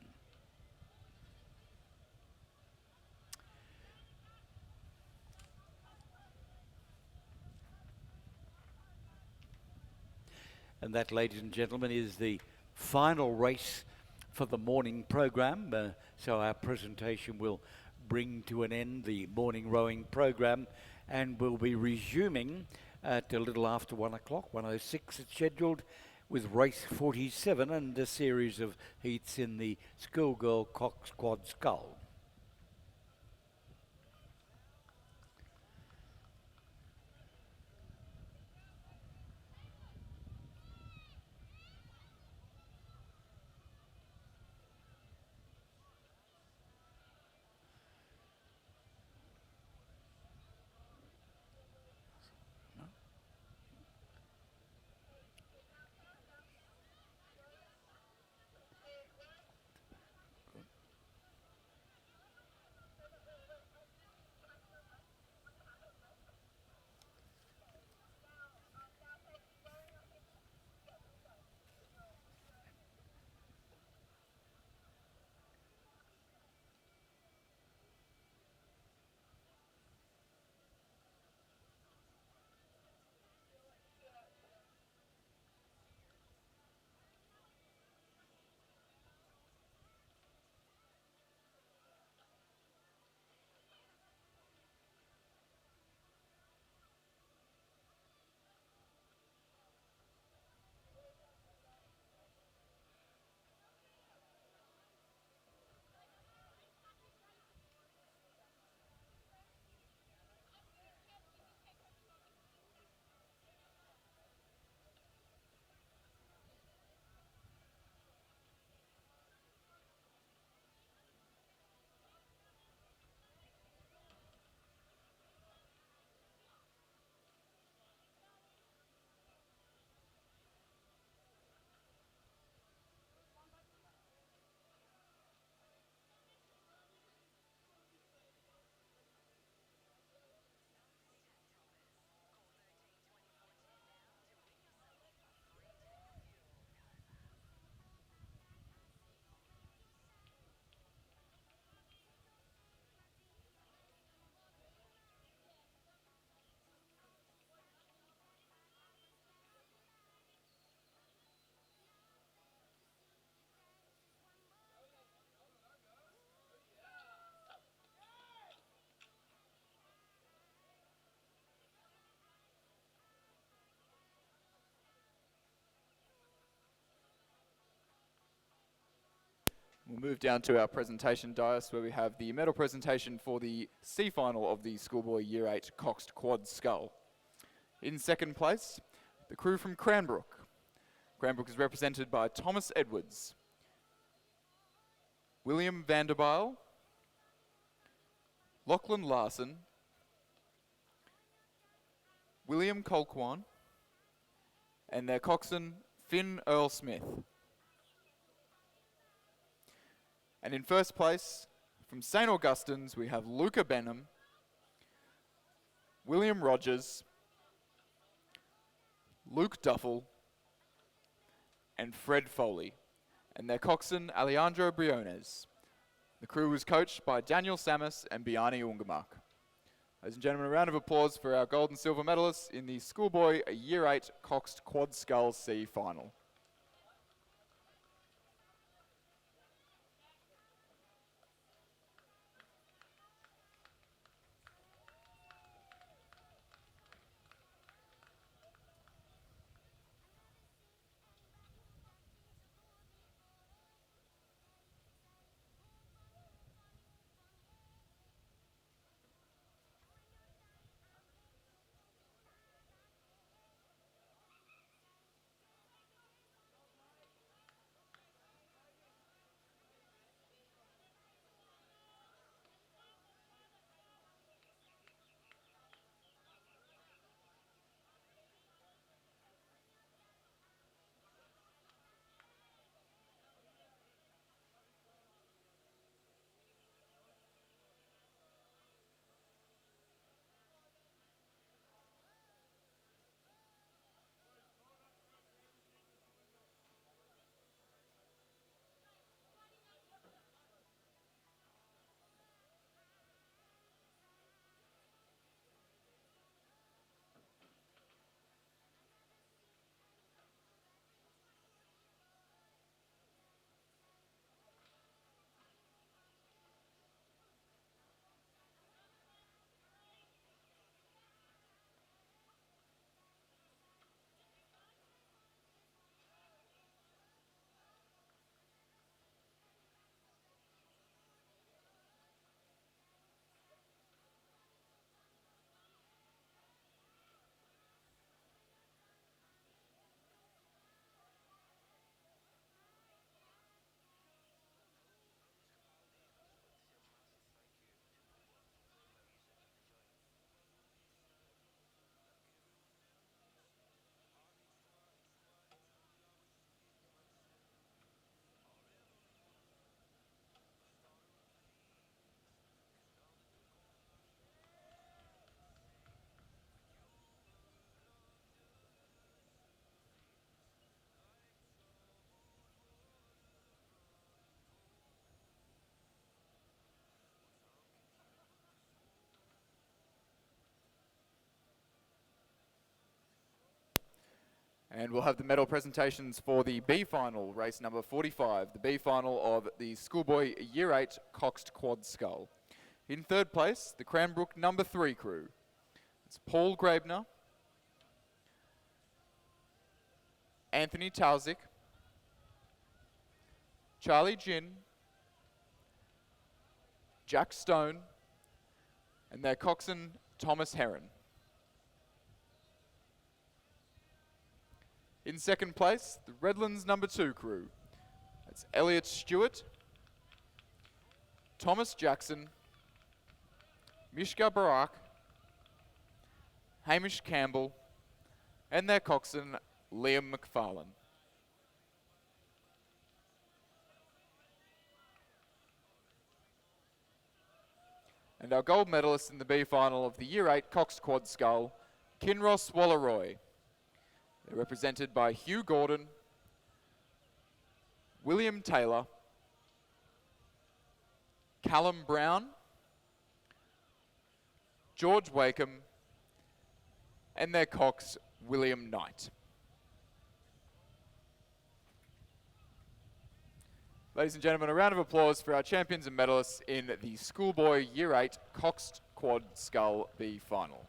And that, ladies and gentlemen, is the final race for the morning program. So our presentation will bring to an end the morning rowing program, and we'll be resuming at a little after 1 o'clock, 1:06 it's scheduled, with race 47 and a series of heats in the schoolgirl Cox Quad Scull. We'll move down to our presentation dais where we have the medal presentation for the C final of the Schoolboy Year 8 Coxed Quad Scull. In second place, the crew from Cranbrook. Cranbrook is represented by Thomas Edwards, William Vanderbyle, Lachlan Larson, William Colquhoun, and their coxswain, Finn Earl Smith. And in first place, from St. Augustine's, we have Luca Benham, William Rogers, Luke Duffel, and Fred Foley, and their coxswain, Alejandro Briones. The crew was coached by Daniel Samus and Biani Ungamark. Ladies and gentlemen, a round of applause for our gold and silver medalists in the Schoolboy Year 8 Coxed Quad Scull C final. And we'll have the medal presentations for the B final, race number 45, the B final of the Schoolboy Year 8 Coxed Quad Scull. In third place, the Cranbrook number 3 crew. It's Paul Grabner, Anthony Talzik, Charlie Ginn, Jack Stone, and their coxswain, Thomas Heron. In second place, the Redlands number 2 crew. That's Elliot Stewart, Thomas Jackson, Mishka Barak, Hamish Campbell, and their coxswain, Liam McFarlane. And our gold medalist in the B final of the Year 8 Coxed Quad Scull, Kinross Wallaroy. They're represented by Hugh Gordon, William Taylor, Callum Brown, George Wakeham, and their cox, William Knight. Ladies and gentlemen, a round of applause for our champions and medalists in the Schoolboy Year 8 Coxed Quad Scull B final.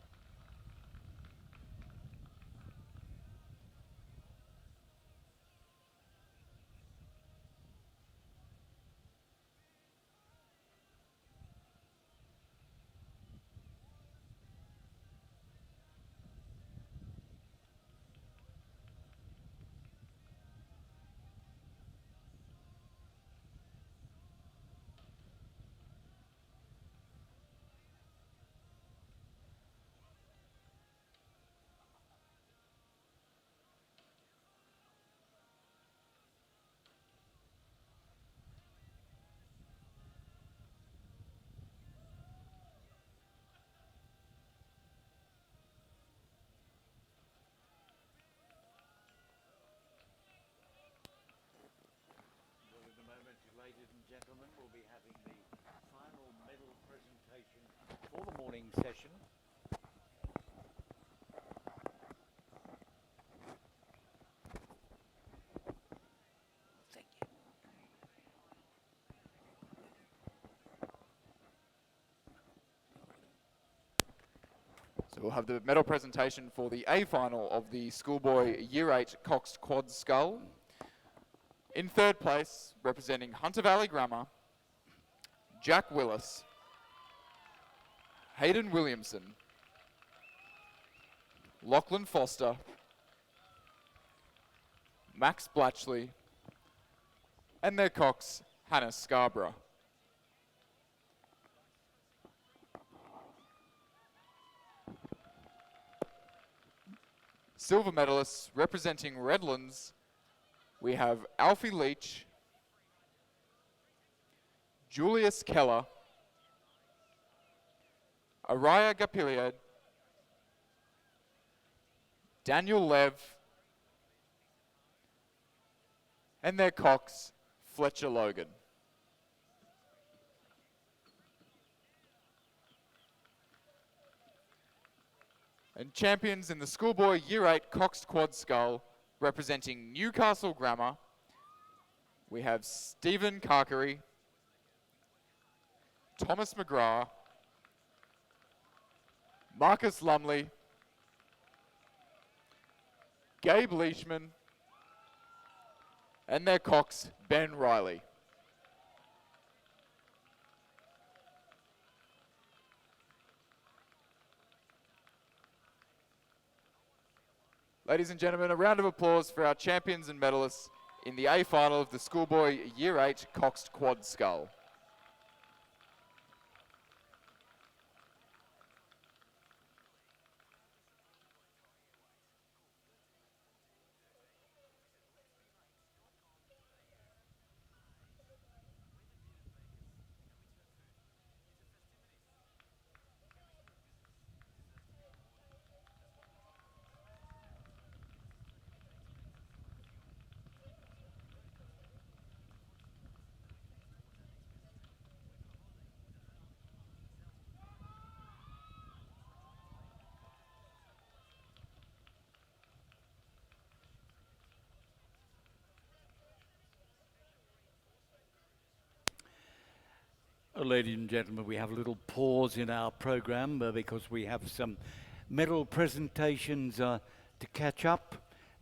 we'll have the medal presentation for the A final of the schoolboy Year 8 Coxed Quad Scull. In third place, representing Hunter Valley Grammar, Jack Willis, Hayden Williamson, Lachlan Foster, Max Blatchley, and their cox, Hannah Scarborough. Silver medalists representing Redlands, we have Alfie Leach, Julius Keller, Araya Gapiliad, Daniel Lev, and their cox, Fletcher Logan. And champions in the schoolboy Year 8 Coxed Quad Scull, representing Newcastle Grammar, we have Stephen Carkery, Thomas McGrath, Marcus Lumley, Gabe Leishman, and their cox, Ben Riley. Ladies and gentlemen, a round of applause for our champions and medalists in the A final of the schoolboy Year 8 Coxed Quad Scull. Ladies and gentlemen, we have a little pause in our program because we have some medal presentations to catch up,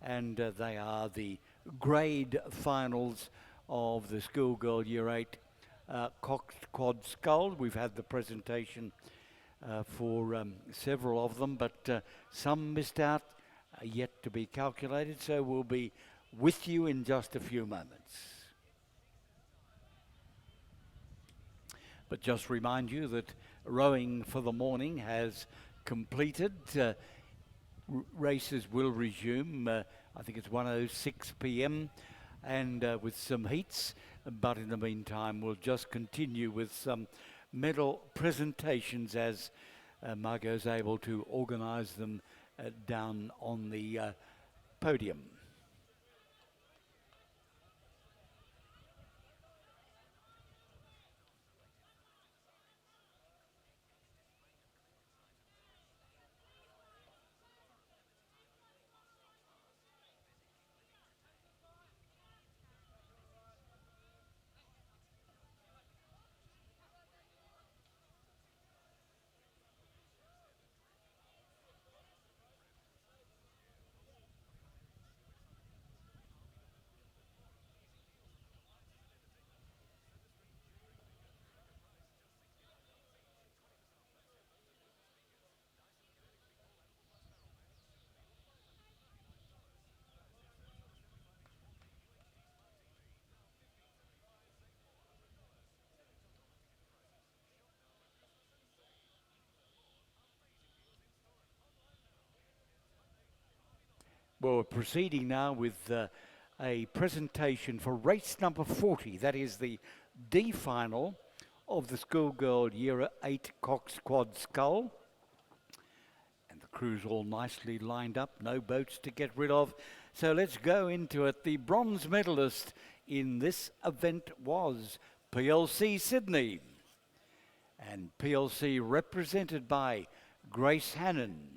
and they are the grade finals of the schoolgirl Year 8 Coxed Quad Scull. We've had the presentation for several of them, but some missed out, yet to be calculated, so we'll be with you in just a few moments. But just remind you that rowing for the morning has completed. Races will resume, I think it's 1:06 p.m. and with some heats, but in the meantime we'll just continue with some medal presentations as Margot's able to organise them down on the podium. Well, we're proceeding now with a presentation for race number 40. That is the D final of the schoolgirl Year 8 Coxed Quad Scull. And the crew's all nicely lined up, no boats to get rid of. So let's go into it. The bronze medalist in this event was PLC Sydney. And PLC represented by Grace Hannon,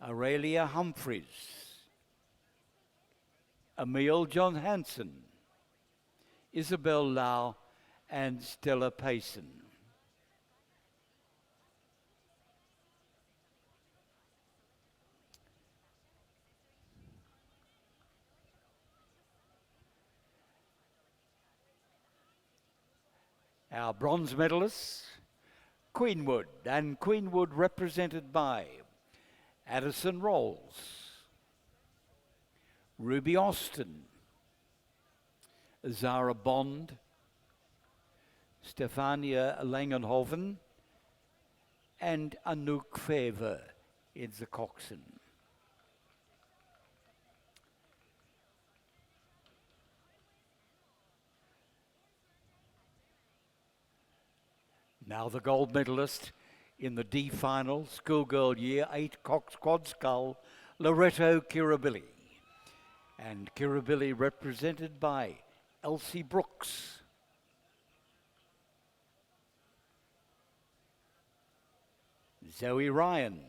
Aurelia Humphreys, Emil John Hansen, Isabel Lau, and Stella Payson. Our bronze medalists, Queenwood, and Queenwood represented by Addison Rolls, Ruby Austin, Zara Bond, Stefania Langenhoven, and Anouk Fever is the coxswain. Now the gold medalist in the D final, schoolgirl year 8 Cox Quad Scull, Loretto Kirribilli. And Kirribilli represented by Elsie Brooks. Zoe Ryan.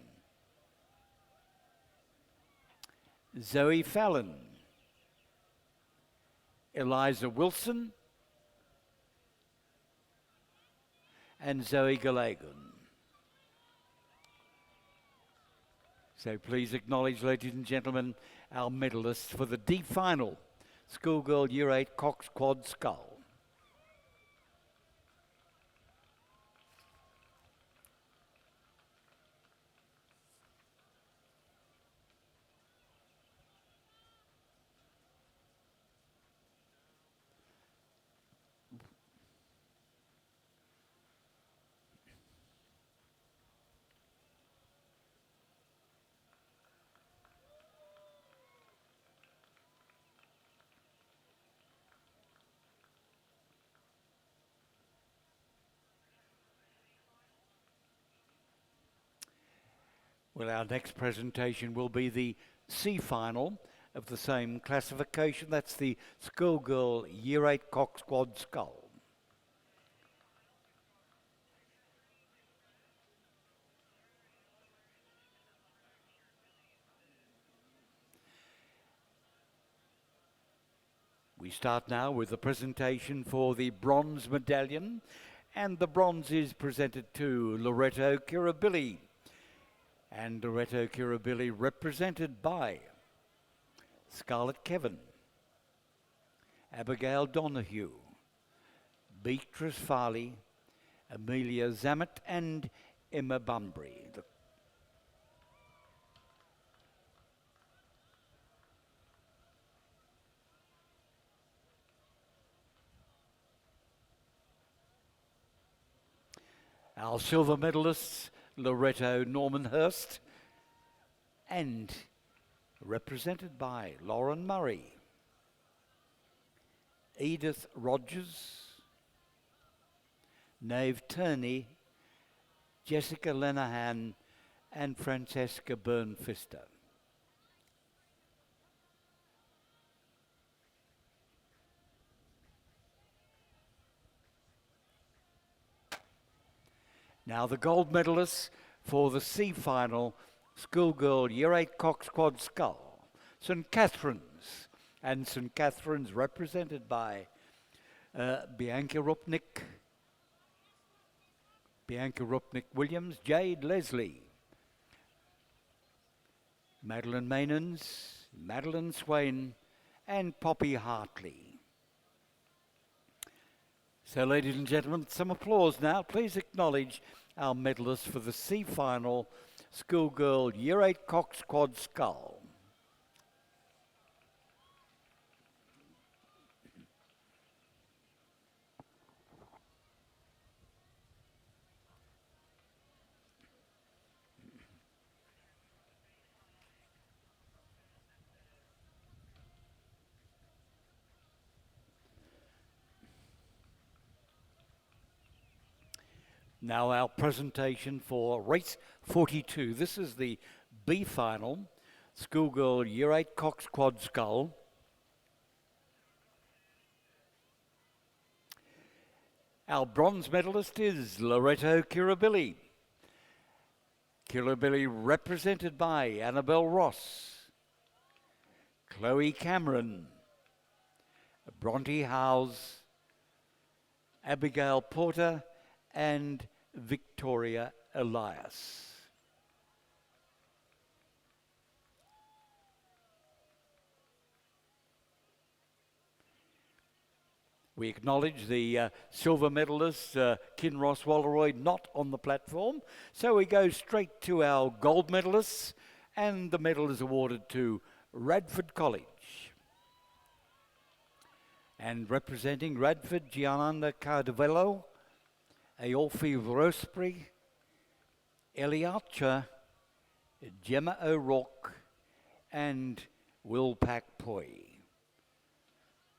Zoe Fallon. Eliza Wilson. And Zoe Gallagher. So please acknowledge, ladies and gentlemen, our medalists for the D final, schoolgirl year 8 Cox Quad Scull. Well, our next presentation will be the C final of the same classification. That's the schoolgirl year 8 Cox Quad Scull. We start now with the presentation for the bronze medallion, and the bronze is presented to Loretto Kirribilli. And Loretto Kirribilli represented by Scarlett Kevin, Abigail Donahue, Beatrice Farley, Amelia Zammit, and Emma Bunbury. Our silver medalists, Loretto Normanhurst, and represented by Lauren Murray, Edith Rogers, Nave Turney, Jessica Lenahan, and Francesca Byrne-Pfister. Now the gold medalists for the C final, schoolgirl year 8 Cox Quad Scull, St Catherine's, and St Catherine's represented by Bianca Rupnick Williams, Jade Leslie, Madeline Maynans, Madeline Swain, and Poppy Hartley. So, ladies and gentlemen, some applause now. Please acknowledge our medalists for the C final, schoolgirl year 8 Cox Quad Scull. Now our presentation for race 42. This is the B final, schoolgirl year 8 Cox Quad Scull. Our bronze medalist is Loretto Kirribilli. Kirribilli represented by Annabelle Ross, Chloe Cameron, Bronte Howes, Abigail Porter, and Victoria Elias. We acknowledge the silver medalist, Kinross Walleroy, not on the platform. So we go straight to our gold medalists, and the medal is awarded to Radford College. And representing Radford, Giananda Cardavello, Aolfi Rosebury, Eliarcha, Gemma O'Rourke, and Will Pack Poi.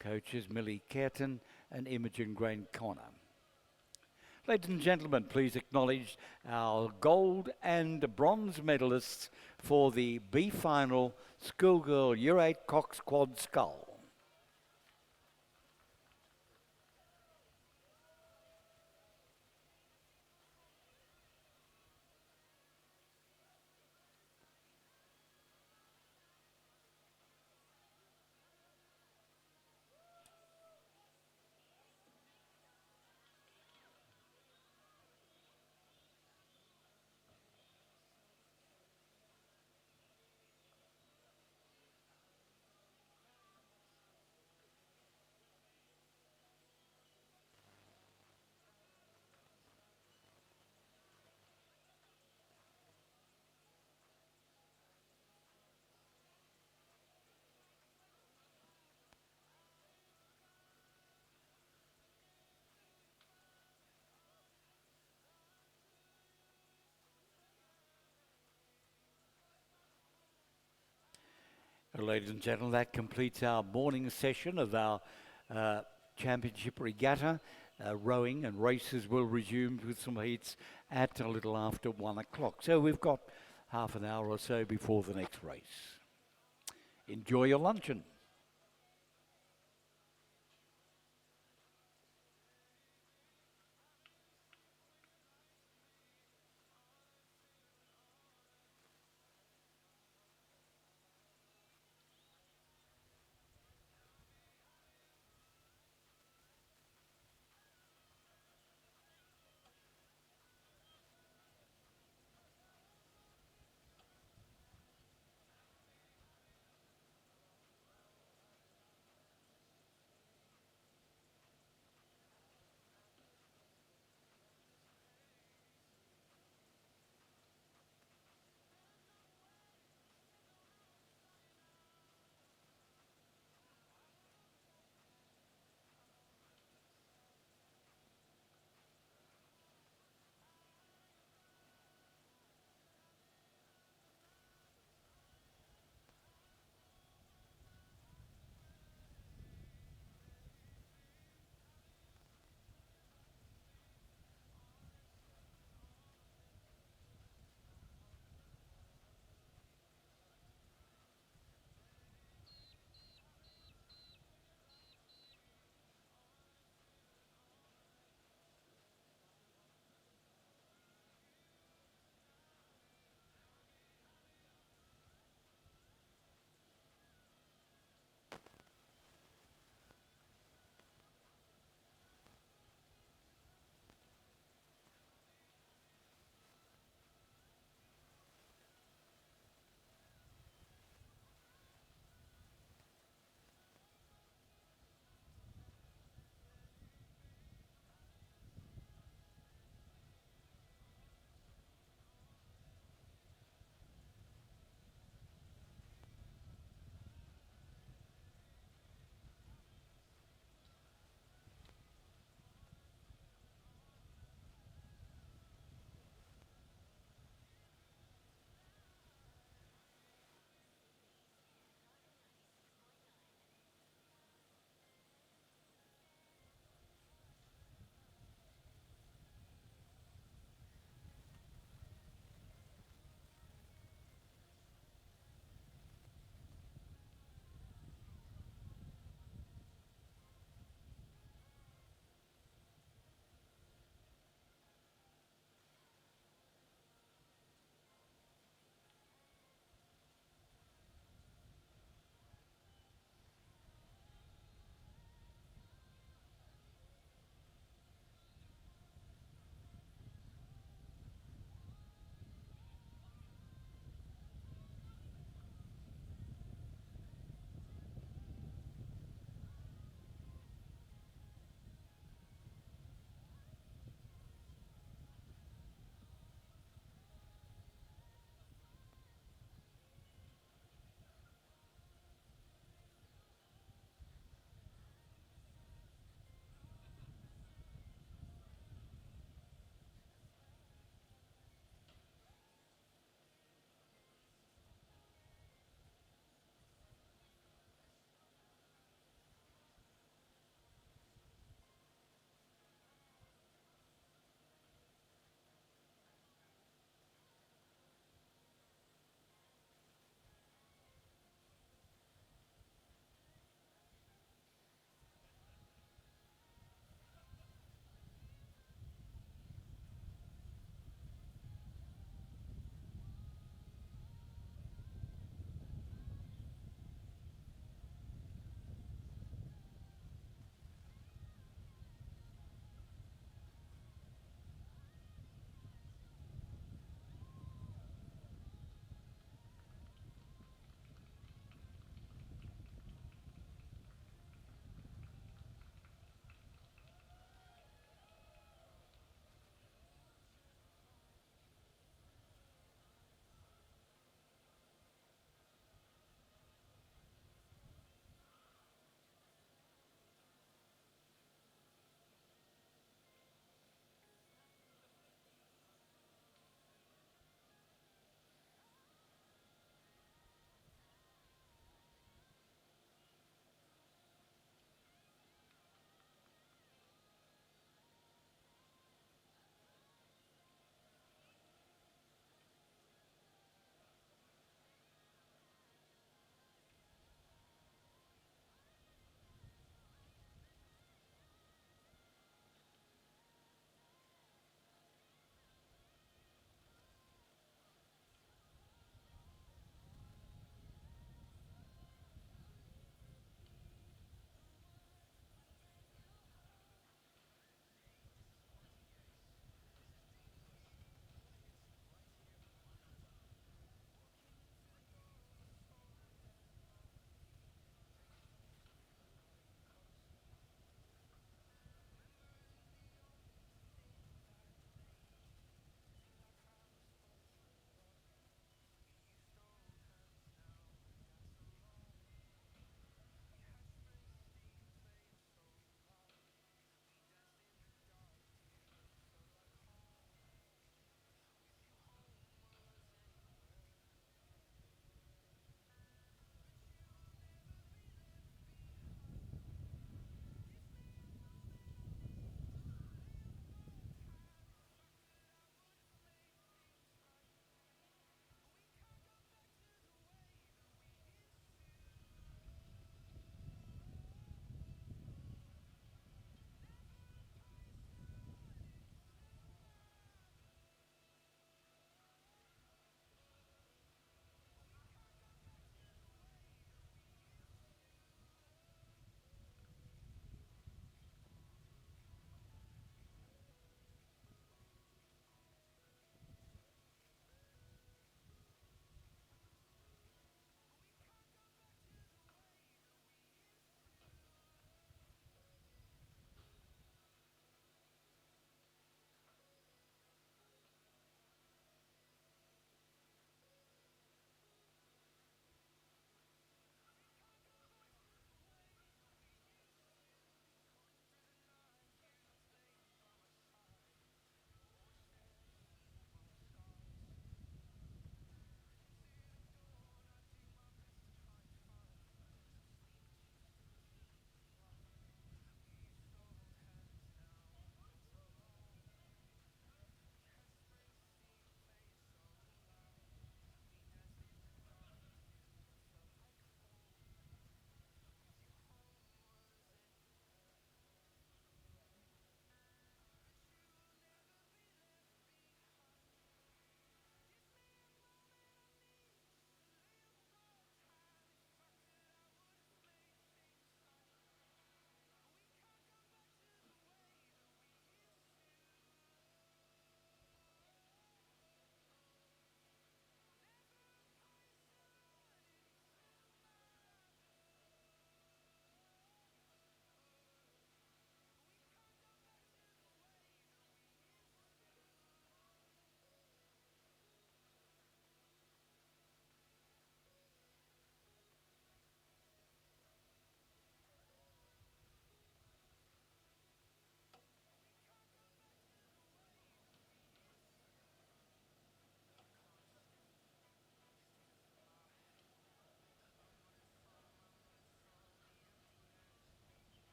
Coaches Millie Cairton and Imogen Grain Connor. Ladies and gentlemen, please acknowledge our gold and bronze medalists for the B final Schoolgirl Year 8 Cox Quad Scull. Ladies and gentlemen, that completes our morning session of our championship regatta. Rowing and races will resume with some heats at a little after 1 o'clock. So we've got half an hour or so before the next race. Enjoy your luncheon.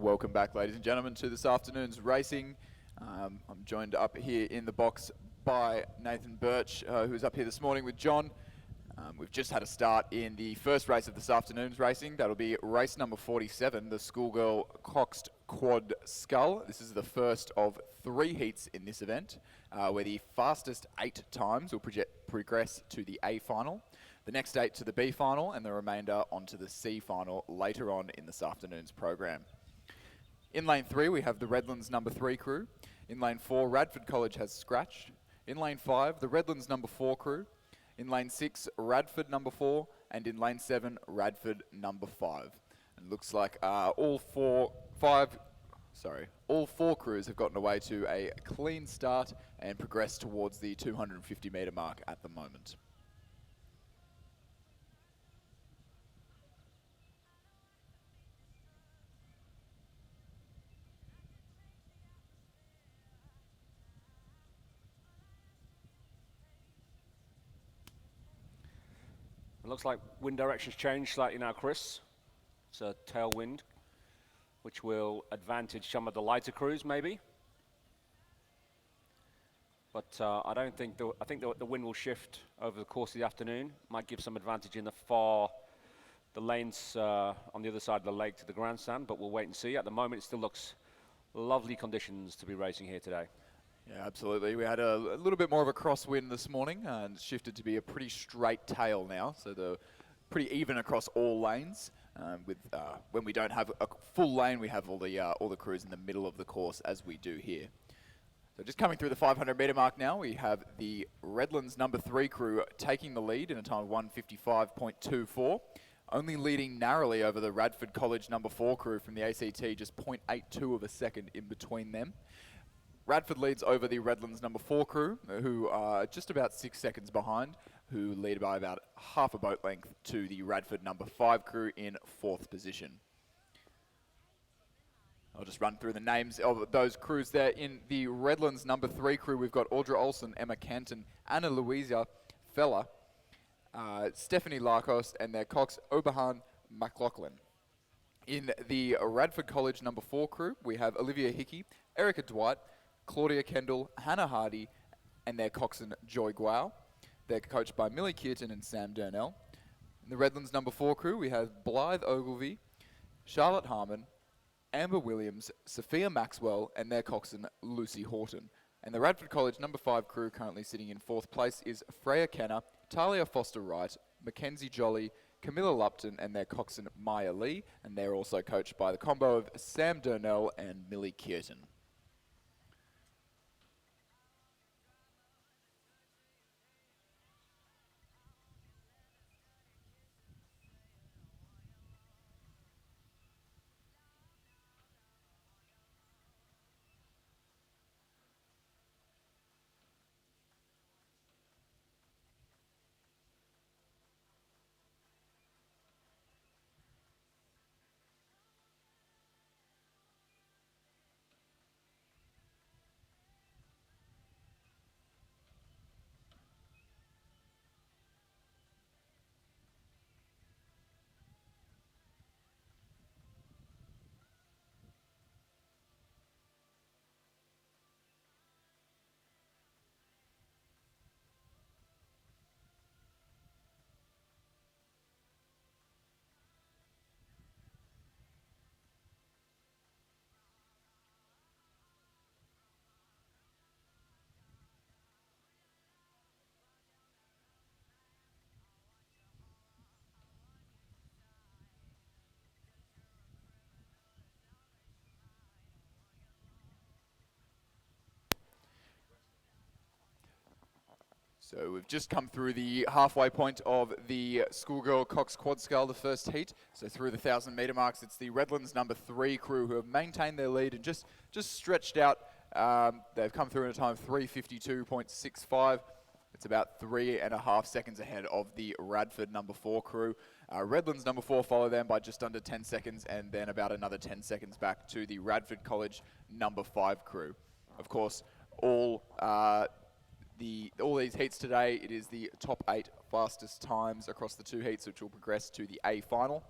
Welcome back, ladies and gentlemen, to this afternoon's racing. I'm joined up here in the box by Nathan Birch, who's up here this morning with John. We've just had a start in the first race of this afternoon's racing. That'll be race number 47, the Schoolgirl Coxed Quad Scull. This is the first of 3 heats in this event, where the fastest 8 times will progress to the A final, the next 8 to the B final, and the remainder onto the C final later on in this afternoon's program. In lane 3, we have the Redlands number 3 crew. In lane 4, Radford College has Scratch. In lane 5, the Redlands number 4 crew. In lane 6, Radford number 4. And in lane 7, Radford number 5. And looks like all four crews have gotten away to a clean start and progressed towards the 250 metre mark at the moment. It looks like wind direction's changed slightly now, Chris. It's a tailwind, which will advantage some of the lighter crews, maybe. But I don't think I think the wind will shift over the course of the afternoon. Might give some advantage in the lanes on the other side of the lake to the grandstand, but we'll wait and see. At the moment, it still looks lovely conditions to be racing here today. Yeah, absolutely. We had a little bit more of a crosswind this morning and it's shifted to be a pretty straight tail now. So they're pretty even across all lanes. When we don't have a full lane, we have all the crews in the middle of the course as we do here. So just coming through the 500 metre mark now, we have the Redlands number 3 crew taking the lead in a time of 1:55.24. Only leading narrowly over the Radford College number 4 crew from the ACT, just 0.82 of a second in between them. Radford leads over the Redlands number 4 crew, who are just about 6 seconds behind, who lead by about half a boat length to the Radford number 5 crew in 4th position. I'll just run through the names of those crews there. In the Redlands number 3 crew, we've got Audra Olsen, Emma Canton, Anna Louisa Feller, Stephanie Larkos, and their Cox Oberhan McLaughlin. In the Radford College number 4 crew, we have Olivia Hickey, Erica Dwight, Claudia Kendall, Hannah Hardy, and their coxswain Joy Guao. They're coached by Millie Kearton and Sam Durnell. In the Redlands number 4 crew, we have Blythe Ogilvie, Charlotte Harmon, Amber Williams, Sophia Maxwell, and their coxswain Lucy Horton. And the Radford College number 5 crew, currently sitting in 4th place, is Freya Kenner, Talia Foster Wright, Mackenzie Jolly, Camilla Lupton, and their coxswain Maya Lee. And they're also coached by the combo of Sam Durnell and Millie Kearton. So we've just come through the halfway point of the Schoolgirl Cox Quad Scull, the first heat. So through the 1,000 metre marks, it's the Redlands number 3 crew who have maintained their lead and just stretched out. They've come through in a time of 3:52.65. It's about 3.5 seconds ahead of the Radford number 4 crew. Redlands number 4 follow them by just under 10 seconds and then about another 10 seconds back to the Radford College number 5 crew. Of course, all these heats today, it is the top 8 fastest times across the 2 heats, which will progress to the A final.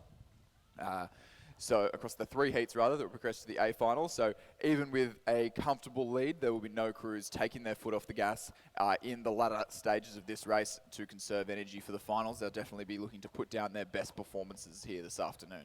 So across the 3 heats rather that will progress to the A final. So even with a comfortable lead, there will be no crews taking their foot off the gas in the latter stages of this race to conserve energy for the finals. They'll definitely be looking to put down their best performances here this afternoon.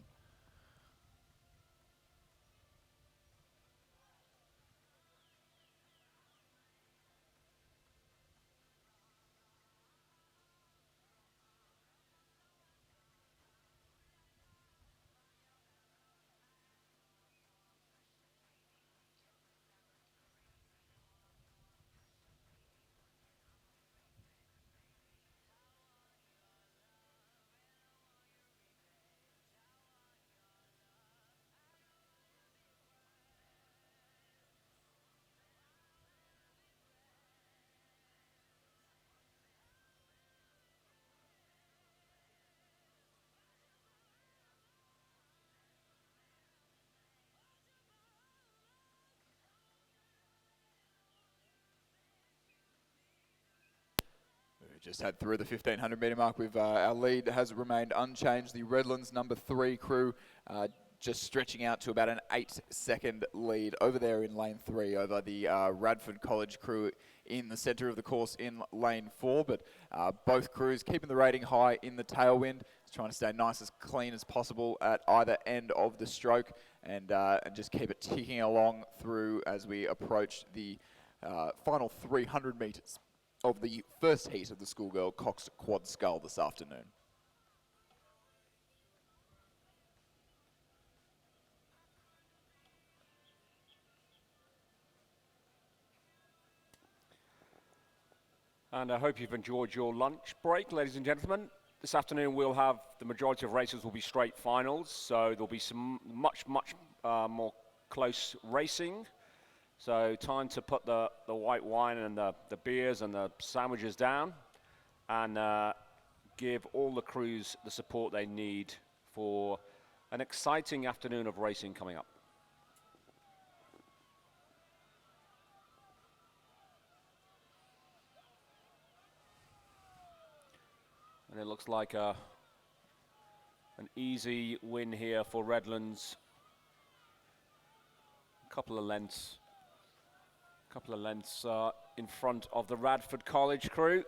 We've just had through the 1500 metre mark. Our lead has remained unchanged. The Redlands number 3 crew just stretching out to about an 8-second lead over there in lane 3 over the Radford College crew in the centre of the course in lane 4. But both crews keeping the rating high in the tailwind, trying to stay nice as clean as possible at either end of the stroke and just keep it ticking along through as we approach the final 300 metres of the first heat of the Schoolgirl Coxed Quad Scull this afternoon. And I hope you've enjoyed your lunch break, ladies and gentlemen. This afternoon we'll have the majority of races will be straight finals, so there'll be some much more close racing. So time to put the white wine and the beers and the sandwiches down and give all the crews the support they need for an exciting afternoon of racing coming up. And it looks like an easy win here for Redlands. A couple of lengths in front of the Radford College crew.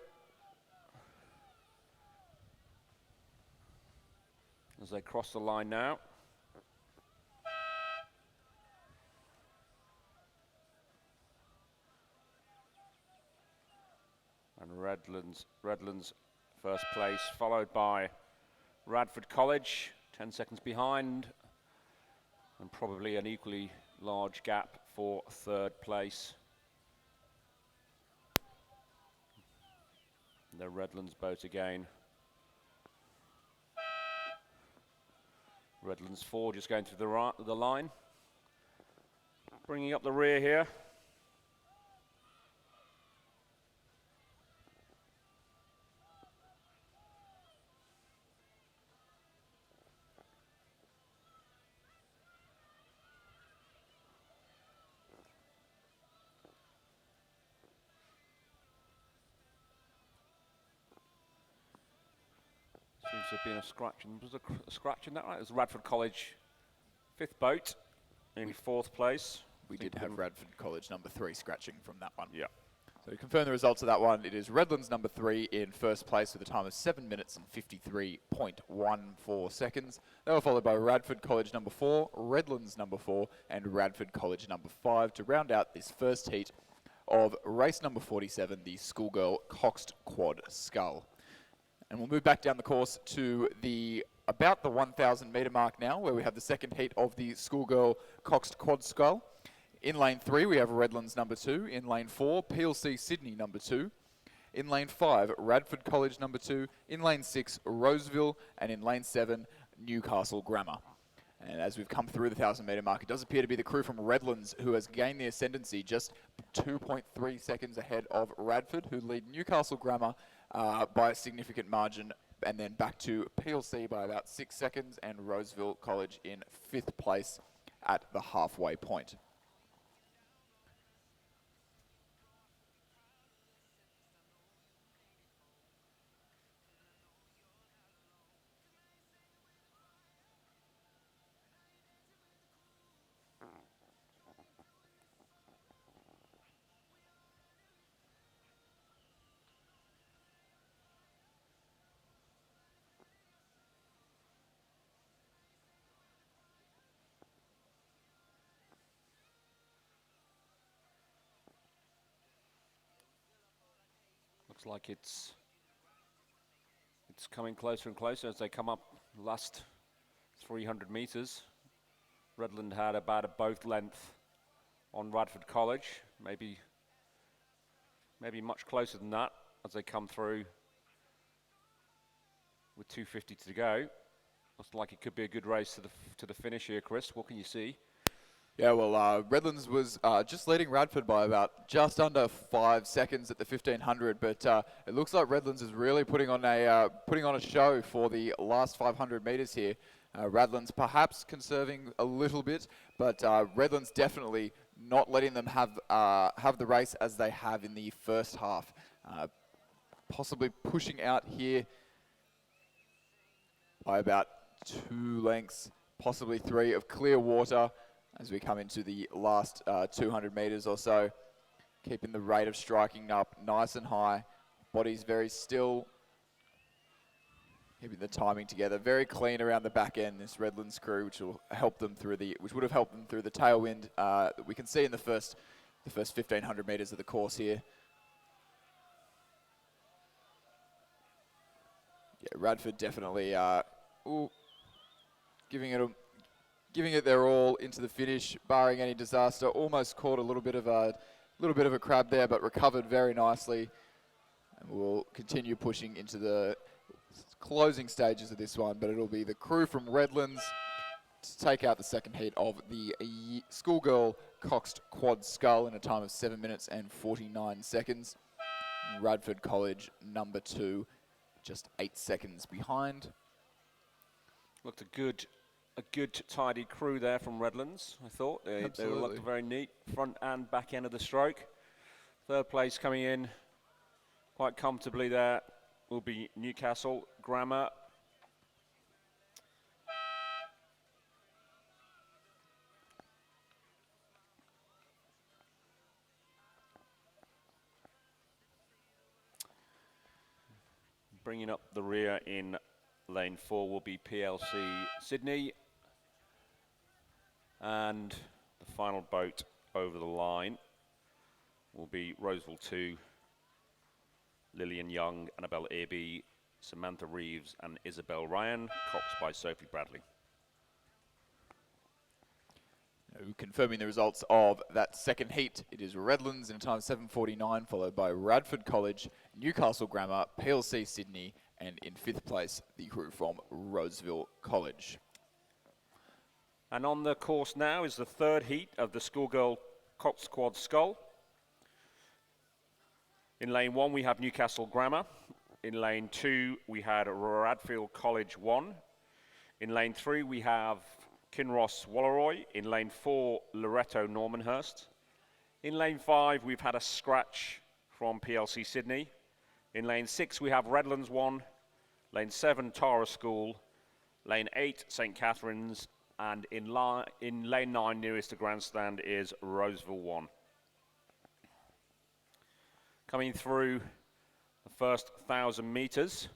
As they cross the line now. And Redlands first place, followed by Radford College, 10 seconds behind, and probably an equally large gap for third place. The Redlands boat again. Redlands 4 just going through the line. Bringing up the rear here. Seems to have been a scratch. Was a scratch in that right? It was Radford College, 5th boat, in 4th place. We did have Radford College number 3 scratching from that one. Yeah. So to confirm the results of that one, it is Redlands number 3 in first place with a time of 7 minutes and 53.14 seconds. They were followed by Radford College number 4, Redlands number 4, and Radford College number 5 to round out this first heat of race number 47, the Schoolgirl Coxed Quad Scull. And we'll move back down the course to about the 1,000 metre mark now, where we have the second heat of the Schoolgirl Coxed Quad Scull. In lane 3, we have Redlands number 2. In lane 4, PLC Sydney number 2. In lane 5, Radford College number 2. In lane 6, Roseville. And in lane 7, Newcastle Grammar. And as we've come through the 1,000 metre mark, it does appear to be the crew from Redlands who has gained the ascendancy, just 2.3 seconds ahead of Radford, who lead Newcastle Grammar by a significant margin, and then back to PLC by about 6 seconds, and Roseville College in 5th place at the halfway point. Looks like it's coming closer and closer as they come up the last 300 metres. Redland had about a boat length on Radford College, maybe much closer than that as they come through with 2:50 to go. Looks like it could be a good race to the finish here, Chris. What can you see? Yeah, well, Redlands was just leading Radford by about just under 5 seconds at the 1500, but it looks like Redlands is really putting on a show for the last 500 metres here. Redlands perhaps conserving a little bit, but Redlands definitely not letting them have the race as they have in the first half. Possibly pushing out here by about 2 lengths, possibly 3 of clear water as we come into the last 200 metres or so. Keeping the rate of striking up nice and high. Body's very still. Keeping the timing together. Very clean around the back end, this Redlands crew, which would have helped them through the tailwind that we can see in the first 1500 metres of the course here. Yeah, Radford definitely giving it their all into the finish, barring any disaster. Almost caught a little bit of a crab there, but recovered very nicely. And we'll continue pushing into the closing stages of this one, but it'll be the crew from Redlands to take out the second heat of the schoolgirl coxed quad scull in a time of 7 minutes and 49 seconds. Radford College number 2, just 8 seconds behind. Looked a good tidy crew there from Redlands, I thought. They looked very neat, front and back end of the stroke. Third place coming in quite comfortably there will be Newcastle Grammar. Bringing up the rear in lane 4 will be PLC Sydney. And the final boat over the line will be Roseville 2, Lillian Young, Annabelle Airby, Samantha Reeves and Isabel Ryan, coxed by Sophie Bradley. Confirming the results of that second heat, it is Redlands in a time of 7:49, followed by Radford College, Newcastle Grammar, PLC Sydney, and in 5th place, the crew from Roseville College. And on the course now is the third heat of the schoolgirl coxed quad scull. In lane 1, we have Newcastle Grammar. In lane 2, we had Radfield College 1. In lane 3, we have Kinross Walleroy. In lane 4, Loretto Normanhurst. In lane 5, we've had a scratch from PLC Sydney. In lane 6, we have Redlands 1. Lane 7, Tara School. Lane 8, St. Catherine's. And in lane 9, nearest to grandstand, is Roseville 1. Coming through the first 1,000 metres,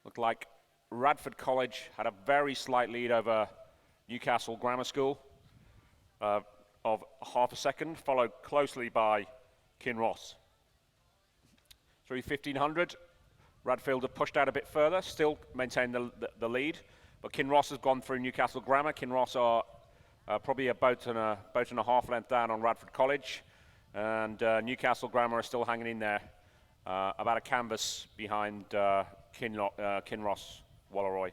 looked like Radford College had a very slight lead over Newcastle Grammar School of half a second, followed closely by Kinross. Through 1500, Radfield have pushed out a bit further, still maintain the lead, but Kinross has gone through Newcastle Grammar. Kinross are probably a boat and a half length down on Radford College, and Newcastle Grammar are still hanging in there, about a canvas behind Kinross Walleroy.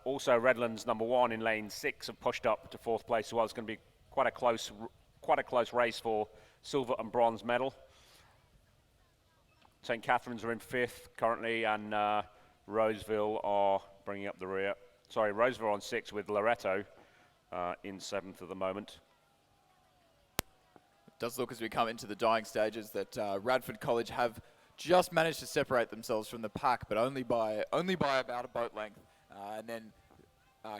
Also, Redlands number 1 in lane 6 have pushed up to 4th place as well. It's going to be quite a close race for silver and bronze medal. St. Catherine's are in 5th currently, and Roseville are bringing up the rear. Sorry, Roseville on 6 with Loretto in 7th at the moment. It does look as we come into the dying stages that Radford College have just managed to separate themselves from the pack, but only by about a boat length. And then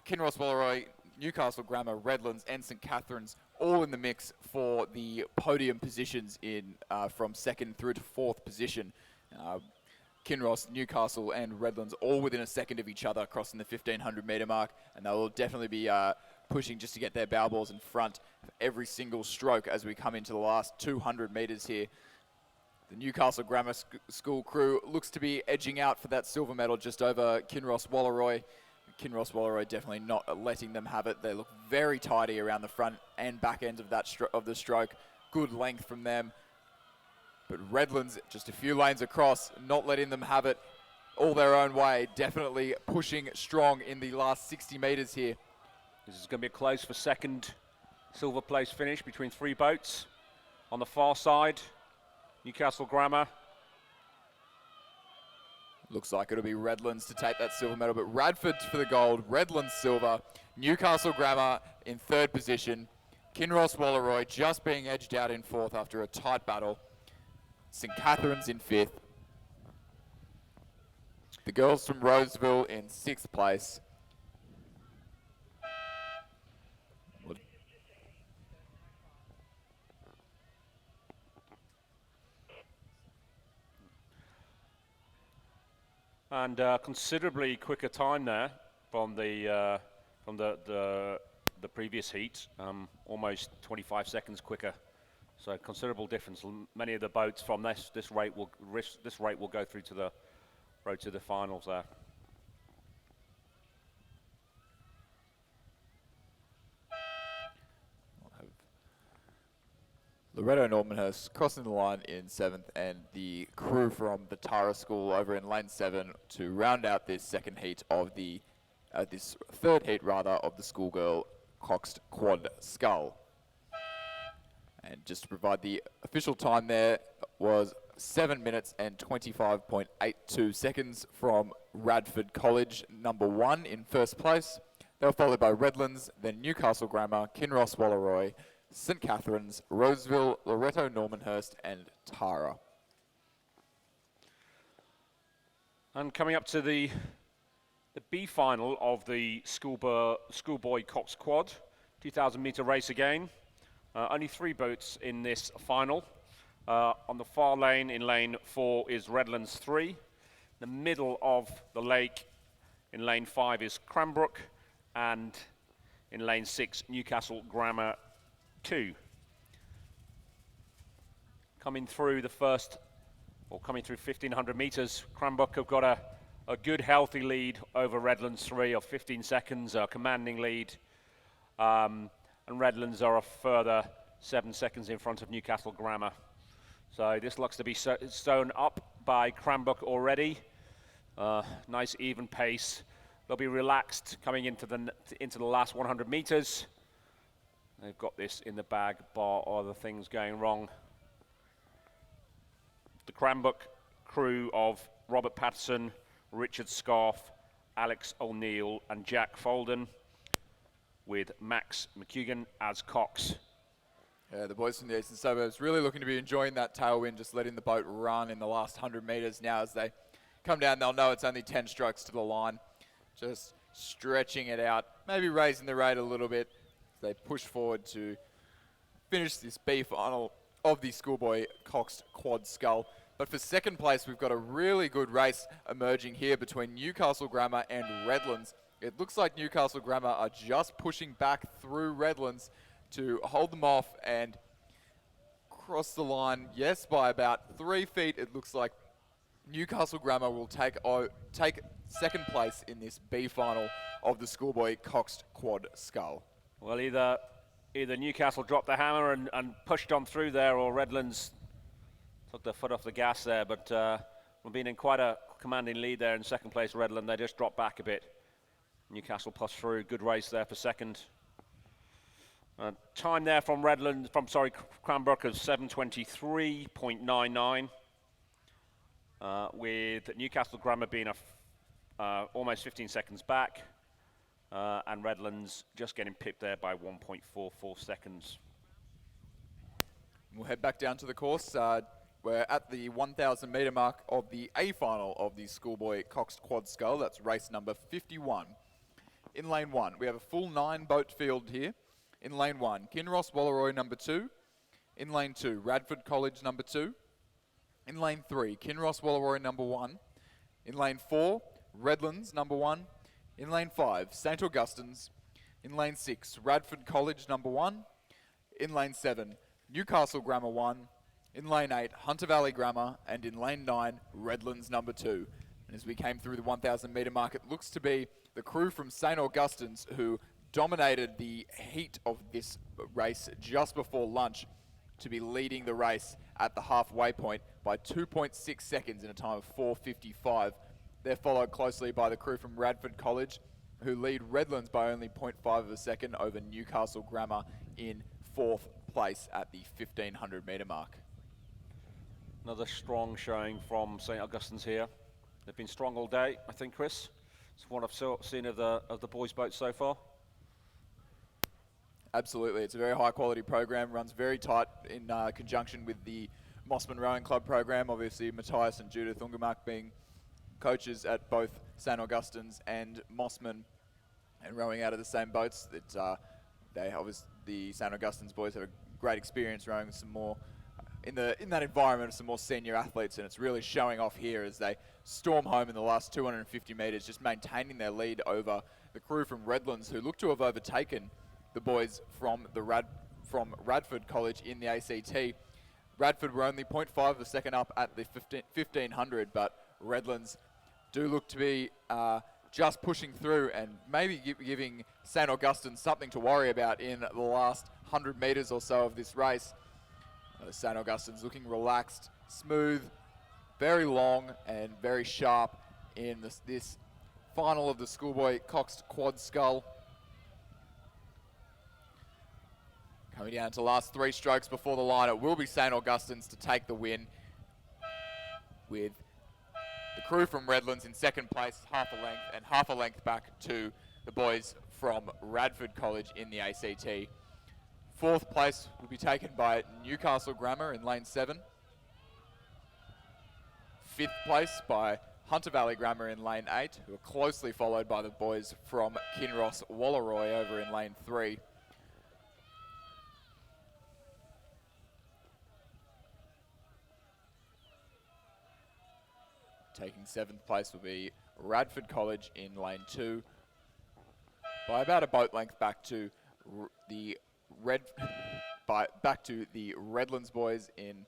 Kinross Walleroy, Newcastle Grammar, Redlands and St. Catherine's all in the mix for the podium positions in from 2nd through to 4th position. Kinross, Newcastle and Redlands all within a second of each other crossing the 1500 metre mark, and they will definitely be pushing just to get their bow balls in front of every single stroke as we come into the last 200 metres here. The Newcastle Grammar School crew looks to be edging out for that silver medal just over Kinross Walleroy. Kinross Walleroy definitely not letting them have it. They look very tidy around the front and back ends of the stroke. Good length from them. But Redlands just a few lanes across, not letting them have it all their own way. Definitely pushing strong in the last 60 metres here. This is going to be a close for second silver place finish between three boats. On the far side, Newcastle Grammar. Looks like it'll be Redlands to take that silver medal, but Radford for the gold, Redlands silver, Newcastle Grammar in third position, Kinross Walleroy just being edged out in fourth after a tight battle, St Catherine's in fifth, the girls from Roseville in sixth place. And considerably quicker time there from the previous heat, almost 25 seconds quicker. So considerable difference. Many of the boats from this rate will go through to the road to the finals there. Loretto Normanhurst crossing the line in seventh, and the crew from the Tara School over in lane 7 to round out this second heat of this third heat of the schoolgirl Coxed Quad Scull. And just to provide the official time there was 7 minutes and 25.82 seconds from Radford College, number 1 in first place. They were followed by Redlands, then Newcastle Grammar, Kinross Walleroy, St Catherine's, Roseville, Loretto Normanhurst and Tara. And coming up to the B final of the Schoolboy Cox Quad, 2,000 metre race again. Only 3 boats in this final. On the far lane, in lane 4, is Redlands 3. The middle of the lake, in lane 5, is Cranbrook. And in lane 6, Newcastle Grammar 2. Coming through 1,500 metres, Cranbrook have got a good healthy lead over Redlands 3 of 15 seconds, a commanding lead. And Redlands are a further 7 seconds in front of Newcastle Grammar. So this looks to be sewn up by Cranbrook already. Nice even pace. They'll be relaxed coming into the last 100 metres. They've got this in the bag, bar other things going wrong. The Cranbrook crew of Robert Patterson, Richard Scarf, Alex O'Neill and Jack Folden, with Max McCugan as Cox. Yeah, the boys from the eastern suburbs really looking to be enjoying that tailwind, just letting the boat run in the last 100 metres. Now as they come down, they'll know it's only 10 strokes to the line. Just stretching it out, maybe raising the rate a little bit. They push forward to finish this B final of the Schoolboy Cox Quad Scull. But for second place, we've got a really good race emerging here between Newcastle Grammar and Redlands. It looks like Newcastle Grammar are just pushing back through Redlands to hold them off and cross the line, yes, by about 3 feet. It looks like Newcastle Grammar will take second place in this B final of the Schoolboy Cox Quad Scull. Well, either Newcastle dropped the hammer and pushed on through there, or Redlands took their foot off the gas there. But we've been in quite a commanding lead there in second place. Redland, they just dropped back a bit. Newcastle pushed through. Good race there for second. Time there from Cranbrook of 7:23.99, with Newcastle Grammar being almost 15 seconds back. And Redlands just getting pipped there by 1.44 seconds. We'll head back down to the course. We're at the 1,000 metre mark of the A final of the Schoolboy Cox Quad Scull. That's race number 51. In lane 1, we have a full 9 boat field here. In lane 1, Kinross Walleroy number 2. In lane 2, Radford College number 2. In lane 3, Kinross Walleroy number 1. In lane 4, Redlands number 1. In lane 5, St Augustine's. In lane 6, Radford College number 1. In lane 7, Newcastle Grammar 1. In lane 8, Hunter Valley Grammar, and in lane 9, Redlands number 2. And as we came through the 1,000 metre mark, it looks to be the crew from St. Augustine's who dominated the heat of this race just before lunch to be leading the race at the halfway point by 2.6 seconds in a time of 4:55. They're followed closely by the crew from Radford College, who lead Redlands by only 0.5 of a second over Newcastle Grammar in 4th place at the 1,500 metre mark. Another strong showing from St. Augustine's here. They've been strong all day, I think, Chris. It's what I've seen of the boys' boats so far. Absolutely, it's a very high quality program, runs very tight in conjunction with the Mossman Rowing Club program. Obviously, Matthias and Judith Ungermark being coaches at both St. Augustine's and Mossman and rowing out of the same boats. The St. Augustine's boys have a great experience rowing with some more in that environment of some more senior athletes, and it's really showing off here as they storm home in the last 250 metres, just maintaining their lead over the crew from Redlands, who look to have overtaken the boys from Radford College in the ACT. Radford were only 0.5 of a second up at the 1500, but Redlands do look to be just pushing through and maybe giving St. Augustine something to worry about in the last 100 metres or so of this race. St. Augustine's looking relaxed, smooth, very long and very sharp in this final of the Schoolboy Coxed Quad Scull. Coming down to the last 3 strokes before the line, it will be St. Augustine's to take the win, with the crew from Redlands in second place, half a length back to the boys from Radford College in the ACT. 4th place will be taken by Newcastle Grammar in lane 7. 5th place by Hunter Valley Grammar in lane 8, who are closely followed by the boys from Kinross Walleroy over in lane 3. Taking 7th place will be Radford College in lane 2, by about a boat length back to the Redlands boys in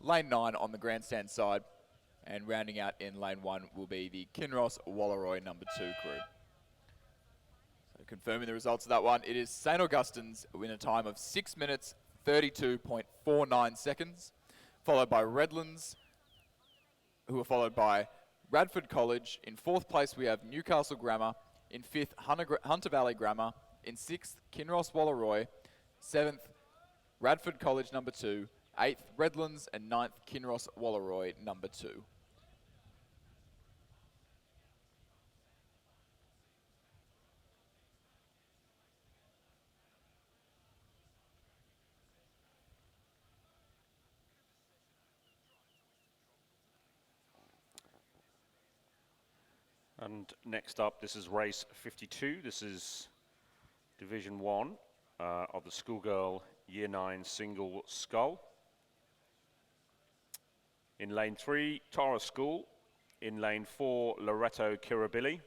lane 9 on the grandstand side, and rounding out in lane 1 will be the Kinross Walleroy number 2 crew. So confirming the results of that one, it is St. Augustine's in a time of 6 minutes 32.49 seconds, followed by Redlands, who are followed by Radford College. In 4th place we have Newcastle Grammar. In 5th, Hunter Valley Grammar. In 6th, Kinross Walleroy. 7th, Radford College number 2. 8th, Redlands, and 9th, Kinross Walleroy number 2. And next up, this is race 52. This is Division 1 of the Schoolgirl Year 9 Single Scull. In lane 3, Tara School. In lane 4, Loreto Kirribilli.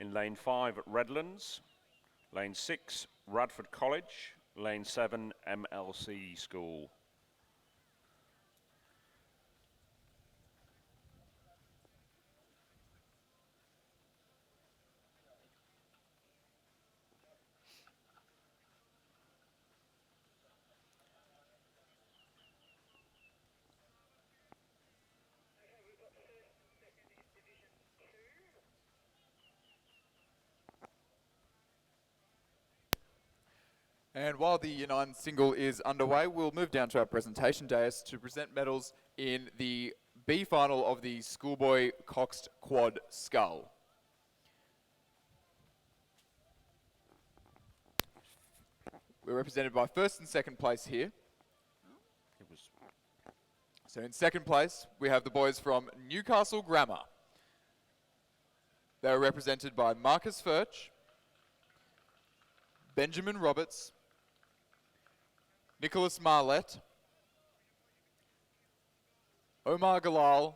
In lane 5, Redlands. Lane 6, Radford College. Lane 7, MLC School. And while the Year 9 single is underway, we'll move down to our presentation dais to present medals in the B final of the Schoolboy Coxed Quad Scull. We're represented by 1st and 2nd place here. So in 2nd place, we have the boys from Newcastle Grammar. They're represented by Marcus Furch, Benjamin Roberts, Nicholas Marlett, Omar Galal,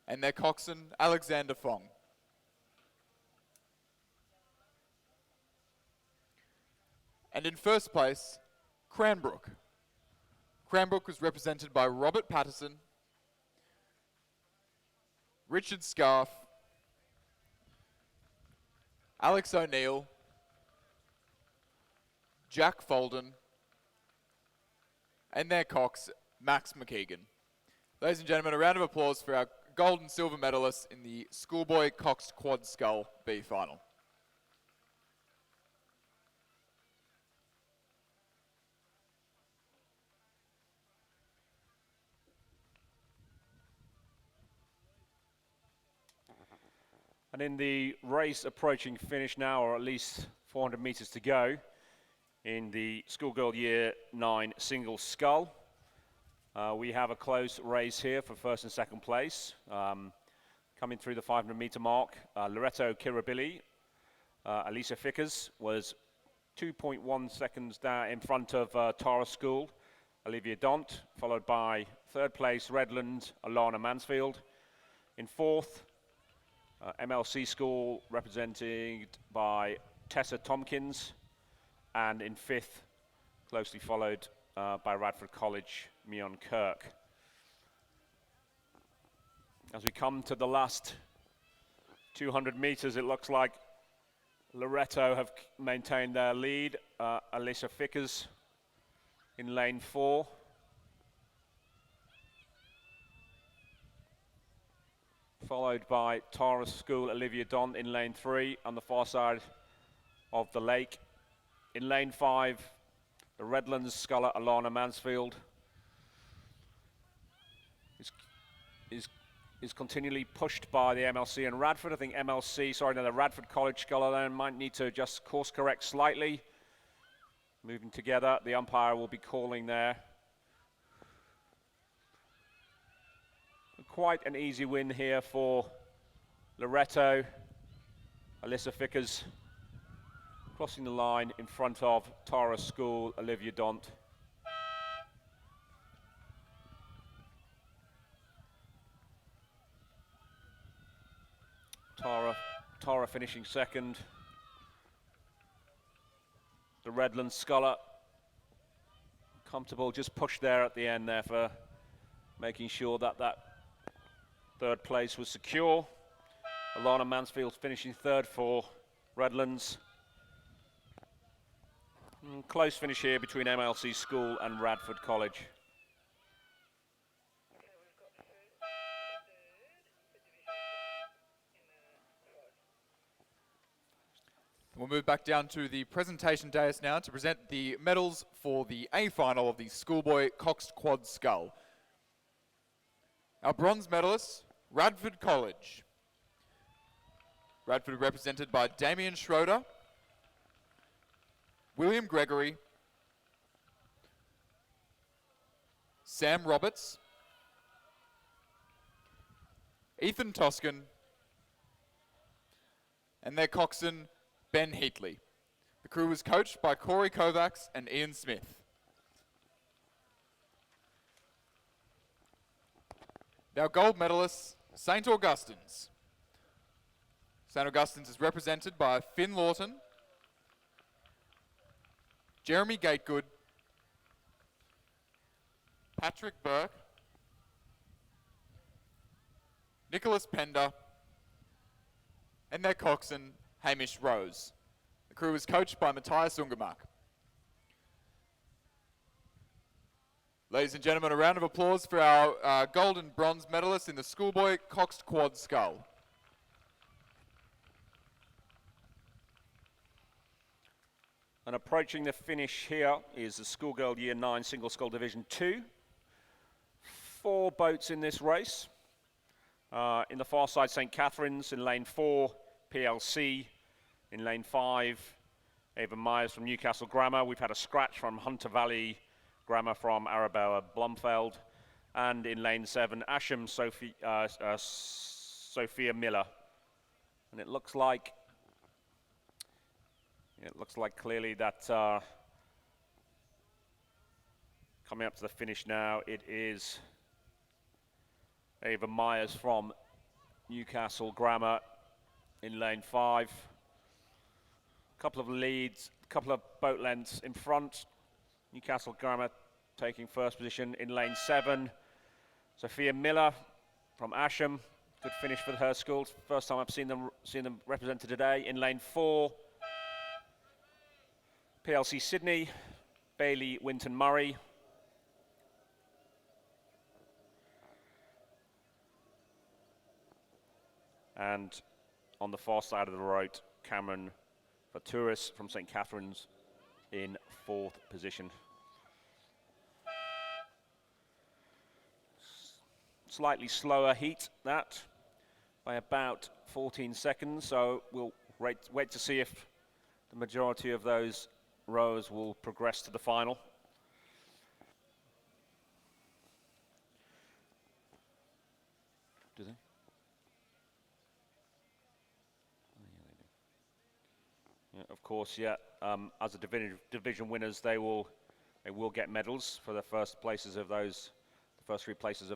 and their coxswain, Alexander Fong. And in 1st place, Cranbrook. Cranbrook was represented by Robert Patterson, Richard Scarf, Alex O'Neill, Jack Folden, and their cox, Max McKeegan. Ladies and gentlemen, a round of applause for our gold and silver medalists in the Schoolboy Coxed Quad Scull B final. And in the race approaching finish now, or at least 400 metres to go, in the Schoolgirl Year 9 single scull, we have a close race here for first and second place. Coming through the 500 metre mark, Loretto Kirabili, Alisa Fickers was 2.1 seconds down in front of Tara School, Olivia Dont, followed by third place Redland, Alana Mansfield. In fourth, MLC School represented by Tessa Tompkins, and in fifth, closely followed by Radford College, Mion Kirk. As we come to the last 200 metres, it looks like Loretto have maintained their lead. Alyssa Fickers in lane 4. Followed by Tara School, Olivia Dont in lane 3 on the far side of the lake. In lane 5, the Redlands sculler Alana Mansfield is continually pushed by the MLC and Radford. I think the Radford College sculler then might need to just course correct slightly. Moving together, the umpire will be calling there. Quite an easy win here for Loretto. Alyssa Fickers crossing the line in front of Tara School, Olivia Dont. Tara finishing second. The Redland sculler comfortable, just pushed there at the end there for making sure that that third place was secure. Alana Mansfield finishing third for Redlands. Close finish here between MLC School and Radford College. We'll move back down to the presentation dais now to present the medals for the A final of the Schoolboy Coxed Quad Scull. Our bronze medalists, Radford College. Radford represented by Damien Schroeder, William Gregory, Sam Roberts, Ethan Toscan, and their coxswain, Ben Heatley. The crew was coached by Corey Kovacs and Ian Smith. Our gold medalists, St. Augustine's. St. Augustine's is represented by Finn Lawton, Jeremy Gategood, Patrick Burke, Nicholas Pender, and their coxswain, Hamish Rose. The crew was coached by Matthias Ungermark. Ladies and gentlemen, a round of applause for our gold and bronze medalists in the Schoolboy Coxed Quad Scull. And approaching the finish here is the Schoolgirl Year 9 Single Scull Division 2. 4 boats in this race. In the far side, St. Catherine's. In lane 4, PLC. In lane 5, Ava Myers from Newcastle Grammar. We've had a scratch from Hunter Valley Grammar from Arabella Blumfeld. And in lane 7, Asham Sophia Miller. And it looks like clearly that coming up to the finish now, it is Ava Myers from Newcastle Grammar in lane 5. A couple of leads, a couple of boat lengths in front. Newcastle Grammar taking first position in lane 7. Sophia Miller from Asham, good finish for her school. First time I've seen them represented today. In lane 4, PLC Sydney, Bailey Winton Murray. And on the far side of the road, Cameron Vaturis from St. Catherine's in 4th position. Slightly slower heat, that, by about 14 seconds. So we'll wait to see if the majority of those rowers will progress to the final. Do they? Yeah, of course, yeah. As the division winners, they will get medals for the first 3 places of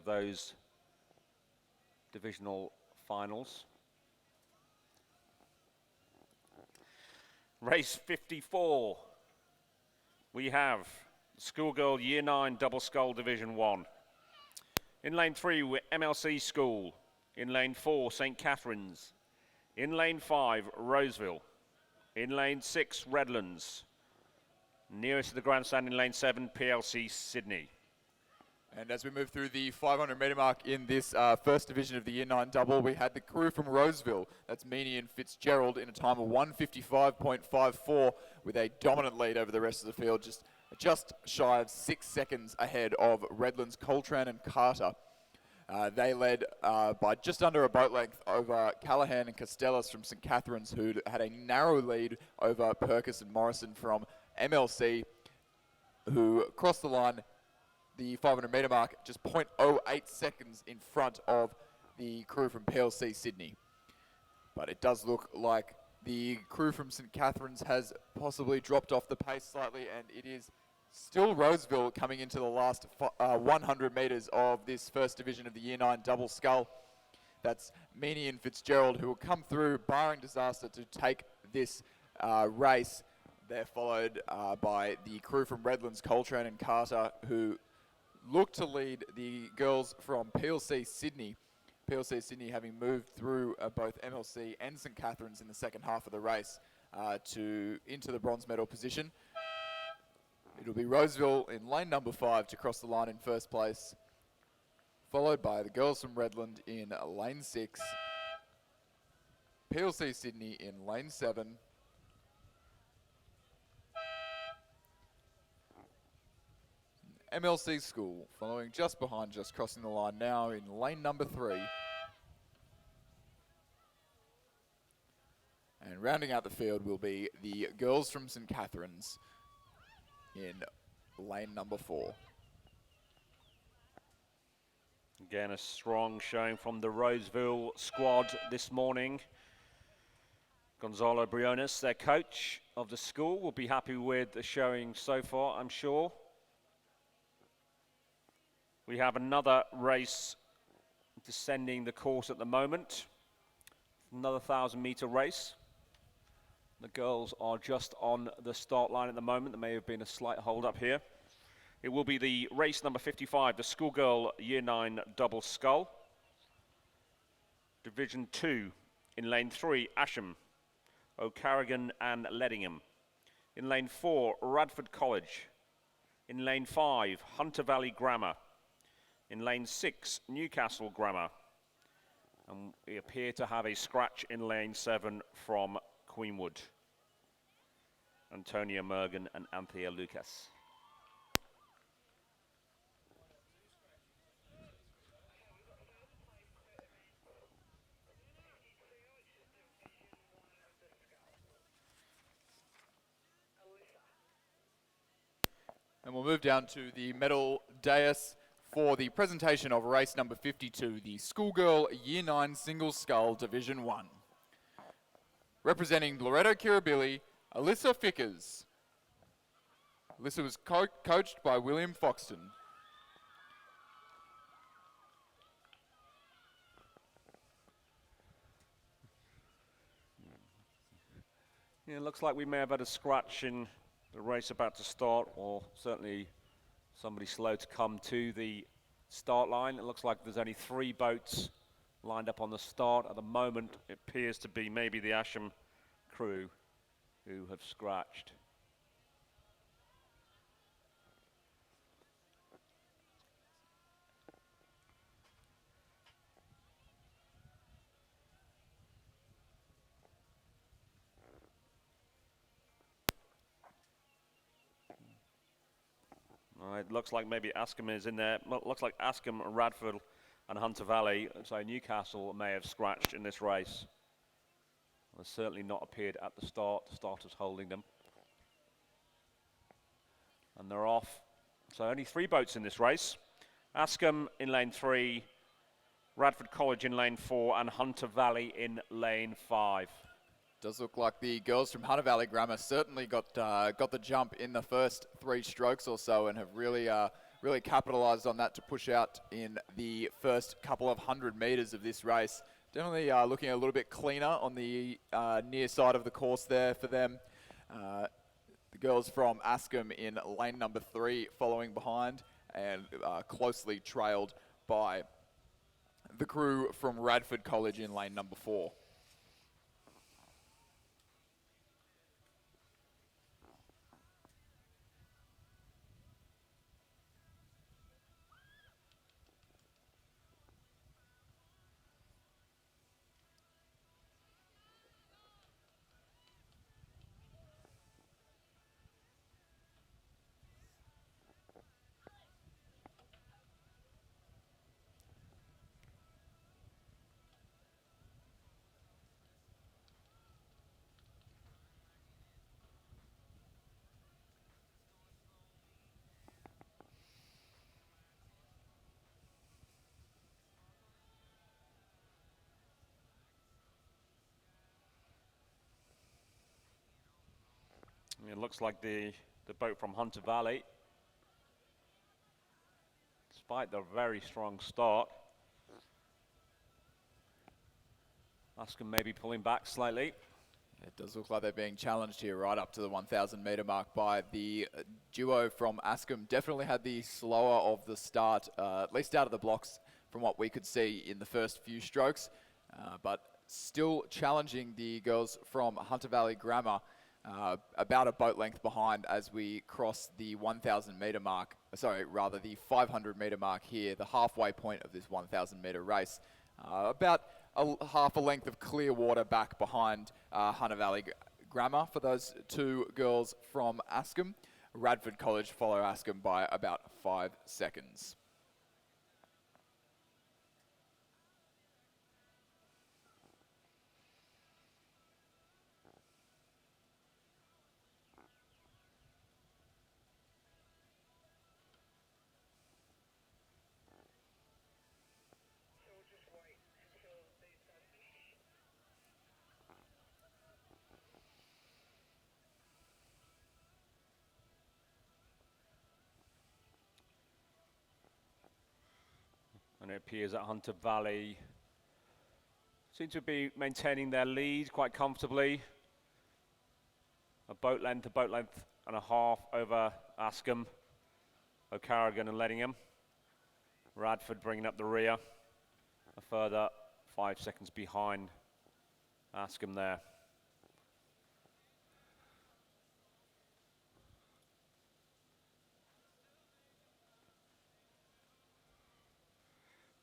those divisional finals. Race 54. We have Schoolgirl Year 9 Double Scull Division 1. In lane 3, we're MLC School. In lane 4, St. Catherine's. In lane 5, Roseville. In lane 6, Redlands. Nearest to the grandstand in lane 7, PLC Sydney. And as we move through the 500 metre mark in this first division of the Year 9 double, we had the crew from Roseville, that's Meany and Fitzgerald, in a time of 1:55.54 with a dominant lead over the rest of the field, just shy of 6 seconds ahead of Redlands, Coltrane and Carter. They led by just under a boat length over Callahan and Castellas from St. Catherine's, who had a narrow lead over Perkis and Morrison from MLC, who crossed the line the 500 metre mark just 0.08 seconds in front of the crew from PLC Sydney. But it does look like the crew from St. Catherine's has possibly dropped off the pace slightly, and it is still Roseville coming into the last 100 metres of this first division of the Year 9 double scull. That's Meany and Fitzgerald, who will come through, barring disaster, to take this race. They're followed by the crew from Redlands, Coltrane and Carter, who look to lead the girls from PLC Sydney. PLC Sydney having moved through both MLC and St. Catherine's in the second half of the race into the bronze medal position. It'll be Roseville in lane number 5 to cross the line in first place, followed by the girls from Redland in lane 6, PLC Sydney in lane 7, MLC School following just behind, just crossing the line now in lane number 3. And rounding out the field will be the girls from St. Catherine's in lane number 4. Again, a strong showing from the Roseville squad this morning. Gonzalo Briones, their coach of the school, will be happy with the showing so far, I'm sure. We have another race descending the course at the moment. Another 1,000-metre race. The girls are just on the start line at the moment. There may have been a slight hold up here. It will be the race number 55, the Schoolgirl Year 9 Double Scull. Division 2, in lane 3, Asham, O'Carrigan and Leddingham. In lane 4, Radford College. In lane 5, Hunter Valley Grammar. In lane 6, Newcastle Grammar. And we appear to have a scratch in lane 7 from Queenwood. Antonia Mergen and Anthea Lucas. And we'll move down to the medal dais for the presentation of race number 52, the Schoolgirl Year 9 Single Scull Division 1. Representing Loreto Kirribilli, Alyssa Fickers. Alyssa was coached by William Foxton. Yeah, it looks like we may have had a scratch in the race about to start, or certainly Somebody slow to come to the start line. It looks like there's only 3 boats lined up on the start. At the moment, it appears to be maybe the Asham crew who have scratched. It looks like maybe Askham is in there. Looks like Askham, Radford and Hunter Valley. So Newcastle may have scratched in this race. Well, certainly not appeared at the start. The starters holding them. And they're off. So only 3 boats in this race. Askham in lane 3, Radford College in lane 4, and Hunter Valley in lane 5. Does look like the girls from Hunter Valley Grammar certainly got the jump in the first 3 strokes or so, and have really capitalised on that to push out in the first couple of 100 metres of this race. Definitely looking a little bit cleaner on the near side of the course there for them. The girls from Askham in lane number 3 following behind, and closely trailed by the crew from Radford College in lane number 4. It looks like the boat from Hunter Valley, despite their very strong start, Askham maybe pulling back slightly. It does look like they're being challenged here right up to the 1,000 metre mark by the duo from Askham. Definitely had the slower of the start, at least out of the blocks from what we could see in the first few strokes, but still challenging the girls from Hunter Valley Grammar. About a boat length behind as we cross the 1,000 metre mark, sorry, rather the 500 metre mark here, the halfway point of this 1,000 metre race. About half a length of clear water back behind Hunter Valley Grammar for those 2 girls from Askham. Radford College follow Askham by about 5 seconds. And it appears that Hunter Valley seem to be maintaining their lead quite comfortably. A boat length and a half over Askham, O'Carrigan and Ledingham. Radford bringing up the rear, a further 5 seconds behind Askham there.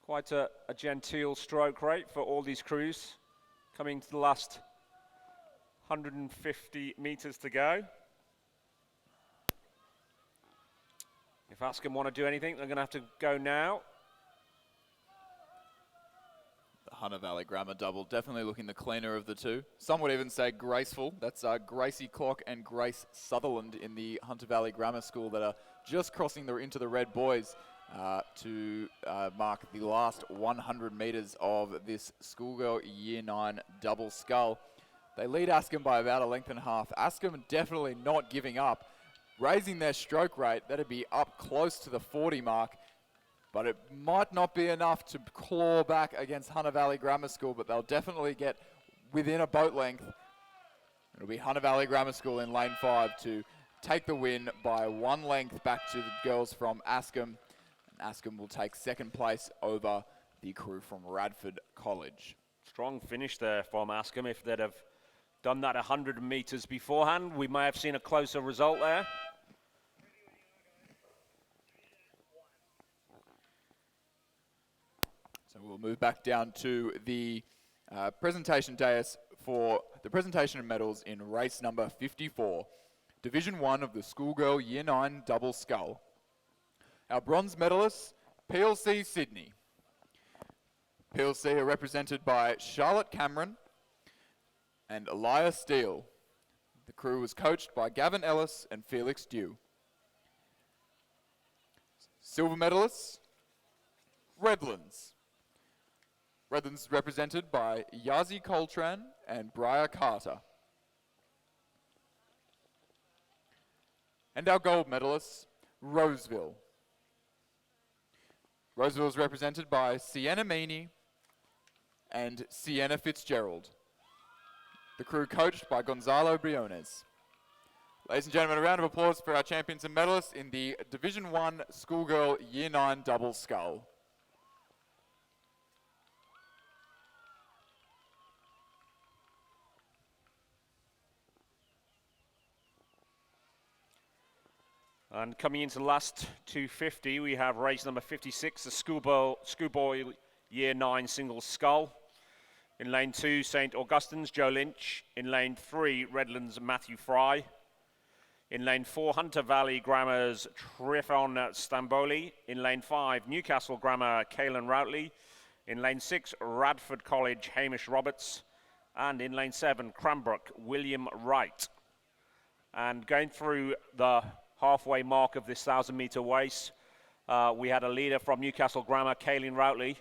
Quite a genteel stroke rate for all these crews, coming to the last 150 metres to go. If Askham want to do anything, they're going to have to go now. The Hunter Valley Grammar double definitely looking the cleaner of the 2. Some would even say graceful. That's Gracie Clock and Grace Sutherland in the Hunter Valley Grammar School that are just crossing into the red boys to mark the last 100 metres of this schoolgirl Year 9 double scull. They lead Askham by about a length and a half. Askham definitely not giving up, raising their stroke rate. That'd be up close to the 40 mark, but it might not be enough to claw back against Hunter Valley Grammar School, but they'll definitely get within a boat length. It'll be Hunter Valley Grammar School in lane 5 to take the win by 1 length back to the girls from Askham. And Askham will take second place over the crew from Radford College. Strong finish there from Askham. If they'd have done that 100 metres beforehand, we may have seen a closer result there. So we'll move back down to the presentation dais for the presentation of medals in race number 54, Division 1 of the Schoolgirl Year 9 Double Scull. Our bronze medalists, PLC Sydney. PLC are represented by Charlotte Cameron and Elia Steele. The crew was coached by Gavin Ellis and Felix Dew. Silver medalists, Redlands. Redlands represented by Yazi Coltran and Briar Carter. And our gold medalists, Roseville. Roseville is represented by Sienna Meany and Sienna Fitzgerald. The crew coached by Gonzalo Briones. Ladies and gentlemen, a round of applause for our champions and medalists in the Division 1 Schoolgirl Year 9 Double Scull. And coming into the last 250, we have race number 56, the Schoolboy Year 9 Single Scull. In lane 2, St. Augustine's, Joe Lynch. In lane 3, Redlands, Matthew Fry. In lane 4, Hunter Valley Grammar's Trifon Stamboli. In lane 5, Newcastle Grammar, Kaelan Routley. In lane 6, Radford College, Hamish Roberts. And in lane 7, Cranbrook, William Wright. And going through the halfway mark of this 1,000-metre race, we had a leader from Newcastle Grammar, Kaelan Routley,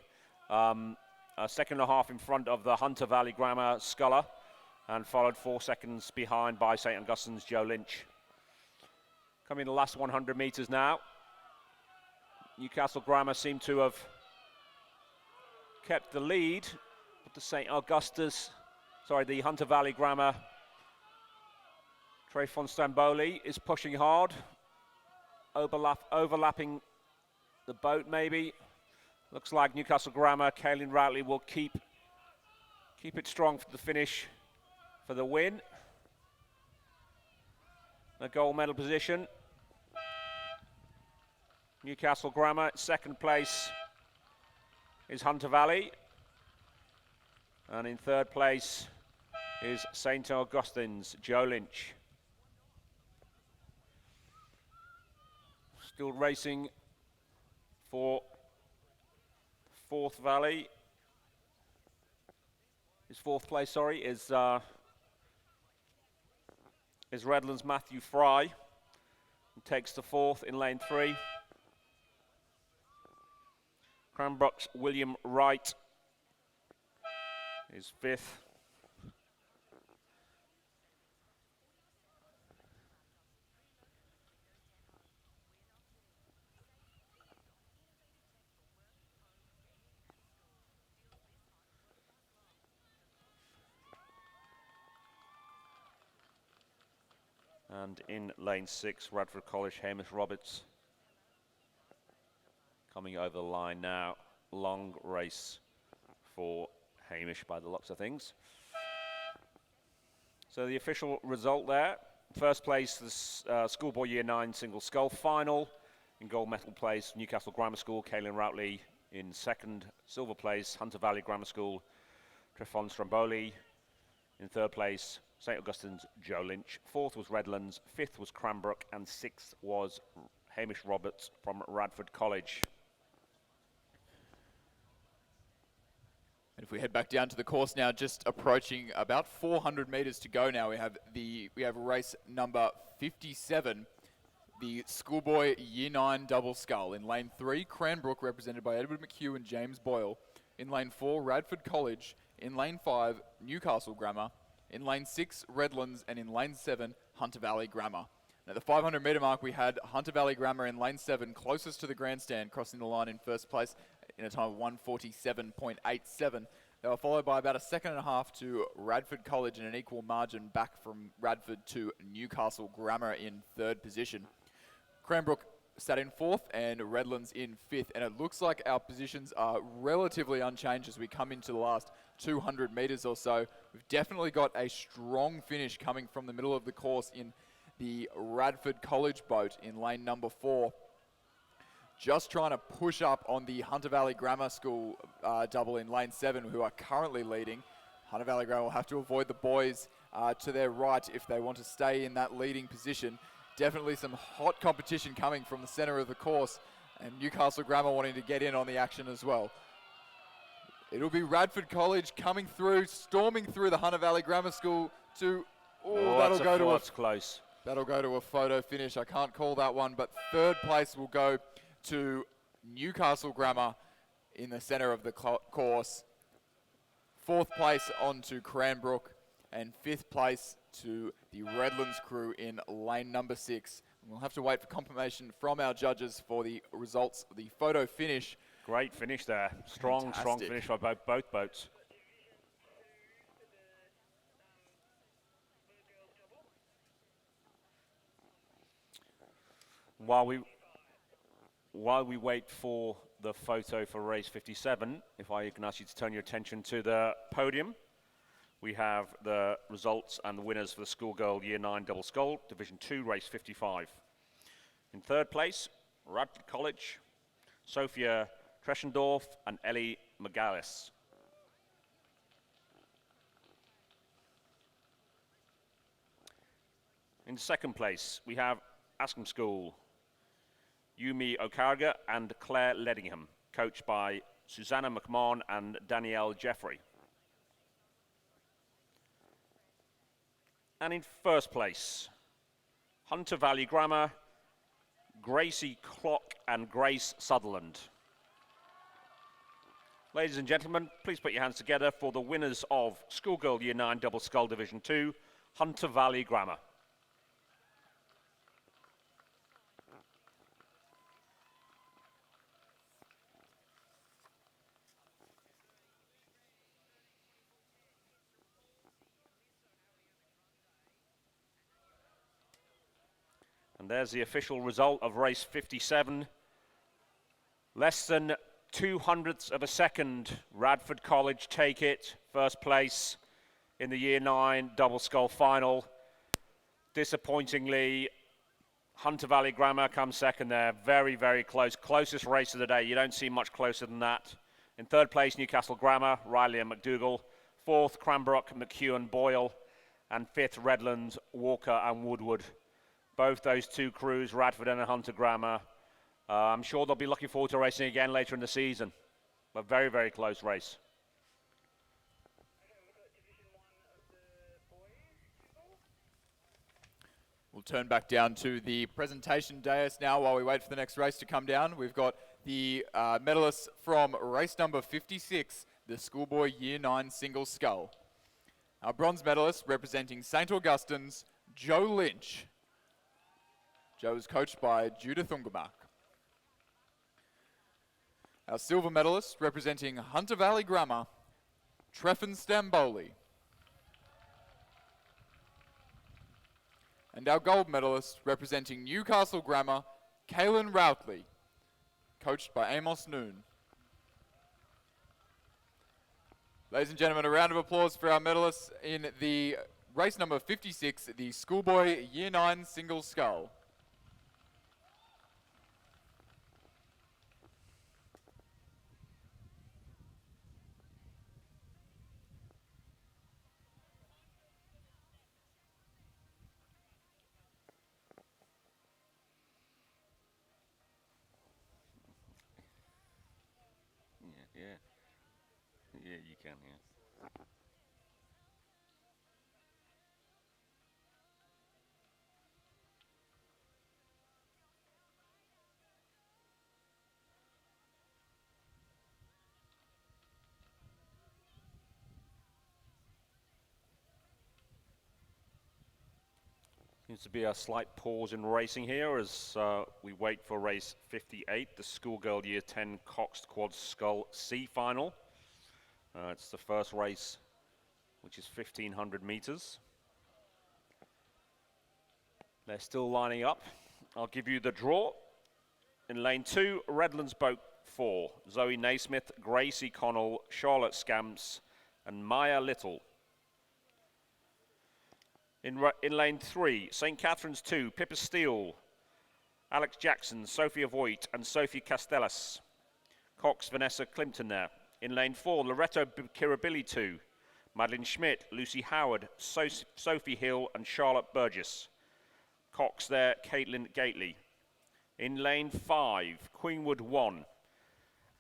a second and a half in front of the Hunter Valley Grammar Sculler, and followed 4 seconds behind by St. Augustine's Joe Lynch. Coming to the last 100 metres now. Newcastle Grammar seem to have kept the lead, but the Hunter Valley Grammar Trayfon Stamboli is pushing hard, overlapping the boat maybe. Looks like Newcastle Grammar, Kaelan Routley will keep it strong for the finish for the win. The gold medal position. Newcastle Grammar, second place is Hunter Valley. And in third place is St. Augustine's Joe Lynch. Still racing for fourth place, is Redlands Matthew Fry, who takes the fourth in lane 3. Cranbrook's William Wright is fifth. And in lane 6, Radford College, Hamish Roberts. Coming over the line now. Long race for Hamish by the looks of things. So the official result there. First place, the Schoolboy Year 9 Single Scull final. In gold medal place, Newcastle Grammar School, Kaelan Routley. In second, silver place, Hunter Valley Grammar School, Trifon Stromboli. In third place, St. Augustine's Joe Lynch. Fourth was Redlands, fifth was Cranbrook, and sixth was Hamish Roberts from Radford College. And if we head back down to the course now, just approaching about 400 metres to go now, we have race number 57, the Schoolboy Year 9 Double Scull. In lane 3, Cranbrook, represented by Edward McHugh and James Boyle. In lane 4, Radford College. In lane 5, Newcastle Grammar. In lane 6, Redlands, and in lane 7, Hunter Valley Grammar. At the 500 metre mark, we had Hunter Valley Grammar in lane 7, closest to the grandstand, crossing the line in first place in a time of 1:47.87. They were followed by about a second and a half to Radford College and an equal margin back from Radford to Newcastle Grammar in third position. Cranbrook sat in fourth and Redlands in fifth, and it looks like our positions are relatively unchanged as we come into the last 200 metres or so. We've definitely got a strong finish coming from the middle of the course in the Radford College boat in lane number 4. Just trying to push up on the Hunter Valley Grammar School double in lane 7, who are currently leading. Hunter Valley Grammar will have to avoid the boys to their right if they want to stay in that leading position. Definitely some hot competition coming from the centre of the course, and Newcastle Grammar wanting to get in on the action as well. It'll be Radford College coming through, storming through the Hunter Valley Grammar School to... that'll go to close. That'll go to a photo finish. I can't call that one, but third place will go to Newcastle Grammar in the centre of the course. Fourth place on to Cranbrook, and fifth place to the Redlands crew in lane number 6. We'll have to wait for confirmation from our judges for the results of the photo finish. Great finish there. Strong finish by both boats. While we wait for the photo for race 57, if I can ask you to turn your attention to the podium, we have the results and the winners for the Schoolgirl Year 9 Double Scull, Division 2, race 55. In third place, Radford College, Sophia Treschendorf and Ellie McGallis. In second place, we have Askham School, Yumi Okarga and Claire Ledingham, coached by Susanna McMahon and Danielle Jeffrey. And in first place, Hunter Valley Grammar, Gracie Clock and Grace Sutherland. Ladies and gentlemen, please put your hands together for the winners of Schoolgirl Year 9 Double Scull Division 2, Hunter Valley Grammar. And there's the official result of race 57. Less than 0.02 of a second, Radford College take it, first place in the Year 9 Double Scull final. Disappointingly, Hunter Valley Grammar comes second there. Very, very close. Closest race of the day. You don't see much closer than that. In third place, Newcastle Grammar, Riley and McDougall. Fourth, Cranbrook, McEwen, Boyle. And fifth, Redlands, Walker and Woodward. Both those two crews, Radford and Hunter Grammar, I'm sure they'll be looking forward to racing again later in the season. A very, very close race. We'll turn back down to the presentation dais now while we wait for the next race to come down. We've got the medalists from race number 56, the Schoolboy Year 9 Single Scull. Our bronze medalist representing St. Augustine's, Joe Lynch. Joe is coached by Judith Ungermark. Our silver medalist representing Hunter Valley Grammar, Treffin Stamboli. And our gold medalist representing Newcastle Grammar, Kaylin Routley, coached by Amos Noon. Ladies and gentlemen, a round of applause for our medalists in the race number 56, the Schoolboy Year 9 Single Scull. Yeah, you can, yeah. Seems to be a slight pause in racing here as we wait for race 58, the Schoolgirl Year 10 Coxed Quad Scull C final. It's the first race, which is 1,500 meters. They're still lining up. I'll give you the draw. In lane 2, Redlands Boat 4, Zoe Naismith, Gracie Connell, Charlotte Scamps, and Maya Little. In lane 3, St. Catherine's 2, Pippa Steele, Alex Jackson, Sophia Voigt, and Sophie Castellas. Cox, Vanessa Climpton there. In lane 4, Loretto Kirribilli 2, Madeline Schmidt, Lucy Howard, Sophie Hill, and Charlotte Burgess. Cox there, Caitlin Gately. In lane 5, Queenwood 1,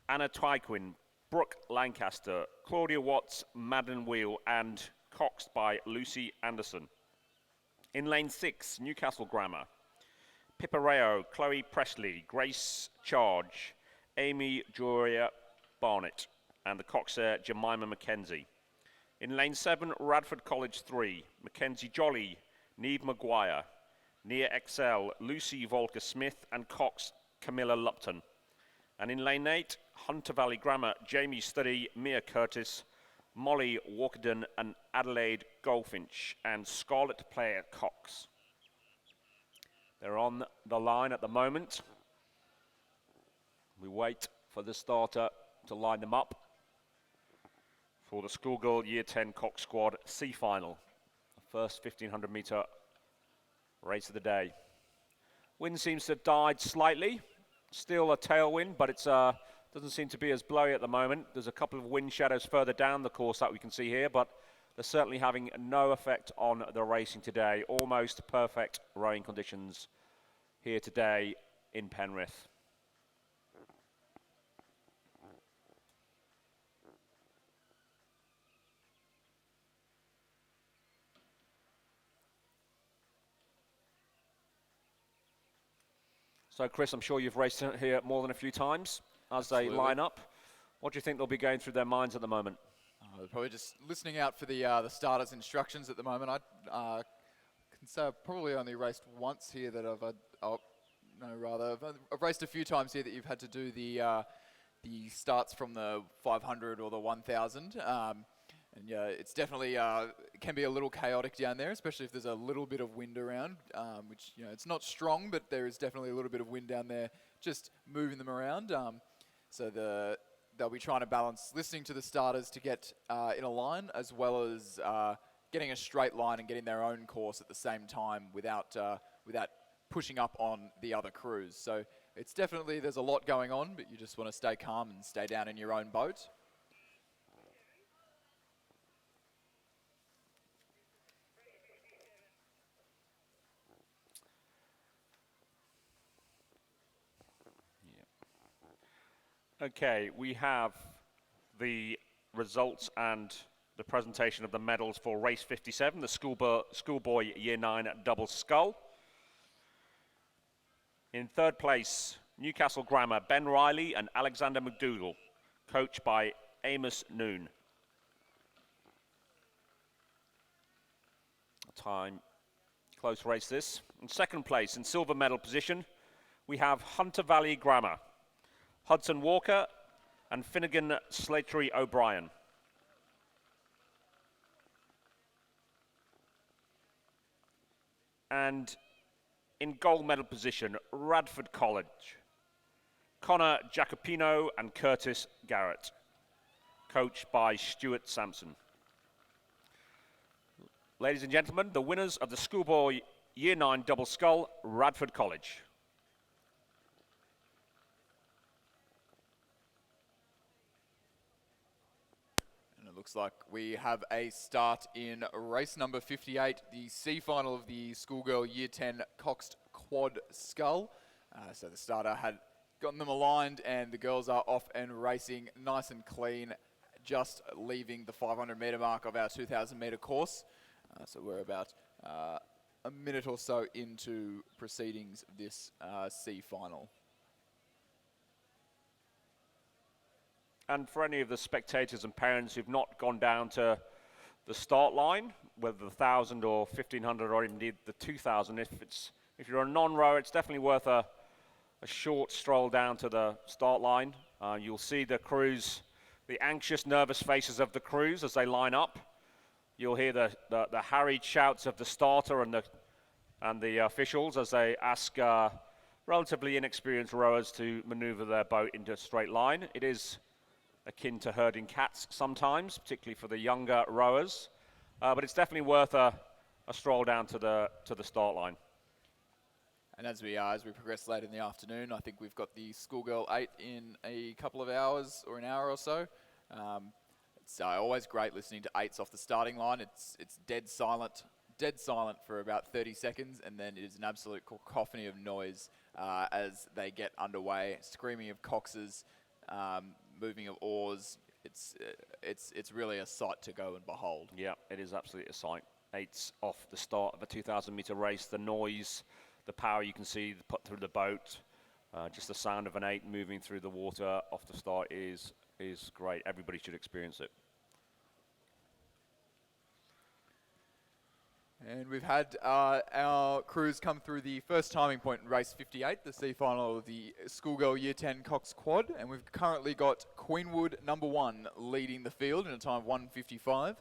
Anna Twyquin, Brooke Lancaster, Claudia Watts, Madeline Wheel, and coxed by Lucy Anderson. In lane 6, Newcastle Grammar, Pippa Rao, Chloe Presley, Grace Charge, Amy Joria Barnett, and the coxer Jemima Mackenzie. In lane 7, Radford College 3, Mackenzie Jolly, Neve Maguire, Nia Excel, Lucy Volker Smith, and Cox Camilla Lupton. And in lane 8, Hunter Valley Grammar, Jamie Studdy, Mia Curtis, Molly Walkerden, and Adelaide Goldfinch, and Scarlett Player Cox. They're on the line at the moment. We wait for the starter to line them up for the Schoolgirl Year 10 Cox Squad C final, the first 1,500 meter race of the day. Wind seems to have died slightly. Still a tailwind, but it doesn't seem to be as blowy at the moment. There's a couple of wind shadows further down the course that we can see here, but they're certainly having no effect on the racing today. Almost perfect rowing conditions here today in Penrith. So, Chris, I'm sure you've raced here more than a few times. As they line up, what do you think they'll be going through their minds at the moment? Probably just listening out for the starter's instructions at the moment. I can say I've probably only raced once here that I've raced a few times here that you've had to do the starts from the 500 or the 1,000. And yeah, it's definitely it can be a little chaotic down there, especially if there's a little bit of wind around, which, you know, it's not strong, but there is definitely a little bit of wind down there, just moving them around. So they'll be trying to balance listening to the starters to get in a line, as well as getting a straight line and getting their own course at the same time without pushing up on the other crews. So it's definitely, there's a lot going on, but you just want to stay calm and stay down in your own boat. Okay, we have the results and the presentation of the medals for race 57, the schoolboy Year 9 double scull. In third place, Newcastle Grammar, Ben Riley and Alexander McDougall, coached by Amos Noon. Time, close race this. In second place, in silver medal position, we have Hunter Valley Grammar, Hudson Walker and Finnegan Slattery O'Brien. And in gold medal position, Radford College, Connor Jacopino and Curtis Garrett, coached by Stuart Sampson. Ladies and gentlemen, the winners of the Schoolboy Year 9 Double Scull, Radford College. Looks like we have a start in race number 58, the C final of the Schoolgirl Year 10 Coxed Quad Scull. So the starter had gotten them aligned and the girls are off and racing nice and clean, just leaving the 500 metre mark of our 2,000 metre course. So we're about a minute or so into proceedings of this C final. And for any of the spectators and parents who've not gone down to the start line, whether the 1,000 or 1,500 or indeed the 2,000, if you're a non-rower, it's definitely worth a short stroll down to the start line. You'll see the crews the anxious, nervous faces of the crews as they line up. You'll hear the harried shouts of the starter and the officials as they ask relatively inexperienced rowers to maneuver their boat into a straight line. It is akin to herding cats sometimes, particularly for the younger rowers, but it's definitely worth a stroll down to the start line. And as we progress later in the afternoon, I think we've got the Schoolgirl 8 in a couple of hours or an hour or so. It's always great listening to 8s off the starting line. It's dead silent for about 30 seconds, and then it is an absolute cacophony of noise as they get underway, screaming of coxes, moving of oars. It's really a sight to go and behold. Yeah, it is absolutely a sight. 8s off the start of a 2,000 meter race. The noise, the power you can see put through the boat, just the sound of an 8 moving through the water off the start is great. Everybody should experience it. And we've had our crews come through the first timing point in race 58, the C final of the Schoolgirl Year 10 Cox Quad, and we've currently got Queenwood number 1 leading the field in a time of 1:55.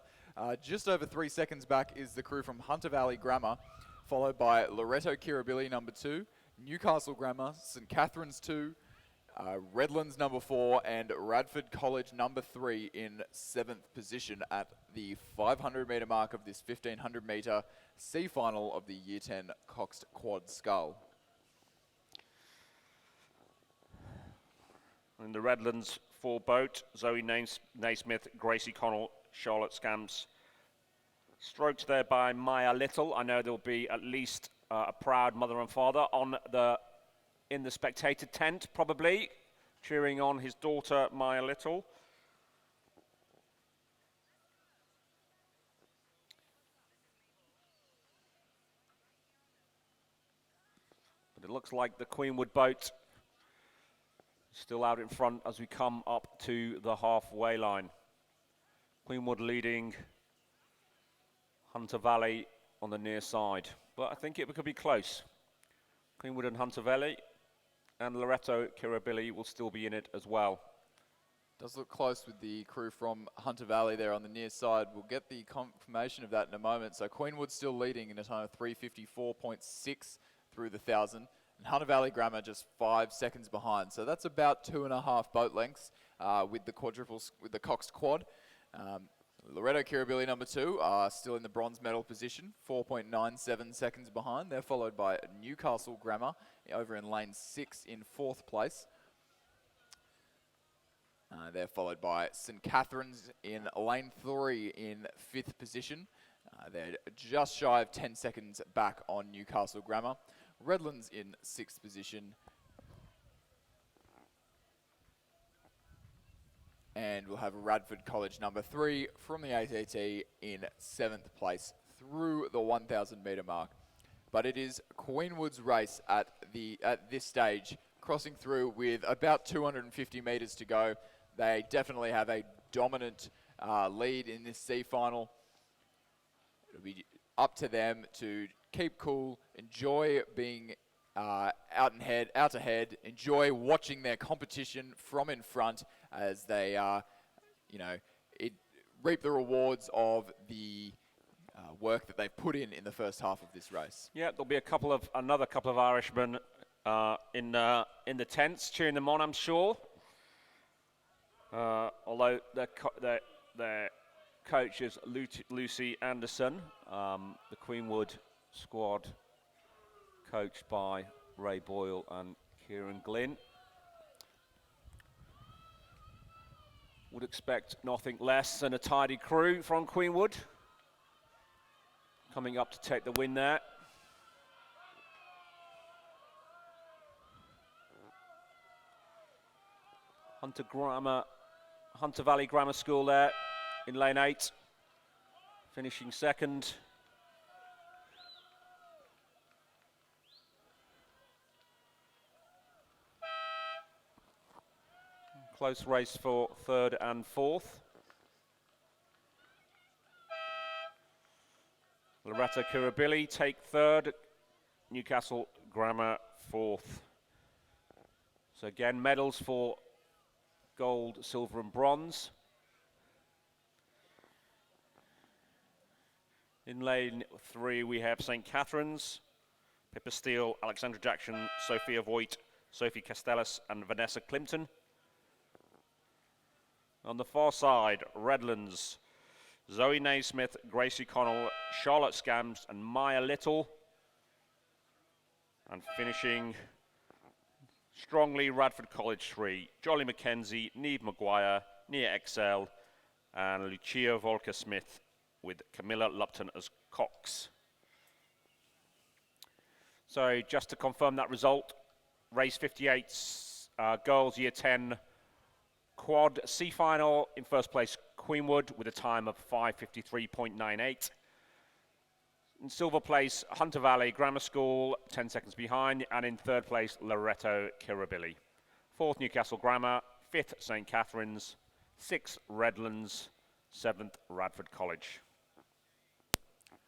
Just over 3 seconds back is the crew from Hunter Valley Grammar, followed by Loreto Kirribilli number 2, Newcastle Grammar, St Catherine's 2, Redlands number 4, and Radford College number 3 in 7th position at the 500 metre mark of this 1500 metre C final of the Year 10 Coxed Quad Scull. In the Redlands 4 boat, Zoe Naismith, Gracie Connell, Charlotte Scamps. Stroked there by Maya Little. I know there'll be at least a proud mother and father in the spectator tent, probably, cheering on his daughter, Maya Little. But it looks like the Queenwood boat is still out in front as we come up to the halfway line. Queenwood leading Hunter Valley on the near side, but I think it could be close. Queenwood and Hunter Valley, and Loreto Kirribilli will still be in it as well. Does look close with the crew from Hunter Valley there on the near side. We'll get the confirmation of that in a moment. So Queenwood still leading in a time of 3:54.6 through the 1,000. And Hunter Valley Grammar just 5 seconds behind. So that's about 2.5 boat lengths with the Coxed Quad. Loreto Kirribilli number 2 are still in the bronze medal position, 4.97 seconds behind. They're followed by Newcastle Grammar over in lane 6 in 4th place. They're followed by St Catherine's in lane 3 in 5th position. They're just shy of 10 seconds back on Newcastle Grammar. Redlands in 6th position. And we'll have Radford College number 3 from the ATT in 7th place through the 1,000 metre mark. But it is Queenwood's race at this stage, crossing through with about 250 metres to go. They definitely have a dominant lead in this C final. It'll be up to them to keep cool, enjoy being out ahead, enjoy watching their competition from in front as they, reap the rewards of the work that they've put in the first half of this race. Yeah, there'll be another couple of Irishmen in the tents cheering them on, I'm sure. Although their coach is Lucy Anderson, the Queenwood squad coached by Ray Boyle and Kieran Glynn. Would expect nothing less than a tidy crew from Queenwood. Coming up to take the win there. Hunter Valley Grammar School there in lane 8, finishing second. Close race for 3rd and 4th. Loreto Kirribilli take 3rd, Newcastle Grammar 4th. So again, medals for gold, silver and bronze. In lane 3 we have St. Catherine's, Pippa Steele, Alexandra Jackson, Sophia Voigt, Sophie Castellas and Vanessa Climpton. On the far side, Redlands, Zoe Naismith, Gracie Connell, Charlotte Scams and Maya Little. And finishing strongly, Radford College 3, Jolly McKenzie, Neve Maguire, Nia Excel and Lucia Volker-Smith with Camilla Lupton as Cox. So just to confirm that result, race 58, girls year 10 quad C final. In first place, Queenwood with a time of 5:53.98. In silver place, Hunter Valley Grammar School, 10 seconds behind. And in third place, Loreto Kirribilli. Fourth, Newcastle Grammar. Fifth, St. Catherine's. Sixth, Redlands. Seventh, Radford College.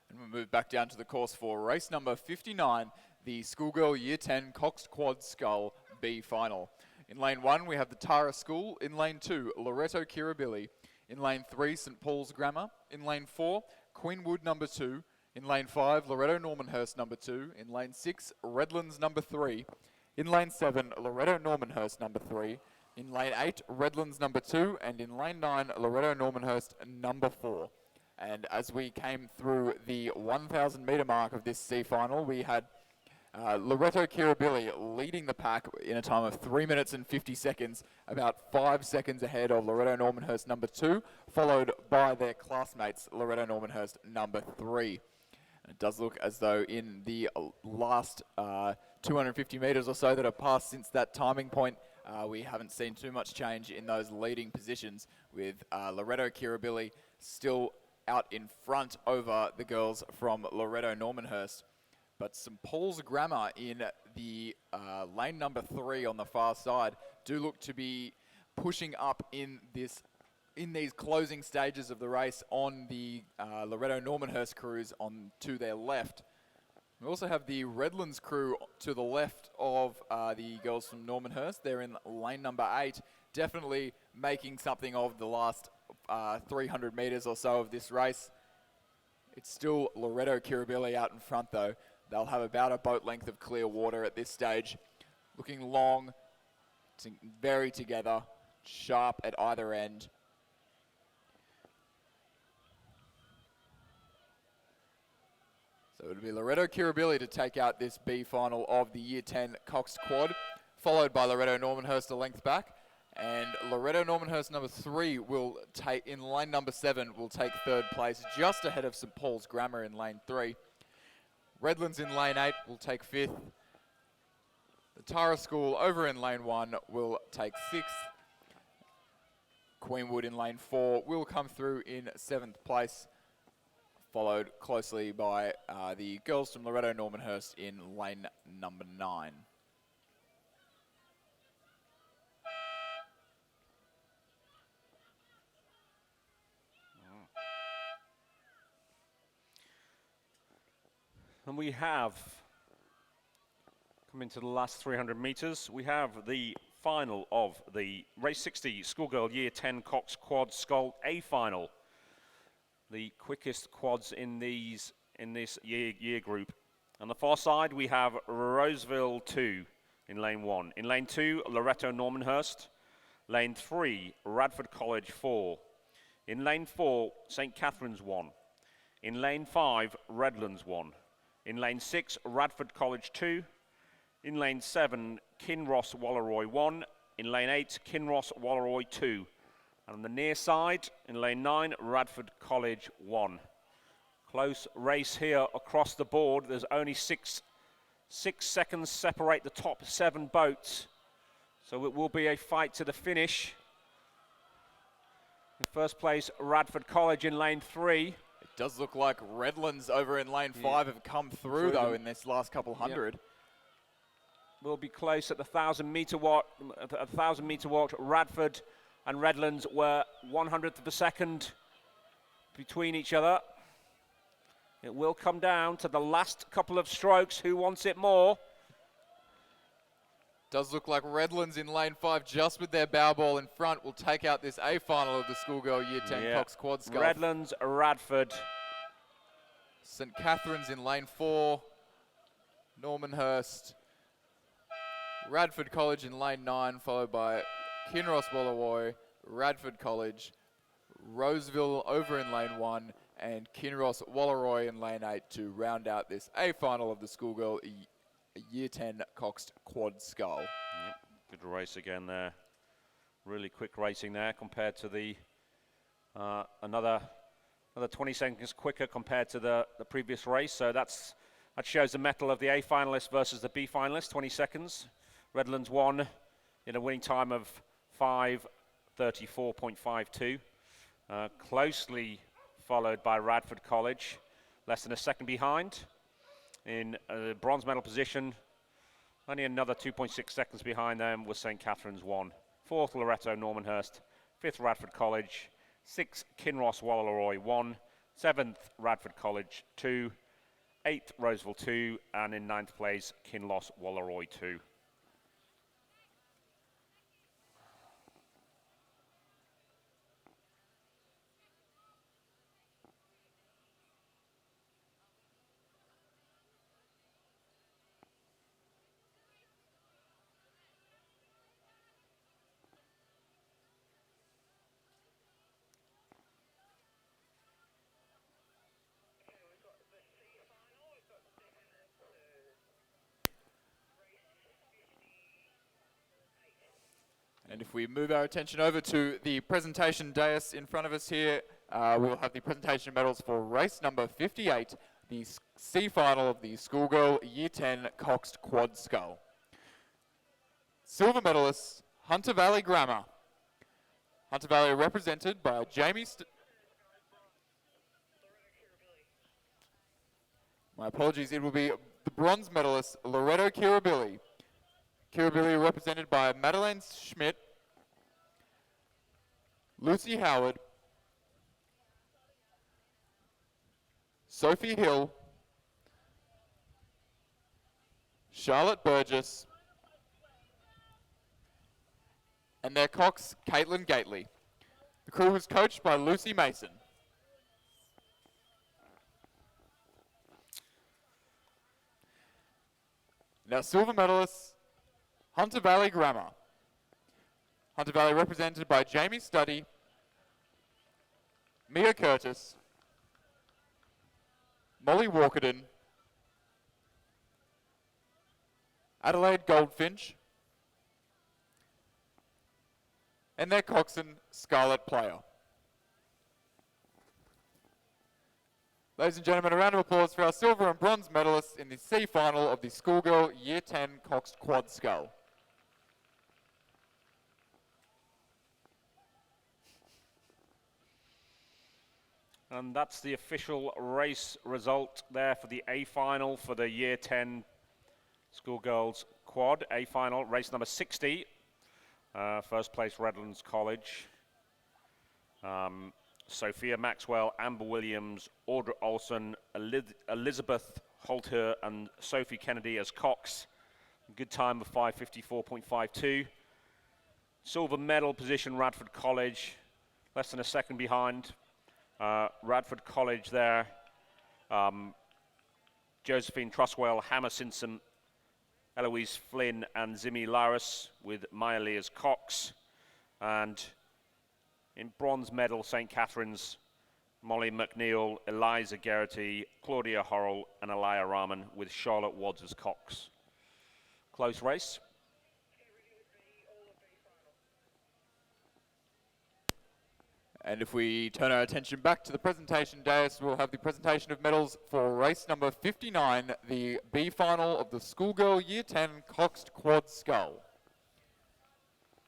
And we'll move back down to the course for race number 59, the Schoolgirl Year 10 Cox Quad Skull B Final. In lane 1, we have the Tara School. In lane 2, Loreto Kirribilli. In lane 3, St. Paul's Grammar. In lane 4, Queenwood number 2. In lane 5, Loreto Normanhurst number 2. In lane 6, Redlands number 3. In lane 7, Loreto Normanhurst number 3. In lane 8, Redlands number 2. And in lane 9, Loreto Normanhurst number 4. And as we came through the 1,000 metre mark of this C final, we had Loreto Kirribilli leading the pack in a time of 3 minutes and 50 seconds, about 5 seconds ahead of Loreto Normanhurst number 2, followed by their classmates Loreto Normanhurst number 3. And it does look as though in the last 250 metres or so that have passed since that timing point, we haven't seen too much change in those leading positions, with Loreto Kirribilli still out in front over the girls from Loreto Normanhurst. But St. Paul's Grammar in the lane number 3 on the far side do look to be pushing up in these closing stages of the race on the Loreto Normanhurst crews on to their left. We also have the Redlands crew to the left of the girls from Normanhurst. They're in lane number 8, definitely making something of the last 300 metres or so of this race. It's still Loreto Kirribilli out in front though. They'll have about a boat length of clear water at this stage. Looking long, very together, sharp at either end. So it'll be Loreto Kirribilli to take out this B final of the Year 10 Cox Quad, followed by Loreto Normanhurst a length back. And Loreto Normanhurst number 3 will take, in lane number 7, will take third place, just ahead of St. Paul's Grammar in lane 3. Redlands in lane 8 will take 5th. The Tara School over in lane 1 will take 6th. Queenwood in lane 4 will come through in 7th place, followed closely by the girls from Loreto Normanhurst in lane number 9. And we have, coming to the last 300 metres, we have the final of the Race 60 Schoolgirl Year 10 Cox Quad Skull A final. The quickest quads in this year group. On the far side, we have Roseville 2 in lane 1. In lane 2, Loreto Normanhurst. Lane 3, Radford College 4. In lane 4, St. Catherine's 1. In lane 5, Redlands 1. In lane 6, Radford College 2. In lane 7, Kinross Walleroy 1. In lane 8, Kinross Walleroy 2. And on the near side, in lane 9, Radford College 1. Close race here across the board. There's only 6 seconds separate the top 7 boats. So it will be a fight to the finish. In first place, Radford College in lane 3. It does look like Redlands over in lane 5 have come through though in this last couple hundred. Will be close at the 1,000 metre watch. Radford and Redlands were 100th of a second between each other. It will come down to the last couple of strokes. Who wants it more? Does look like Redlands in lane 5, just with their bow ball in front, will take out this A final of the schoolgirl Year 10 Cox Quad Sculpt. Redlands, Radford. St Catherine's in lane 4. Normanhurst. Radford College in lane 9, followed by Kinross Wallaroy, Radford College, Roseville over in lane 1, and Kinross Wallaroy in lane 8 to round out this A final of the schoolgirl Year 10 Coxed Quad Skull. Yep. Good race again there. Really quick racing there compared to the another 20 seconds quicker compared to the previous race. So that shows the mettle of the A finalist versus the B finalist. 20 seconds. Redlands won in a winning time of 5:34.52. Closely followed by Radford College, less than a second behind. In bronze medal position, only another 2.6 seconds behind them was St Catherine's 1. 4th, Loretto Normanhurst. 5th, Radford College. 6th, Kinross Wallaroy 1. 7th, Radford College 2. 8th, Roseville 2. And in 9th place, Kinross Wallaroy 2. And if we move our attention over to the presentation dais in front of us here, we'll have the presentation medals for race number 58, the C final of the schoolgirl Year 10 Coxed Quad Skull. Silver medalists, Hunter Valley Grammar. Hunter Valley represented by Jamie My apologies, it will be the bronze medalist, Loretto Kirribilli. Kirribilli represented by Madeleine Schmidt, Lucy Howard, Sophie Hill, Charlotte Burgess, and their cox, Caitlin Gately. The crew was coached by Lucy Mason. Now, silver medalists, Hunter Valley Grammar. Hunter Valley represented by Jamie Studdy, Mia Curtis, Molly Walkerton, Adelaide Goldfinch, and their coxswain, Scarlett Player. Ladies and gentlemen, a round of applause for our silver and bronze medalists in the C final of the schoolgirl Year 10 Coxed Quad Skull. And that's the official race result there for the A final for the Year 10 Schoolgirls Quad. A final, race number 60. First place, Redlands College. Sophia Maxwell, Amber Williams, Audra Olson, Elizabeth Holter, and Sophie Kennedy as Cox. Good time of 5:54.52. Silver medal position, Radford College. Less than a second behind. Radford College there. Josephine Truswell, Hannah Simpson, Eloise Flynn, and Zimmy Laris with Maya Lee as Cox. And in bronze medal, St. Catherine's, Molly McNeil, Eliza Geraghty, Claudia Horrell, and Alaya Rahman with Charlotte Wadds as Cox. Close race. And if we turn our attention back to the presentation dais, we'll have the presentation of medals for race number 59, the B final of the schoolgirl Year 10 Coxed Quad Skull.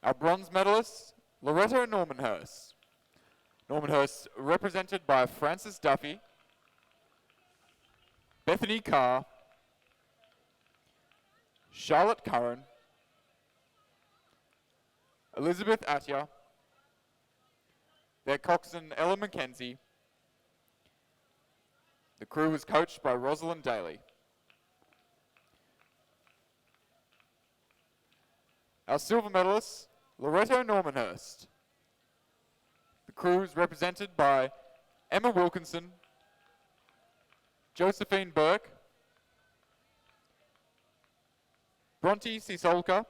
Our bronze medalists, Loretto Normanhurst. Normanhurst represented by Frances Duffy, Bethany Carr, Charlotte Curran, Elizabeth Attia, their coxswain Ella McKenzie. The crew was coached by Rosalind Daly. Our silver medalists, Loretto Normanhurst. The crew is represented by Emma Wilkinson, Josephine Burke, Bronte Sisolka,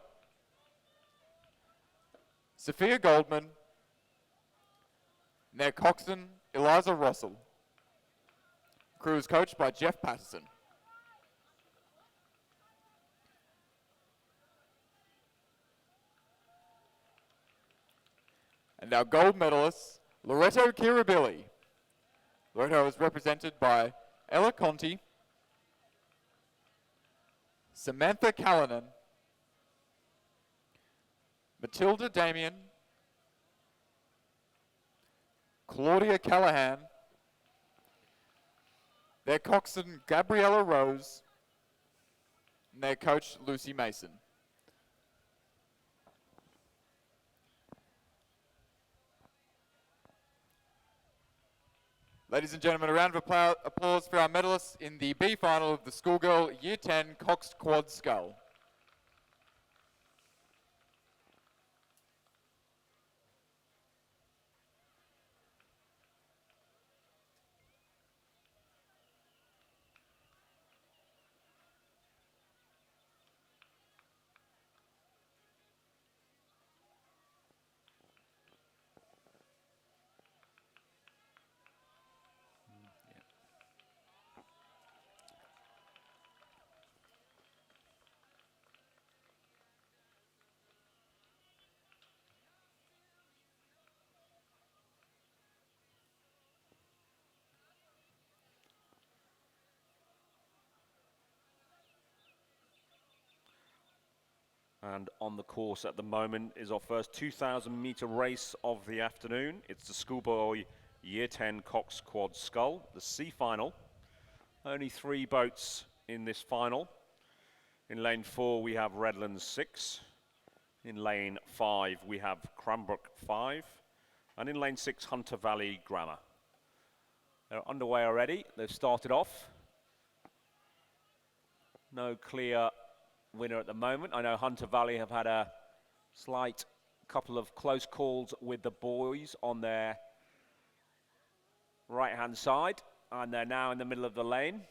Sophia Goldman, and their coxswain, Eliza Russell. Crew is coached by Jeff Patterson. And our gold medalists, Loretto Kirribilli. Loretto is represented by Ella Conti, Samantha Callanan, Matilda Damien, Claudia Callahan, their coxswain Gabriella Rose, and their coach Lucy Mason. Ladies and gentlemen, a round of applause for our medalists in the B final of the Schoolgirl Year 10 Coxed Quad Scull. And on the course at the moment is our first 2,000 metre race of the afternoon. It's the Schoolboy Year 10 Cox Quad Scull, the C final. Only 3 boats in this final. In lane 4 we have Redlands 6. In lane 5 we have Cranbrook 5. And in lane 6 Hunter Valley Grammar. They're underway already. They've started off. No clear winner at the moment. I know Hunter Valley have had a slight couple of close calls with the boys on their right hand side, and they're now in the middle of the lane.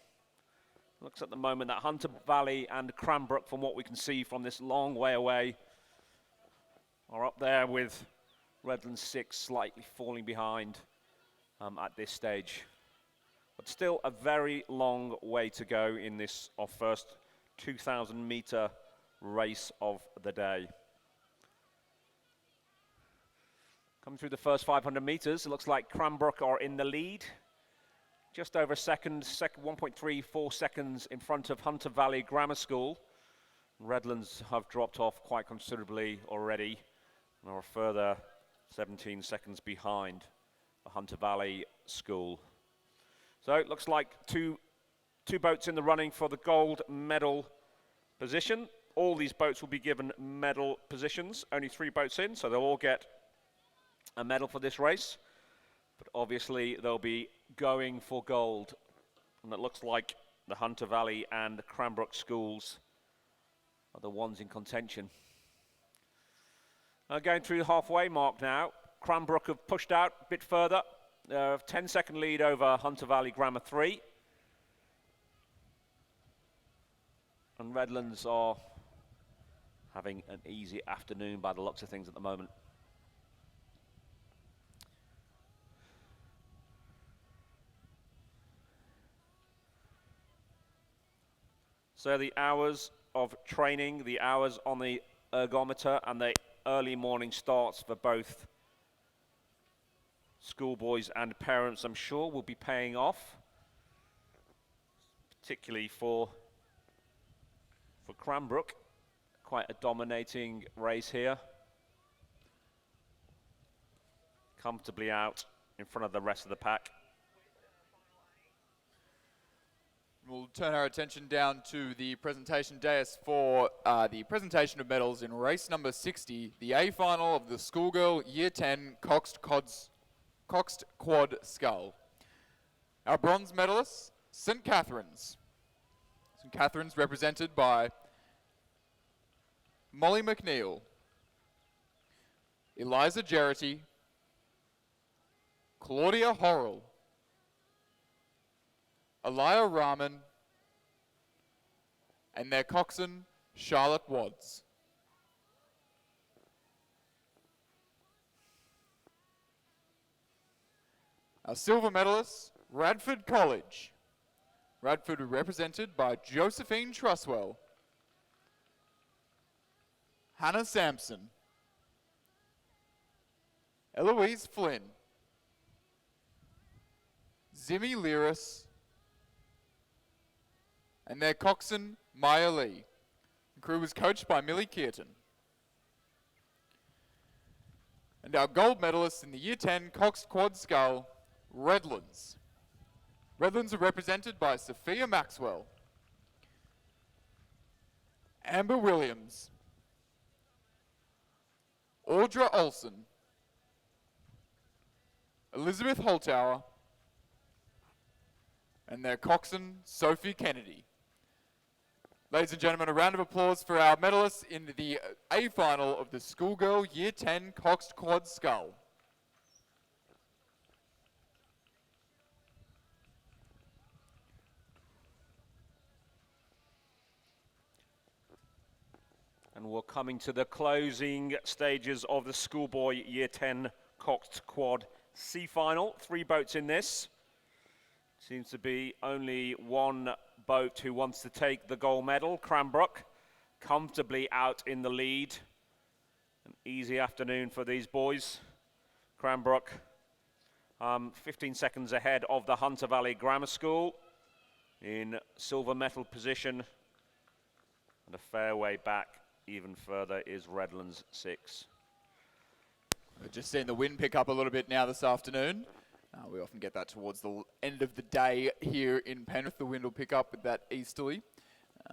Looks at the moment that Hunter Valley and Cranbrook, from what we can see from this long way away, are up there with Redlands 6 slightly falling behind at this stage. But still a very long way to go in this, our first 2,000 metre race of the day. Coming through the first 500 metres, it looks like Cranbrook are in the lead. Just over a second, 1.34 seconds in front of Hunter Valley Grammar School. Redlands have dropped off quite considerably already, and are a further 17 seconds behind the Hunter Valley School. So it looks like two boats in the running for the gold medal position. All these boats will be given medal positions. Only 3 boats in, so they'll all get a medal for this race. But obviously they'll be going for gold. And it looks like the Hunter Valley and the Cranbrook schools are the ones in contention. Going through the halfway mark now. Cranbrook have pushed out a bit further. 10-second lead over Hunter Valley Grammar 3. And Redlands are having an easy afternoon by the looks of things at the moment. So the hours of training, the hours on the ergometer, and the early morning starts for both schoolboys and parents, I'm sure, will be paying off, particularly for Cranbrook. Quite a dominating race here. Comfortably out in front of the rest of the pack. We'll turn our attention down to the presentation dais for the presentation of medals in race number 60, the A final of the Schoolgirl Year 10 Coxed Quad Scull. Our bronze medalists, St. Catherine's. St. Catherine's represented by Molly McNeil, Eliza Gerety, Claudia Horrell, Aliyah Rahman, and their coxswain, Charlotte Wads. Our silver medalists, Radford College. Radford are represented by Josephine Truswell, Hannah Sampson, Eloise Flynn, Zimmy Liris, and their coxswain, Maya Lee. The crew was coached by Millie Kearton. And our gold medalists in the Year 10 Coxed Quad Scull, Redlands. Redlands are represented by Sophia Maxwell, Amber Williams, Audra Olson, Elizabeth Holtower, and their coxswain, Sophie Kennedy. Ladies and gentlemen, a round of applause for our medalists in the A final of the Schoolgirl Year 10 Coxed Quad Scull. And we're coming to the closing stages of the Schoolboy Year 10 Coxed Quad C final. 3 boats in this. Seems to be only one boat who wants to take the gold medal. Cranbrook comfortably out in the lead. An easy afternoon for these boys. Cranbrook 15 seconds ahead of the Hunter Valley Grammar School in silver medal position. And a fair way back even further is Redlands 6. We've just seen the wind pick up a little bit now this afternoon. We often get that towards the end of the day here in Penrith. The wind will pick up with that easterly,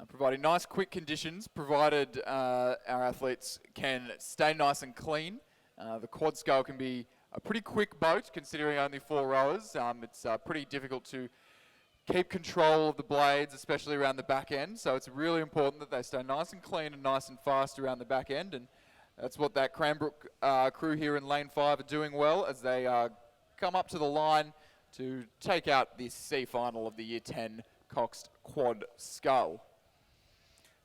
providing nice quick conditions, provided our athletes can stay nice and clean. The quad scull can be a pretty quick boat, considering only 4 rowers. It's pretty difficult to keep control of the blades, especially around the back end. So it's really important that they stay nice and clean and nice and fast around the back end. And that's what that Cranbrook crew here in Lane 5 are doing well as they come up to the line to take out this C final of the Year 10 Coxed Quad Scull.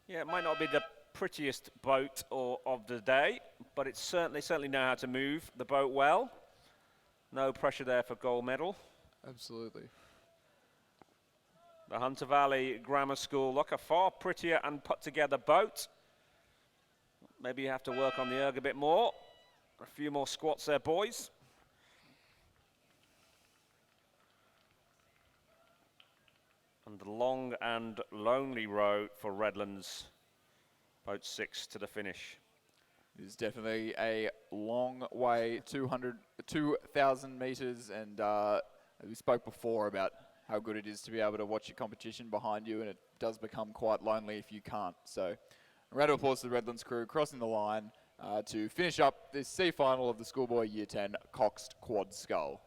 Yeah, it might not be the prettiest boat of the day, but it certainly know how to move the boat well. No pressure there for gold medal. Absolutely. The Hunter Valley Grammar School, look, a far prettier and put together boat. Maybe you have to work on the erg a bit more. A few more squats there, boys. And the long and lonely row for Redlands, boat 6 to the finish. It is definitely a long way, 2,000 metres, and we spoke before about how good it is to be able to watch your competition behind you, and it does become quite lonely if you can't. So a round of applause to the Redlands crew crossing the line to finish up this C final of the Schoolboy Year 10 Coxed Quad Scull.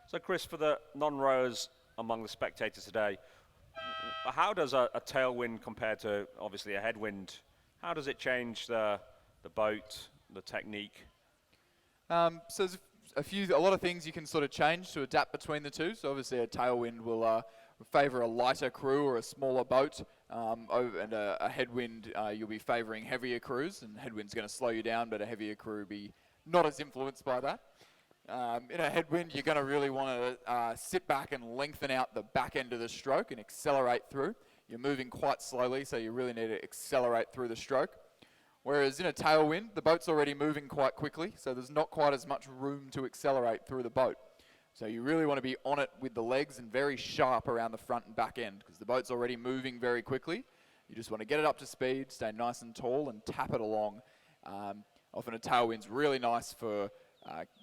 So Chris, for the non-rowers among the spectators today, how does a tailwind compare to obviously a headwind? How does it change the boat, the technique? So there's a lot of things you can sort of change to adapt between the two. So obviously a tailwind will favour a lighter crew or a smaller boat, and a headwind you'll be favouring heavier crews, and headwind's going to slow you down, but a heavier crew will be not as influenced by that. In a headwind, you're going to really want to sit back and lengthen out the back end of the stroke and accelerate through. You're moving quite slowly, so you really need to accelerate through the stroke. Whereas in a tailwind, the boat's already moving quite quickly, so there's not quite as much room to accelerate through the boat. So you really want to be on it with the legs and very sharp around the front and back end, because the boat's already moving very quickly. You just want to get it up to speed, stay nice and tall, and tap it along. Often a tailwind's really nice for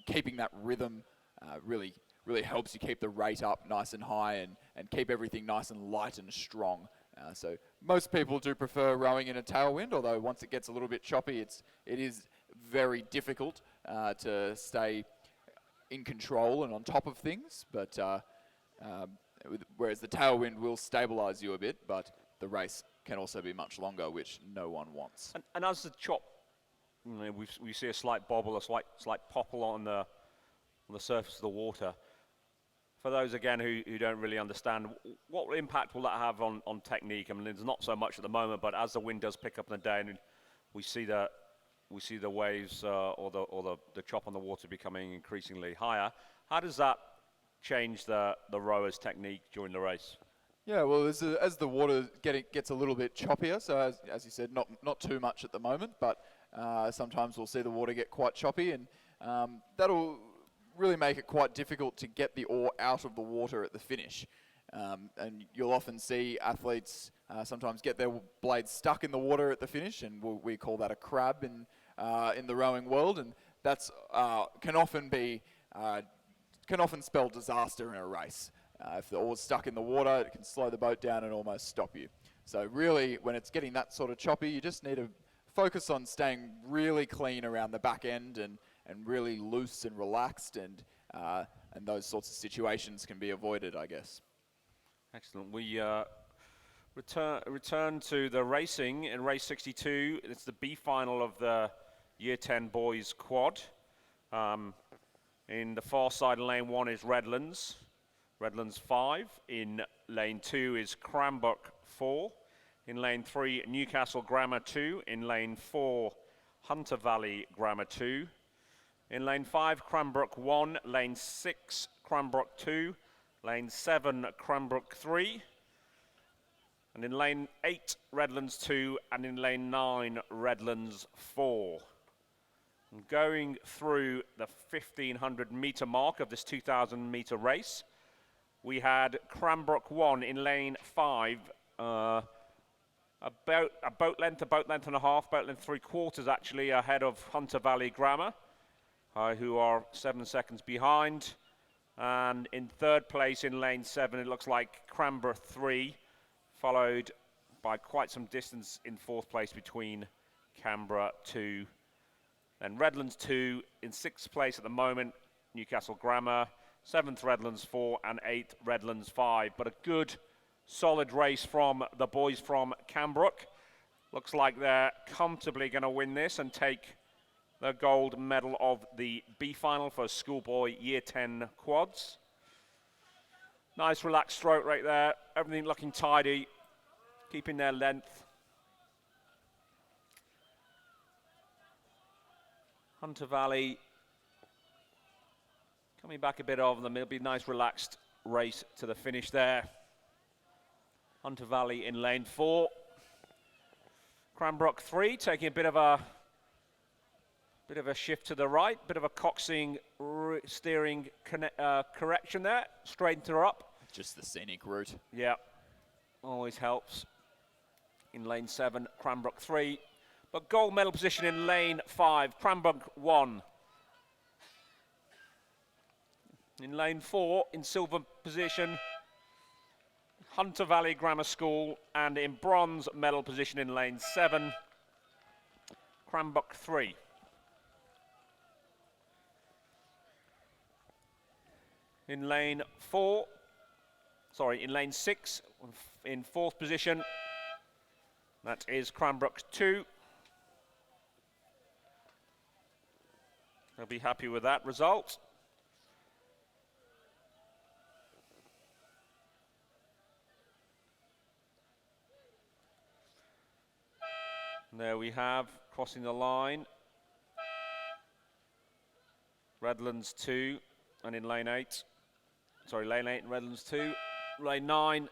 keeping that rhythm, really helps you keep the rate up nice and high and keep everything nice and light and strong. So most people do prefer rowing in a tailwind, although once it gets a little bit choppy, it is very difficult to stay in control and on top of things. But whereas the tailwind will stabilise you a bit, but the race can also be much longer, which no one wants. And as the chop, we see a slight bobble, a slight popple on the surface of the water. For those again who don't really understand, what impact will that have on technique? I mean, there's not so much at the moment, but as the wind does pick up in the day, and we see the waves or the chop on the water becoming increasingly higher, how does that change the rower's technique during the race? Yeah, well, as the water gets a little bit choppier, so as you said, not too much at the moment, but sometimes we'll see the water get quite choppy, and that'll really make it quite difficult to get the oar out of the water at the finish. And you'll often see athletes sometimes get their blades stuck in the water at the finish, and we call that a crab in the rowing world, and that's can often spell disaster in a race. If the oar's stuck in the water, it can slow the boat down and almost stop you. So really, when it's getting that sort of choppy, you just need to focus on staying really clean around the back end and really loose and relaxed, and those sorts of situations can be avoided, I guess. Excellent. We return to the racing in race 62. It's the B final of the Year 10 boys quad. In the far side lane 1 is Redlands 5. In lane 2 is Cranbrook 4. In lane 3, Newcastle Grammar 2. In lane 4, Hunter Valley Grammar 2. In lane 5, Cranbrook 1. Lane 6, Cranbrook 2. Lane 7, Cranbrook 3. And in lane 8, Redlands 2. And in lane 9, Redlands 4. And going through the 1,500 metre mark of this 2,000 metre race, we had Cranbrook 1 in lane 5, about a boat length and a half, boat length 3/4 actually, ahead of Hunter Valley Grammar, who are 7 seconds behind. And in third place in lane 7, it looks like Cranbrook 3, followed by quite some distance in 4th place between Canberra 2. Then Redlands 2 in 6th place at the moment, Newcastle Grammar, 7th Redlands 4 and 8th Redlands 5. But a good, solid race from the boys from Cranbrook. Looks like they're comfortably going to win this and take the gold medal of the B final for schoolboy Year 10 quads. Nice relaxed stroke right there. Everything looking tidy, keeping their length. Hunter Valley coming back a bit over them. It'll be a nice relaxed race to the finish there. Hunter Valley in lane 4. Cranbrook 3 taking a bit of a shift to the right, bit of a coxing steering correction there. Straightened her up. Just the scenic route. Yeah, always helps. In lane 7, Cranbrook 3. But gold medal position in lane 5, Cranbrook 1. In lane 4, in silver position, Hunter Valley Grammar School. And in bronze medal position in lane 7, Cranbrook 3. In lane 6, in 4th position, that is Cranbrook 2. They'll be happy with that result. And there we have, crossing the line, Redlands 2, and in lane 8, lane 8 and Redlands 2, lane 9,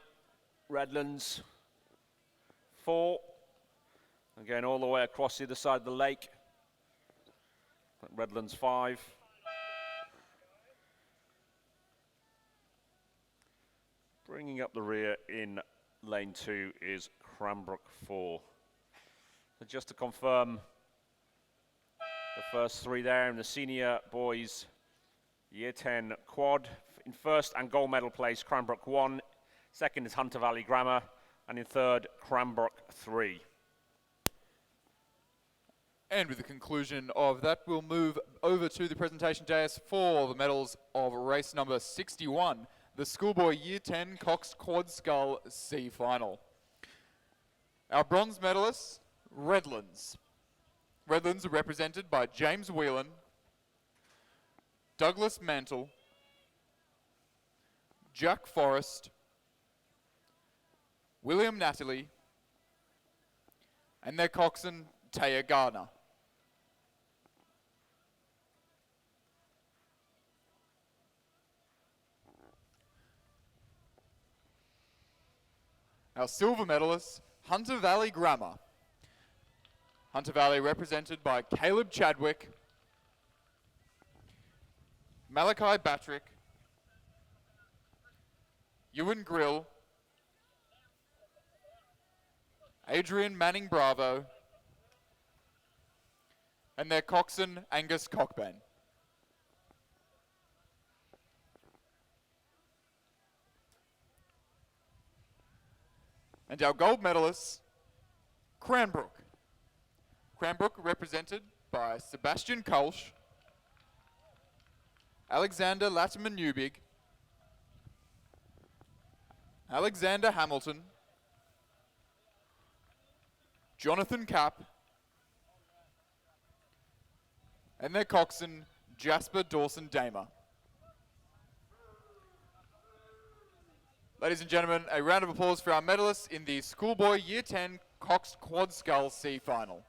Redlands 4, again all the way across the other side of the lake, Redlands 5. Bringing up the rear in lane 2 is Cranbrook 4. So just to confirm, the first 3 there in the senior boys Year 10 quad. In first and gold medal place, Cranbrook 1. Second is Hunter Valley Grammar. And in third, Cranbrook 3. And with the conclusion of that, we'll move over to the presentation dais for the medals of race number 61, the Schoolboy Year 10 Cox Quad Scull C Final. Our bronze medalists, Redlands. Redlands are represented by James Whelan, Douglas Mantle, Jack Forrest, William Natalie, and their coxswain, Taya Gardner. Our silver medalists, Hunter Valley Grammar. Hunter Valley represented by Caleb Chadwick, Malachi Batrick, Ewan Grill, Adrian Manning Bravo, and their coxswain, Angus Cockburn. And our gold medalists, Cranbrook. Cranbrook represented by Sebastian Kolsch, Alexander Latimer-Newbig, Alexander Hamilton, Jonathan Kapp, and their coxswain, Jasper Dawson-Damer. Ladies and gentlemen, a round of applause for our medalists in the Schoolboy Year 10 Cox Quad Scull C Final.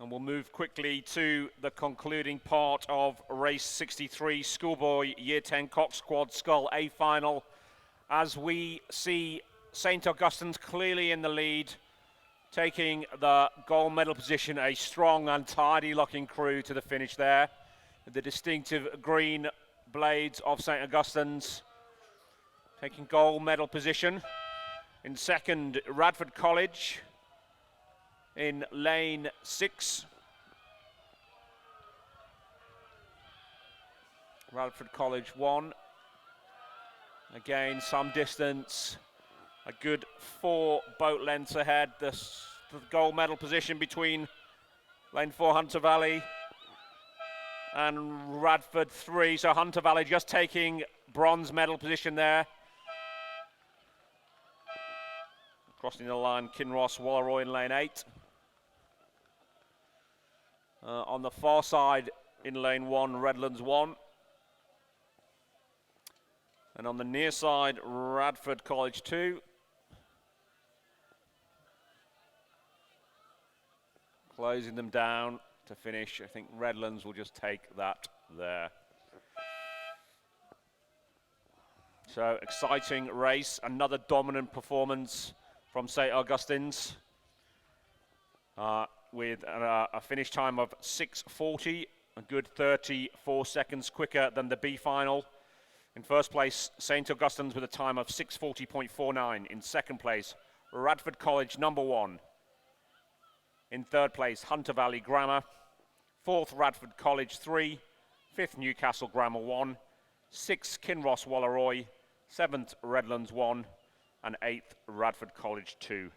And we'll move quickly to the concluding part of race 63, Schoolboy Year 10 Cox Quad Scull A Final, as we see St. Augustine's clearly in the lead, taking the gold medal position, a strong and tidy looking crew to the finish there. The distinctive green blades of St. Augustine's taking gold medal position. In second, Radford College in lane 6. Radford College 1. Again, some distance, a good 4 boat lengths ahead. The gold medal position between lane 4 Hunter Valley and Radford 3. So Hunter Valley just taking bronze medal position there. Crossing the line, Kinross Walleroy in lane 8. On the far side in lane 1, Redlands 1. And on the near side, Radford College 2. Closing them down to finish. I think Redlands will just take that there. So exciting race, another dominant performance from St. Augustine's with a finish time of 6:40, a good 34 seconds quicker than the B final. In first place, St. Augustine's with a time of 6:40.49. In second place, Radford College number 1. In third place, Hunter Valley Grammar. Fourth, Radford College 3. Fifth, Newcastle Grammar 1. Sixth, Kinross Walleroy. Seventh, Redlands 1. And eighth, Radford College 2.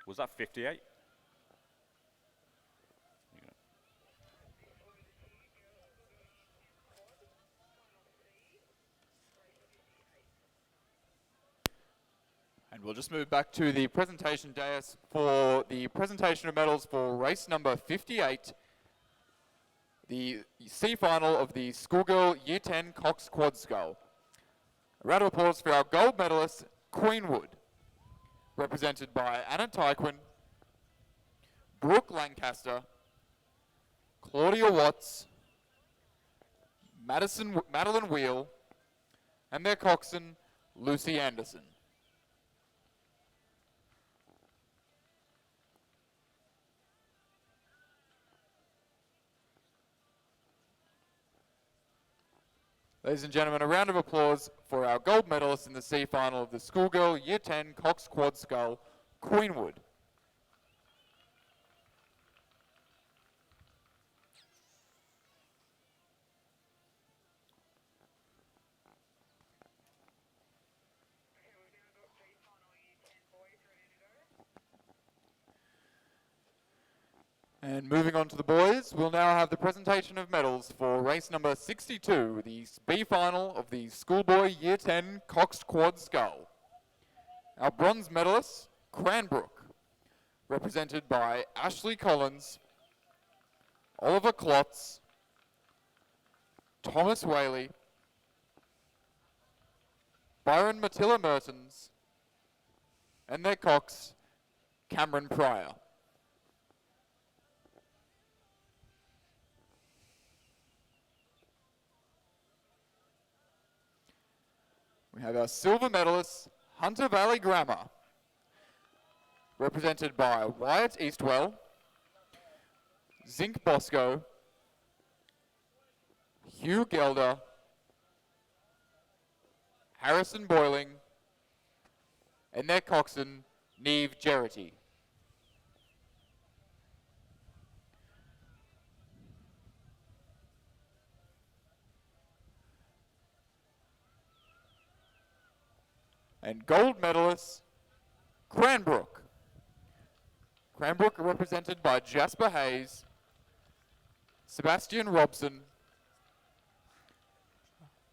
Was that 58? And we'll just move back to the presentation dais for the presentation of medals for race number 58, the C final of the Schoolgirl Year 10 Cox Quad Scull. A round of applause for our gold medalist, Queenwood, represented by Anna Tyquin, Brooke Lancaster, Claudia Watts, Madeline Wheel, and their coxswain, Lucy Anderson. Ladies and gentlemen, a round of applause for our gold medalist in the C final of the Schoolgirl Year 10 Cox Quad Scull, Queenwood. And moving on to the boys, we'll now have the presentation of medals for race number 62, the B final of the Schoolboy Year 10 Coxed Quad Scull. Our bronze medalists, Cranbrook, represented by Ashley Collins, Oliver Klotz, Thomas Whaley, Byron Mattilla Mertens, and their cox, Cameron Pryor. We have our silver medalists, Hunter Valley Grammar, represented by Wyatt Eastwell, Zink Bosco, Hugh Gelder, Harrison Boyling, and their coxswain, Neve Gerety. And gold medalists, Cranbrook. Cranbrook are represented by Jasper Hayes, Sebastian Robson,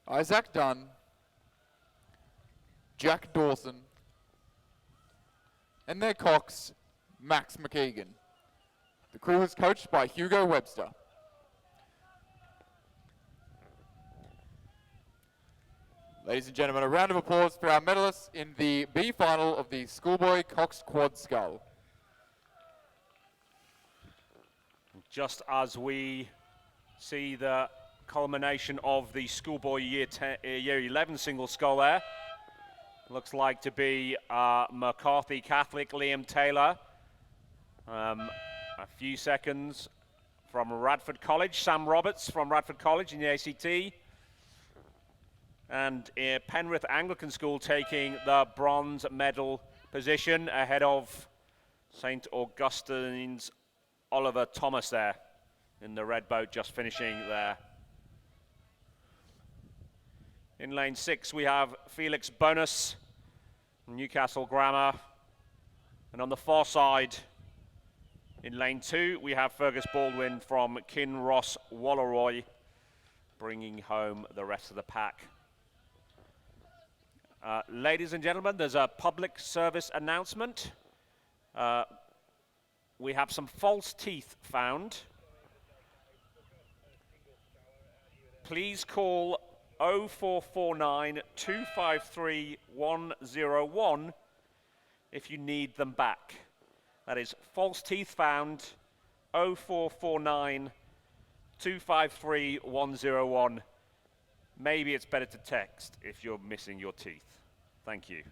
Isaac Dunn, Jack Dawson, and their cox, Max McKeegan. The crew is coached by Hugo Webster. Ladies and gentlemen, a round of applause for our medalists in the B final of the Schoolboy Coxed Quad Scull. Just as we see the culmination of the Schoolboy Year 11 single scull there, looks like to be McCarthy Catholic Liam Taylor. A few seconds from Radford College, Sam Roberts from Radford College in the ACT. And Penrith Anglican School taking the bronze medal position ahead of St. Augustine's Oliver Thomas there in the red boat, just finishing there. In lane 6 we have Felix Bonus, Newcastle Grammar. And on the far side in lane 2 we have Fergus Baldwin from Kinross Walleroy, bringing home the rest of the pack. Ladies and gentlemen, there's a public service announcement. We have some false teeth found. Please call 0449 253 101 if you need them back. That is false teeth found, 0449 253 101. Maybe it's better to text if you're missing your teeth. Thank you.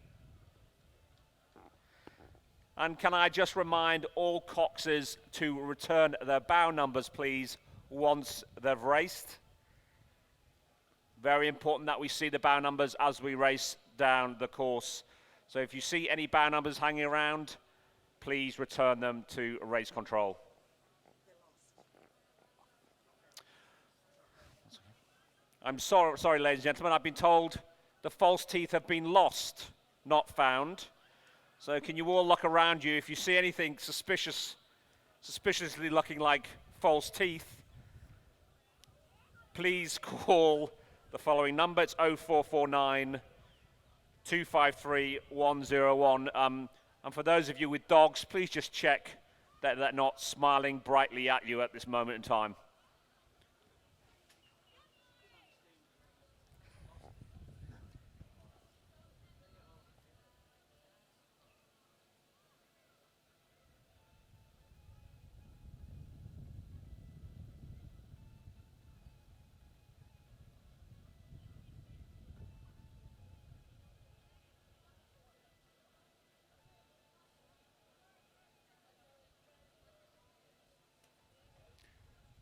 And can I just remind all coxes to return their bow numbers, please, once they've raced. Very important that we see the bow numbers as we race down the course. So if you see any bow numbers hanging around, please return them to race control. I'm sorry, ladies and gentlemen, I've been told the false teeth have been lost, not found. So can you all look around you if you see anything suspiciously looking like false teeth, please call the following number. It's 0449 253 101. And for those of you with dogs, please just check that they're not smiling brightly at you at this moment in time.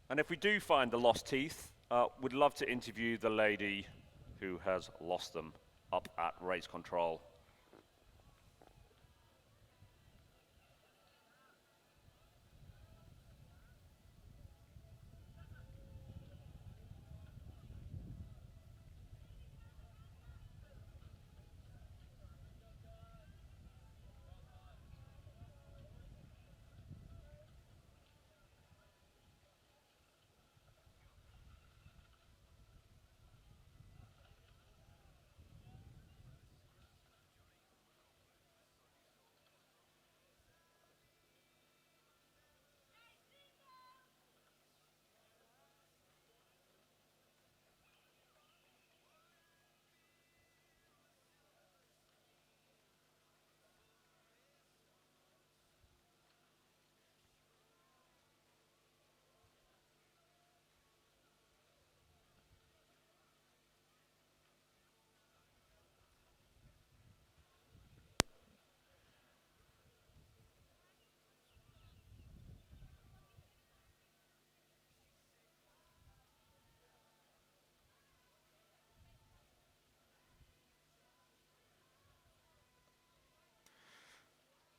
And if we do find the lost teeth, we'd love to interview the lady who has lost them up at race control.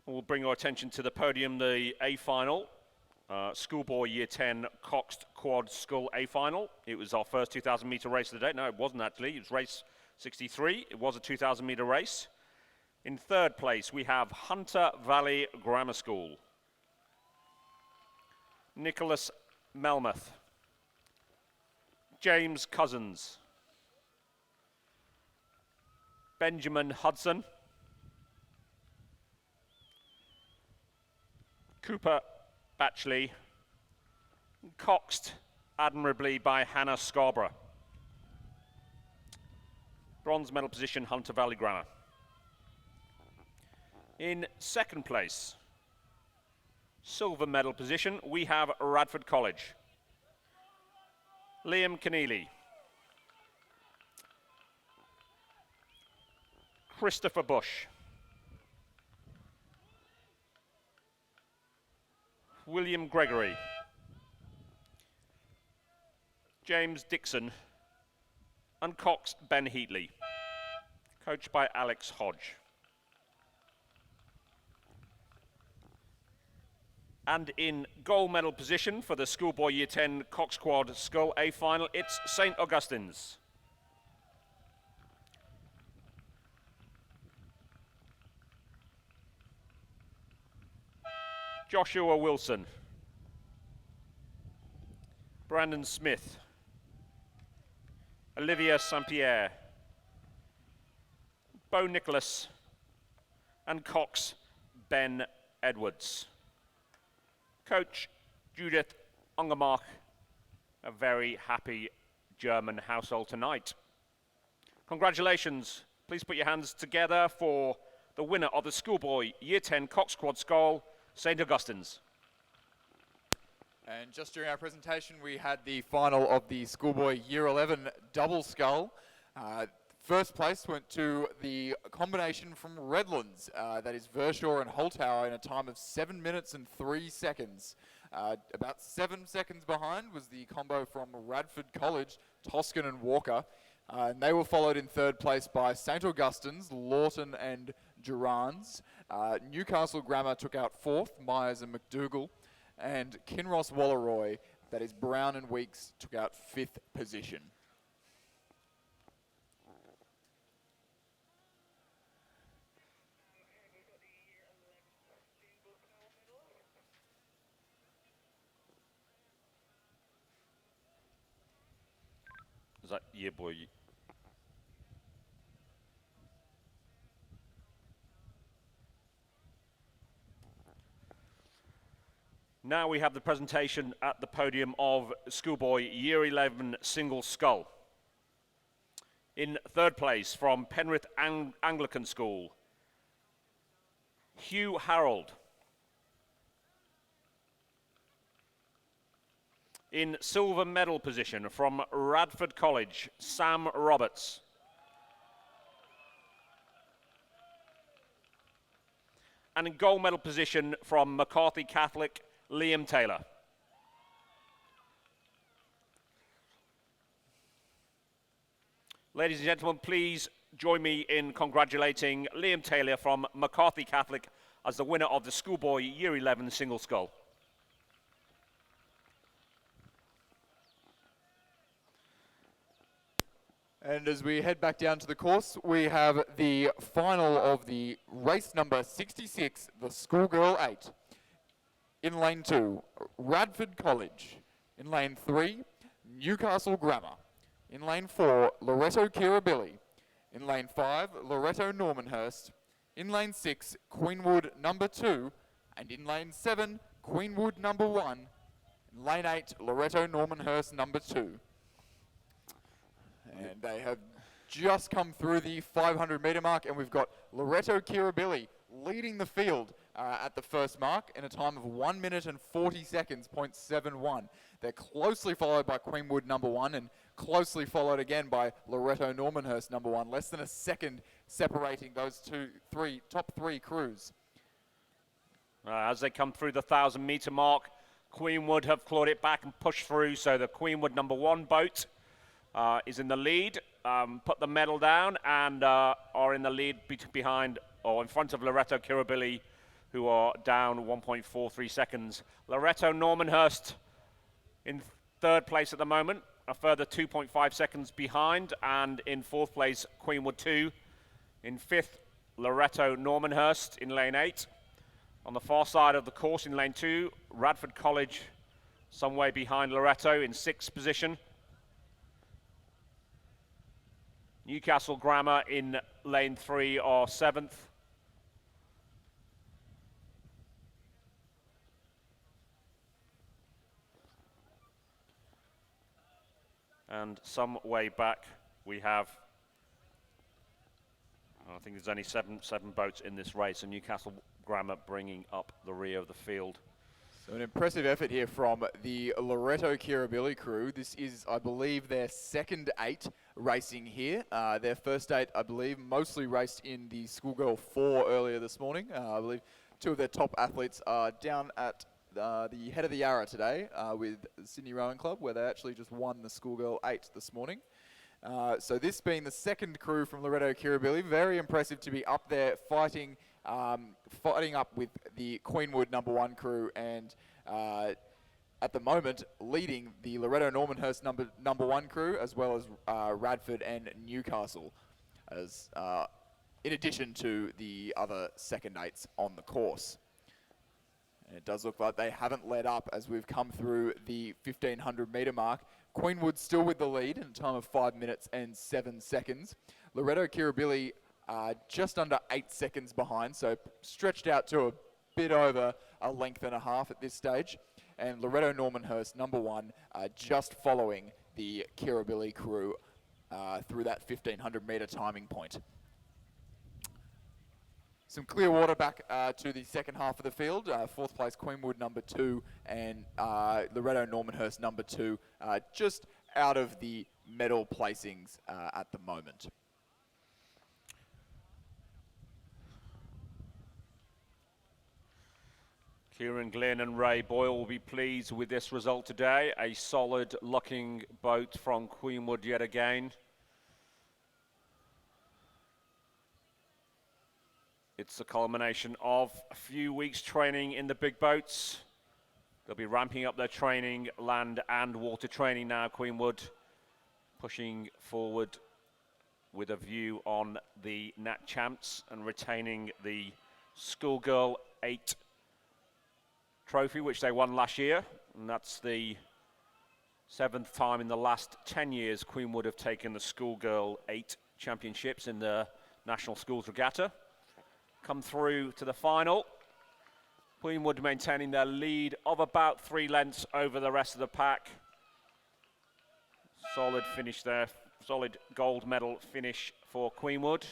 We'll bring our attention to the podium, the A final. Schoolboy Year 10 Coxed Quad Scull A final. It was our first 2,000 metre race of the day. No, it wasn't actually. It was race 63. It was a 2,000 metre race. In third place, we have Hunter Valley Grammar School. Nicholas Melmoth. James Cousins. Benjamin Hudson. Cooper Batchley, coxed admirably by Hannah Scarborough. Bronze medal position, Hunter Valley Grammar. In second place, silver medal position, we have Radford College. Liam Keneally. Christopher Bush. William Gregory, James Dixon, and coxed Ben Heatley, coached by Alex Hodge. And in gold medal position for the Schoolboy Year 10 Cox Quad Scull A final, it's St. Augustine's. Joshua Wilson, Brandon Smith, Olivia St. Pierre, Bo Nicholas, and Cox Ben Edwards. Coach Judith Ungermark, a very happy German household tonight. Congratulations. Please put your hands together for the winner of the Schoolboy Year 10 Cox Quad Scull, St. Augustine's. And just during our presentation, we had the final of the Schoolboy Year 11 Double Scull. First place went to the combination from Redlands, that is Verschaw and Holtauer, in a time of 7 minutes and 3 seconds. About 7 seconds behind was the combo from Radford College, Toscan and Walker. And they were followed in third place by St. Augustine's, Lawton and Durans. Newcastle Grammar took out fourth, Myers and McDougall. And Kinross Walleroy, that is Brown and Weeks, took out fifth position. Is that year boy? Now we have the presentation at the podium of Schoolboy Year 11 Single Scull. In third place from Penrith Anglican School, Hugh Harold. In silver medal position from Radford College, Sam Roberts. And in gold medal position from McCarthy Catholic, Liam Taylor. Ladies and gentlemen, please join me in congratulating Liam Taylor from McCarthy Catholic as the winner of the Schoolboy Year 11 Single Scull. And as we head back down to the course, we have the final of the race number 66, the Schoolgirl 8. In lane 2, Radford College. In lane 3, Newcastle Grammar. In lane 4, Loretto Kirribilli. In lane 5, Loretto Normanhurst. In lane 6, Queenwood number 2. And in lane 7, Queenwood number 1. In lane 8, Loretto Normanhurst number 2. And they have just come through the 500 metre mark, and we've got Loretto Kirribilli leading the field at the first mark in a time of 1 minute and 40 seconds, 0.71. They're closely followed by Queenwood number 1 and closely followed again by Loretto Normanhurst number 1. Less than a second separating those top three crews. As they come through the 1,000 metre mark, Queenwood have clawed it back and pushed through, so the Queenwood number 1 boat is in the lead, put the medal down and are in the lead behind or in front of Loretto Kirribilli, who are down 1.43 seconds. Loretto Normanhurst in third place at the moment, a further 2.5 seconds behind, and in fourth place, Queenwood 2. In fifth, Loretto Normanhurst in lane 8. On the far side of the course in lane 2, Radford College some way behind Loretto in 6th position. Newcastle Grammar in lane 3 are 7th. And some way back we have, I think there's only seven boats in this race, and Newcastle Grammar bringing up the rear of the field. So an impressive effort here from the Loretto Kirribilli crew. This is, I believe, their second 8 racing here. Their first 8, I believe, mostly raced in the Schoolgirl 4 earlier this morning. I believe 2 of their top athletes are down at the head of the Yarra today with the Sydney Rowing Club, where they actually just won the Schoolgirl 8 this morning. So this being the second crew from Loretto Kirribilli, very impressive to be up there fighting up with the Queenwood number 1 crew, and at the moment leading the Loretto Normanhurst number 1 crew, as well as Radford and Newcastle, as in addition to the other second 8s on the course. And it does look like they haven't let up as we've come through the 1500 metre mark. Queenwood still with the lead in a time of 5 minutes and 7 seconds. Loretto Kirribilli just under 8 seconds behind, so stretched out to a bit over a length and a half at this stage. And Loretto Normanhurst, number 1, just following the Kirribilli crew through that 1500 metre timing point. Some clear water back to the second half of the field. Fourth place, Queenwood number 2, and Loretto Normanhurst number 2, just out of the medal placings at the moment. Kieran Glynn and Ray Boyle will be pleased with this result today. A solid looking boat from Queenwood yet again. It's the culmination of a few weeks training in the big boats. They'll be ramping up their training, land and water training now, Queenwood, pushing forward with a view on the Nat Champs and retaining the Schoolgirl 8 trophy, which they won last year. And that's the 7th time in the last 10 years Queenwood have taken the Schoolgirl 8 championships in the National Schools Regatta. Come through to the final. Queenwood maintaining their lead of about 3 lengths over the rest of the pack. Solid finish there, solid gold medal finish for Queenwood.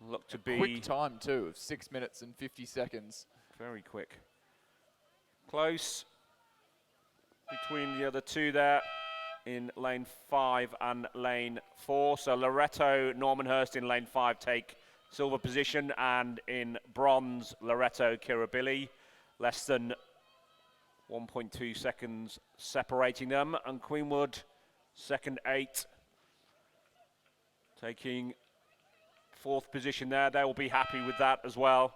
Look to be... Quick time too, of 6 minutes and 50 seconds. Very quick. Close between the other 2 there in lane 5 and lane 4. So Loretto Normanhurst in lane 5 take silver position, and in bronze, Loretto Kirribilli, less than 1.2 seconds separating them, and Queenwood, second 8, taking 4th position there. They will be happy with that as well.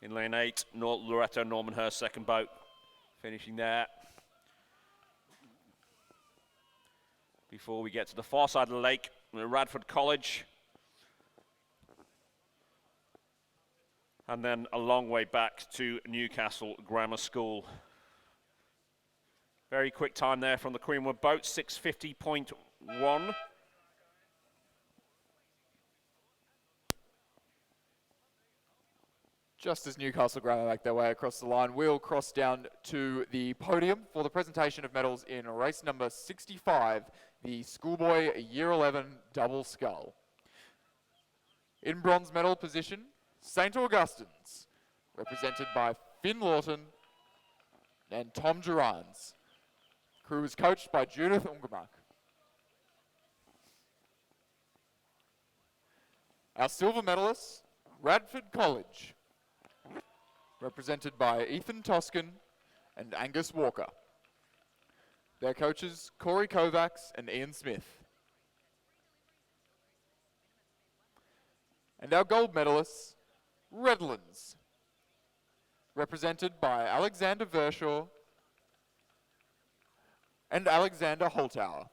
In lane 8, Loretto Normanhurst, second boat, finishing there. Before we get to the far side of the lake, Radford College. And then a long way back to Newcastle Grammar School. Very quick time there from the Queenwood boat, 6:50.1. Just as Newcastle Grammar make their way across the line, we'll cross down to the podium for the presentation of medals in race number 65, the Schoolboy Year 11 Double Scull. In bronze medal position, St. Augustine's, represented by Finn Lawton and Tom Durans. Crew is coached by Judith Ungemark. Our silver medalists, Radford College, represented by Ethan Toscan and Angus Walker. Their coaches, Corey Kovacs and Ian Smith. And our gold medalists, Redlands, represented by Alexander Verschaw and Alexander Holtauer.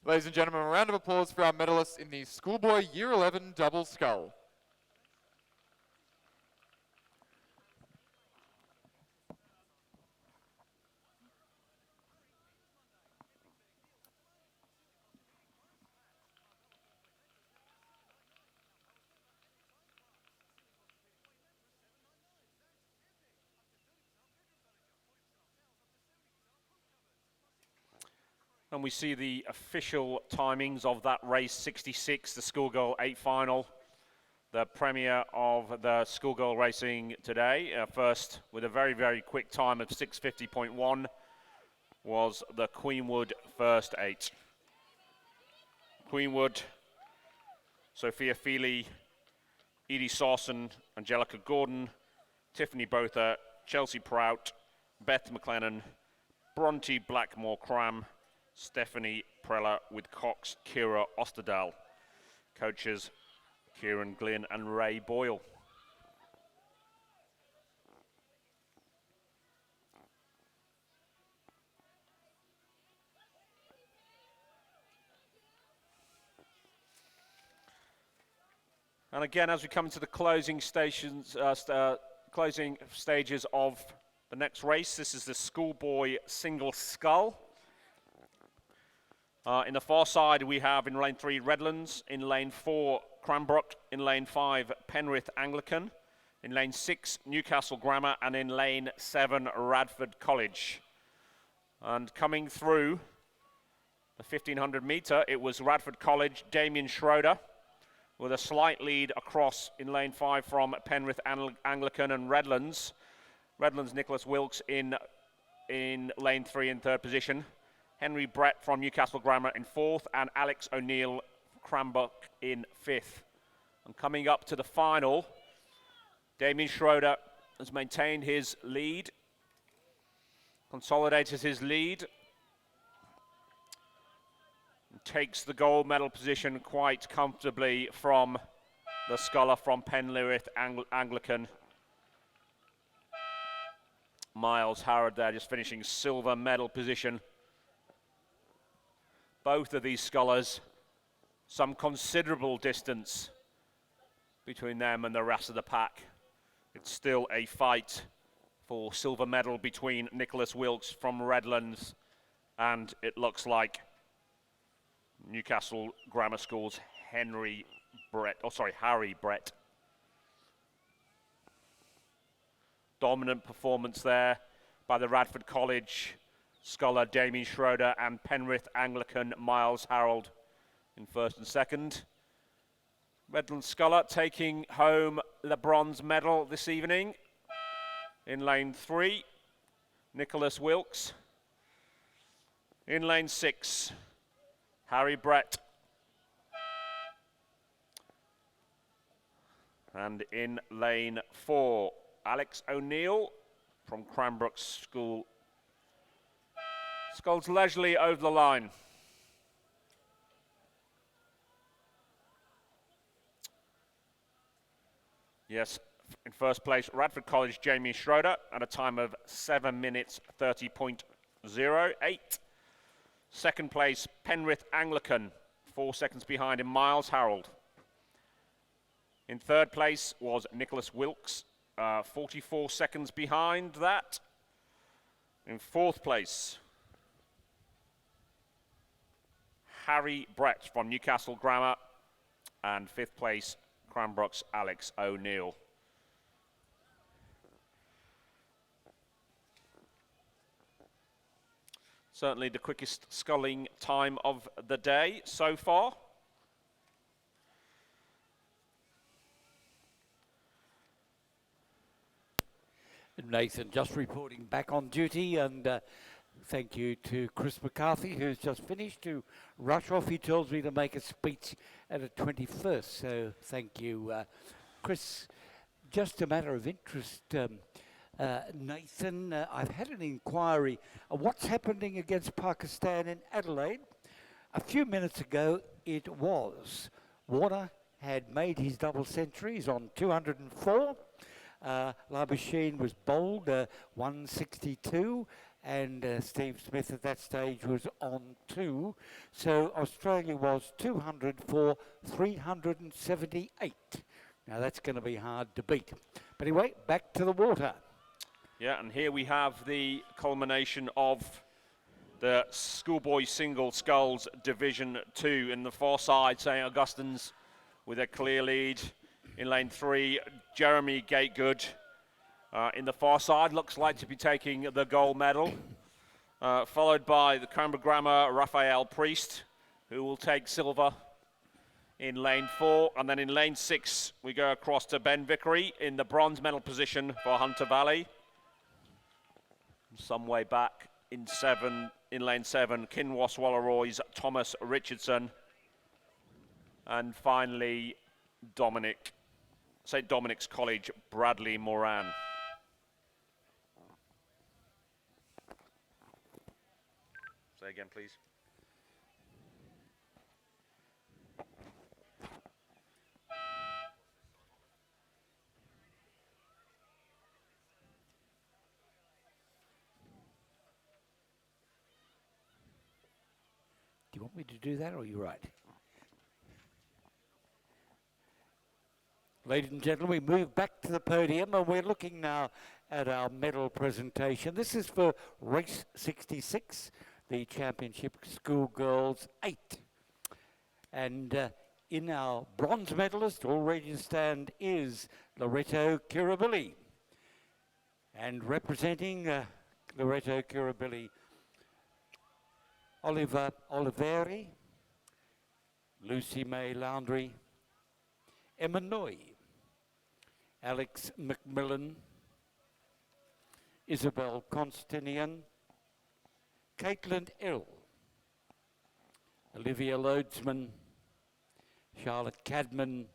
Ladies and gentlemen, a round of applause for our medalists in the Schoolboy Year 11 Double Scull. And we see the official timings of that race 66, the schoolgirl 8 final. The premier of the schoolgirl racing today. First, with a very, very quick time of 6:50.1, was the Queenwood first 8. Queenwood, Sophia Feely, Edie Sawson, Angelica Gordon, Tiffany Botha, Chelsea Prout, Beth McLennan, Bronte Blackmore Cram, Stephanie Preller with Cox, Kira Osterdal. Coaches Kieran Glynn and Ray Boyle. And again, as we come to the closing stages of the next race, this is the schoolboy single scull. In the far side, we have in lane 3 Redlands, in lane 4 Cranbrook, in lane 5 Penrith Anglican, in lane 6 Newcastle Grammar, and in lane 7 Radford College. And coming through the 1500 metre, it was Radford College, Damien Schroeder, with a slight lead across in lane 5 from Penrith Anglican and Redlands. Redlands Nicholas Wilkes in lane 3 in third position. Henry Brett from Newcastle Grammar in 4th, and Alex O'Neill Cranbrook in 5th. And coming up to the final, Damien Schroeder has maintained his lead, consolidated his lead, and takes the gold medal position quite comfortably from the sculler from Penrith Anglican. Miles Howard there just finishing silver medal position. Both of these scullers, some considerable distance between them and the rest of the pack. It's still a fight for silver medal between Nicholas Wilkes from Redlands and it looks like Newcastle Grammar School's Harry Brett. Dominant performance there by the Radford College sculler Damien Schroeder and Penrith Anglican Miles Harold in first and second. Redlands sculler taking home the bronze medal this evening. In lane 3, Nicholas Wilkes. In lane 6, Harry Brett. And in lane 4, Alex O'Neill from Cranbrook School. Sculls leisurely over the line. Yes, in first place, Radford College, Jamie Schroeder, at a time of 7 minutes 30.08. Second place, Penrith Anglican, 4 seconds behind in Miles Harold. In third place was Nicholas Wilkes, 44 seconds behind that. In fourth place, Harry Brett from Newcastle Grammar, and fifth place, Cranbrook's Alex O'Neill. Certainly the quickest sculling time of the day so far. Nathan just reporting back on duty, and thank you to Chris McCarthy, who's just finished to rush off. He tells me to make a speech at a 21st, so thank you, Chris. Just a matter of interest, Nathan, I've had an inquiry. What's happening against Pakistan in Adelaide? A few minutes ago, it was. Warner had made his double centuries on 204. Labuschagne was bowled 162, and Steve Smith at that stage was on 2. So Australia was 200 for 378. Now that's going to be hard to beat. But anyway, back to the water. Yeah, and here we have the culmination of the schoolboy single sculls Division 2 in the far side. St Augustine's with a clear lead in lane 3. Jeremy Gategood in the far side looks like to be taking the gold medal, followed by the Canberra Grammar Raphael Priest, who will take silver in lane 4. And then in lane 6 we go across to Ben Vickery in the bronze medal position for Hunter Valley. Some way back in lane 7, Kinross Wallaroy's Thomas Richardson. And finally, St Dominic's College, Bradley Moran. Say again, please. Do you want me to do that, or are you right? Ladies and gentlemen, we move back to the podium, and we're looking now at our medal presentation. This is for race 66, the Championship Schoolgirls 8. And in our bronze medalist, all ready to stand, is Loreto Kirribilli. And representing Loreto Kirribilli, Oliver Oliveri, Lucy May Laundry, Emma Noy, Alex McMillan, Isabel Constantinian, Caitlin Ill, Olivia Loadsman, Charlotte Cadman,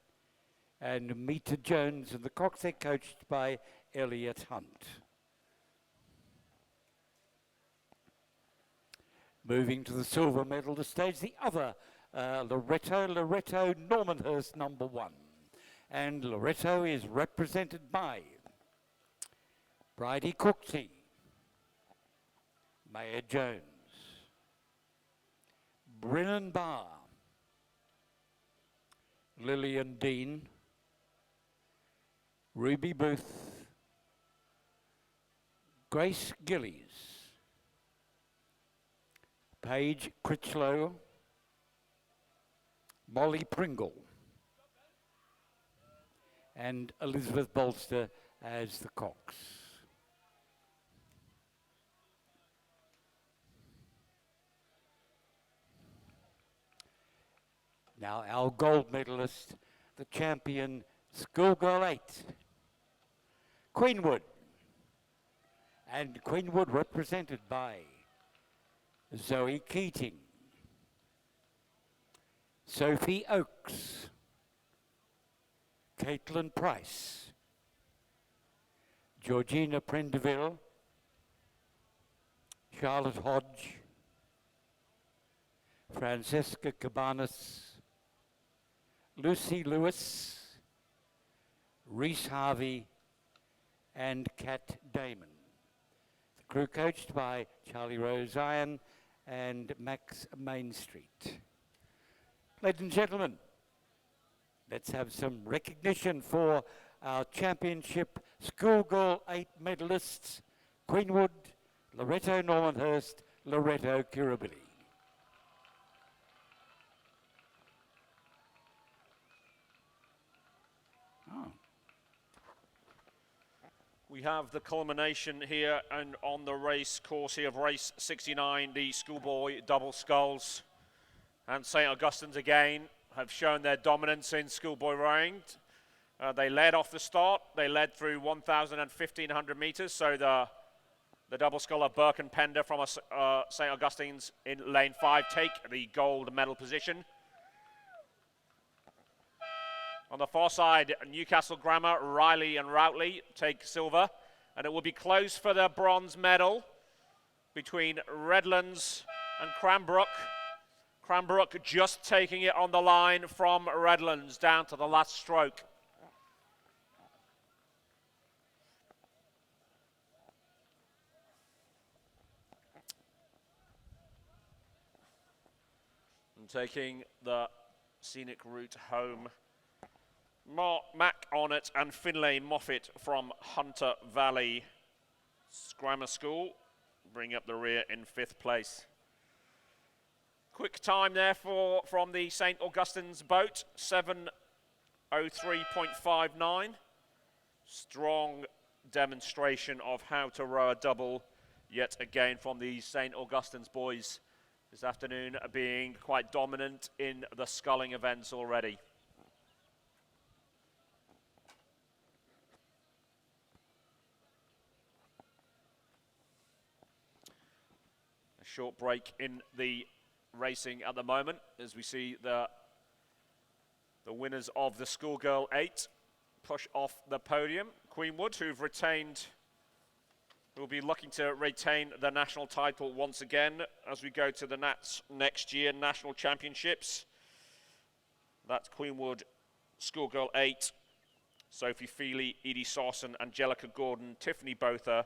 and Mita Jones, and the Cocks are coached by Elliot Hunt. Moving to the silver medal to stage, the other Loreto Normanhurst number 1. And Loreto is represented by Bridie Cooksey, Maya Jones, Brennan Barr, Lillian Dean, Ruby Booth, Grace Gillies, Paige Critchlow, Molly Pringle, and Elizabeth Bolster as the Cox. Now our gold medalist, the champion Schoolgirl 8, Queenwood. And Queenwood represented by Zoe Keating, Sophie Oakes, Caitlin Price, Georgina Prendeville, Charlotte Hodge, Francesca Cabanas, Lucy Lewis, Reese Harvey, and Kat Damon. The crew coached by Charlie Rose Iron and Max Main Street. Ladies and gentlemen, let's have some recognition for our championship Schoolgirl 8 medalists, Queenwood, Loreto Normanhurst, Loreto Kirribilli. We have the culmination here and on the race course here of race 69, the schoolboy double sculls. And St Augustine's again have shown their dominance in schoolboy rowing. They led off the start. They led through 1,000 and 1,500 metres. So the double sculler Burke and Pender from St Augustine's in lane 5 take the gold medal position. On the far side, Newcastle Grammar, Riley and Routley take silver. And it will be close for the bronze medal between Redlands and Cranbrook. Cranbrook just taking it on the line from Redlands down to the last stroke. And taking the scenic route home, Mac Onnet and Finlay Moffat from Hunter Valley Grammar School bring up the rear in 5th place. Quick time therefore from the St. Augustine's boat, 7:03.59. Strong demonstration of how to row a double yet again from the St. Augustine's boys this afternoon, being quite dominant in the sculling events already. A short break in the racing at the moment as we see the winners of the Schoolgirl 8 push off the podium. Queenwood, who will be looking to retain the national title once again as we go to the Nats next year, National Championships. That's Queenwood Schoolgirl 8, Sophie Feely, Edie Sawson, Angelica Gordon, Tiffany Botha,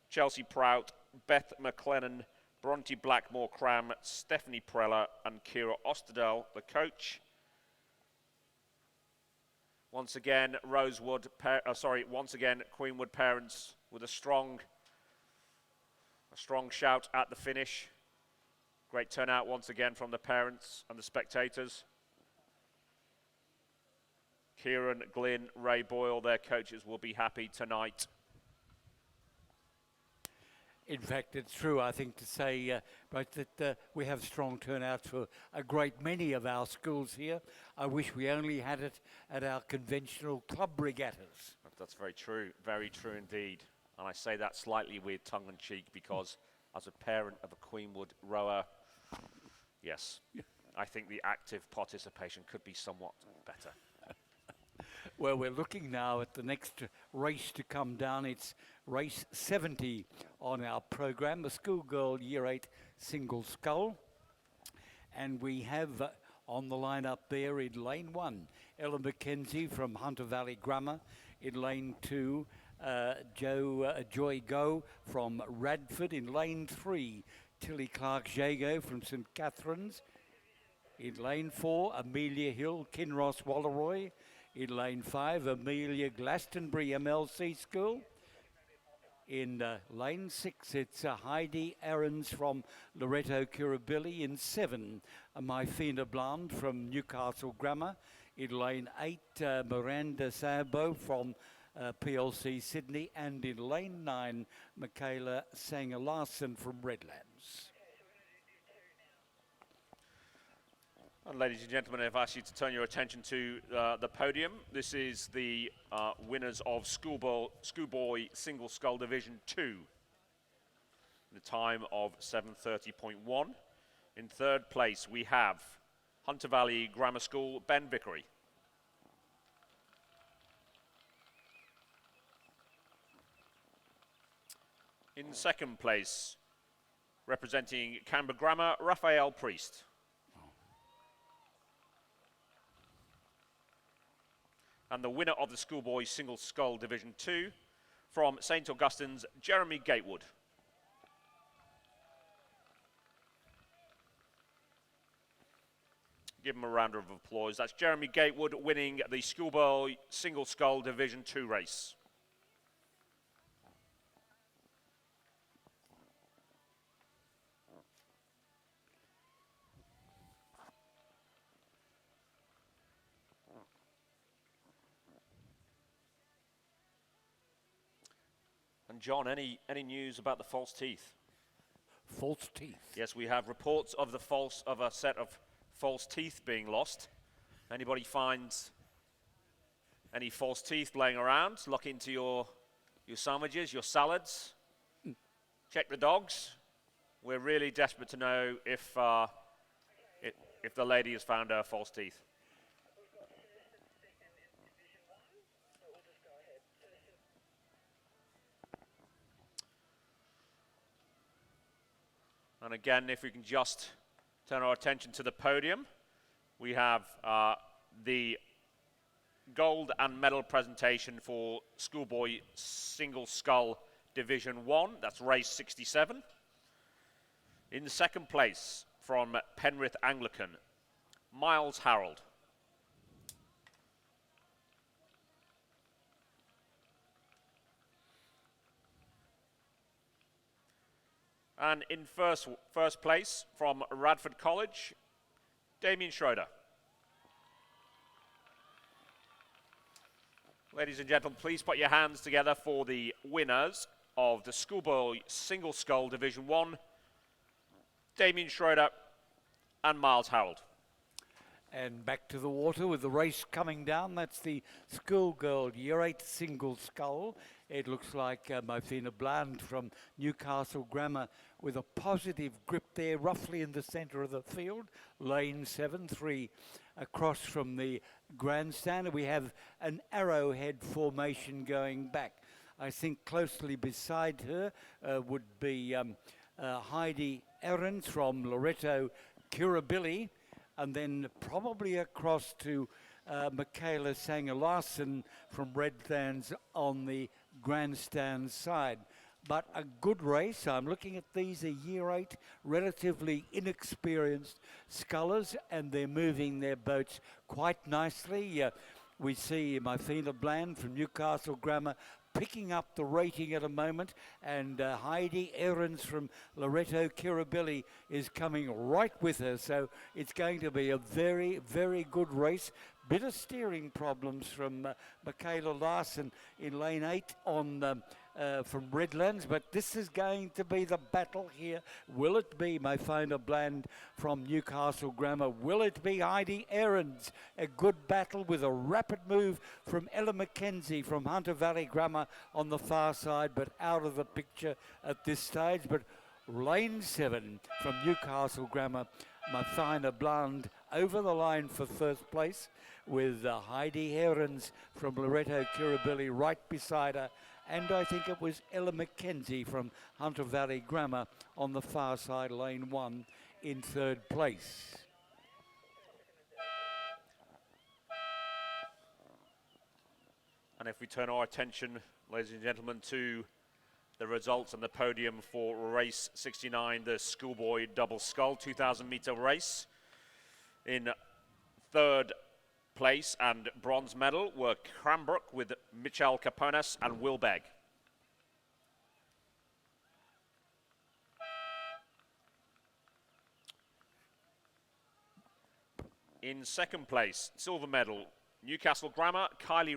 Chelsea Prout, Beth McLennan, Bronte Blackmore Cram, Stephanie Preller, and Kira Osterdale, the coach. Once again, once again, Queenwood parents with a strong shout at the finish. Great turnout once again from the parents and the spectators. Kieran, Glyn, Ray Boyle, their coaches, will be happy tonight. In fact, it's true, I think, to say both that we have strong turnouts for a great many of our schools here. I wish we only had it at our conventional club regattas. That's very true indeed. And I say that slightly with tongue-in-cheek because as a parent of a Queenwood rower, yes, I think the active participation could be somewhat better. Well, we're looking now at the next race to come down. It's race 70 on our program, the Schoolgirl Year 8 Single Scull. And we have on the line up there in lane 1, Ella McKenzie from Hunter Valley Grammar. In lane 2, Joy Go from Radford. In lane 3, Tilly Clark-Jago from St Catherine's. In lane 4, Amelia Hill, Kinross Walleroy. In lane 5, Amelia Glastonbury MLC School. In lane 6, it's Heidi Aarons from Loreto Kirribilli. In 7, Myfina Bland from Newcastle Grammar. In lane 8, Miranda Sabo from PLC Sydney. And in lane 9, Michaela Sanger-Larsen from Redlands. And ladies and gentlemen, I've asked you to turn your attention to the podium. This is the winners of Schoolboy Single Scull Division 2. The time of 7:30.1. In 3rd place, we have Hunter Valley Grammar School, Ben Vickery. In 2nd place, representing Canberra Grammar, Raphael Priest. And the winner of the Schoolboy Single Scull Division 2 from St Augustine's, Jeremy Gatewood. Give him a round of applause. That's Jeremy Gatewood winning the Schoolboy Single Scull Division 2 race. And John, any news about the false teeth? False teeth? Yes, we have reports of a set of false teeth being lost. Anybody finds any false teeth laying around, look into your sandwiches, your salads, check the dogs. We're really desperate to know if the lady has found her false teeth. And again, if we can just turn our attention to the podium, we have the gold and medal presentation for schoolboy single scull Division 1. That's race 67. In second place from Penrith Anglican, Miles Harold. And in first place from Radford College, Damien Schroeder. Ladies and gentlemen, please put your hands together for the winners of the Schoolboy Single Scull Division 1, Damien Schroeder and Miles Harold. And back to the water with the race coming down. That's the schoolgirl Year 8 single scull. It looks like Mofina Bland from Newcastle Grammar with a positive grip there, roughly in the centre of the field. Lane 7, 3 across from the grandstand. We have an arrowhead formation going back. I think closely beside her would be Heidi Ahrens from Loreto Kirribilli, and then probably across to Michaela Sanger-Larsen from Redlands on the grandstand side. But a good race. I'm looking at these, a Year 8, relatively inexperienced scullers, and they're moving their boats quite nicely. We see Mofina Bland from Newcastle Grammar picking up the rating at a moment, and Heidi Ahrens from Loreto Kirribilli is coming right with her, so it's going to be a very, very good race. Bit of steering problems from Michaela Larsen in lane 8 on from Redlands, but this is going to be the battle here. Will it be Mofina Bland from Newcastle Grammar? Will it be Heidi Ahrens? A good battle with a rapid move from Ella McKenzie from Hunter Valley Grammar on the far side, but out of the picture at this stage. But lane 7 from Newcastle Grammar, Mofina Bland over the line for first place, with Heidi Ahrens from Loreto Kirribilli right beside her. And I think it was Ella McKenzie from Hunter Valley Grammar on the far side, lane 1, in third place. And if we turn our attention, ladies and gentlemen, to the results on the podium for race 69, the schoolboy double scull 2,000 meter race. In third place and bronze medal were Cranbrook with Michelle Caponas and Will Begg. In second place, silver medal, Newcastle Grammar, Kyle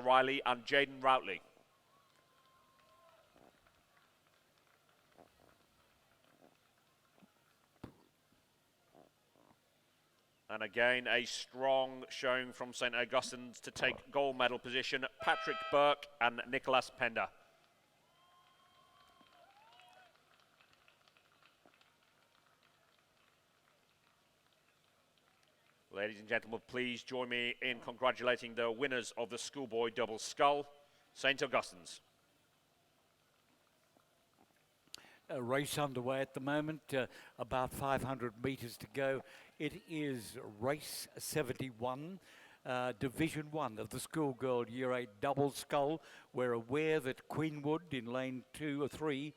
Riley and Jaden Routley. And again, a strong showing from St. Augustine's to take gold medal position, Patrick Burke and Nicholas Pender. Ladies and gentlemen, please join me in congratulating the winners of the schoolboy double scull, St. Augustine's. A race underway at the moment, about 500 metres to go. It is race 71, Division 1 of the schoolgirl Year 8 double scull. We're aware that Queenwood in lane 2 or 3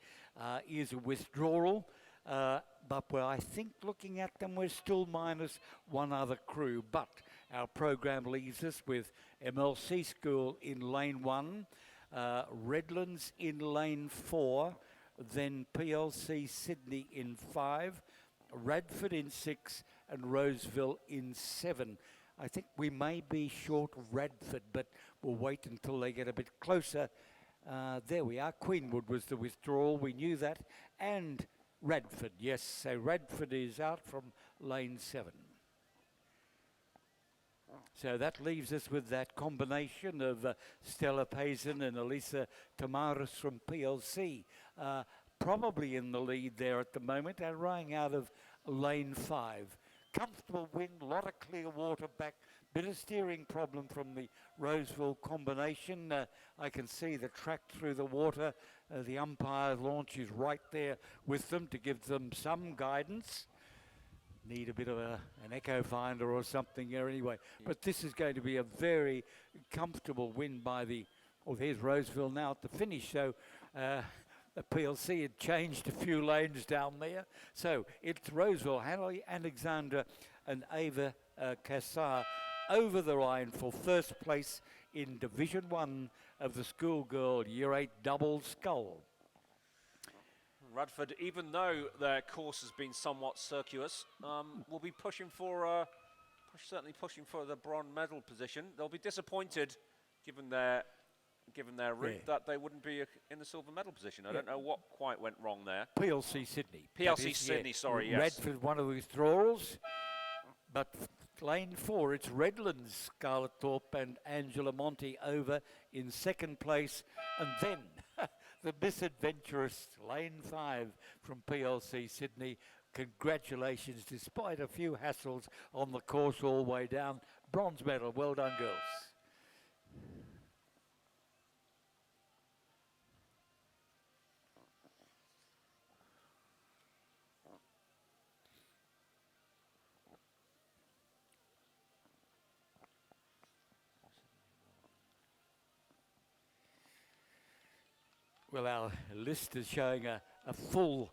is a withdrawal, but I think looking at them, we're still minus one other crew. But our program leaves us with MLC School in lane 1, Redlands in lane 4, then PLC Sydney in 5, Radford in 6, and Roseville in 7. I think we may be short of Radford, but we'll wait until they get a bit closer. There we are. Queenwood was the withdrawal. We knew that. And Radford, yes. So Radford is out from lane 7. So that leaves us with that combination of Stella Payson and Elisa Tamaris from PLC. Probably in the lead there at the moment, and running out of lane 5. comfortable wind, a lot of clear water back, bit of steering problem from the Roseville combination. I can see the track through the water. The umpire's launch is right there with them to give them some guidance. Need a bit of an echo finder or something there anyway. But this is going to be a very comfortable win by the, oh, there's Roseville now at the finish. So the PLC had changed a few lanes down there. So it's Roseville, Hallie Alexandra and Ava Kassar over the line for first place in Division 1 of the schoolgirl Year 8 double scull. Radford, even though their course has been somewhat circuitous, will be pushing for, certainly pushing for the bronze medal position. They'll be disappointed, given their route, that they wouldn't be in the silver medal position. I don't know what quite went wrong there. PLC Sydney. PLC Sydney, sorry, yes. Radford, one of the withdrawals, but lane 4, it's Redlands, Scarlett Thorpe and Angela Monty over in second place, and then the misadventurous lane 5 from PLC Sydney. Congratulations, despite a few hassles on the course all the way down. Bronze medal, well done girls. Well, our list is showing a full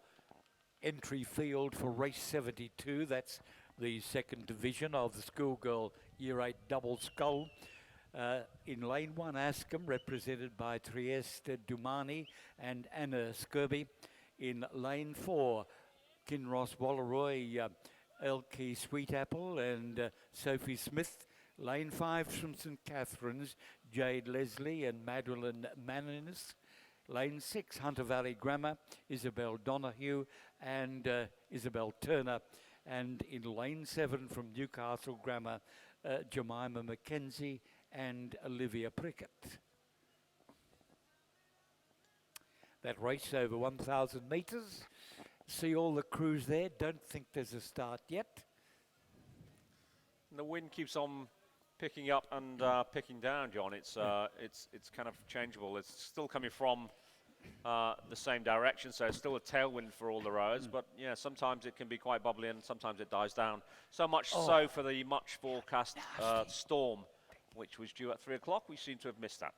entry field for race 72. That's the second division of the schoolgirl Year 8 double scull. In lane 1, Ascombe, represented by Trieste Dumani and Anna Skirby. In lane 4, Kinross Walleroy, Elke Sweetapple and Sophie Smith. Lane 5 from St Catherine's, Jade Leslie and Madeline Maninis. Lane 6, Hunter Valley Grammar, Isabel Donahue and Isabel Turner. And in lane 7 from Newcastle Grammar, Jemima Mackenzie and Olivia Prickett. That race over 1,000 metres. See all the crews there. Don't think there's a start yet. And the wind keeps on picking up and picking down, John. It's kind of changeable. It's still coming from the same direction, so it's still a tailwind for all the rowers. But yeah, sometimes it can be quite bubbly and sometimes it dies down. So much so for the much forecast storm, which was due at 3 o'clock. We seem to have missed that.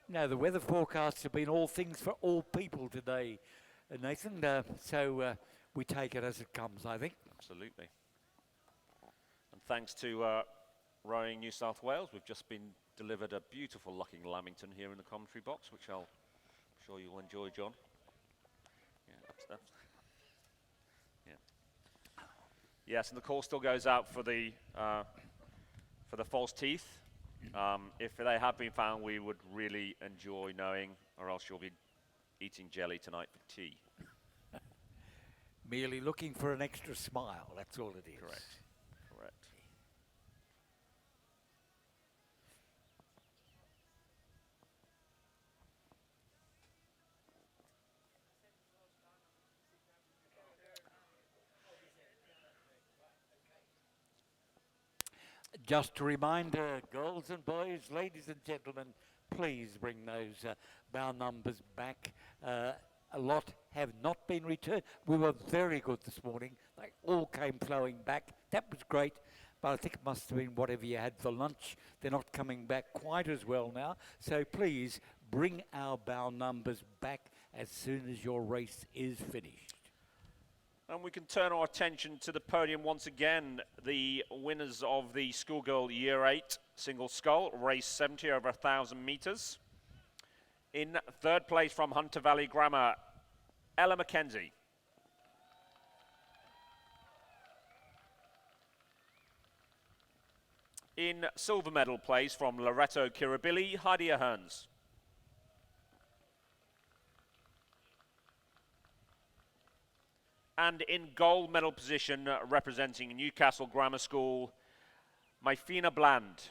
Now, the weather forecasts have been all things for all people today, Nathan. So we take it as it comes, I think. Absolutely. And thanks to Rowing New South Wales, we've just been delivered a beautiful Lucking Lamington here in the commentary box, which I'm sure you'll enjoy, John. Yeah, yeah. Yes, and the call still goes out for the false teeth. If they have been found, we would really enjoy knowing, or else you'll be eating jelly tonight for tea. Merely looking for an extra smile, that's all it is. Correct, correct. Just a reminder, girls and boys, ladies and gentlemen, please bring those bow numbers back. A lot have not been returned. We were very good this morning. They all came flowing back. That was great. But I think it must have been whatever you had for lunch. They're not coming back quite as well now. So please bring our bow numbers back as soon as your race is finished. And we can turn our attention to the podium once again. The winners of the schoolgirl Year 8 single scull, race 70 over 1,000 metres. In third place from Hunter Valley Grammar, Ella Mackenzie. In silver medal place from Loreto Kirribilli, Heidi Ahern. And in gold medal position, representing Newcastle Grammar School, Myfina Bland.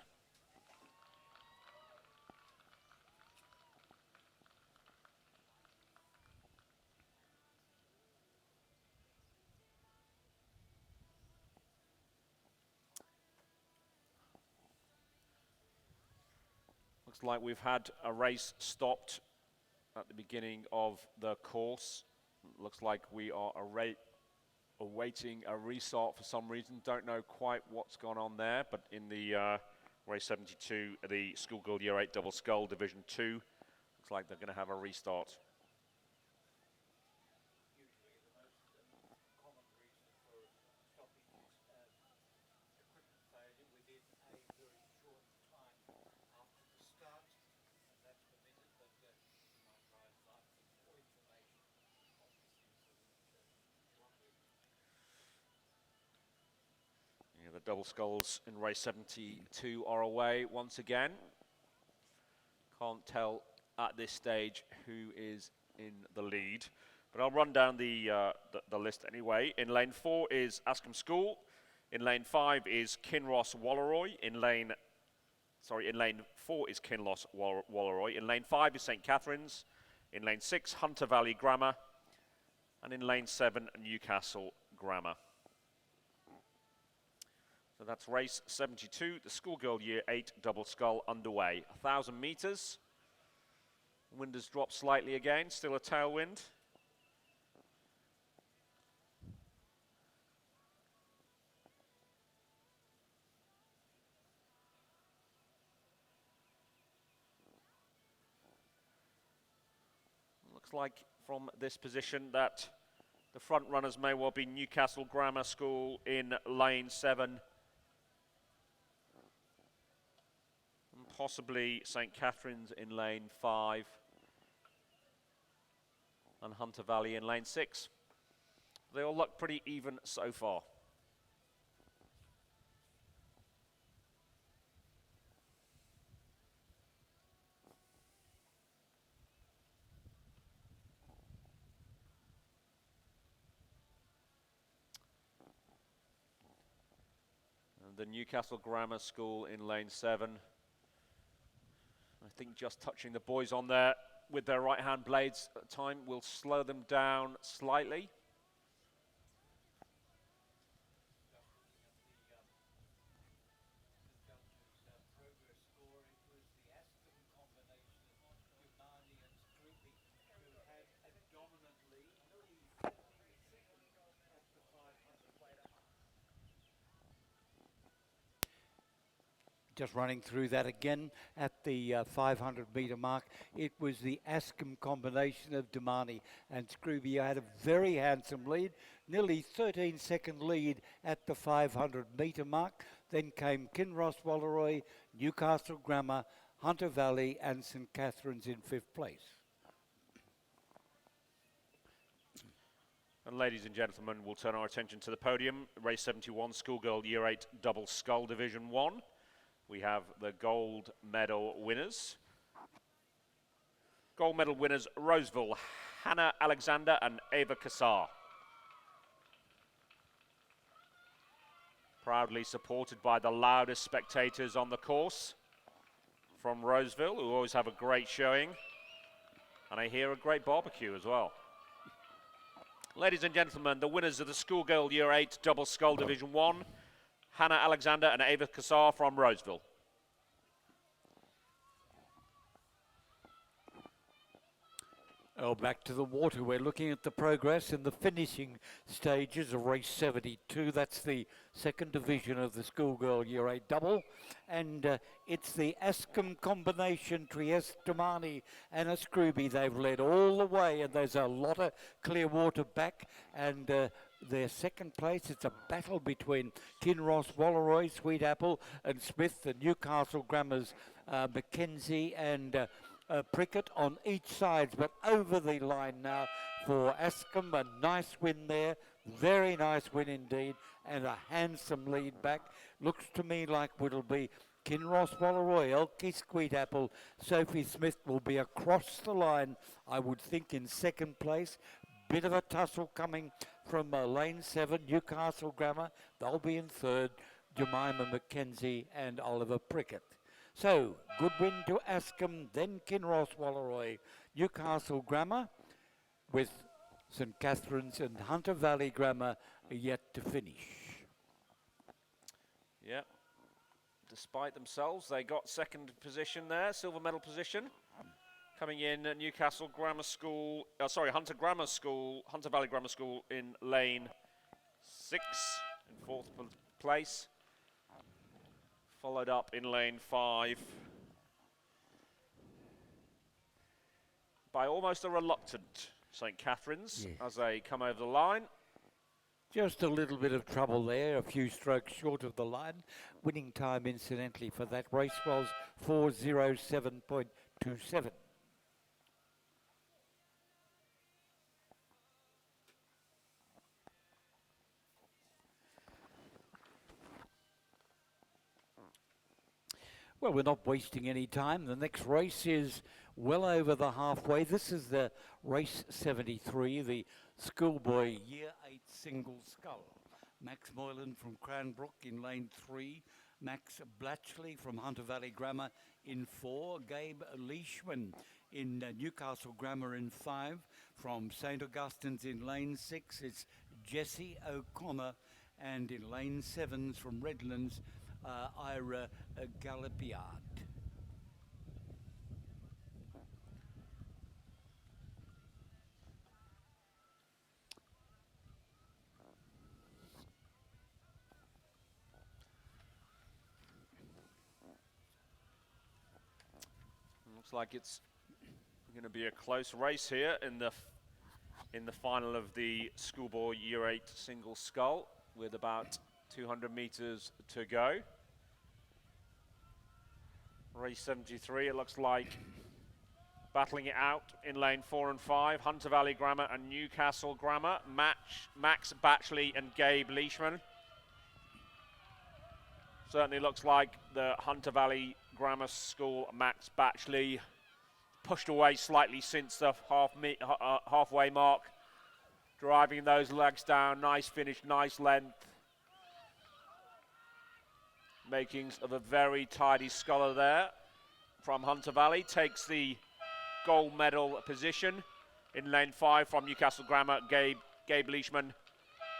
Looks like we've had a race stopped at the beginning of the course. Looks like we are awaiting a restart for some reason. Don't know quite what's gone on there, but in the race 72, the Schoolgirl Year 8 Double Scull Division 2, looks like they're going to have a restart. Yeah, the double sculls in race 72 are away once again. Can't tell at this stage who is in the lead, but I'll run down the list anyway. In lane 4 is Ascombe School. In lane 5 is Kinross Walleroy. In lane 4 is Kinross Walleroy. In lane 5 is St Catherine's. In lane 6, Hunter Valley Grammar. And in lane 7, Newcastle Grammar. So that's race 72, the Schoolgirl Year 8 Double Scull underway. 1,000 metres. Wind has dropped slightly again, still a tailwind. Looks like from this position that the front runners may well be Newcastle Grammar School in lane 7. And possibly St Catherine's in lane 5. And Hunter Valley in lane 6. They all look pretty even so far. And the Newcastle Grammar School in lane 7. I think just touching the boys on there with their right-hand blades at the time will slow them down slightly. Just running through that again at the 500-metre mark. It was the Ascombe combination of Damani and Scrooby had a very handsome lead, nearly 13-second lead at the 500-metre mark. Then came Kinross Walleroy, Newcastle Grammar, Hunter Valley and St Catherine's in 5th place. And ladies and gentlemen, we'll turn our attention to the podium. Race 71, Schoolgirl Year 8 Double Scull Division 1. We have the gold medal winners. Gold medal winners, Roseville, Hannah Alexander and Ava Kassar. Proudly supported by the loudest spectators on the course from Roseville, who always have a great showing. And I hear a great barbecue as well. Ladies and gentlemen, the winners of the Schoolgirl Year 8 Double Scull Division 1, Hannah Alexander and Ava Kassar from Roseville. Oh, back to the water. We're looking at the progress in the finishing stages of race 72. That's the second division of the Schoolgirl Year 8 double. And it's the Ascombe combination, Trieste, Damani and a Scrooby. They've led all the way and there's a lot of clear water back. And their second place, it's a battle between Kinross, Walleroy, Sweet Apple and Smith, the Newcastle Grammars, Mackenzie and Prickett on each side, but over the line now for Ascombe. A nice win there, very nice win indeed, and a handsome lead back. Looks to me like it'll be Kinross Walleroy, Elkie Sweet Apple, Sophie Smith will be across the line, I would think, in second place. Bit of a tussle coming from lane 7, Newcastle Grammar. They'll be in third, Jemima Mackenzie and Oliver Prickett. So, good win to Ascombe, then Kinross Walleroy, Newcastle Grammar, with St Catherine's and Hunter Valley Grammar yet to finish. Yeah, despite themselves, they got second position there, silver medal position. Coming in at Newcastle Grammar School, Hunter Valley Grammar School in lane 6 in 4th place. Followed up in lane 5 by almost a reluctant St. Catherine's as they come over the line. Just a little bit of trouble there, a few strokes short of the line. Winning time, incidentally, for that race was 4:07.27. Well, we're not wasting any time. The next race is well over the halfway. This is the race 73, the schoolboy year 8 single scull. Max Moylan from Cranbrook in lane 3. Max Blatchley from Hunter Valley Grammar in 4. Gabe Leishman in Newcastle Grammar in 5. From St. Augustine's in lane 6, it's Jesse O'Connor. And in lane 7 from Redlands, Ira Galipiard. Looks like it's going to be a close race here in the final of the schoolboy year 8 single scull with about 200 meters to go. Race 73, it looks like battling it out in lane 4 and 5. Hunter Valley Grammar and Newcastle Grammar. Max Batchley and Gabe Leishman. Certainly looks like the Hunter Valley Grammar School Max Batchley pushed away slightly since the halfway mark. Driving those legs down, nice finish, nice length. Makings of a very tidy sculler there from Hunter Valley. Takes the gold medal position in lane 5 from Newcastle Grammar. Gabe Leishman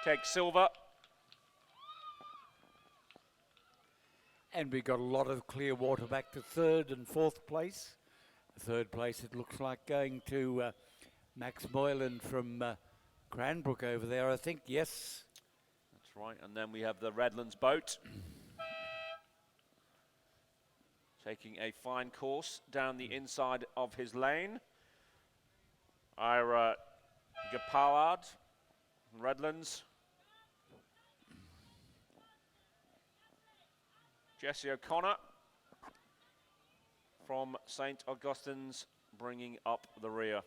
takes silver. And we got a lot of clear water back to 3rd and 4th place. 3rd place, it looks like going to Max Moylan from Cranbrook over there, I think, yes. That's right, and then we have the Redlands boat. Taking a fine course down the inside of his lane. Ira Gapalard, Redlands. Jesse O'Connor from St. Augustine's bringing up the rear.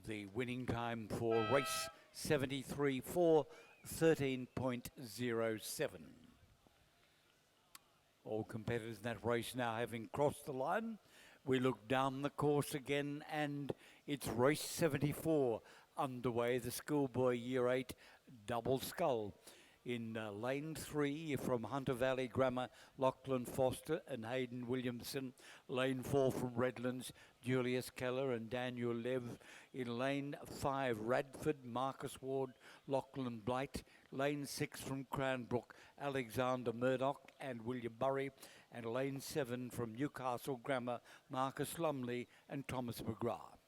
The winning time for race 73 for 13.07. All competitors in that race now having crossed the line. We look down the course again and it's race 74 underway, the schoolboy year 8 double scull. In lane 3 from Hunter Valley Grammar, Lachlan Foster and Hayden Williamson. Lane 4 from Redlands, Julius Keller and Daniel Lev. In lane 5, Radford, Marcus Ward, Lachlan Blight. Lane 6 from Cranbrook, Alexander Murdoch and William Burry. And lane 7 from Newcastle Grammar, Marcus Lumley and Thomas McGrath.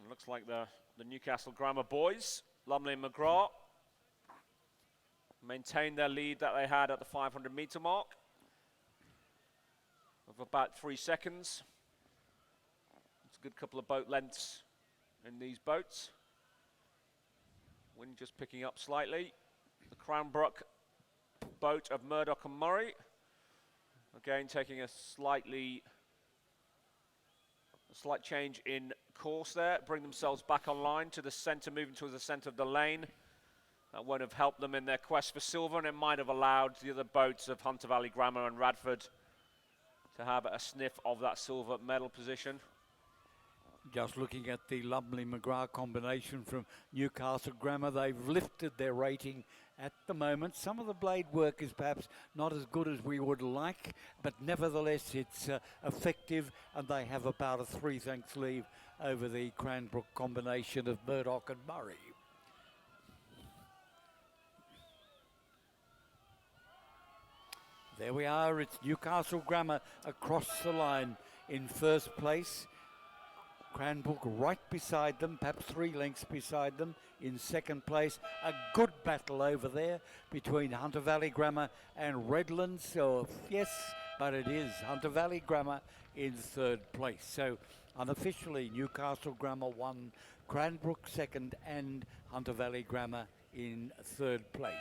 Looks like the Newcastle Grammar boys, Lumley and McGrath, maintained their lead that they had at the 500 metre mark of about 3 seconds. It's a good couple of boat lengths in these boats. Wind just picking up slightly. The Cranbrook boat of Murdoch and Murray, again taking a slight change in course there, bring themselves back online to the centre, moving towards the centre of the lane. That won't have helped them in their quest for silver, and it might have allowed the other boats of Hunter Valley Grammar and Radford to have a sniff of that silver medal position. Just looking at the Lumley McGrath combination from Newcastle Grammar, they've lifted their rating at the moment. Some of the blade work is perhaps not as good as we would like, but nevertheless it's effective, and they have about a 3 thanks lead over the Cranbrook combination of Murdoch and Murray. There we are, it's Newcastle Grammar across the line in first place. Cranbrook right beside them, perhaps 3 lengths beside them in second place. A good battle over there between Hunter Valley Grammar and Redlands. So yes, but it is Hunter Valley Grammar in third place. So unofficially Newcastle Grammar 1, Cranbrook second, and Hunter Valley Grammar in third place.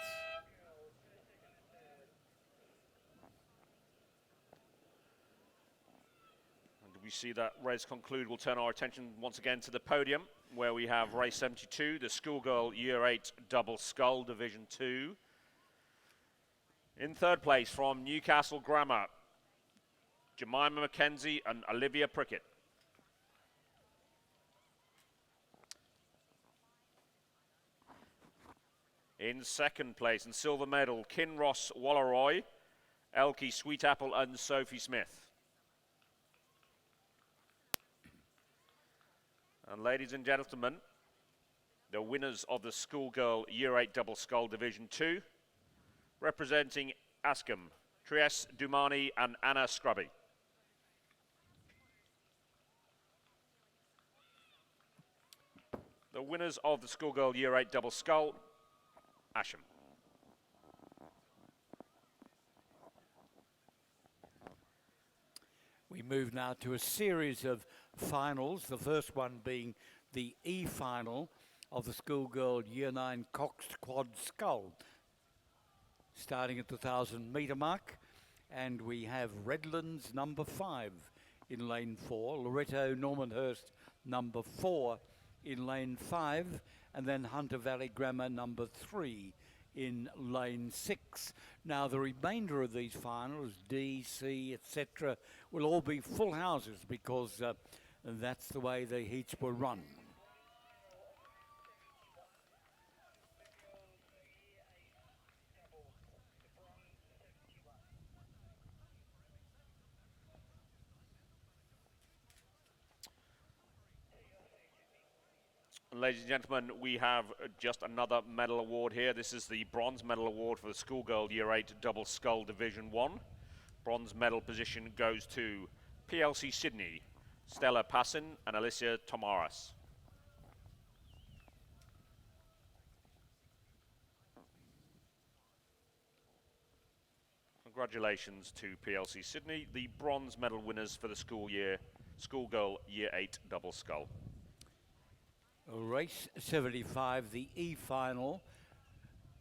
We see that race conclude. We'll turn our attention once again to the podium, where we have race 72, the Schoolgirl Year 8 Double Scull Division 2. In third place from Newcastle Grammar, Jemima McKenzie and Olivia Prickett. In second place, and silver medal, Kinross Wallaroy, Elkie Sweetapple and Sophie Smith. And ladies and gentlemen, the winners of the Schoolgirl Year 8 Double Scull Division 2, representing Askham, Trieste Dumani and Anna Scrubby. The winners of the Schoolgirl Year 8 Double Scull, Asham. We move now to a series of finals, the first one being the E final of the Schoolgirl Year 9 Coxed Quad Scull, starting at the 1,000 metre mark, and we have Redlands number 5 in lane 4, Loretto Normanhurst number 4 in lane 5, and then Hunter Valley Grammar number 3 in lane 6. Now the remainder of these finals, D, C, etc., will all be full houses because that's the way the heats were run. Ladies and gentlemen, we have just another medal award here. This is the bronze medal award for the Schoolgirl Year 8 Double Scull Division 1. Bronze medal position goes to PLC Sydney, Stella Passin and Alicia Tomaras. Congratulations to PLC Sydney, the bronze medal winners for the Schoolgirl Year 8 Double Scull. Race 75, the E final.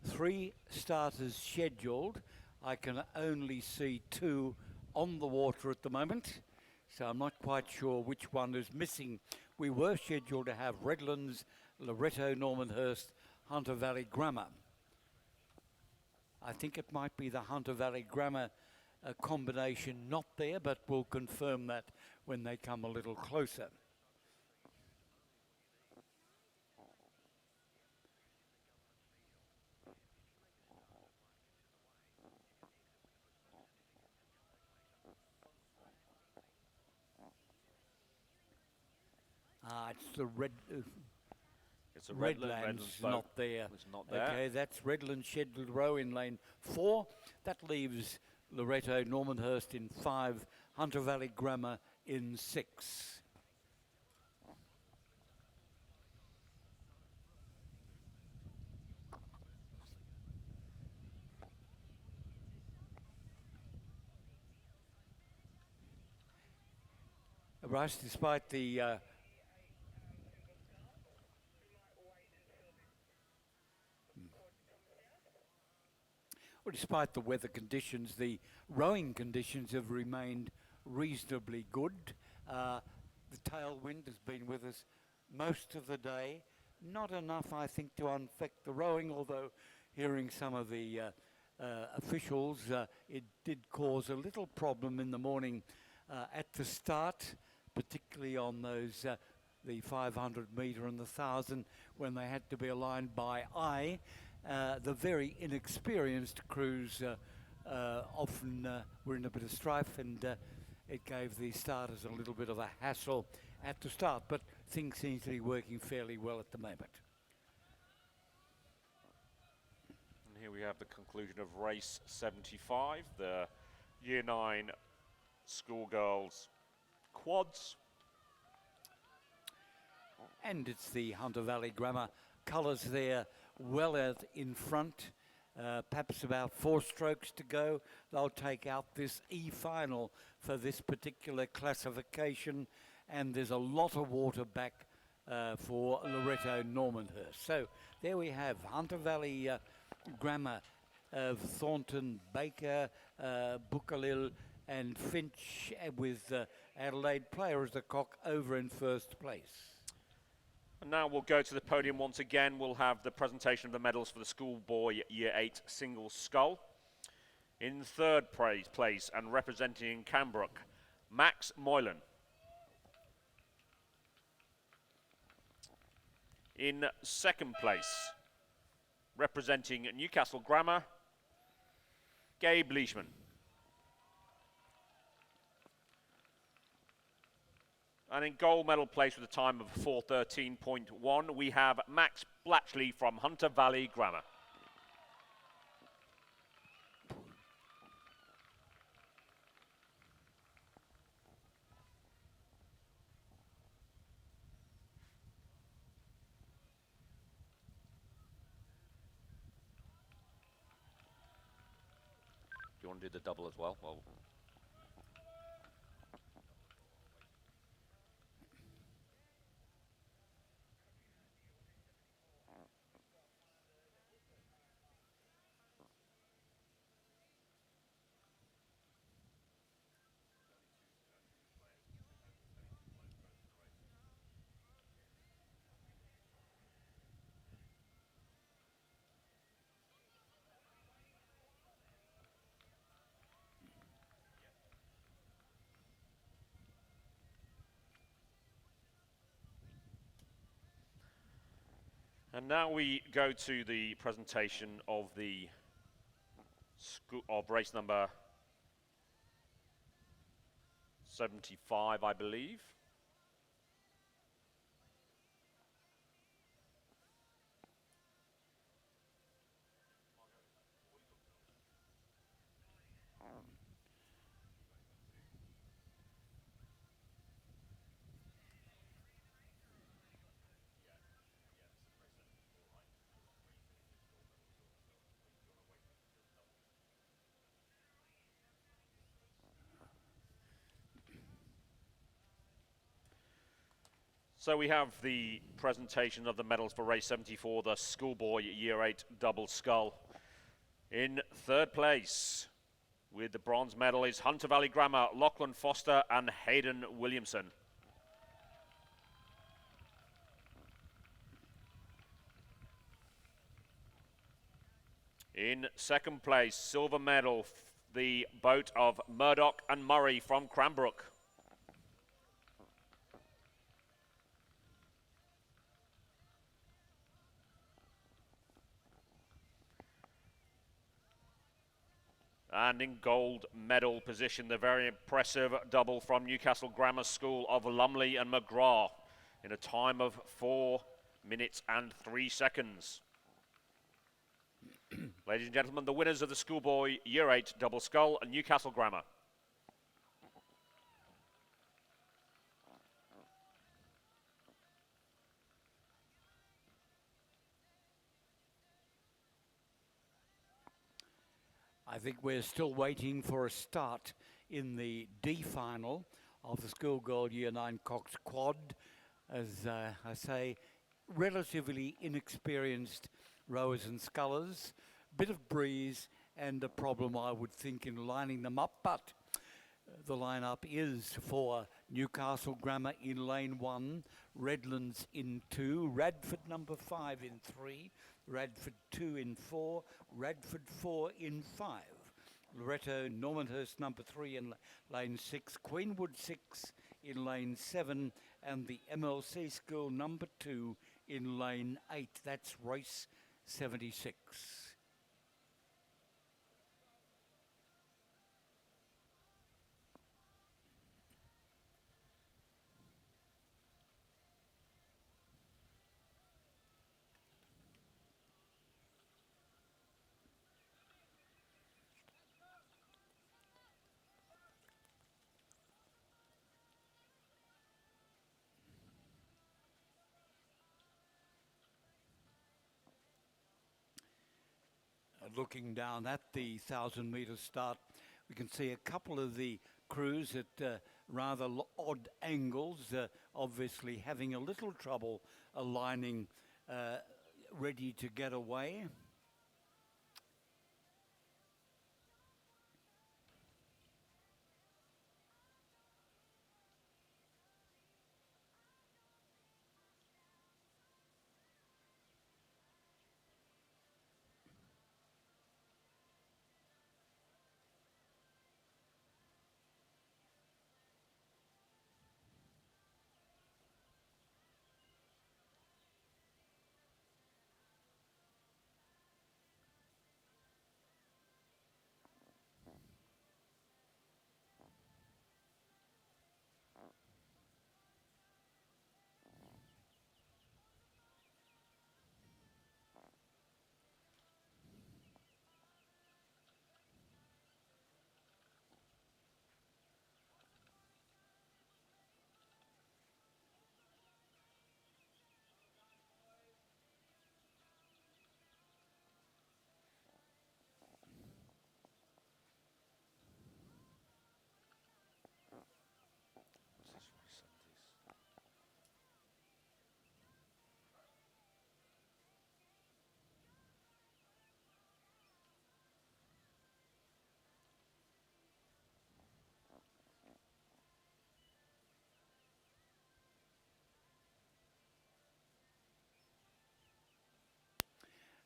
3 starters scheduled. I can only see 2 on the water at the moment, so I'm not quite sure which one is missing. We were scheduled to have Redlands, Loretto Normanhurst, Hunter Valley Grammar. I think it might be the Hunter Valley Grammar combination not there, but we'll confirm that when they come a little closer. It's the It's a Redlands not there. It's not there. Okay, that's Redlands scheduled row in lane 4. That leaves Loretto Normanhurst in 5, Hunter Valley Grammar in 6. Rush, despite the well, despite the weather conditions, the rowing conditions have remained reasonably good. The tailwind has been with us most of the day. Not enough, I think, to affect the rowing, although hearing some of the officials, it did cause a little problem in the morning at the start, particularly on those the 500 metre and the 1,000 when they had to be aligned by eye. The very inexperienced crews often were in a bit of strife, and it gave the starters a little bit of a hassle at the start, but things seem to be working fairly well at the moment. And here we have the conclusion of race 75, the Year 9 schoolgirls quads. And it's the Hunter Valley Grammar colours there, well out in front. Perhaps about 4 strokes to go. They'll take out this E final for this particular classification, and there's a lot of water back for Loretto Normanhurst. So there we have Hunter Valley Grammar of Thornton, Baker, Bukalil and Finch, with Adelaide Player as the cock over in first place. And now we'll go to the podium once again. We'll have the presentation of the medals for the schoolboy Year 8 single scull. In third place and representing Cranbrook, Max Moylan. In second place, representing Newcastle Grammar, Gabe Leishman. And in gold medal place with a time of 4:13.1, we have Max Blatchley from Hunter Valley Grammar. Do you want to do the double as well? Well, and now we go to the presentation of the race number 75, I believe. So we have the presentation of the medals for race 74, the schoolboy Year 8 double scull. In third place with the bronze medal is Hunter Valley Grammar, Lachlan Foster and Hayden Williamson. In second place, silver medal, the boat of Murdoch and Murray from Cranbrook. And in gold medal position, the very impressive double from Newcastle Grammar School of Lumley and McGrath in a time of 4 minutes and 3 seconds. Ladies and gentlemen, the winners of the schoolboy Year 8 double scull and Newcastle Grammar. I think we're still waiting for a start in the D final of the schoolgirl Year 9 Cox Quad. As I say, relatively inexperienced rowers and scullers, bit of breeze and a problem I would think in lining them up, but the lineup is for Newcastle Grammar in lane 1, Redlands in 2, Radford number 5 in 3, Radford 2 in 4, Radford 4 in 5. Loretto Normanhurst number 3 in lane 6, Queenwood 6 in lane 7, and the MLC School number 2 in lane 8. That's race 76. Looking down at the 1,000-metre start, we can see a couple of the crews at rather odd angles, obviously having a little trouble aligning, ready to get away.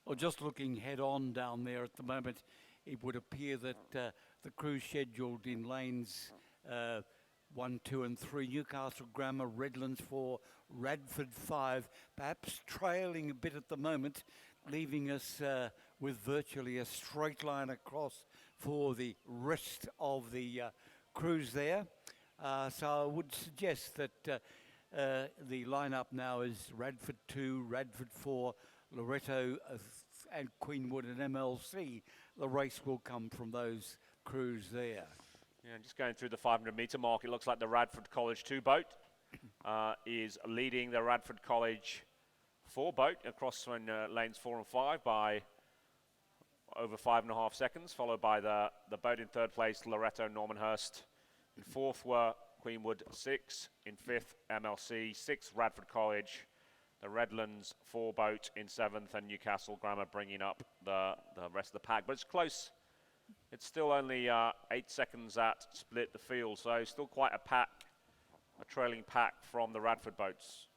Well, just looking head on down there at the moment, it would appear that the crew scheduled in lanes 1, 2 and 3, Newcastle Grammar, Redlands 4, Radford 5, perhaps trailing a bit at the moment, leaving us with virtually a straight line across for the rest of the crews there. So I would suggest that the lineup now is Radford 2, Radford 4, Loretto and Queenwood and MLC. The race will come from those crews there. Yeah, just going through the 500-metre mark, it looks like the Radford College 2 boat is leading the Radford College 4 boat across lanes 4 and 5 by over 5.5 seconds, followed by the boat in third place, Loretto Normanhurst. In fourth were Queenwood 6, in fifth MLC 6, Radford College. The Redlands 4 boat in 7th, and Newcastle Grammar bringing up the rest of the pack. But it's close. It's still only 8 seconds at split the field, so still quite a trailing pack from the Radford boats.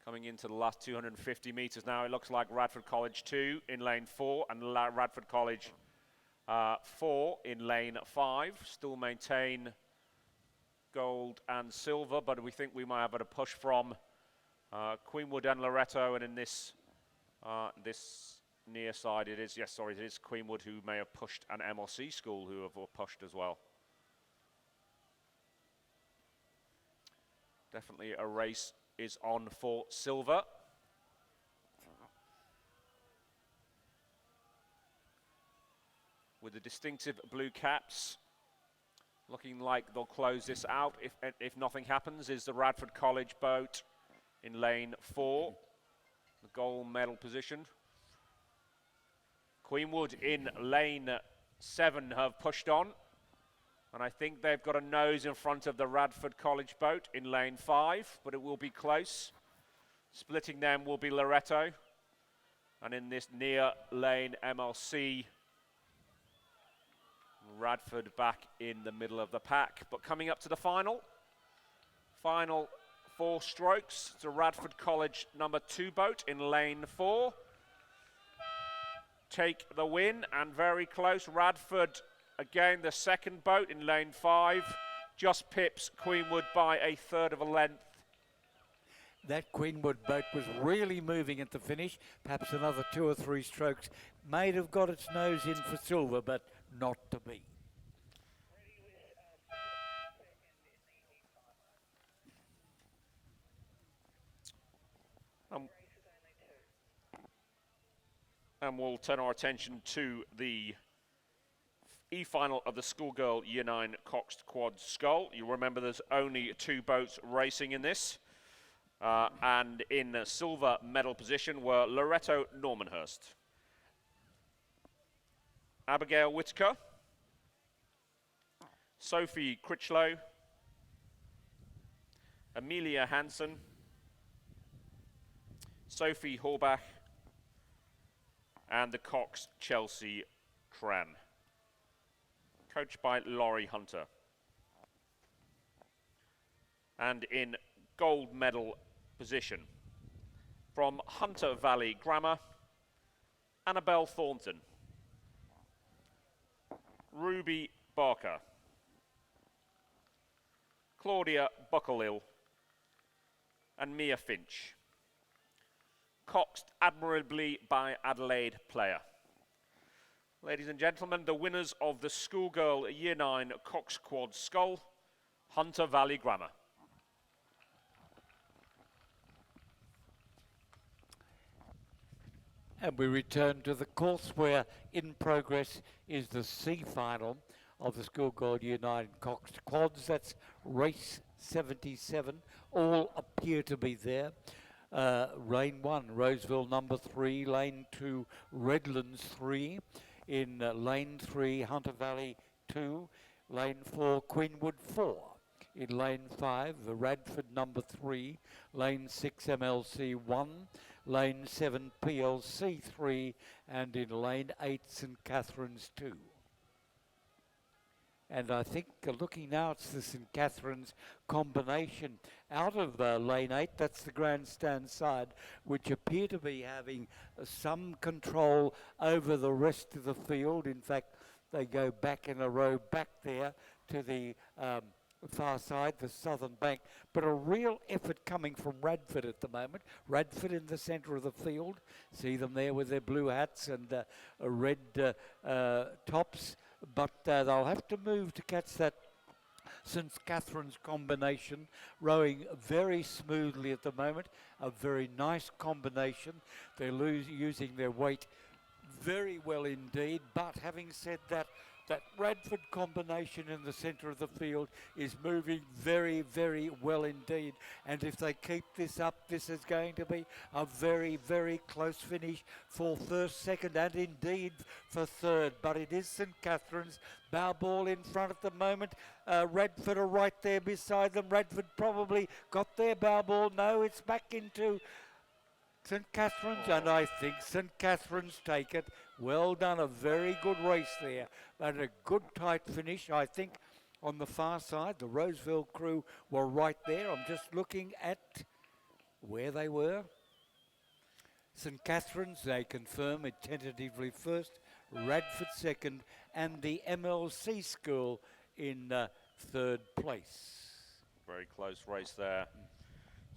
Coming into the last 250 metres now, it looks like Radford College 2 in lane 4 and Radford College 4 in lane 5. Still maintain gold and silver, but we think we might have a push from Queenwood and Loretto, and in this near side it is, yes, sorry, it is Queenwood who may have pushed, and MLC School who have pushed as well. Definitely a race is on for silver. With the distinctive blue caps, looking like they'll close this out if nothing happens, is the Radford College boat in lane 4, the gold medal position. Queenwood in lane 7 have pushed on, and I think they've got a nose in front of the Radford College boat in lane 5, but it will be close. Splitting them will be Loretto, and in this near lane MLC Radford back in the middle of the pack. But coming up to the final 4 strokes. It's a Radford College number 2 boat in lane 4. Take the win, and very close. Radford, again, the second boat in lane 5. Just pips Queenwood by a third of a length. That Queenwood boat was really moving at the finish. Perhaps another 2 or 3 strokes may have got its nose in for silver, but not to be. And we'll turn our attention to the E-final of the schoolgirl Year 9 Coxed Quad Scull. You remember there's only 2 boats racing in this. And in silver medal position were Loretto Normanhurst, Abigail Whitaker, Sophie Critchlow, Amelia Hansen, Sophie Horbach, and the Cox Chelsea Cran, coached by Laurie Hunter. And in gold medal position from Hunter Valley Grammar, Annabelle Thornton, Ruby Barker, Claudia Bucklehill, and Mia Finch. Coxed admirably by Adelaide Player. Ladies and gentlemen, the winners of the schoolgirl Year 9 Cox Quad Scull, Hunter Valley Grammar. And we return to the course where in progress is the C final of the schoolgirl Year 9 Cox Quads. That's race 77. All appear to be there. Lane 1, Roseville number 3. Lane 2, Redlands 3. In lane 3, Hunter Valley 2. Lane 4, Queenwood 4. In lane 5, the Radford number 3. Lane 6, MLC 1. Lane 7, PLC 3. And in lane 8, St Catherine's 2. And I think looking now, it's the St Catherine's combination out of lane 8. That's the grandstand side, which appear to be having some control over the rest of the field. In fact, they go back in a row back there to the far side, the southern bank. But a real effort coming from Radford at the moment. Radford in the centre of the field. See them there with their blue hats and red tops. But they'll have to move to catch that St Catherine's combination, rowing very smoothly at the moment. A very nice combination. They're using their weight very well indeed. But having said that, that Radford combination in the centre of the field is moving very, very well indeed. And if they keep this up, this is going to be a very, very close finish for first, second, and indeed for third. But it is St Catherine's. Bow ball in front at the moment. Radford are right there beside them. Radford probably got their bow ball. No, it's back into St Catherine's, and I think St Catherine's take it. Well done, a very good race there, but a good tight finish. I think on the far side, the Roseville crew were right there. I'm just looking at where they were. St Catherine's, they confirm it tentatively first, Radford second, and the MLC school in third place. Very close race there.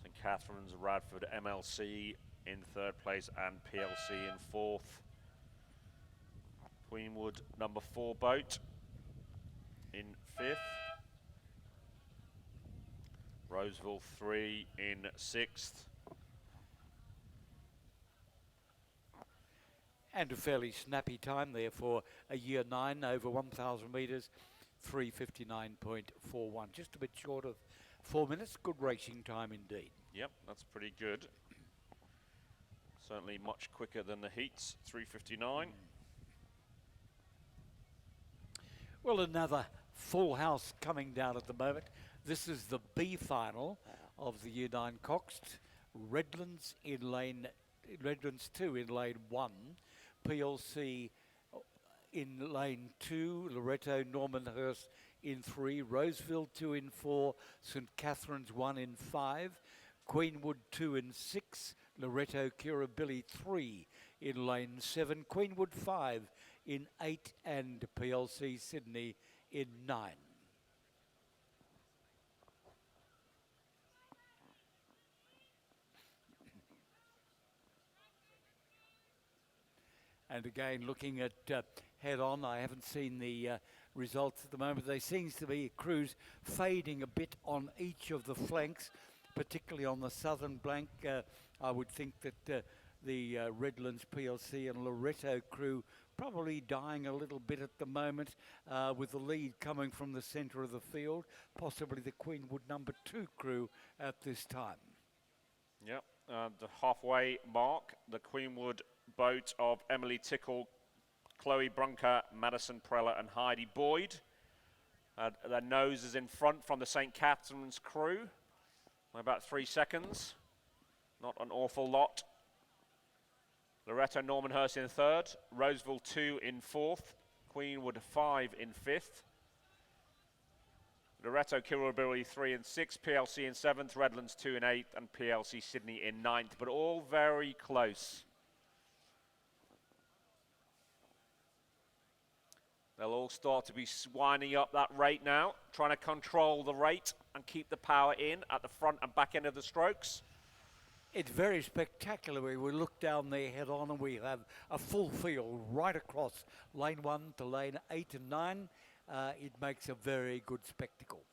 St Catherine's, Radford, MLC in third place and PLC in fourth. Queenwood number 4 boat in fifth. Roseville 3 in sixth. And a fairly snappy time there for a Year 9 over 1,000 metres, 3:59.41. Just a bit short of 4 minutes. Good racing time indeed. Yep, that's pretty good. Certainly much quicker than the heats, 3:59. Well, another full house coming down at the moment. This is the B final of the Year 9 Coxed. Redlands 2 in lane 1. PLC In lane 2, Loretto Normanhurst in 3, Roseville 2 in 4, St Catherine's 1 in 5, Queenwood 2 in 6, Loretto Kirribilli 3 in lane 7, Queenwood 5 in 8, and PLC Sydney in 9. And again, looking at head-on, I haven't seen the results at the moment. There seems to be crews fading a bit on each of the flanks, particularly on the southern flank. I would think that the Redlands PLC and Loretto crew probably dying a little bit at the moment, with the lead coming from the centre of the field, possibly the Queenwood number 2 crew at this time. Yep, the halfway mark, the Queenwood boat of Emily Tickle, Chloe Brunker, Madison Preller and Heidi Boyd. Their nose is in front from the St Catherine's crew by about 3 seconds. Not an awful lot. Loretto Normanhurst in 3rd, Roseville 2 in 4th, Queenwood 5 in 5th. Loretto Kirribilli 3 in 6th, PLC in 7th, Redlands 2 in 8th, and PLC Sydney in 9th, but all very close. They'll all start to be winding up that rate now, trying to control the rate and keep the power in at the front and back end of the strokes. It's very spectacular. We look down there head on and we have a full field right across lane 1 to lane 8 and 9. It makes a very good spectacle.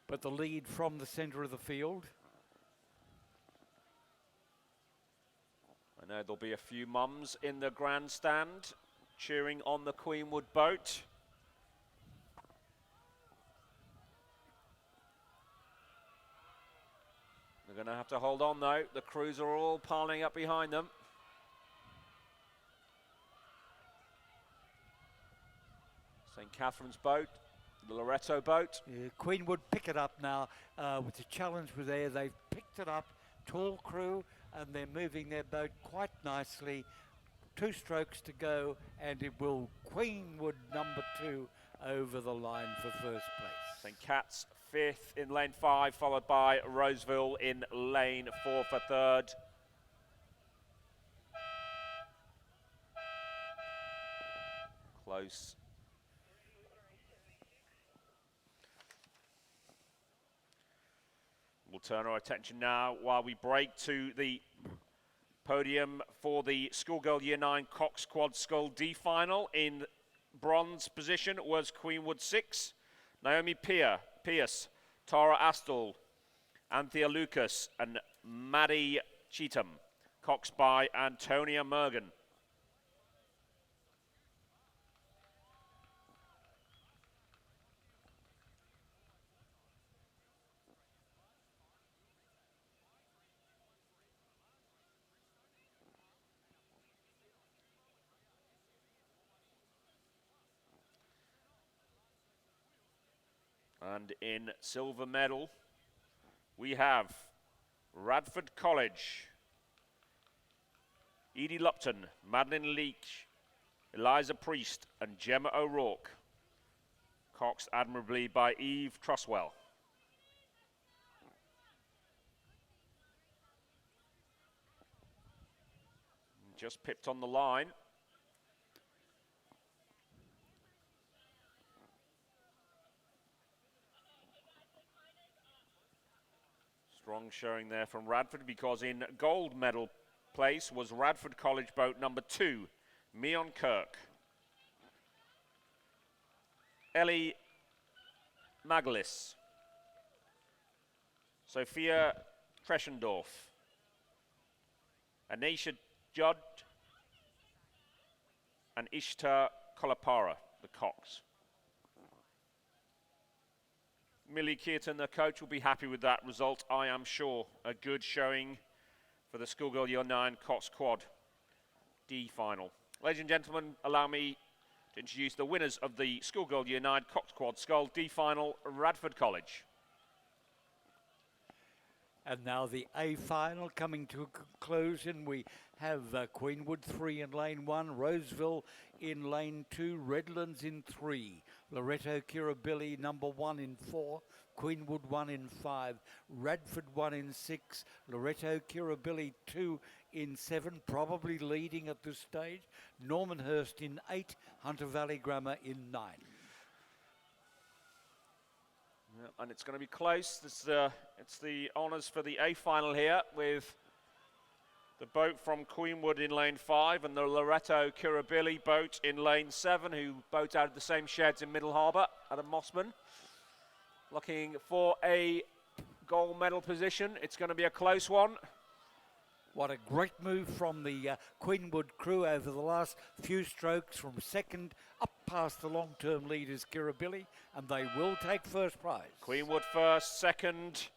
But the lead from the centre of the field. I know there'll be a few mums in the grandstand cheering on the Queenwood boat. They're going to have to hold on though. The crews are all piling up behind them. St Catherine's boat, the Loretto boat. Yeah, Queenwood pick it up now with the challenge was there. They've picked it up, tall crew, and they're moving their boat quite nicely. 2 strokes to go, and it will Queenwood number 2 over the line for first place. St Cat's 5th in lane 5, followed by Roseville in lane 4 for 3rd. Close. We'll turn our attention now while we break to the podium for the Schoolgirl Year 9 Cox Quad Scull D final. In bronze position was Queenwood 6, Naomi Pierce, Tara Astell, Anthea Lucas and Maddie Cheetham. Cox by Antonia Mergen. And in silver medal, we have Radford College, Edie Lupton, Madeline Leach, Eliza Priest, and Gemma O'Rourke. Coxed admirably by Eve Truswell. Just pipped on the line. Strong showing there from Radford, because in gold medal place was Radford College boat number 2, Meon Kirk. Ellie Maglis, Sophia Treschendorf, Anisha Judd, and Ishtar Kolapara, the Cox. Millie Keaton, the coach, will be happy with that result, I am sure. A good showing for the Schoolgirl Year 9 Cox Quad D final. Ladies and gentlemen, allow me to introduce the winners of the Schoolgirl Year 9 Cox Quad Scull D final, Radford College. And now the A final coming to a conclusion. We have Queenwood 3 in lane 1, Roseville in lane 2, Redlands in 3, Loretto Kirribilli number 1 in 4, Queenwood 1 in 5, Radford 1 in 6, Loretto Kirribilli 2 in 7, probably leading at this stage, Normanhurst in 8, Hunter Valley Grammar in 9. Yeah, and it's going to be close. It's the honours for the A final here with the boat from Queenwood in lane 5 and the Loretto Kirribilli boat in lane 7, who boat out of the same sheds in Middle Harbour at a Mossman. Looking for a gold medal position. It's going to be a close one. What a great move from the Queenwood crew over the last few strokes from second up past the long-term leaders Kirribilli, and they will take first prize. Queenwood first, second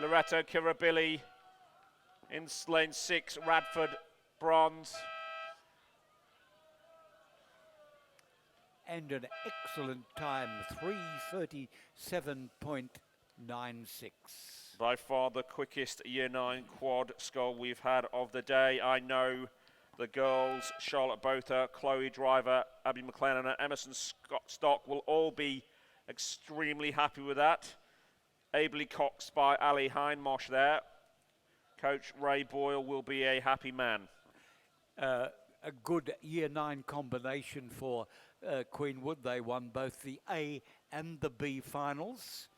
Loretto Kirribilli in lane 6, Radford bronze. And an excellent time, 3:37.96. By far the quickest Year 9 quad scull we've had of the day. I know the girls, Charlotte Botha, Chloe Driver, Abby McLennan and Emerson Stock will all be extremely happy with that. Ably coxed by Ali Hindmarsh there. Coach Ray Boyle will be a happy man. A good Year 9 combination for Queenwood. They won both the A and the B finals.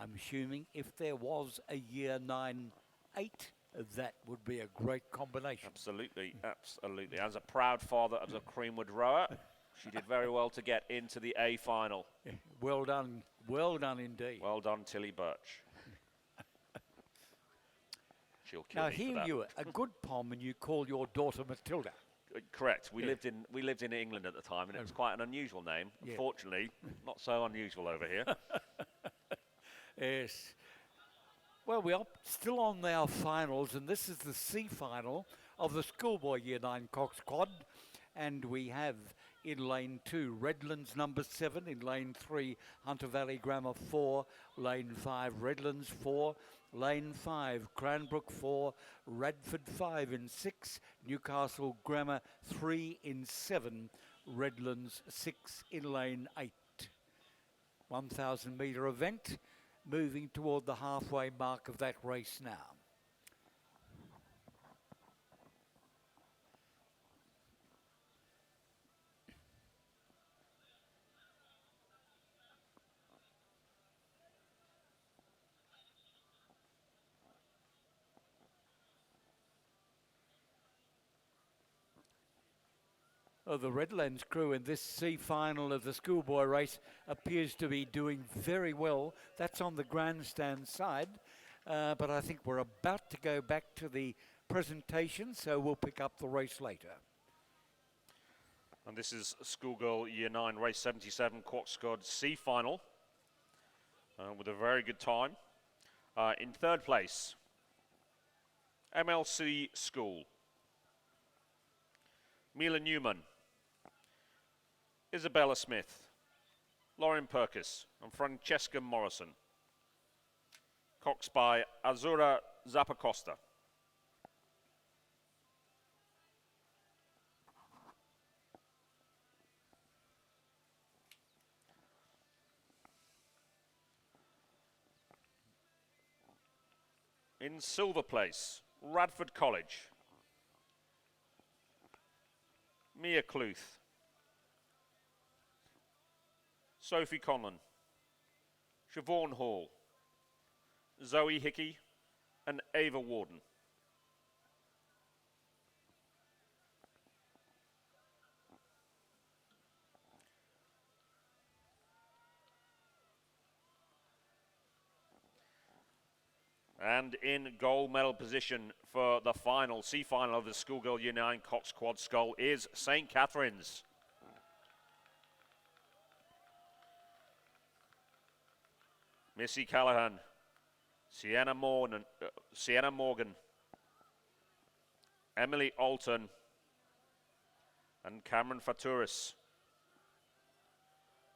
I'm assuming if there was a Year 9 8, that would be a great combination. Absolutely, absolutely. As a proud father of a Queenwood rower, she did very well to get into the A final. Yeah, well done indeed. Well done, Tilly Birch. She'll kill Now me for here that. you are, a good pom, and you call your daughter Matilda. Correct. We lived in England at the time, and it was quite an unusual name. Yeah. Unfortunately, not so unusual over here. Yes. Well, we are still on our finals, and this is the C final of the Schoolboy Year 9 Cox Quad. And we have in lane 2, Redlands number 7, in lane 3, Hunter Valley Grammar 4, lane 5, Redlands 4, lane 5, Cranbrook 4, Radford 5 in 6, Newcastle Grammar 3 in 7, Redlands 6 in lane 8. 1,000 metre event, moving toward the halfway mark of that race now. The Redlands crew in this C final of the schoolboy race appears to be doing very well. That's on the grandstand side, but I think we're about to go back to the presentation, so we'll pick up the race later. And this is Schoolgirl Year 9 Race 77 Quoxcod C final with a very good time. In third place, MLC School. Mila Newman, Isabella Smith, Lauren Perkis and Francesca Morrison. Cox by Azura Zappacosta. In silver place, Radford College. Mia Cluth, Sophie Conlon, Siobhan Hall, Zoe Hickey and Ava Warden. And in gold medal position for the final, C final of the Schoolgirl Year 9 Cox Quad Scull is St. Catherine's. Missy Callahan, Sienna Morgan, Emily Alton, and Cameron Faturis.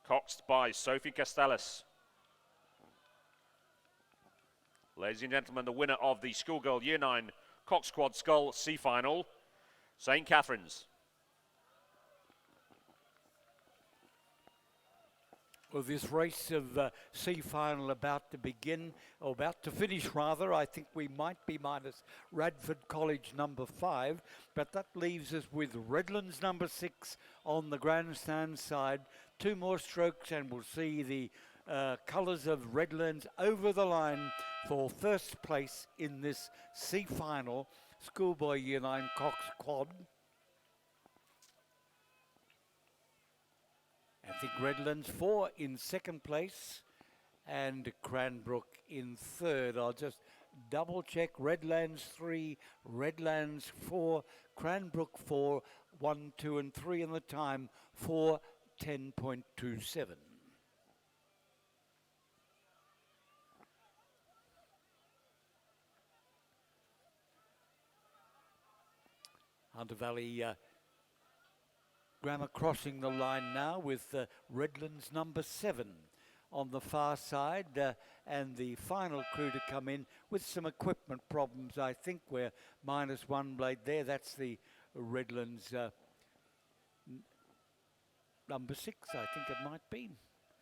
Coxed by Sophie Castellas. Ladies and gentlemen, the winner of the Schoolgirl Year 9 Cox Quad Scull C Final, St. Catherine's. Well, this race of C final about to begin, or about to finish rather. I think we might be minus Radford College number 5, but that leaves us with Redlands number 6 on the grandstand side. 2 more strokes and we'll see the colours of Redlands over the line for first place in this C final, Schoolboy Year 9 Cox Quad. I think Redlands 4 in second place and Cranbrook in third. I'll just double check. Redlands 3, Redlands 4, Cranbrook 4, 1, 2 and 3 in the time, 4:10.27. Hunter Valley Grammar crossing the line now with Redlands number 7 on the far side, and the final crew to come in with some equipment problems. I think we're minus 1 blade there. That's the Redlands number 6, I think it might be.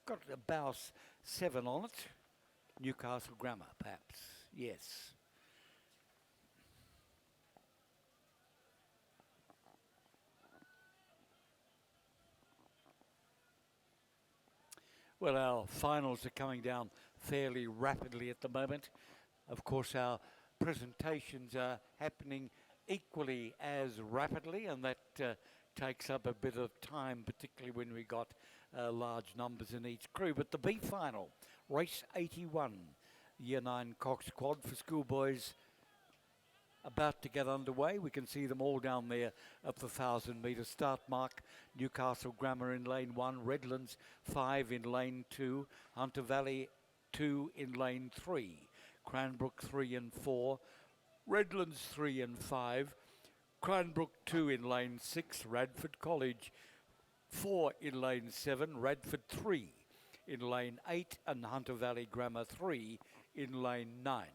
Got a bow 7 on it. Newcastle Grammar, perhaps. Yes. Well, our finals are coming down fairly rapidly at the moment. Of course, our presentations are happening equally as rapidly, and that takes up a bit of time, particularly when we got large numbers in each crew. But the B final, race 81, Year 9 Cox Quad for schoolboys, about to get underway. We can see them all down there at the 1,000-metre start mark. Newcastle Grammar in lane 1, Redlands 5 in lane 2, Hunter Valley 2 in lane 3, Cranbrook 3 and 4, Redlands 3 and 5, Cranbrook 2 in lane 6, Radford College 4 in lane 7, Radford 3 in lane 8, and Hunter Valley Grammar 3 in lane 9.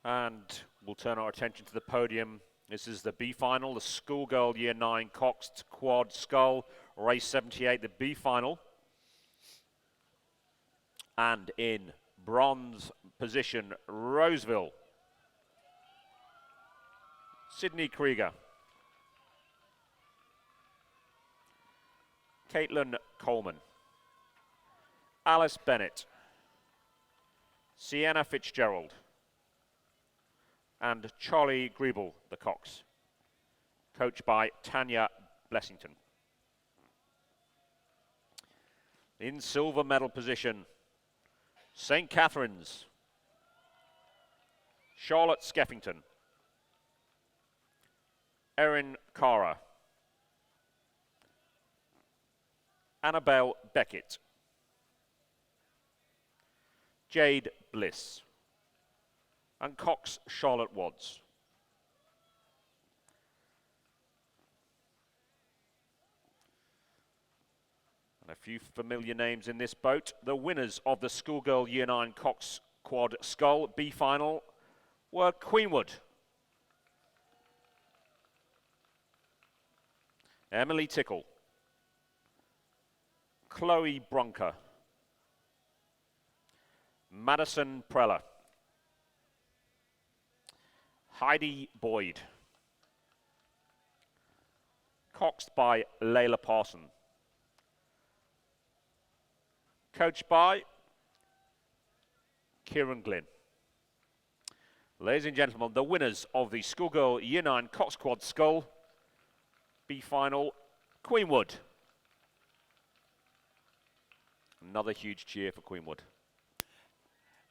And we'll turn our attention to the podium. This is the B final, the Schoolgirl Year 9 Cox Quad Scull, race 78, the B final. And in bronze position, Roseville, Sydney Krieger, Caitlin Coleman, Alice Bennett, Sienna Fitzgerald, and Charlie Griebel, the Cox, coached by Tanya Blessington. In silver medal position, St. Catherine's, Charlotte Skeffington, Erin Cara, Annabelle Beckett, Jade Bliss, and Cox Charlotte Wadds. And a few familiar names in this boat. The winners of the Schoolgirl Year 9 Cox Quad Scull B final were Queenwood, Emily Tickle, Chloe Bronker, Madison Preller, Heidi Boyd, coxed by Layla Parson. Coached by Kieran Glynn. Ladies and gentlemen, the winners of the Schoolgirl Year 9 Cox Quad Scull B final, Queenwood. Another huge cheer for Queenwood.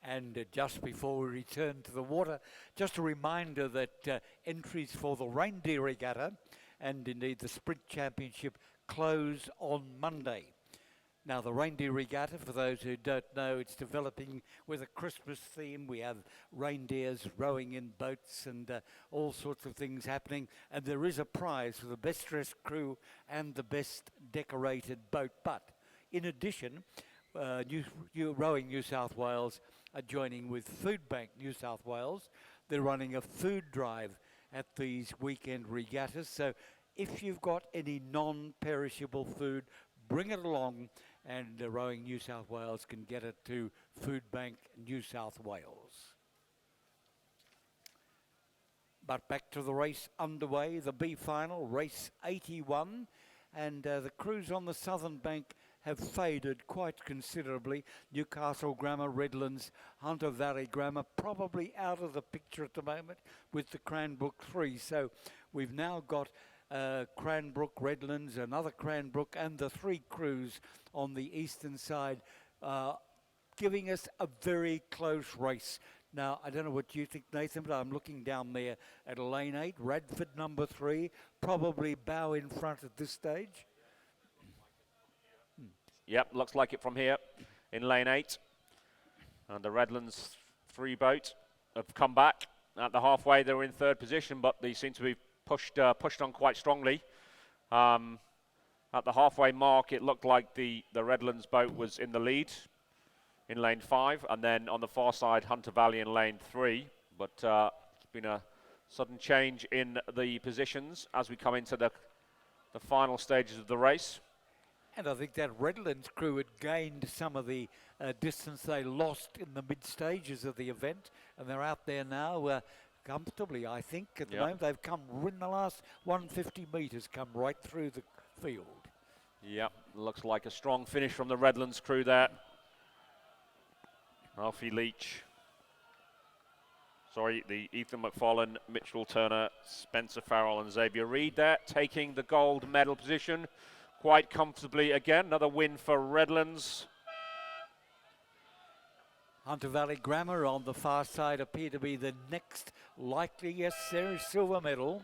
And just before we return to the water, just a reminder that entries for the Reindeer Regatta and indeed the Sprint Championship close on Monday. Now the Reindeer Regatta, for those who don't know, it's developing with a Christmas theme. We have reindeers rowing in boats and all sorts of things happening. And there is a prize for the best dressed crew and the best decorated boat. But in addition, Rowing New South Wales are joining with Food Bank New South Wales. They're running a food drive at these weekend regattas. So if you've got any non-perishable food, bring it along, and Rowing New South Wales can get it to Food Bank New South Wales. But back to the race underway, the B final, race 81, and the crews on the southern bank have faded quite considerably. Newcastle Grammar, Redlands, Hunter Valley Grammar probably out of the picture at the moment with the Cranbrook 3. So we've now got Cranbrook, Redlands, another Cranbrook, and the 3 crews on the eastern side, giving us a very close race. Now, I don't know what you think, Nathan, but I'm looking down there at lane 8, Radford number 3, probably bow in front at this stage. Yep, looks like it from here in lane 8. And the Redlands 3 boat have come back. At the halfway, they were in 3rd position, but they seem to be pushed on quite strongly. At the halfway mark, it looked like the Redlands boat was in the lead in lane 5, and then on the far side, Hunter Valley in lane 3. But it's been a sudden change in the positions as we come into the final stages of the race. And I think that Redlands crew had gained some of the distance they lost in the mid stages of the event, and they're out there now comfortably, I think, at the moment. They've come in the last 150 metres, come right through the field. Yep, looks like a strong finish from the Redlands crew there. Alfie Leach. Sorry, the Ethan McFarlane, Mitchell Turner, Spencer Farrell and Xavier Reid there, taking the gold medal position quite comfortably again. Another win for Redlands. Hunter Valley Grammar on the far side appear to be the next likely, yes, there is silver medal.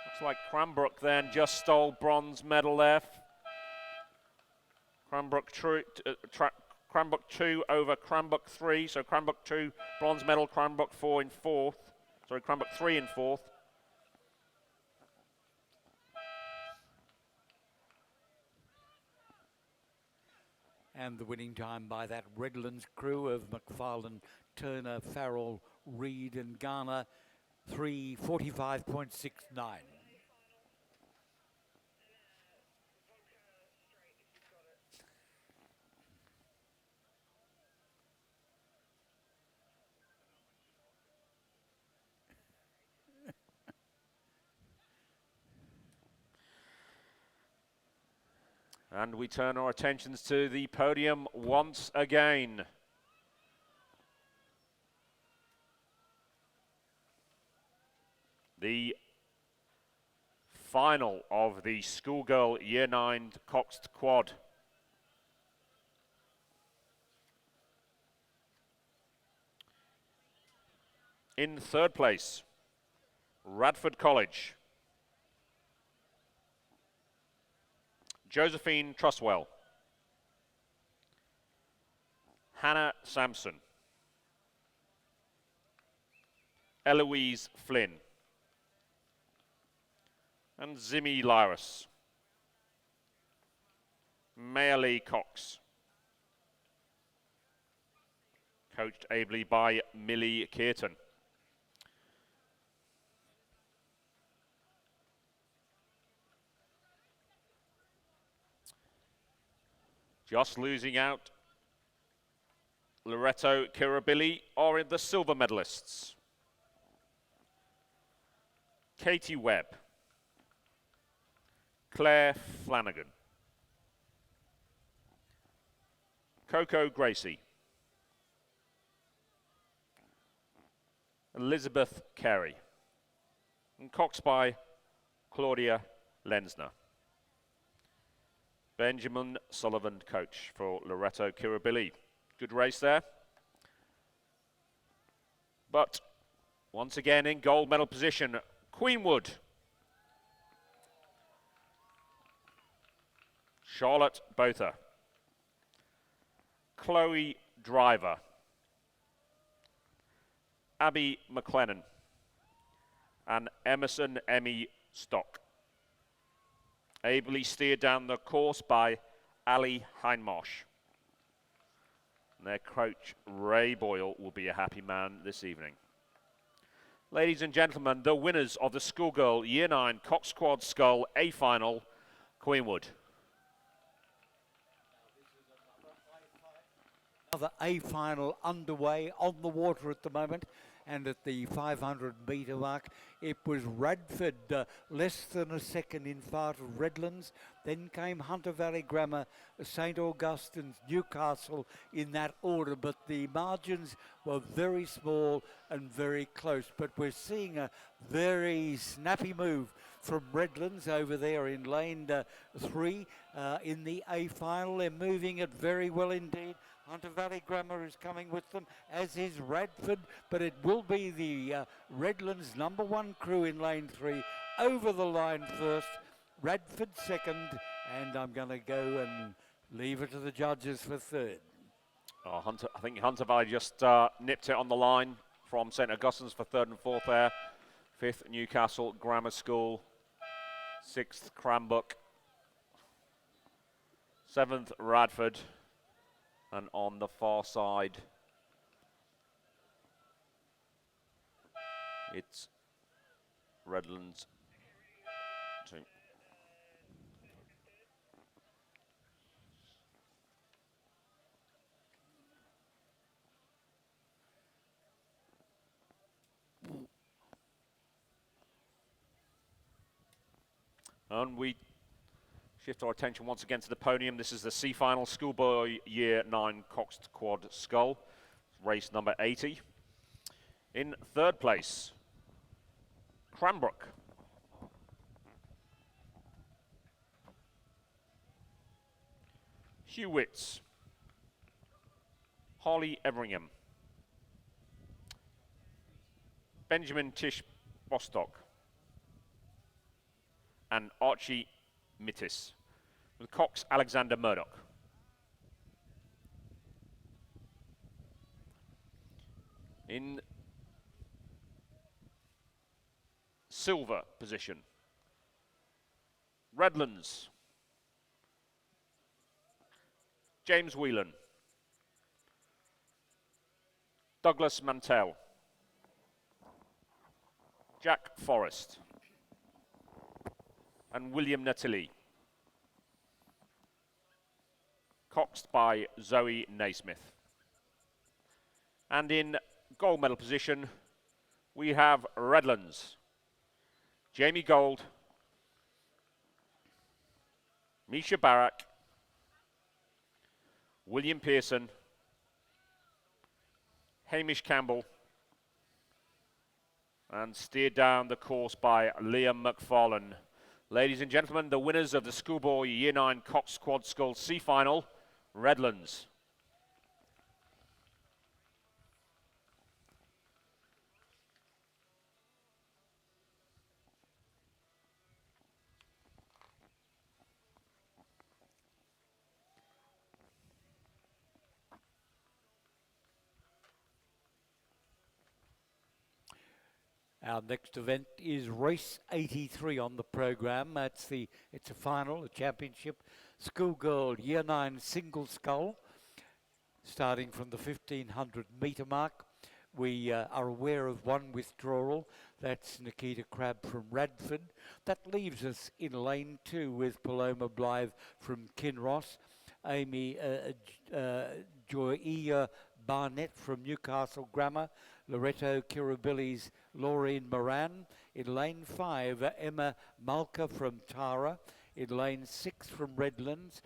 Looks like Cranbrook then just stole bronze medal there. Cranbrook 2 over Cranbrook 3, so Cranbrook 2 bronze medal, Cranbrook 4 in 4th. Sorry, Cranbrook 3 in 4th. And the winning time by that Redlands crew of McFarlane, Turner, Farrell, Reid and Garner, 3:45.69. And we turn our attentions to the podium once again. The final of the Schoolgirl Year 9 Coxed Quad. In 3rd place, Radford College. Josephine Trustwell, Hannah Sampson, Eloise Flynn, and Zimmy Lyris, Maya Lee Cox, coached ably by Millie Kearton. Just losing out, Loretto Kirribilli are in the silver medalists. Katie Webb, Claire Flanagan. Coco Gracie. Elizabeth Carey. And Cox by Claudia Lensner. Benjamin Sullivan, coach for Loreto Kirribilli. Good race there. But once again in gold medal position, Queenwood. Charlotte Botha. Chloe Driver. Abby McLennan. And Emerson Emmy Stock. Ably steered down the course by Ali Heinmarsh. And their coach, Ray Boyle, will be a happy man this evening. Ladies and gentlemen, the winners of the Schoolgirl Year 9 Cox Quad Scull A Final, Queenwood. Another A final underway on the water at the moment, and at the 500 metre mark it was Radford less than a second in front of Redlands. Then came Hunter Valley Grammar, St Augustine's, Newcastle in that order, but the margins were very small and very close. But we're seeing a very snappy move from Redlands over there in lane 3 in the A final. They're moving it very well indeed. Hunter Valley Grammar is coming with them, as is Radford, but it will be the Redlands #1 crew in lane 3 over the line first, Radford second, and I'm going to go and leave it to the judges for third. Oh, I think Hunter Valley just nipped it on the line from St Augustine's for third and fourth there. Fifth, Newcastle Grammar School. Sixth, Cranbrook. Seventh, Radford. And on the far side, it's Redlands 2. And we shift our attention once again to the podium. This is the C final, Schoolboy Year 9 Cox Quad Scull, race number 80. In third place, Cranbrook. Hewitts. Holly Everingham. Benjamin Tish Bostock. And Archie Mittis, with Cox Alexander Murdoch. In silver position, Redlands, James Whelan, Douglas Mantell, Jack Forrest, and William Natili. Coxed by Zoe Naismith. And in gold medal position, we have Redlands, Jamie Gold, Misha Barak, William Pearson, Hamish Campbell, and steered down the course by Liam McFarlane. Ladies and gentlemen, the winners of the Schoolboy Year 9 Cox Quad Scull C Final, Redlands. Our next event is race 83 on the program. It's a final, a championship, Schoolgirl Year 9 Single Scull, starting from the 1500 metre mark. We are aware of one withdrawal. That's Nikita Crabb from Radford. That leaves us in lane 2 with Paloma Blythe from Kinross, Amy Joia Barnett from Newcastle Grammar, Loreto Kirribilli's Laureen Moran. In lane 5, Emma Malka from Tara. In lane 6 from Redlands,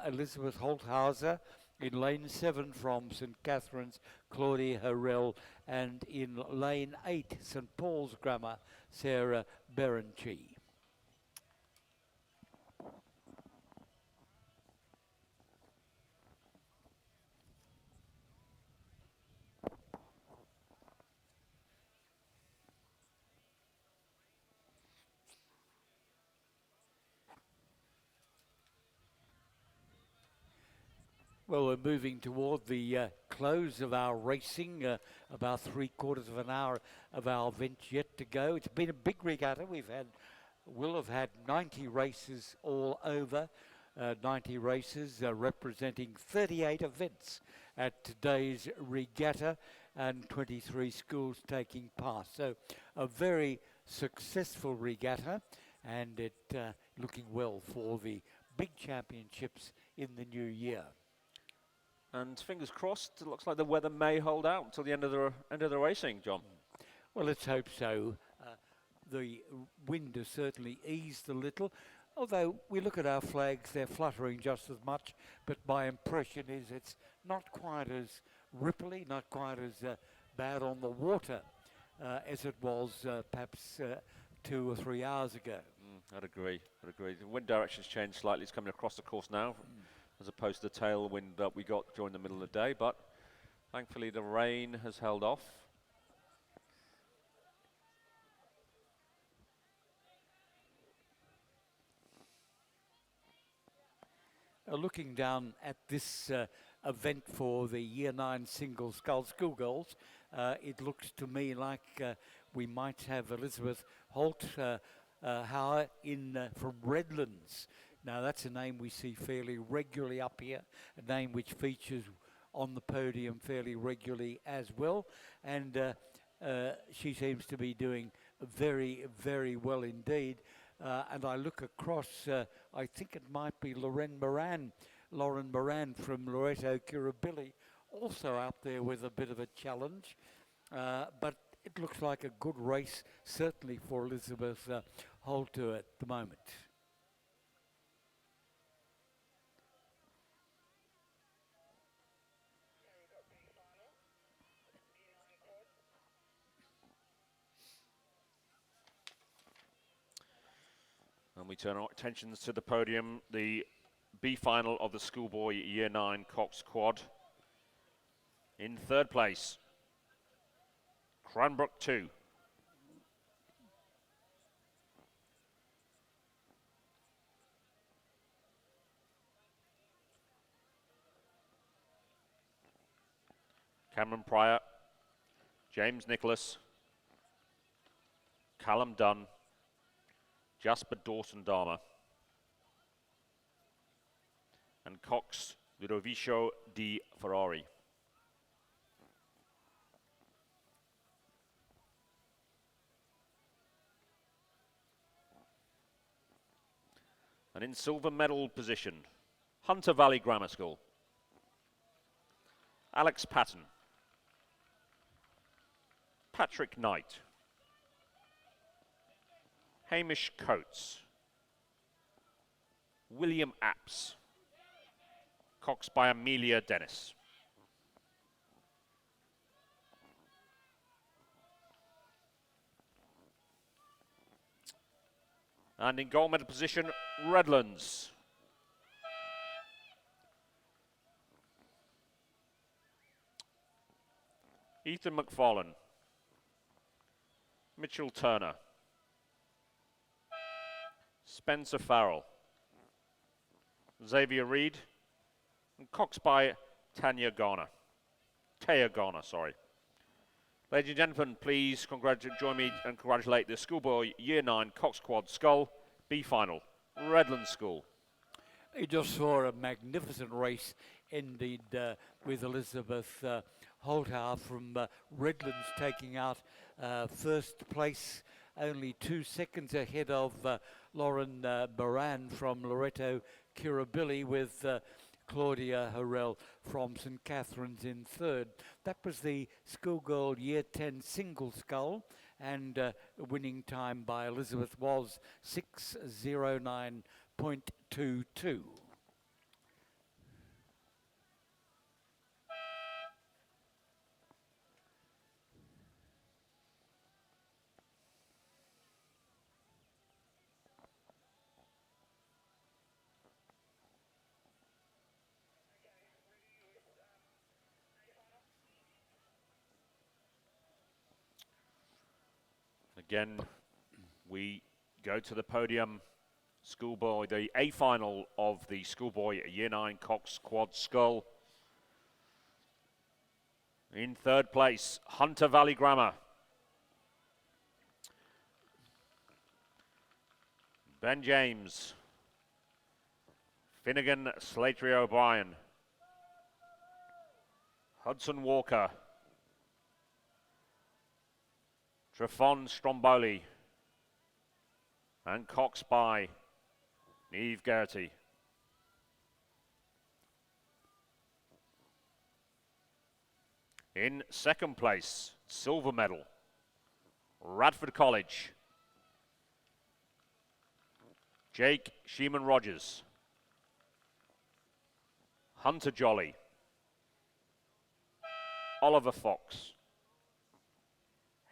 Elizabeth Holthauser. In lane 7 from St Catherine's, Claudia Harrell. And in lane 8, St Paul's Grammar, Sarah Berenchi. Well, we're moving toward the close of our racing, about 3/4 of an hour of our event yet to go. It's been a big regatta. We'll have had 90 races all over, 90 races representing 38 events at today's regatta and 23 schools taking part. So a very successful regatta, and it looking well for the big championships in the new year. And fingers crossed, it looks like the weather may hold out until the end of the racing, John. Well, let's hope so. The wind has certainly eased a little. Although we look at our flags, they're fluttering just as much. But my impression is it's not quite as ripply, not quite as bad on the water as it was perhaps 2 or 3 hours ago. I'd agree. The wind direction's changed slightly. It's coming across the course now, as opposed to the tailwind that we got during the middle of the day. But thankfully, the rain has held off. Looking down at this event for the Year 9 Single Scull Schoolgirls, it looks to me like we might have Elizabeth Holthauser from Redlands. Now that's a name we see fairly regularly up here, a name which features on the podium fairly regularly as well, and she seems to be doing very, very well indeed. And I look across, I think it might be Lauren Moran from Loreto Kirribilli, also out there with a bit of a challenge. But it looks like a good race, certainly for Elizabeth Holter at the moment. And we turn our attentions to the podium, the B final of the Schoolboy Year 9 Cox Quad. In third place, Cranbrook 2. Cameron Pryor, James Nicholas, Callum Dunn, Jasper Dawson-Dharma, and Cox Ludovico di Ferrari. And in silver medal position, Hunter Valley Grammar School, Alex Patton, Patrick Knight, Hamish Coates, William Apps, Cox by Amelia Dennis. And in gold medal position, Redlands. Ethan McFarlane, Mitchell Turner, Spencer Farrell, Xavier Reed, and Cox by Taya Garner, sorry. Ladies and gentlemen, please join me and congratulate the Schoolboy Year 9 Cox Quad Scull B Final, Redlands School. You just saw a magnificent race indeed with Elizabeth Holthauser from Redlands taking out first place, only 2 seconds ahead of Lauren Moran from Loreto Kirribilli, with Claudia Harrell from St Catherine's in third. That was the Schoolgirl Year 10 Single Scull, and winning time by Elizabeth was 6:09 0.22. Again, we go to the podium. Schoolboy, the A final of the Schoolboy Year 9 Cox Quad Scull. In third place, Hunter Valley Grammar. Ben James. Finnegan Slattery O'Brien. Hudson Walker. Trefon Stromboli. And Cox by Neve Gertie. In second place, silver medal, Radford College. Jake Sheeman Rogers. Hunter Jolly. Oliver Fox.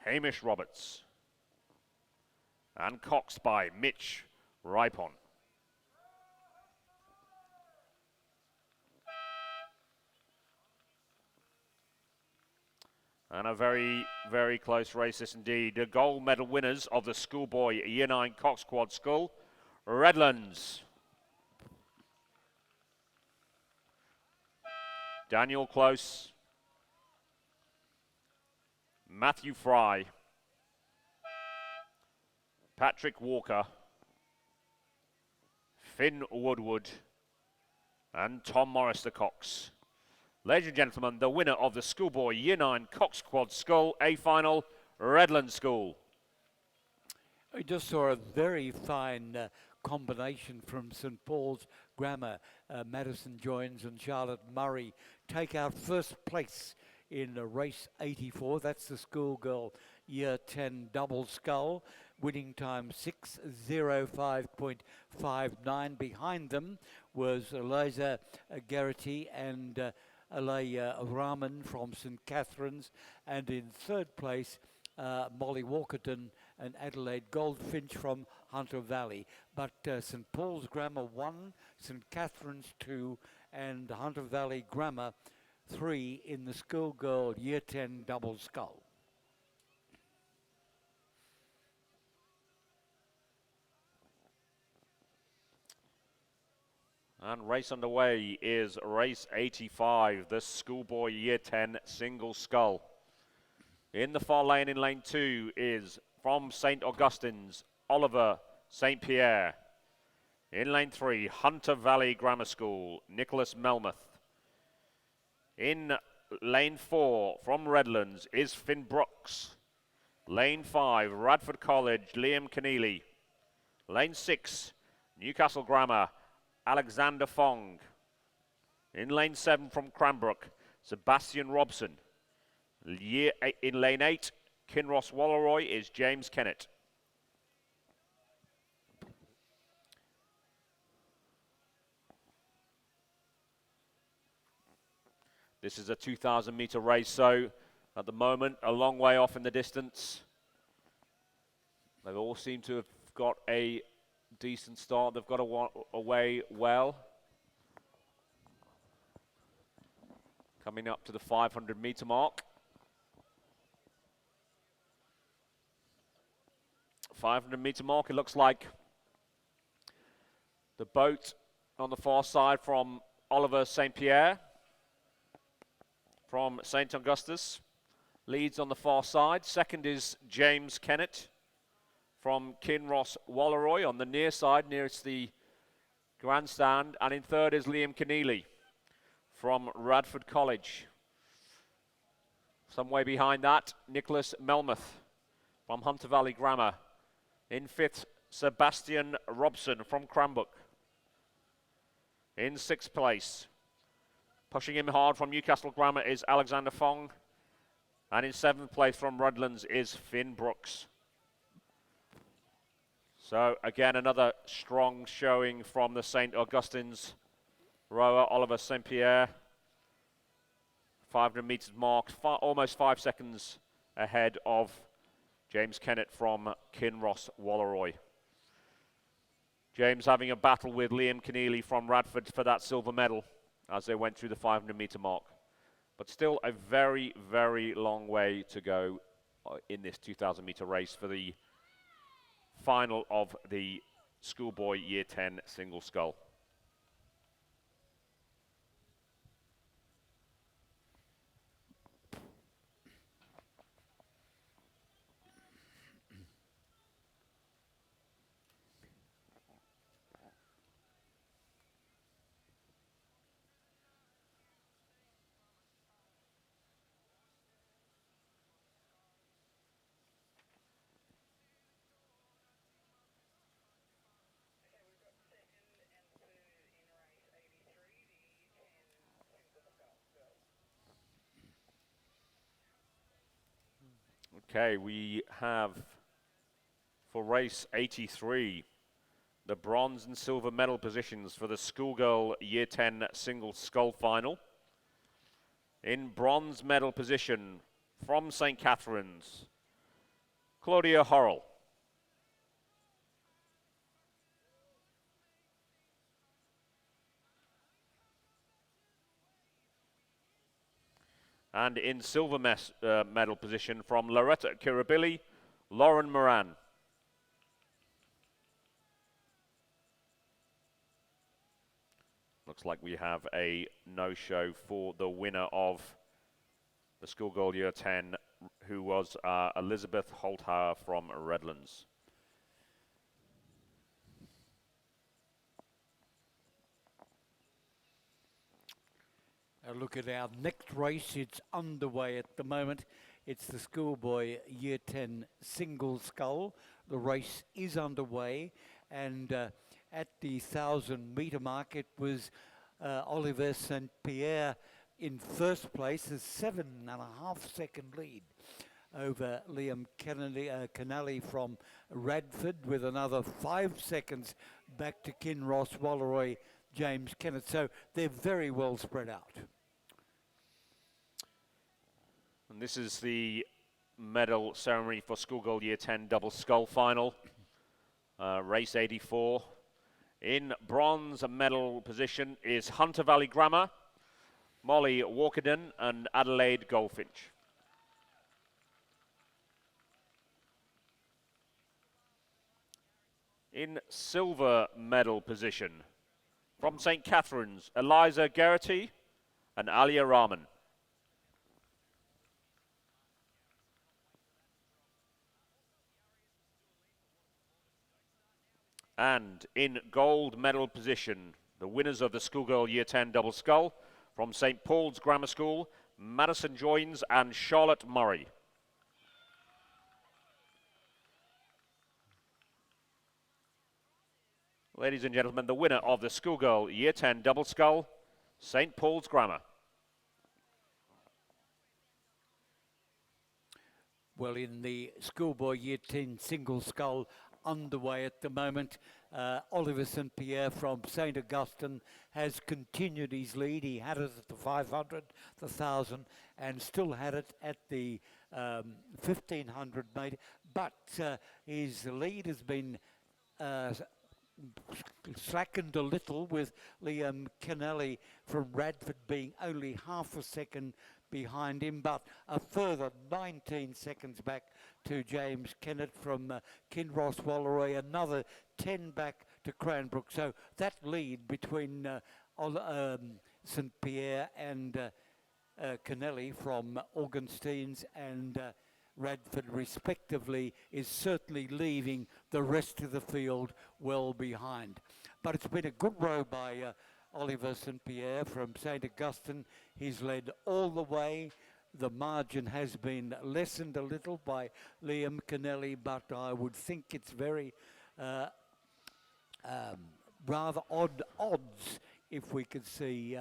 Hamish Roberts. And Cox by Mitch Ripon. And a very, very close race this indeed. The gold medal winners of the Schoolboy Year 9 Cox Quad Scull, Redlands. Daniel Close. Matthew Fry. Patrick Walker. Finn Woodward. And Tom Morris the Cox. Ladies and gentlemen, the winner of the Schoolboy Year 9 Cox Quad Scull A Final, Redland School. We just saw a very fine combination from St Paul's Grammar. Madison Joins and Charlotte Murray take out first place in race 84. That's the schoolgirl Year 10 double scull. Winning time 6:05.59. Behind them was Eliza Garrity and Alaya Rahman from St Catherine's, and in third place Molly Walkerton and Adelaide Goldfinch from Hunter Valley. But St Paul's Grammar 1, St Catherine's 2 and Hunter Valley Grammar 3 in the schoolgirl Year 10 double scull. And race underway is race 85, the Schoolboy Year 10 single scull. In the far lane in lane 2 is from St Augustine's, Oliver St Pierre. In lane 3, Hunter Valley Grammar School, Nicholas Melmoth. In lane 4, from Redlands, is Finn Brooks. Lane 5, Radford College, Liam Keneally. Lane 6, Newcastle Grammar, Alexander Fong. In lane 7 from Cranbrook, Sebastian Robson. In lane 8, Kinross Walleroy is James Kennett. This is a 2,000 meter race, so at the moment, a long way off in the distance. They all seem to have got a decent start. They've got away well. Coming up to the 500 meter mark. 500 meter mark, it looks like the boat on the far side from Oliver St Pierre from St Augustus leads on the far side. Second is James Kennett from Kinross Walleroy on the near side, nearest the grandstand. And in third is Liam Keneally from Radford College. Some way behind that, Nicholas Melmoth from Hunter Valley Grammar. In fifth, Sebastian Robson from Cranbrook. In sixth place, pushing him hard from Newcastle Grammar is Alexander Fong. And in seventh place from Redlands is Finn Brooks. So again, another strong showing from the St. Augustine's rower, Oliver St. Pierre. 500 metres mark, almost 5 seconds ahead of James Kennett from Kinross Walleroy. James having a battle with Liam Keneally from Radford for that silver medal as they went through the 500 metre mark. But still a very, very long way to go in this 2,000 metre race for the final of the schoolboy Year 10 single scull. Okay, we have for race 83 the bronze and silver medal positions for the schoolgirl Year 10 single scull final. In bronze medal position from St. Catherine's, Claudia Horrell. And in silver medal position from Loretta Kirribilli, Lauren Moran. Looks like we have a no-show for the winner of the schoolgirl Year 10, who was Elizabeth Holthauer from Redlands. A look at our next race. It's underway at the moment. It's the schoolboy Year 10 single scull. The race is underway, and at the 1,000 metre mark, it was Oliver St. Pierre in first place, a 7.5 second lead over Liam Keneally from Radford, with another 5 seconds back to Kinross Walleroy, James Kennett. So they're very well spread out. And this is the medal ceremony for schoolgirl Year 10 double scull final, race 84. In bronze medal position is Hunter Valley Grammar, Molly Walkenden and Adelaide Goldfinch. In silver medal position from St. Catherine's, Eliza Geraghty and Alia Rahman. And in gold medal position, the winners of the schoolgirl Year 10 double scull from St. Paul's Grammar School, Madison Joins and Charlotte Murray. Ladies and gentlemen, the winner of the schoolgirl Year 10 double scull, St. Paul's Grammar. Well, in the schoolboy Year 10 single scull underway at the moment, Oliver St. Pierre from St. Augustine has continued his lead. He had it at the 500, the 1,000, and still had it at the 1,500 metre. But his lead has been slackened a little, with Liam Keneally from Radford being only half a second behind him, but a further 19 seconds back to James Kennett from Kinross Walleroy, another 10 back to Cranbrook. So that lead between St. Pierre and Keneally from Augustine's and Radford respectively is certainly leaving the rest of the field well behind. But it's been a good row by Oliver St. Pierre from St. Augustine. He's led all the way. The margin has been lessened a little by Liam Keneally, but I would think it's very rather odd odds if we could see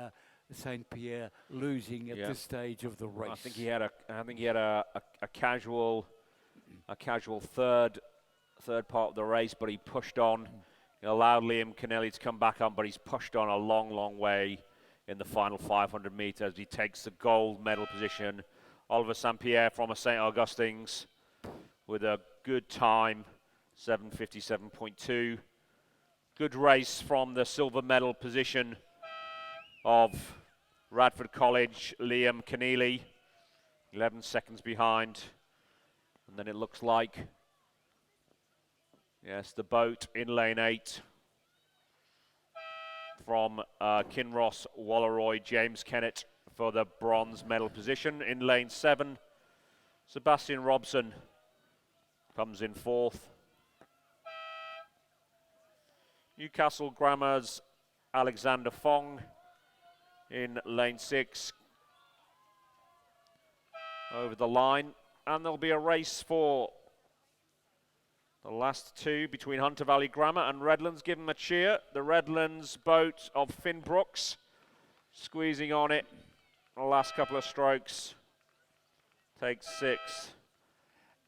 St. Pierre losing at this stage of the race. I think he had a casual third third part of the race, but he pushed on. He allowed Liam Kennelly to come back on, but he's pushed on a long, long way in the final 500 metres. He takes the gold medal position. Oliver St. Pierre from St. Augustine's with a good time, 7:57.2. Good race from the silver medal position of Radford College, Liam Keneally, 11 seconds behind. And then it looks like, yes, the boat in lane 8 from Kinross Walleroy, James Kennett for the bronze medal position. In lane 7, Sebastian Robson comes in 4th. Newcastle Grammar's Alexander Fong in lane 6 over the line. And there'll be a race for the last two between Hunter Valley Grammar and Redlands. Give them a cheer. The Redlands boat of Finn Brooks squeezing on it. The last couple of strokes takes 6th.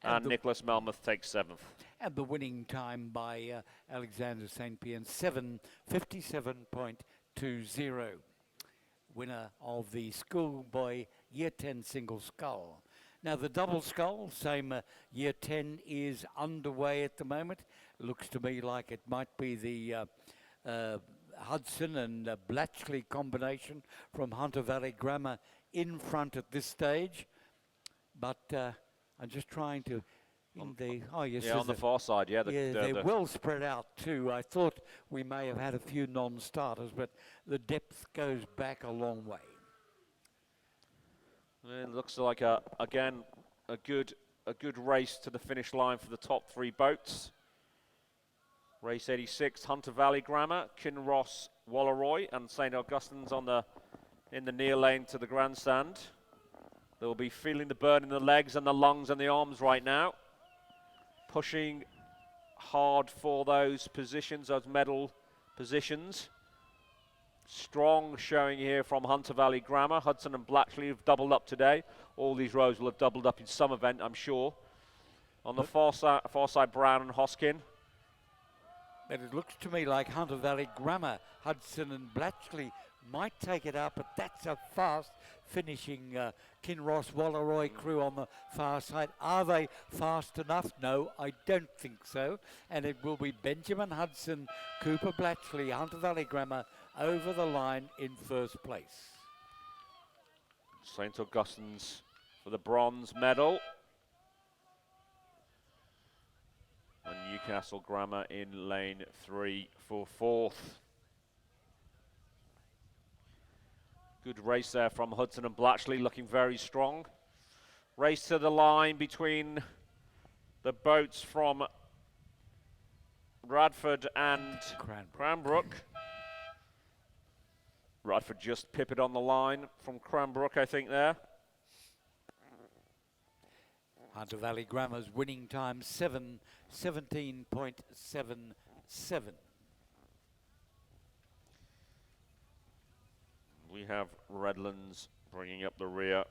And Nicholas Melmoth takes 7th. And the winning time by Alexander St. Pierre, 7:57.20. Winner of the schoolboy Year 10 single scull. Now the double scull, same Year 10, is underway at the moment. Looks to me like it might be the Hudson and Blatchley combination from Hunter Valley Grammar in front at this stage. But I'm just trying to... on the far side, yeah. They're well spread out too. I thought we may have had a few non-starters, but the depth goes back a long way. It looks like again a good race to the finish line for the top 3 boats. Race 86, Hunter Valley Grammar, Kinross Walleroy, and St. Augustine's in the near lane to the grandstand. They'll be feeling the burn in the legs and the lungs and the arms right now. Pushing hard for those positions, those medal positions. Strong showing here from Hunter Valley Grammar. Hudson and Blatchley have doubled up today. All these rows will have doubled up in some event, I'm sure. On the far side, Brown and Hoskin. But it looks to me like Hunter Valley Grammar, Hudson and Blatchley might take it up, but that's a fast finishing Kinross Walleroy crew on the far side. Are they fast enough? No, I don't think so. And it will be Benjamin Hudson, Cooper Blatchley, Hunter Valley Grammar over the line in first place. St. Augustine's for the bronze medal. And Newcastle Grammar in lane 3 for 4th. Good race there from Hudson and Blatchley, looking very strong. Race to the line between the boats from Radford and Cranbrook. Radford just pip it on the line from Cranbrook, I think, there. Hunter Valley Grammar's winning time, 17.77. We have Redlands bringing up the rear.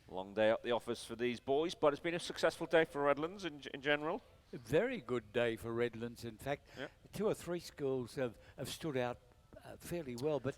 Long day at the office for these boys, but it's been a successful day for Redlands in general. A very good day for Redlands. In fact, 2 or 3 schools have stood out fairly well. But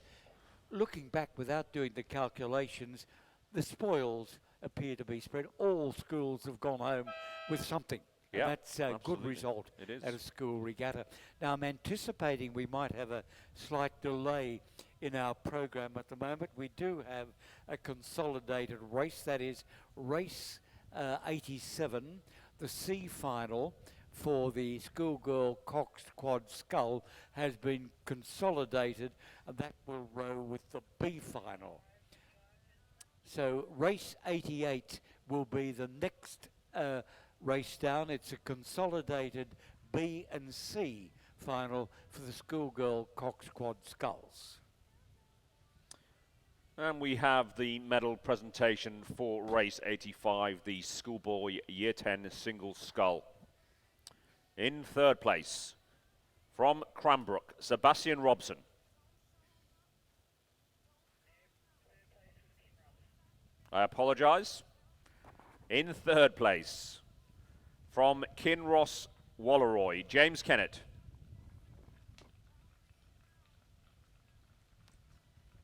looking back without doing the calculations, the spoils appear to be spread. All schools have gone home with something. Yeah, and that's a good result at a school regatta. Now, I'm anticipating we might have a slight delay in our program at the moment. We do have a consolidated race, that is race 87, the C final for the schoolgirl Cox Quad Scull has been consolidated, and that will row with the B final. So race 88 will be the next race down. It's a consolidated B and C final for the schoolgirl Cox Quad Sculls. And we have the medal presentation for race 85, the schoolboy Year 10 single scull. In 3rd place, from Cranbrook, Sebastian Robson. I apologise. In 3rd place, from Kinross Walleroy, James Kennett.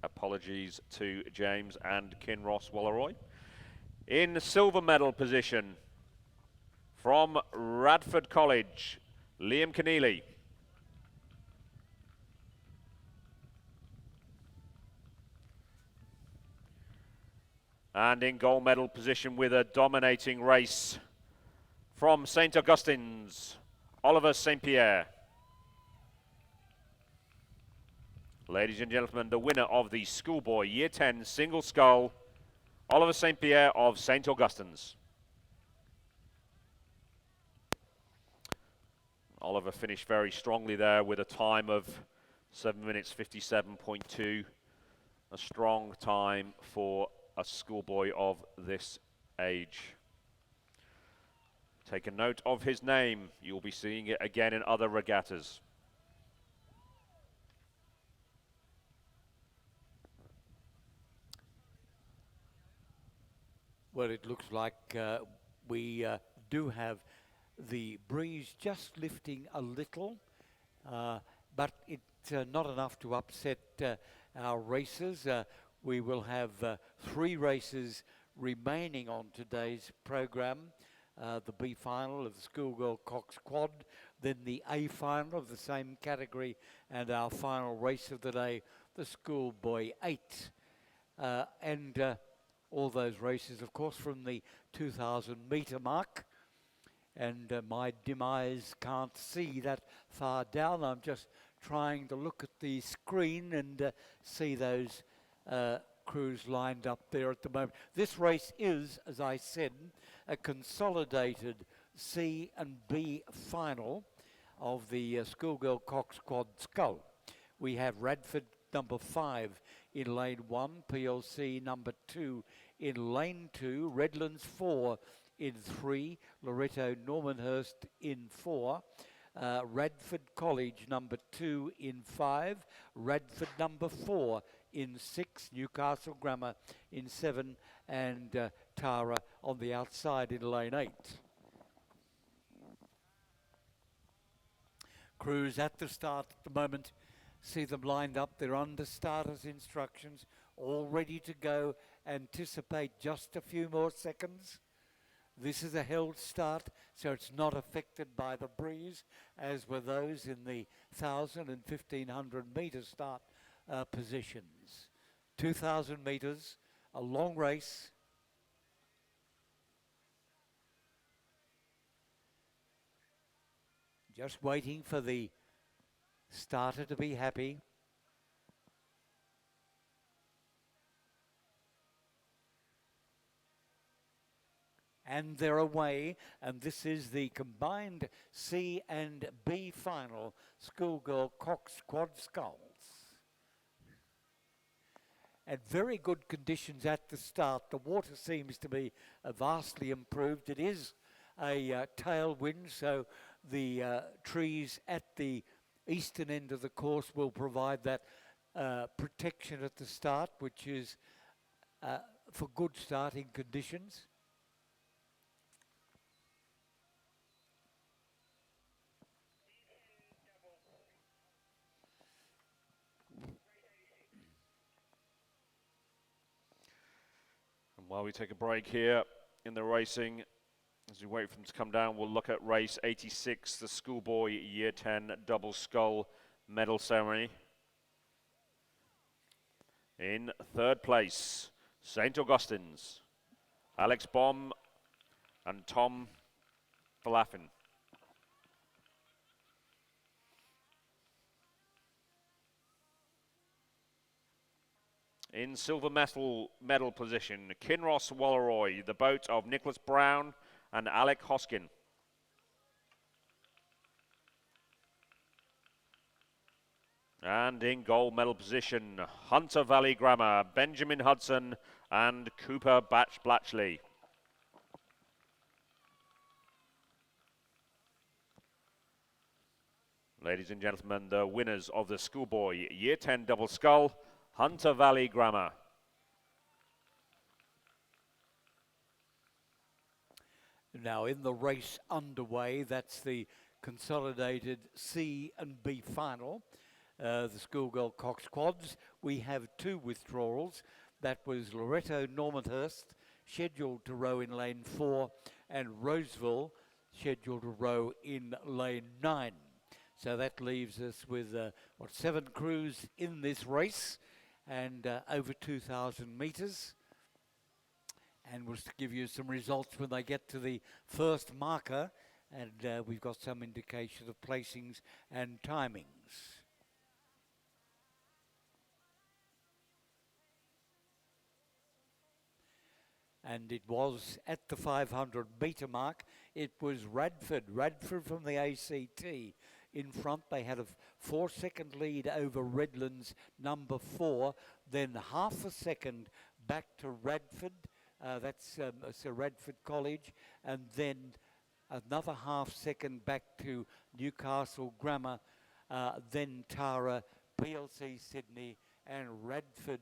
Apologies to James and Kinross Walleroy. In silver medal position from Radford College, Liam Keneally. And in gold medal position with a dominating race from St. Augustine's, Oliver St. Pierre. Ladies and gentlemen, the winner of the schoolboy Year 10 single scull, Oliver St. Pierre of St. Augustine's. Oliver finished very strongly there with a time of 7 minutes 57.2. A strong time for a schoolboy of this age. Take a note of his name. You'll be seeing it again in other regattas. Well, it looks like we do have the breeze just lifting a little, but it's not enough to upset our races. We will have 3 races remaining on today's program. The B final of the Schoolgirl Cox Quad, then the A final of the same category, and our final race of the day, the Schoolboy 8. All those races, of course, from the 2,000 metre mark. And my dim eyes can't see that far down. I'm just trying to look at the screen and see those crews lined up there at the moment. This race is, as I said, a consolidated C and B final of the Schoolgirl Cox Quad Scull. We have Radford number 5 in lane 1, PLC number 2 in lane 2, Redlands 4 in 3, Loretto Normanhurst in 4, Radford College number 2 in 5, Radford number 4 in 6, Newcastle Grammar in 7, and Tara on the outside in lane 8. Crews at the start at the moment. See them lined up. They're under starters instructions, all ready to go. Anticipate just a few more seconds. This is a held start, so it's not affected by the breeze, as were those in the 1,000 and 1,500 metre start positions. 2,000 metres, a long race. Just waiting for the starter to be happy. And they're away, and this is the combined C and B final, Schoolgirl Cox Quad Sculls. At very good conditions at the start. The water seems to be vastly improved. It is a tailwind, so the trees at the eastern end of the course will provide that protection at the start, which is for good starting conditions. And while we take a break here in the racing, as we wait for them to come down, we'll look at race 86, the Schoolboy Year 10 Double Scull Medal Ceremony. In third place, St. Augustine's, Alex Baum and Tom Falafin. In silver medal position, Kinross Walleroy, the boat of Nicholas Brown and Alec Hoskin. And in gold medal position, Hunter Valley Grammar, Benjamin Hudson and Cooper Blatchley. Ladies and gentlemen, the winners of the Schoolboy Year 10 Double Scull, Hunter Valley Grammar. Now in the race underway, that's the consolidated C and B final. The schoolgirl Cox quads, we have 2 withdrawals. That was Loretto Normanhurst, scheduled to row in lane 4, and Roseville, scheduled to row in lane 9. So that leaves us with 7 crews in this race, and over 2,000 metres. And we'll give you some results when they get to the first marker, and we've got some indication of placings and timings. And it was at the 500 metre mark. It was Radford from the ACT in front. They had a 4-second lead over Redlands number 4, then half a second back to Radford. That's Sir Radford College, and then another half second back to Newcastle Grammar, then Tara, PLC Sydney, and Radford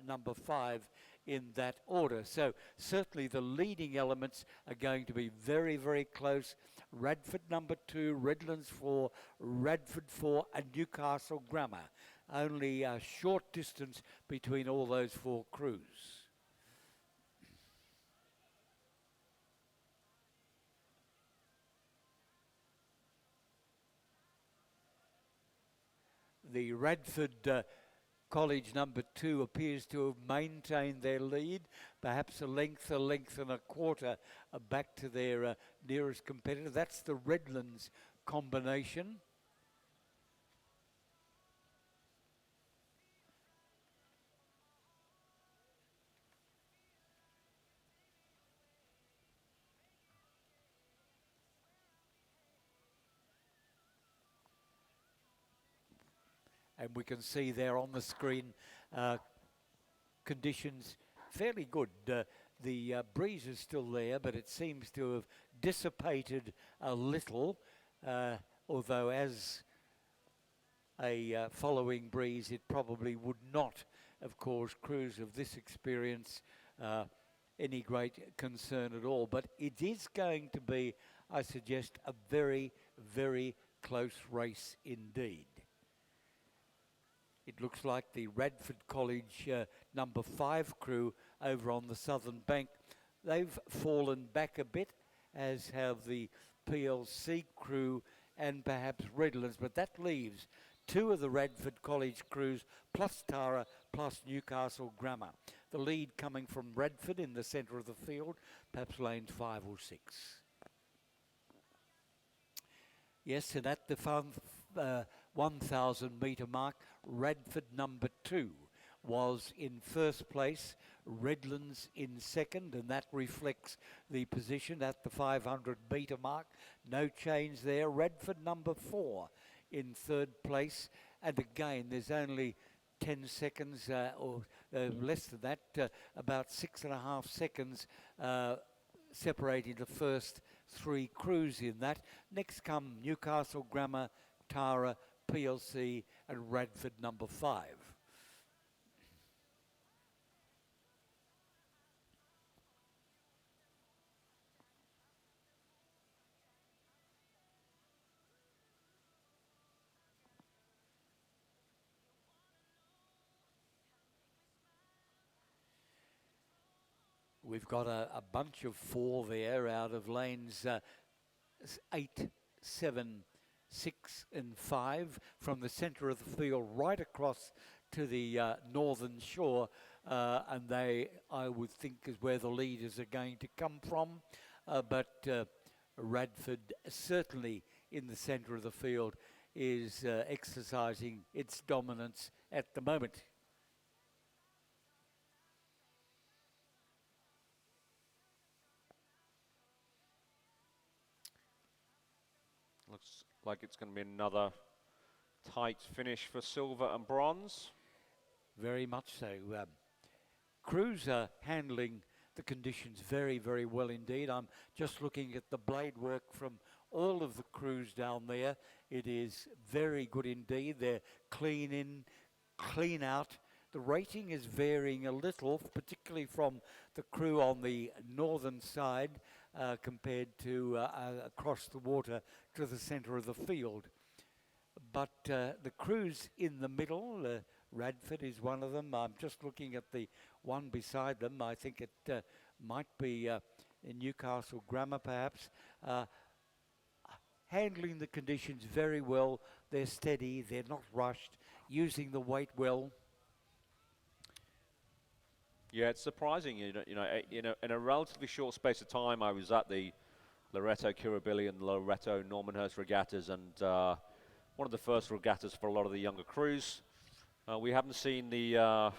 number 5 in that order. So certainly the leading elements are going to be very, very close. Radford number 2, Redlands 4, Radford 4, and Newcastle Grammar. Only a short distance between all those 4 crews. The Radford College number 2 appears to have maintained their lead, perhaps a length and a quarter back to their nearest competitor. That's the Redlands combination. And we can see there on the screen conditions fairly good. The breeze is still there, but it seems to have dissipated a little, although as a following breeze it probably would not have caused crews of this experience any great concern at all. But it is going to be, I suggest, a very, very close race indeed. It looks like the Radford College number 5 crew over on the southern bank, they've fallen back a bit, as have the PLC crew and perhaps Redlands, but that leaves 2 of the Radford College crews plus Tara plus Newcastle Grammar. The lead coming from Radford in the centre of the field, perhaps lanes 5 or 6. Yes, and at the 1,000 metre mark, Radford number 2 was in first place, Redlands in second, and that reflects the position at the 500 metre mark. No change there. Radford number 4 in third place, and again there's only 10 seconds or less than that, about 6.5 seconds separating the first 3 crews in that. Next come Newcastle Grammar, Tara, PLC, and Radford number 5. We've got a bunch of 4 there out of lanes 8, 7, 6 and 5 from the centre of the field right across to the northern shore, and they, I would think, is where the leaders are going to come from, but Radford certainly in the centre of the field is exercising its dominance at the moment. Looks like it's going to be another tight finish for silver and bronze. Very much so. Crews are handling the conditions very, very well indeed. I'm just looking at the blade work from all of the crews down there. It is very good indeed. They're clean in, clean out. The rating is varying a little, particularly from the crew on the northern side. compared to across the water to the centre of the field. But the crews in the middle, Radford is one of them. I'm just looking at the one beside them. I think it might be Newcastle Grammar, perhaps. Handling the conditions very well. They're steady, they're not rushed, using the weight well. Yeah, it's surprising. In a relatively short space of time, I was at the Loreto Kirribilli and Loreto Normanhurst regattas, and one of the first regattas for a lot of the younger crews. We haven't seen the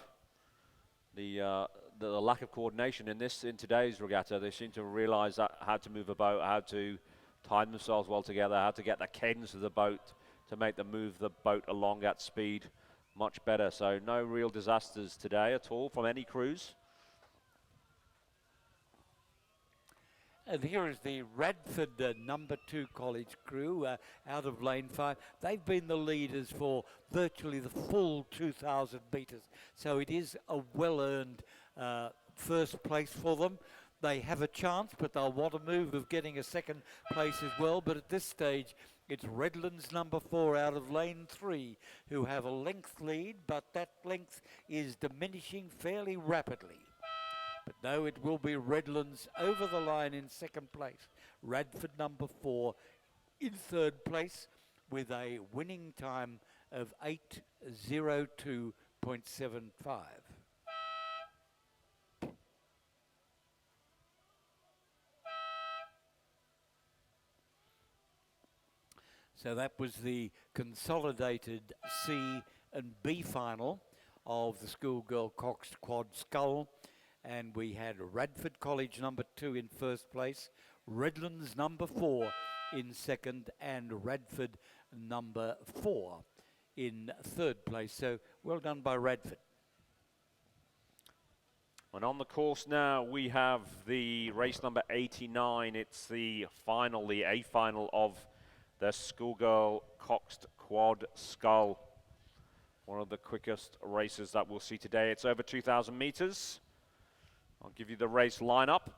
lack of coordination in today's regatta. They seem to realise how to move a boat, how to time themselves well together, how to get the cadence of the boat to make them move the boat along at speed much better. So no real disasters today at all from any crews. And here is the Radford number 2 college crew out of lane 5. They've been the leaders for virtually the full 2,000 metres. So it is a well-earned first place for them. They have a chance, but they'll want a move of getting a second place as well. But at this stage, it's Redlands number 4 out of lane 3 who have a length lead, but that length is diminishing fairly rapidly. But no, it will be Redlands over the line in second place. Radford number 4 in third place with a winning time of 8:02.75. So that was the consolidated C and B final of the Schoolgirl Cox Quad Scull. And we had Radford College number 2 in first place, Redlands number 4 in second, and Radford number 4 in third place. So well done by Radford. And on the course now, we have the race number 89. It's the final, the A final of the Schoolgirl Coxed Quad Scull. One of the quickest races that we'll see today. It's over 2,000 meters. I'll give you the race lineup.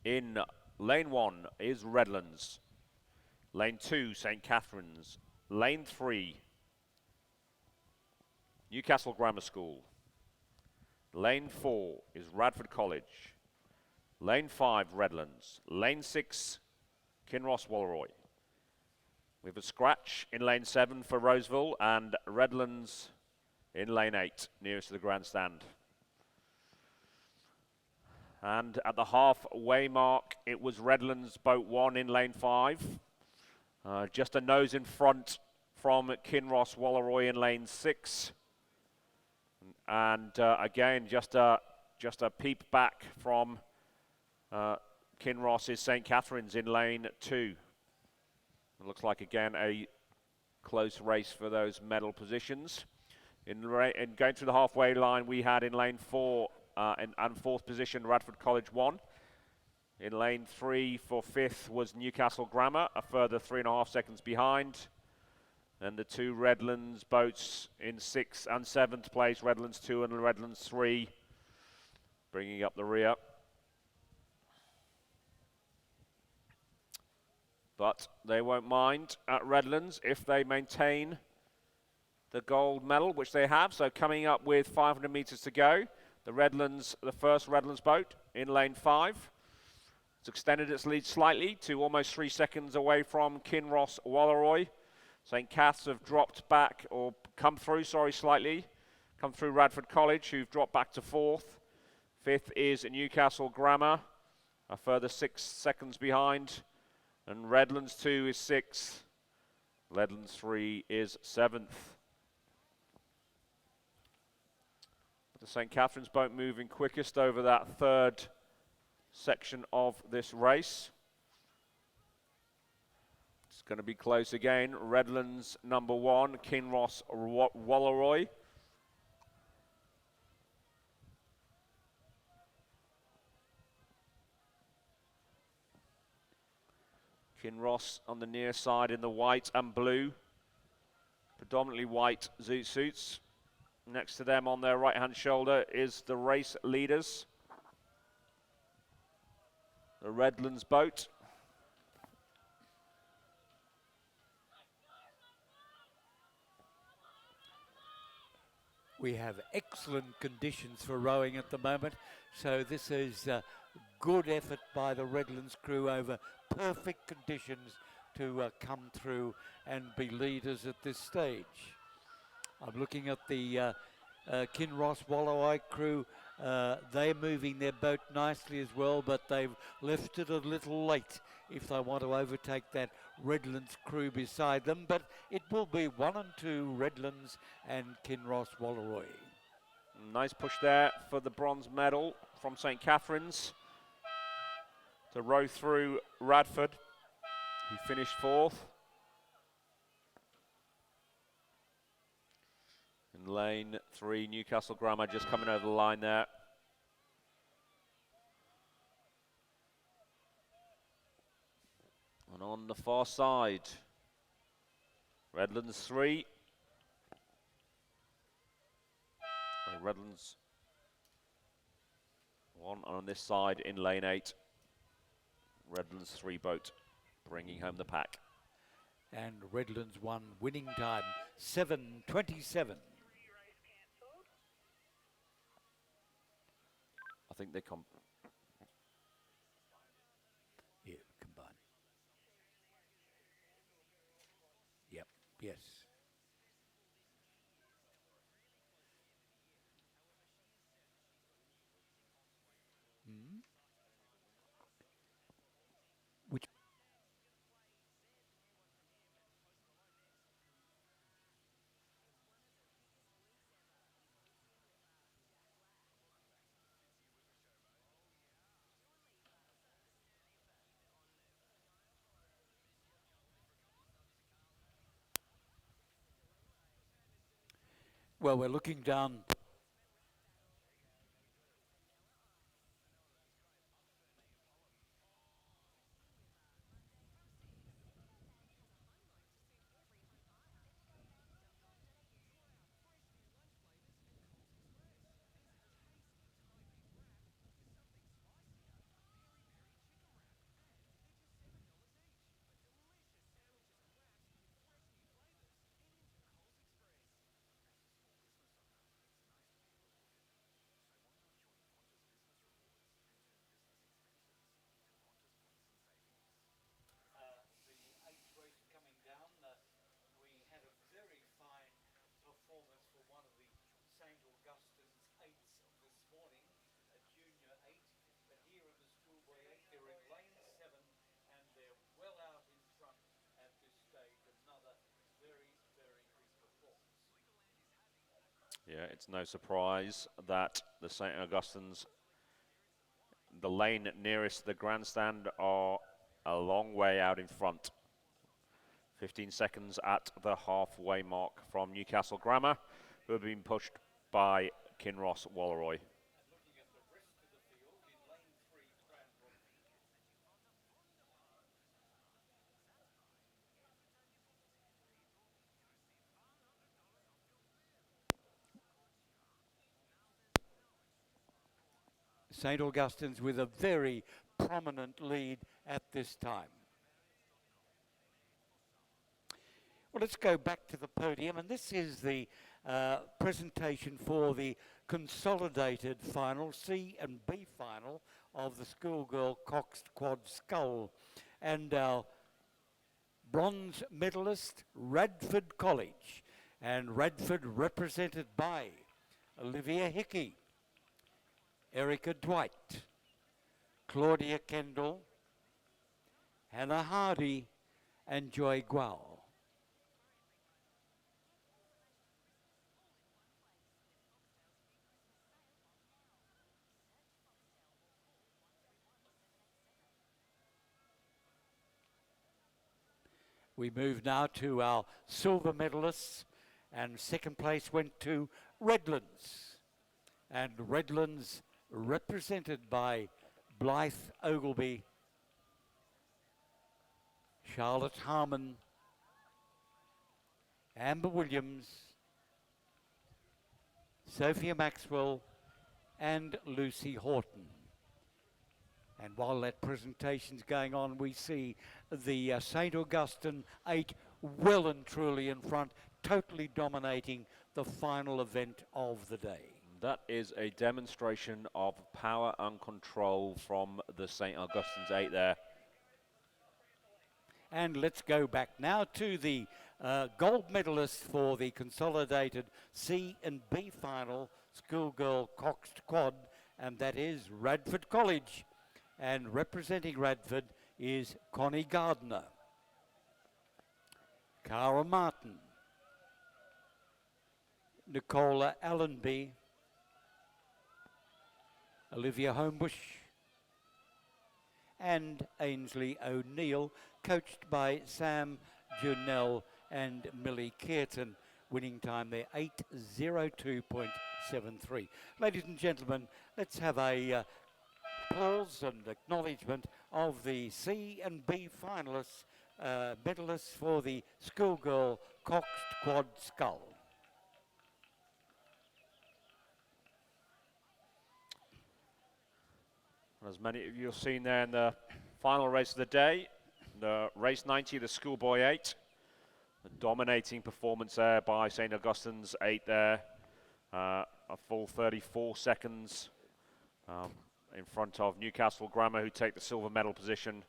In lane 1 is Redlands. Lane 2, St. Catherine's. Lane 3, Newcastle Grammar School. Lane 4 is Radford College. Lane 5, Redlands. Lane 6, Kinross Walleroy. We have a scratch in lane 7 for Roseville, and Redlands in lane 8, nearest to the grandstand. And at the halfway mark, it was Redlands boat 1 in lane 5. Just a nose in front from Kinross Walleroy in lane 6. And again, just a peep back from Kinross is St. Catherine's in lane 2. It looks like, again, a close race for those medal positions. In going through the halfway line, we had in lane 4 and 4th position Radford College 1. In lane 3 for 5th was Newcastle Grammar, a further 3.5 seconds behind. And the 2 Redlands boats in 6th and 7th place, Redlands 2 and Redlands 3, bringing up the rear. But they won't mind at Redlands if they maintain the gold medal, which they have. So coming up with 500 meters to go, the first Redlands boat in lane 5. It's extended its lead slightly to almost 3 seconds away from Kinross Walleroy. St. Cath's have dropped back, or come through Radford College, who've dropped back to 4th. 5th is Newcastle Grammar, a further 6 seconds behind. And Redlands 2 is 6th. Redlands 3 is 7th. The St. Catherine's boat moving quickest over that 3rd section of this race. It's going to be close again. Redlands number 1, Kinross Walleroy. Kinross on the near side in the white and blue, predominantly white zoot suits. Next to them on their right-hand shoulder is the race leaders. the Redlands boat. We have excellent conditions for rowing at the moment, so this is a good effort by the Redlands crew over perfect conditions to come through and be leaders at this stage. I'm looking at the Kinross Wallowai crew. They're moving their boat nicely as well, but they've left it a little late if they want to overtake that Redlands crew beside them. But it will be 1 and 2 Redlands and Kinross Wallowai. Nice push there for the bronze medal from St. Catherine's to row through Radford, who finished 4th. In lane 3, Newcastle Grammar just coming over the line there. And on the far side, Redlands 3. Redlands 1 on this side in lane 8. Redlands 3 boat bringing home the pack. And Redlands 1 winning time 7:27. I think they come. Yeah, combine. Yep, yes. Hmm? Which? Well, we're looking down. Yeah, it's no surprise that the St. Augustine's, the lane nearest the grandstand, are a long way out in front. 15 seconds at the halfway mark from Newcastle Grammar, who have been pushed by Kinross Wallowai. St. Augustine's with a very prominent lead at this time. Well, let's go back to the podium, and this is the presentation for the consolidated final, C and B final of the Schoolgirl Coxed Quad Scull. And our bronze medalist, Radford College, and Radford represented by Olivia Hickey, Erica Dwight, Claudia Kendall, Hannah Hardy, and Joy Gual. We move now to our silver medalists, and second place went to Redlands. And Redlands represented by Blythe Ogilvy, Charlotte Harmon, Amber Williams, Sophia Maxwell, and Lucy Horton. And while that presentation's going on, we see the St. Augustine 8 well and truly in front, totally dominating the final event of the day. That is a demonstration of power and control from the St. Augustine's 8 there. And let's go back now to the gold medalist for the consolidated C and B final, schoolgirl coxed quad, and that is Radford College. And representing Radford is Connie Gardner, Cara Martin, Nicola Allenby, Olivia Homebush, and Ainsley O'Neill, coached by Sam Junell and Millie Kearton, winning time there 8:02.73. Ladies and gentlemen, let's have a applause and acknowledgement of the C and B finalists, medalists for the schoolgirl coxed quad scull. As many of you have seen there in the final race of the day, the race 90, the schoolboy 8. A dominating performance there by St. Augustine's 8 there. A full 34 seconds in front of Newcastle Grammar, who take the silver medal position,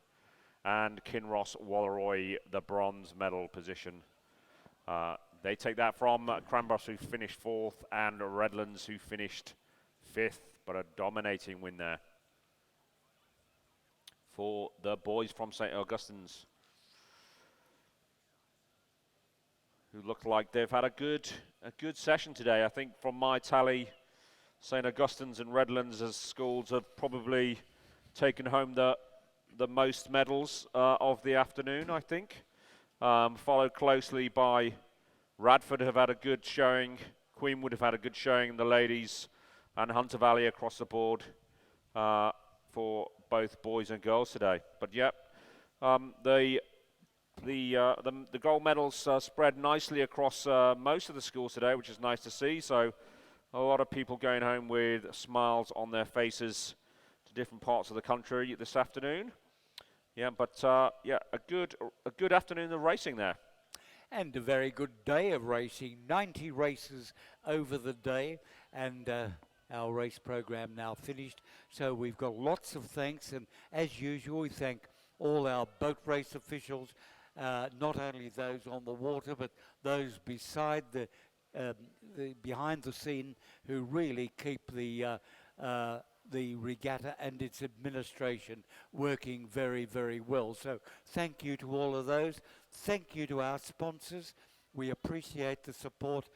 and Kinross Walleroy, the bronze medal position. They take that from Cranbrough, who finished 4th, and Redlands, who finished 5th, but a dominating win there for the boys from St. Augustine's, who look like they've had a good session today. I think from my tally, St. Augustine's and Redlands as schools have probably taken home the most medals of the afternoon, I think. Followed closely by Radford, have had a good showing. Queenwood have had a good showing in the ladies, and Hunter Valley across the board for both boys and girls today. But yep, the gold medals spread nicely across most of the schools today, which is nice to see. So a lot of people going home with smiles on their faces to different parts of the country this afternoon. Yeah, but yeah, a good afternoon of racing there. And a very good day of racing, 90 races over the day, and our race program now finished. So we've got lots of thanks, and as usual, we thank all our boat race officials, not only those on the water, but those beside the behind the scene, who really keep the regatta and its administration working very, very well. So thank you to all of those. Thank you to our sponsors. We appreciate the support.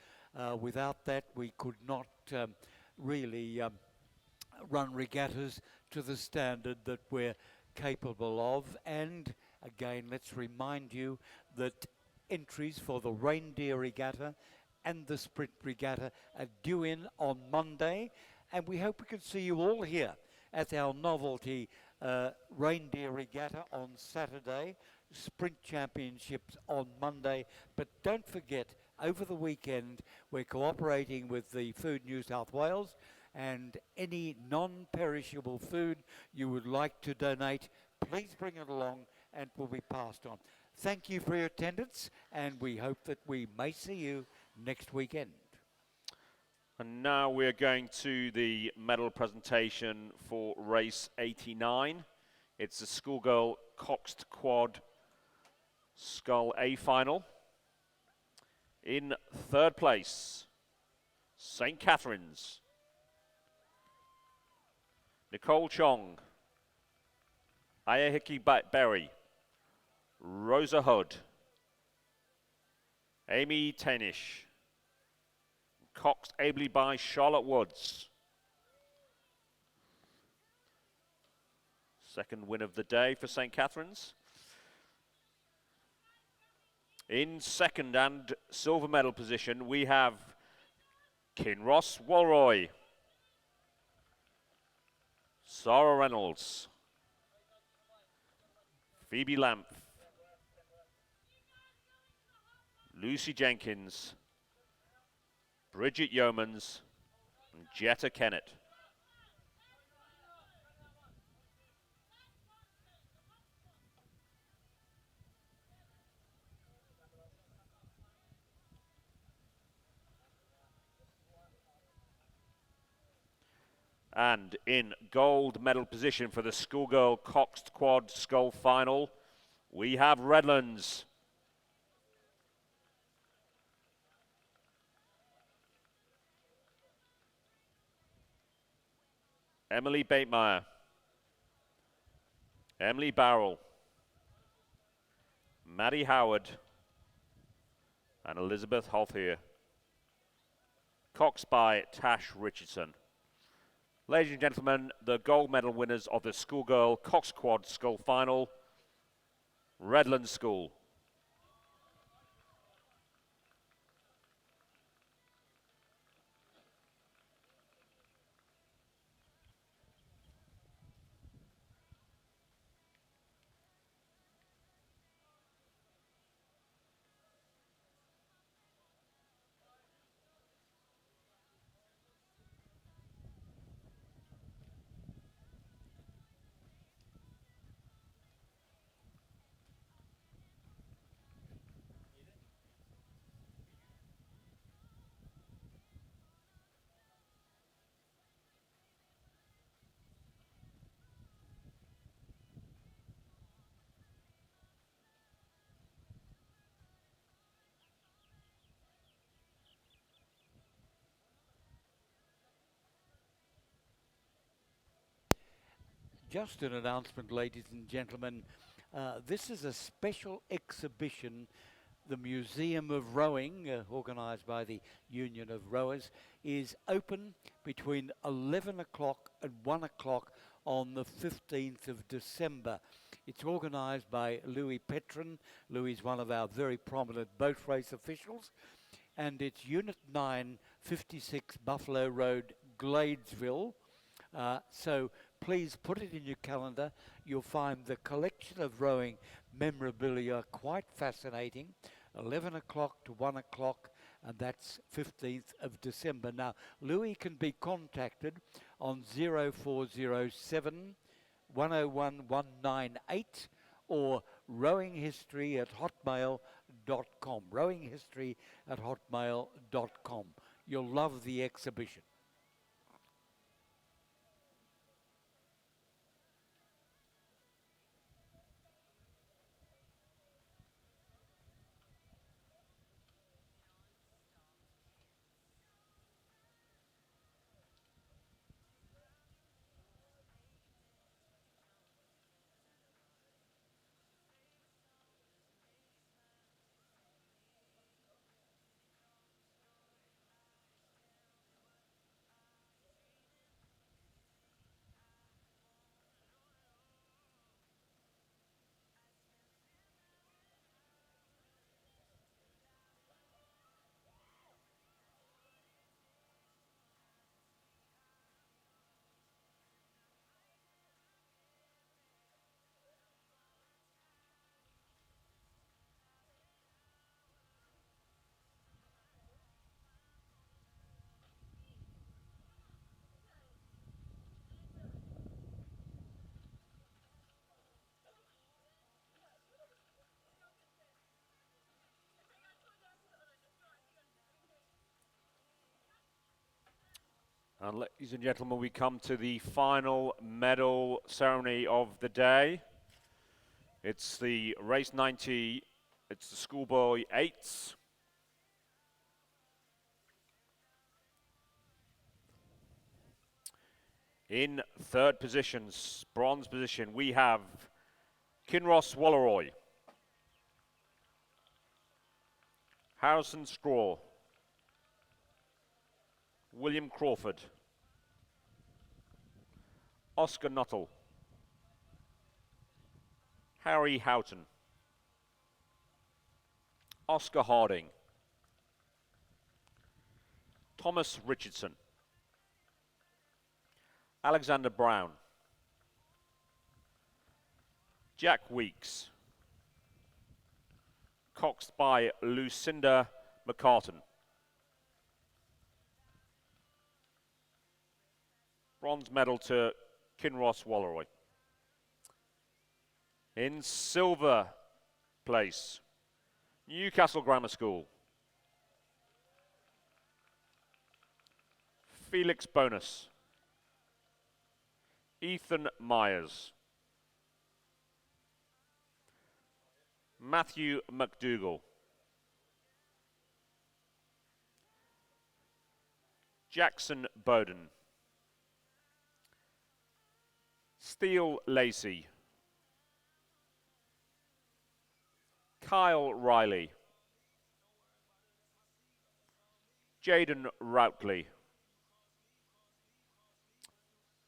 Without that, we could not really run regattas to the standard that we're capable of. And again, let's remind you that entries for the Reindeer Regatta and the Sprint Regatta are due in on Monday, and we hope we can see you all here at our novelty Reindeer Regatta on Saturday, Sprint Championships on Monday. But don't forget, over the weekend, we're cooperating with the Food New South Wales, and any non-perishable food you would like to donate, please bring it along and it will be passed on. Thank you for your attendance, and we hope that we may see you next weekend. And now we're going to the medal presentation for race 89. It's the schoolgirl coxed quad scull A final. In 3rd place, St. Catherine's, Nicole Chong, Ayahiki Berry, Rosa Hood, Amy Tenish, coxed ably by Charlotte Woods. Second win of the day for St. Catherine's. In 2nd and silver medal position, we have Kinross Walroy, Sarah Reynolds, Phoebe Lamp, Lucy Jenkins, Bridget Yeomans, and Jetta Kennett. And in gold medal position for the schoolgirl coxed quad scull final, we have Redlands. Emily Batemeyer, Emily Barrell, Maddie Howard, and Elizabeth Holthier. Cox by Tash Richardson. Ladies and gentlemen, the gold medal winners of the schoolgirl Cox Quad Scull Final, Redlands School. Just an announcement, ladies and gentlemen. This is a special exhibition. The Museum of Rowing, organised by the Union of Rowers, is open between 11 o'clock and 1 o'clock on the 15th of December. It's organised by Louis Petron. Louis is one of our very prominent boat race officials. And it's Unit 9, 56 Buffalo Road, Gladesville. So please put it in your calendar. You'll find the collection of rowing memorabilia quite fascinating. 11 o'clock to 1 o'clock, and that's 15th of December. Now, Louis can be contacted on 0407 101 198 or rowinghistory@hotmail.com. Rowinghistory@hotmail.com. You'll love the exhibition. And ladies and gentlemen, we come to the final medal ceremony of the day. It's the race 90, it's the schoolboy 8s. In third positions, bronze position, we have Kinross Walleroy, Harrison Straw, William Crawford, Oscar Nuttall, Harry Houghton, Oscar Harding, Thomas Richardson, Alexander Brown, Jack Weeks, coxed by Lucinda McCartan. Bronze medal to Kinross Walleroy. In silver place, Newcastle Grammar School, Felix Bonus, Ethan Myers. Matthew McDougall. Jackson Bowden. Steele Lacey. Kyle Riley. Jaden Routley.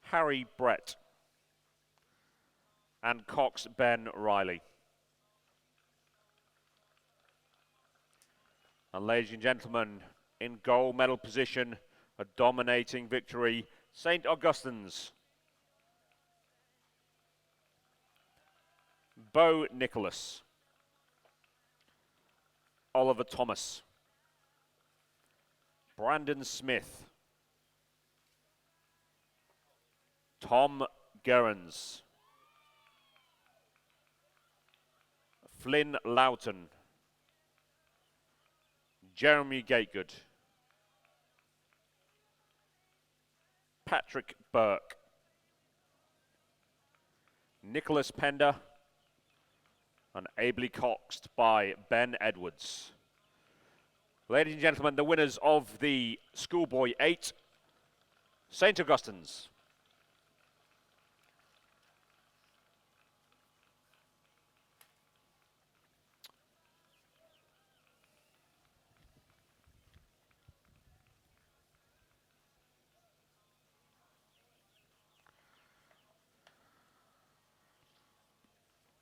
Harry Brett. And Cox Ben Riley. And ladies and gentlemen, in gold medal position, a dominating victory, St. Augustine's. Bo Nicholas. Oliver Thomas. Brandon Smith. Tom Gerrans. Flynn Loughton. Jeremy Gategood. Patrick Burke. Nicholas Pender. And ably coxed by Ben Edwards. Ladies and gentlemen, the winners of the Schoolboy 8, St. Augustine's.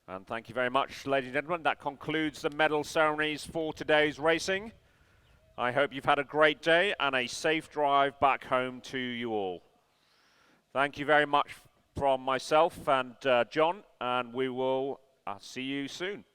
And thank you very much, ladies and gentlemen. That concludes the medal ceremonies for today's racing. I hope you've had a great day and a safe drive back home to you all. Thank you very much from myself and John, and we will see you soon.